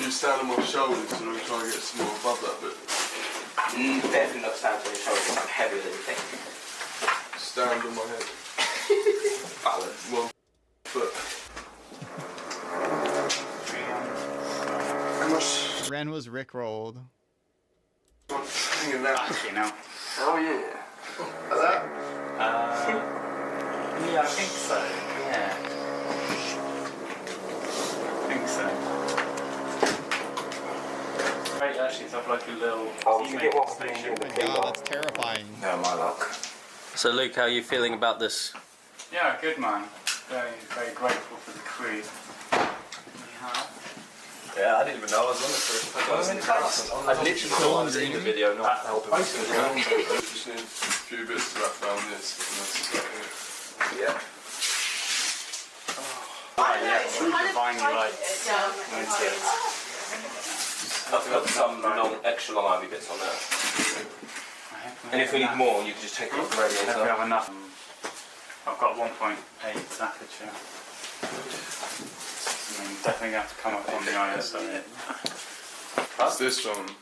You stand on my shoulders and I'm trying to get some more above that bit. Definitely not stand on your shoulders. I'm heavier than you think. Stand on my head. Balance. 1 foot. How much? Ren was rickrolled. Thinking that. You know. Oh yeah. Like that? Yeah, I think so. Yeah. I think so. Great, actually, to have like a little. Oh, you get what station. Oh my god, that's terrifying. No, my luck. So, Luke, how are you feeling about this? Yeah, good man. Very, very grateful for the crew. Yeah, I didn't even know I was on this. I literally thought I was in the video, not helping. Just need a few bits to wrap around this. And that's about it. Yeah. I've got some extra long ivy bits on there. And if we need more, you can just take it off the radiator. If we have enough, I've got 1.8 aperture. Definitely have to come up on the ISO. That's this one.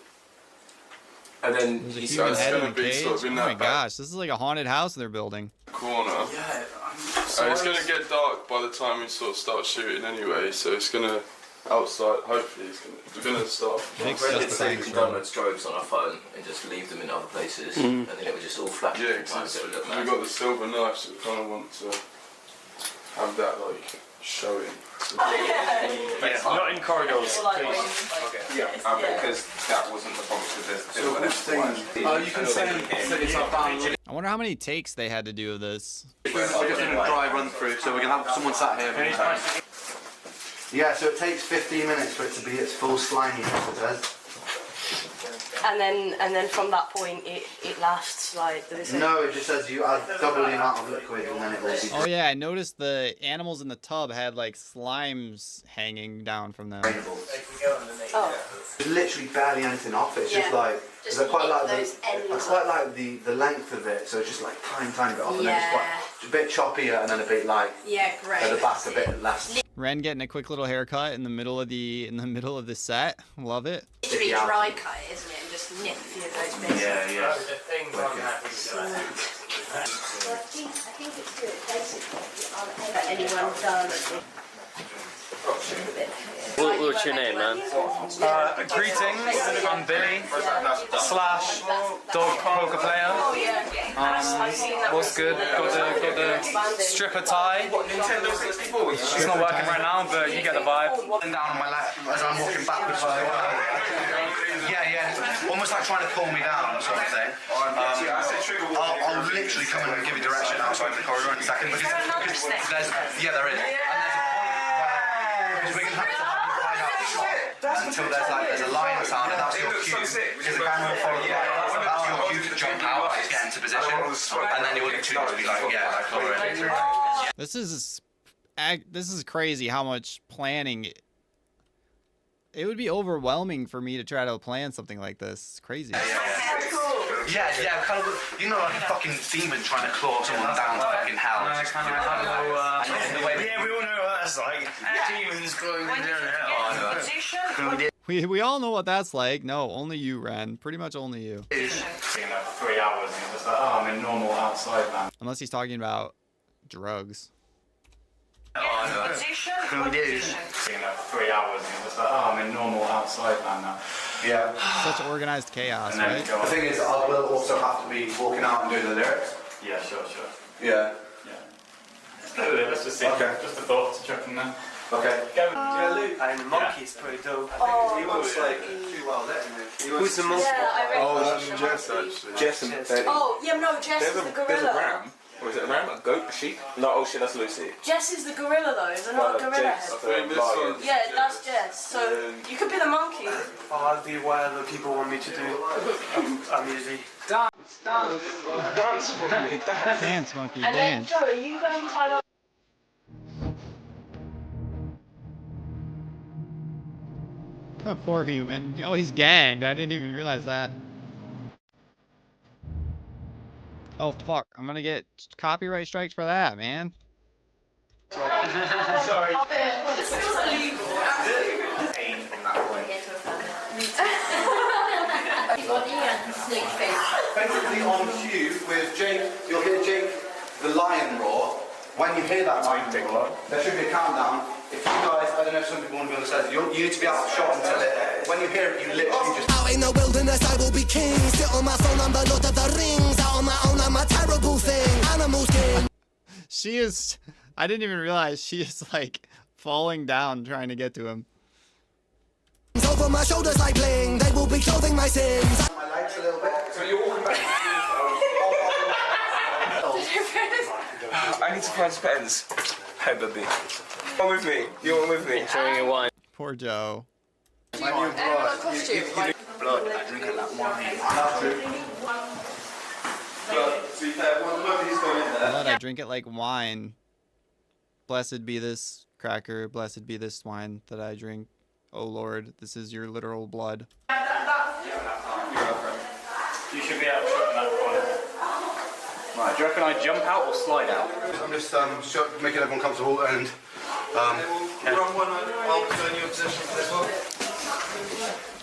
And then There's a He's human head in gonna a be cage. sort of in Oh my that back gosh, this is like a haunted house they're building. corner. Yeah, It's going to get dark by the time we sort of start shooting anyway, so it's going to, outside, hopefully we're going to start. Makes We just can download strobes on our phone and just leave them in other places, and then it would just all flash. Yeah, because we've got the silver knife, so we kind of want to have that like showing. yeah, not in corridors, please. Yeah, because that wasn't the box with this. You can say it's not down. I wonder how many takes they had to do of this. We're just doing a dry run through, so we're gonna have someone sat here. Yeah, so it takes 15 minutes for it to be its full sliminess, it says. And then from that point it lasts like. No, it just says you add double the amount of liquid and then it will be. Oh yeah, I noticed the animals in the tub had like slimes hanging down from them. Oh. There's literally barely anything off. It's just like I quite like the length of it. So it's just like tiny bit off, and then it's a bit choppier, and then a bit like great. at the back a bit less. Ren getting a quick little haircut in the middle of the set. Love it. Literally dry cut it, isn't it? And just nip a few of those bits. Yeah. I think it's good, basically. That anyone does. What's your name, man? Greetings, I'm Billy / dog poker player. What's good? Got the stripper tie. It's not working right now, but you get the vibe. Down on my lap as I'm walking backwards. Yeah. Almost like trying to pull me down, sort of thing. I'll literally come in and give you direction outside the corridor in a second. Because there is. And there's a point where we're going to have to find out the shot until there's a line sound, and that's your cue. Because the camera will follow the line. That's your cue to jump out and get into position. And then you'll literally be like, This is crazy how much planning. It would be overwhelming for me to try to plan something like this. It's crazy. Yeah, kind of, like a fucking demon trying to claw someone down to fucking hell. Yeah, we all know what that's like. Demons clawing down hell. We all know what that's like. No, only you, Ren. Pretty much only you. For 3 hours, and just like, I'm in normal outside man. Unless he's talking about drugs. For 3 hours, and just like, I'm in normal outside man now. Yeah. Such organized chaos, And then right? go The thing is, I will also have to be walking out and doing the lyrics. Yeah, sure. Yeah. Let's just see. Okay. Just a thought to check from there. Okay. Yeah, Luke. And the monkey's pretty dope. He looks like too well lit. Who's the monkey? Oh, that's Jess actually. Jess and Betty. Oh, yeah, no, Jess is the gorilla. There's a ram. Or is it a ram, a goat, a sheep? No, oh shit, that's Lucy. Jess is the gorilla though, is it not a gorilla head? Yeah, that's Jess. So you could be the monkey. I'll be whatever people want me to do. I'm easy. Dance, dance for me, dance, monkey, and dance. Then, Joe, are you going to tie Oh, poor human. Oh, he's gagged. I didn't even realize that. Oh, fuck. I'm gonna get copyright strikes for that, man. Sorry. This feels illegal. Basically on cue with Jake, you'll hear Jake the lion roar. When you hear that lion roar, there should be a countdown. If you guys, I don't know if some people want to be on the set, you need to be out of shot until it. When you hear it, you literally just. Out in the wilderness, I will be king. Sit on my phone, I'm the Lord of the Rings. Out on my own, I'm a terrible thing. Animals game. She is. I didn't even realize she is like falling down trying to get to him. Over my shoulders like bling. They will be clothing my sins. My legs a little bit. So you're walking back. I need to find pens. Hey, baby. Come with me. You want with me? Enjoying your wine. Poor Joe. My new blood. Blood. I drink a lot of wine. Blood. To be fair, one he's going in there. Blood, I drink it like wine. Blessed be this cracker. Blessed be this wine that I drink. Oh Lord, this is your literal blood. You should be out in that corner. Right, do you reckon I jump out or slide out? I'm just making everyone comfortable and. Wrong one, I'll turn your position for this one.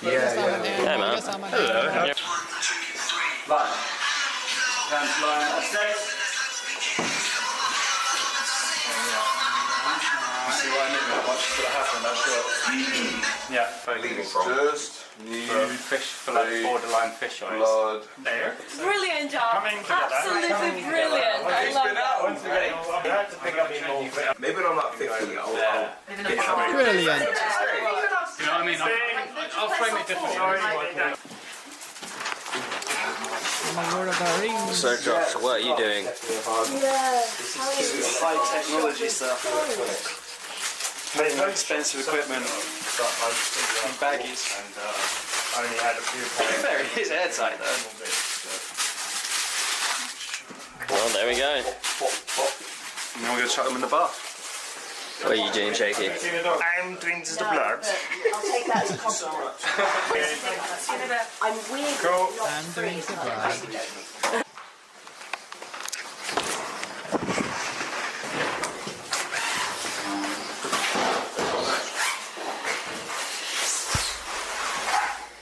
Yeah, man. Hello. Line. Line. Upstairs. See what I mean? What's going to happen? That's what. Yeah. Leaving from. Just new fish for like borderline fish eyes. blood. There. Brilliant job. Absolutely brilliant. I love it. Maybe when I'm like 50, I'll get something. Brilliant. You know what I mean? I'll frame it differently. My Lord of the Rings. So Josh, what are you doing? High technology stuff. Very expensive equipment and baggies. And only had a few pairs. Fair, it is airtight though. Well, there we go. And then we're going to chuck them in the bath. What are you doing, Shaky? I'm doing just the blood. I'll take that as a compliment. I'm weird. Cool. I'm doing the blood.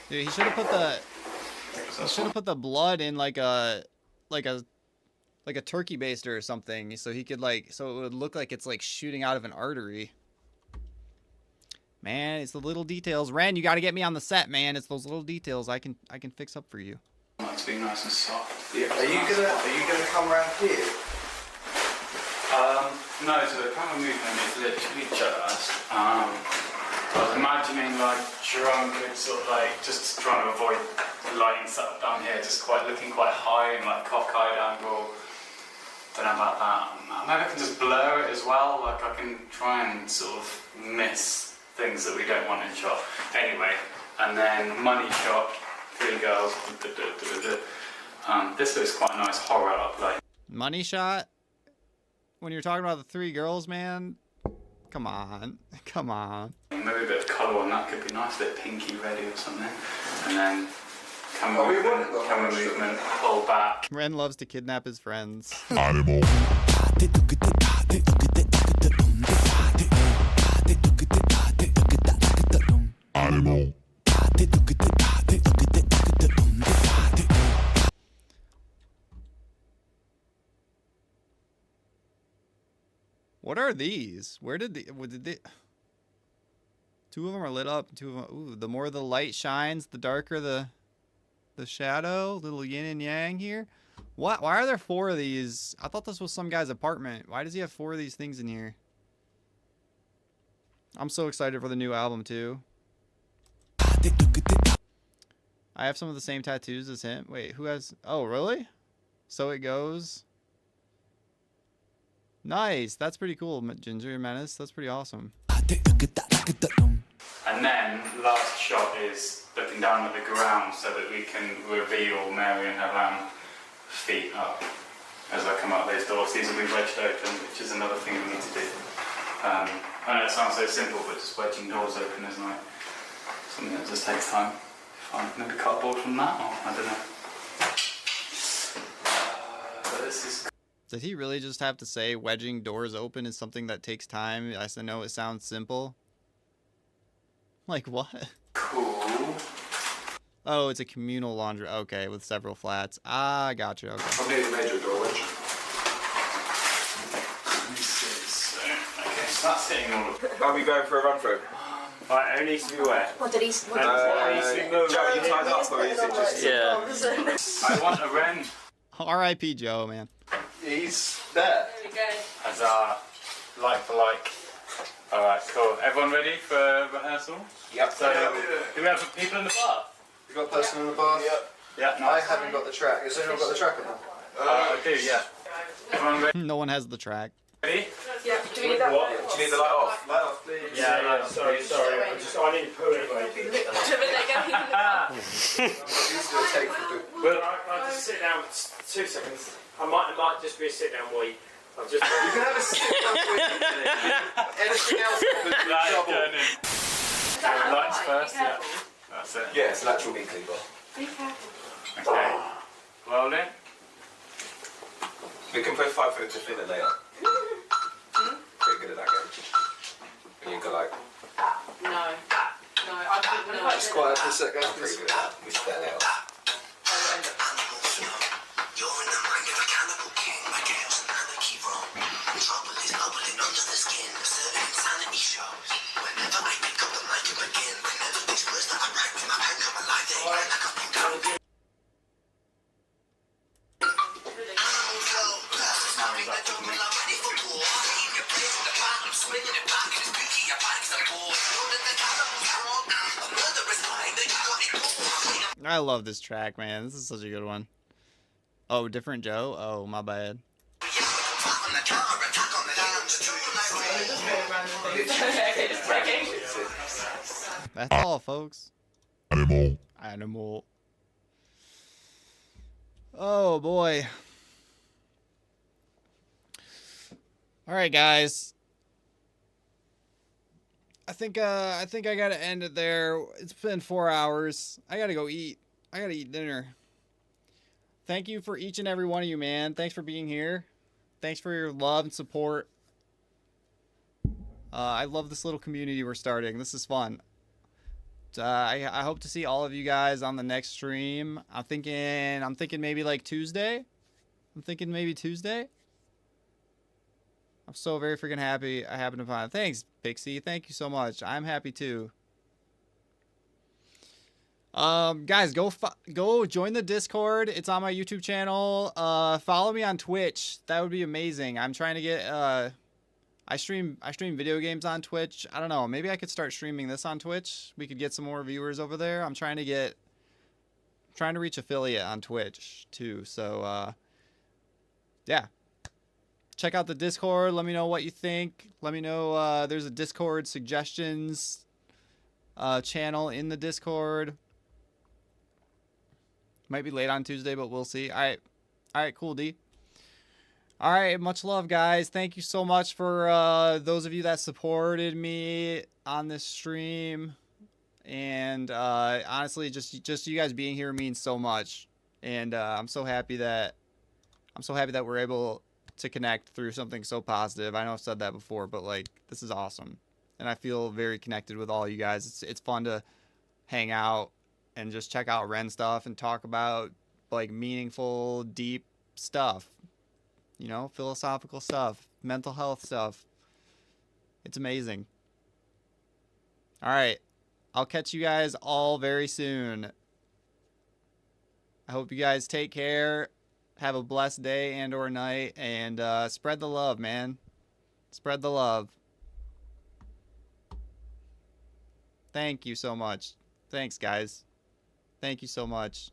Dude, he should have put the blood in like a turkey baster or something, so he could so it would look like it's like shooting out of an artery. Man, it's the little details. Ren, you got to get me on the set, man. It's those little details I can fix up for you. It's being nice and soft. Are you gonna come around here? No, so the camera movement is literally just. I was imagining like drunk and sort of like just trying to avoid the lighting setup down here, just looking quite high and like cockeyed angle. Don't know about that. Maybe I can just blur it as well. Like I can try and sort of miss things that we don't want in shot. Anyway, and then money shot, 3 girls. This looks quite a nice horror upload. Money shot? When you're talking about the 3 girls, man? Come on. Come on. Maybe a bit of colour on that could be nice, a bit pinky ready or something. And then camera movement, pull back. Ren loves to kidnap his friends. Animal. Animal. What are these? Where did they... 2 of them are lit up. 2 of them... Ooh, the more the light shines, the darker the shadow. Little yin and yang here. What? Why are there 4 of these? I thought this was some guy's apartment. Why does he have 4 of these things in here? I'm so excited for the new album, too. I have some of the same tattoos as him. Wait, who has... Oh, really? So It Goes. Nice. That's pretty cool, Ginger Menace. That's pretty awesome. And then the last shot is looking down at the ground so that we can reveal Mary and her lamb feet up as I come out those doors. These will be wedged open, which is another thing we need to do. I know it sounds so simple, but just wedging doors open is like something that just takes time. Maybe cut a board from that, or I don't know. But this is. Did he really just have to say wedging doors open is something that takes time? I know it sounds simple. Like what? Cool. Oh, it's a communal laundry. Okay, with several flats. Ah, gotcha. Okay. I'll need a major door wedge. Okay, so that's hitting all of it. Are we going for a run through? Right, it needs to be wet. What did he Joe, are you tied up or is it just... Yeah. I want a wren. R.I.P. Joe, man. He's there. There we go. As like for like. Alright, cool. Everyone ready for rehearsal? Yep. So, do we have people in the bath? You got a person in the bath? Yep. Yeah, I haven't got the track. Has anyone got the track on that? I do, yeah. Everyone ready? No one has the track. Ready? Yeah, do we need that? Do you need the light off? Light off, please. Yeah, sorry. I need to poo anyway. Well, I'll just sit down for 2 seconds. It might just be a sit down wee. you can have a sit down with anything else will put you in trouble. Lights first, yeah. That's it. Yeah, it's lateral meat cleaver. Okay. Rolling. We can put 5 foot to fill it later. Pretty good at that game. And you go like... No. No, I couldn't. No, Just quiet for a second. I'm pretty good at that. We spell it out. You're in the mind of a cannibal king, my chaos and anarchy roam. Trouble is bubbling under the skin, a certain insanity shows. Whenever I pick up the mic and begin, whenever these words that I write with my pen come alive, they like I've been down again. I love this track, man. This is such a good one. Oh, different Joe? Oh, my bad. That's all, folks. Animal. Oh, boy. All right, guys. I think I gotta end it there. It's been 4 hours. I gotta go eat. I gotta eat dinner. Thank you for each and every one of you, man. Thanks for being here. Thanks for your love and support. I love this little community we're starting. This is fun. I hope to see all of you guys on the next stream. I'm thinking maybe like Tuesday. I'm thinking maybe Tuesday. I'm so very freaking happy I happened to find it. Thanks, Pixie. Thank you so much. I'm happy too. Guys, go join the Discord. It's on my YouTube channel. Follow me on Twitch. That would be amazing. I'm trying to get I stream video games on Twitch. I don't know. Maybe I could start streaming this on Twitch. We could get some more viewers over there. I'm trying to reach affiliate on Twitch too. So yeah. Check out the Discord. Let me know what you think. Let me know there's a Discord suggestions channel in the Discord. Might be late on Tuesday, but we'll see. All right, cool, D. All right, much love, guys. Thank you so much for those of you that supported me on this stream. And honestly, just you guys being here means so much. And I'm so happy that we're able to connect through something so positive. I know I've said that before, but like, this is awesome. And I feel very connected with all you guys. It's fun to hang out and just check out Ren stuff and talk about like meaningful, deep stuff. You know, philosophical stuff, mental health stuff. It's amazing. All right. I'll catch you guys all very soon. I hope you guys take care. Have a blessed day and or night, and spread the love, man. Spread the love. Thank you so much. Thanks, guys. Thank you so much.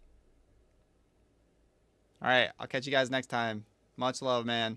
All right, I'll catch you guys next time. Much love, man.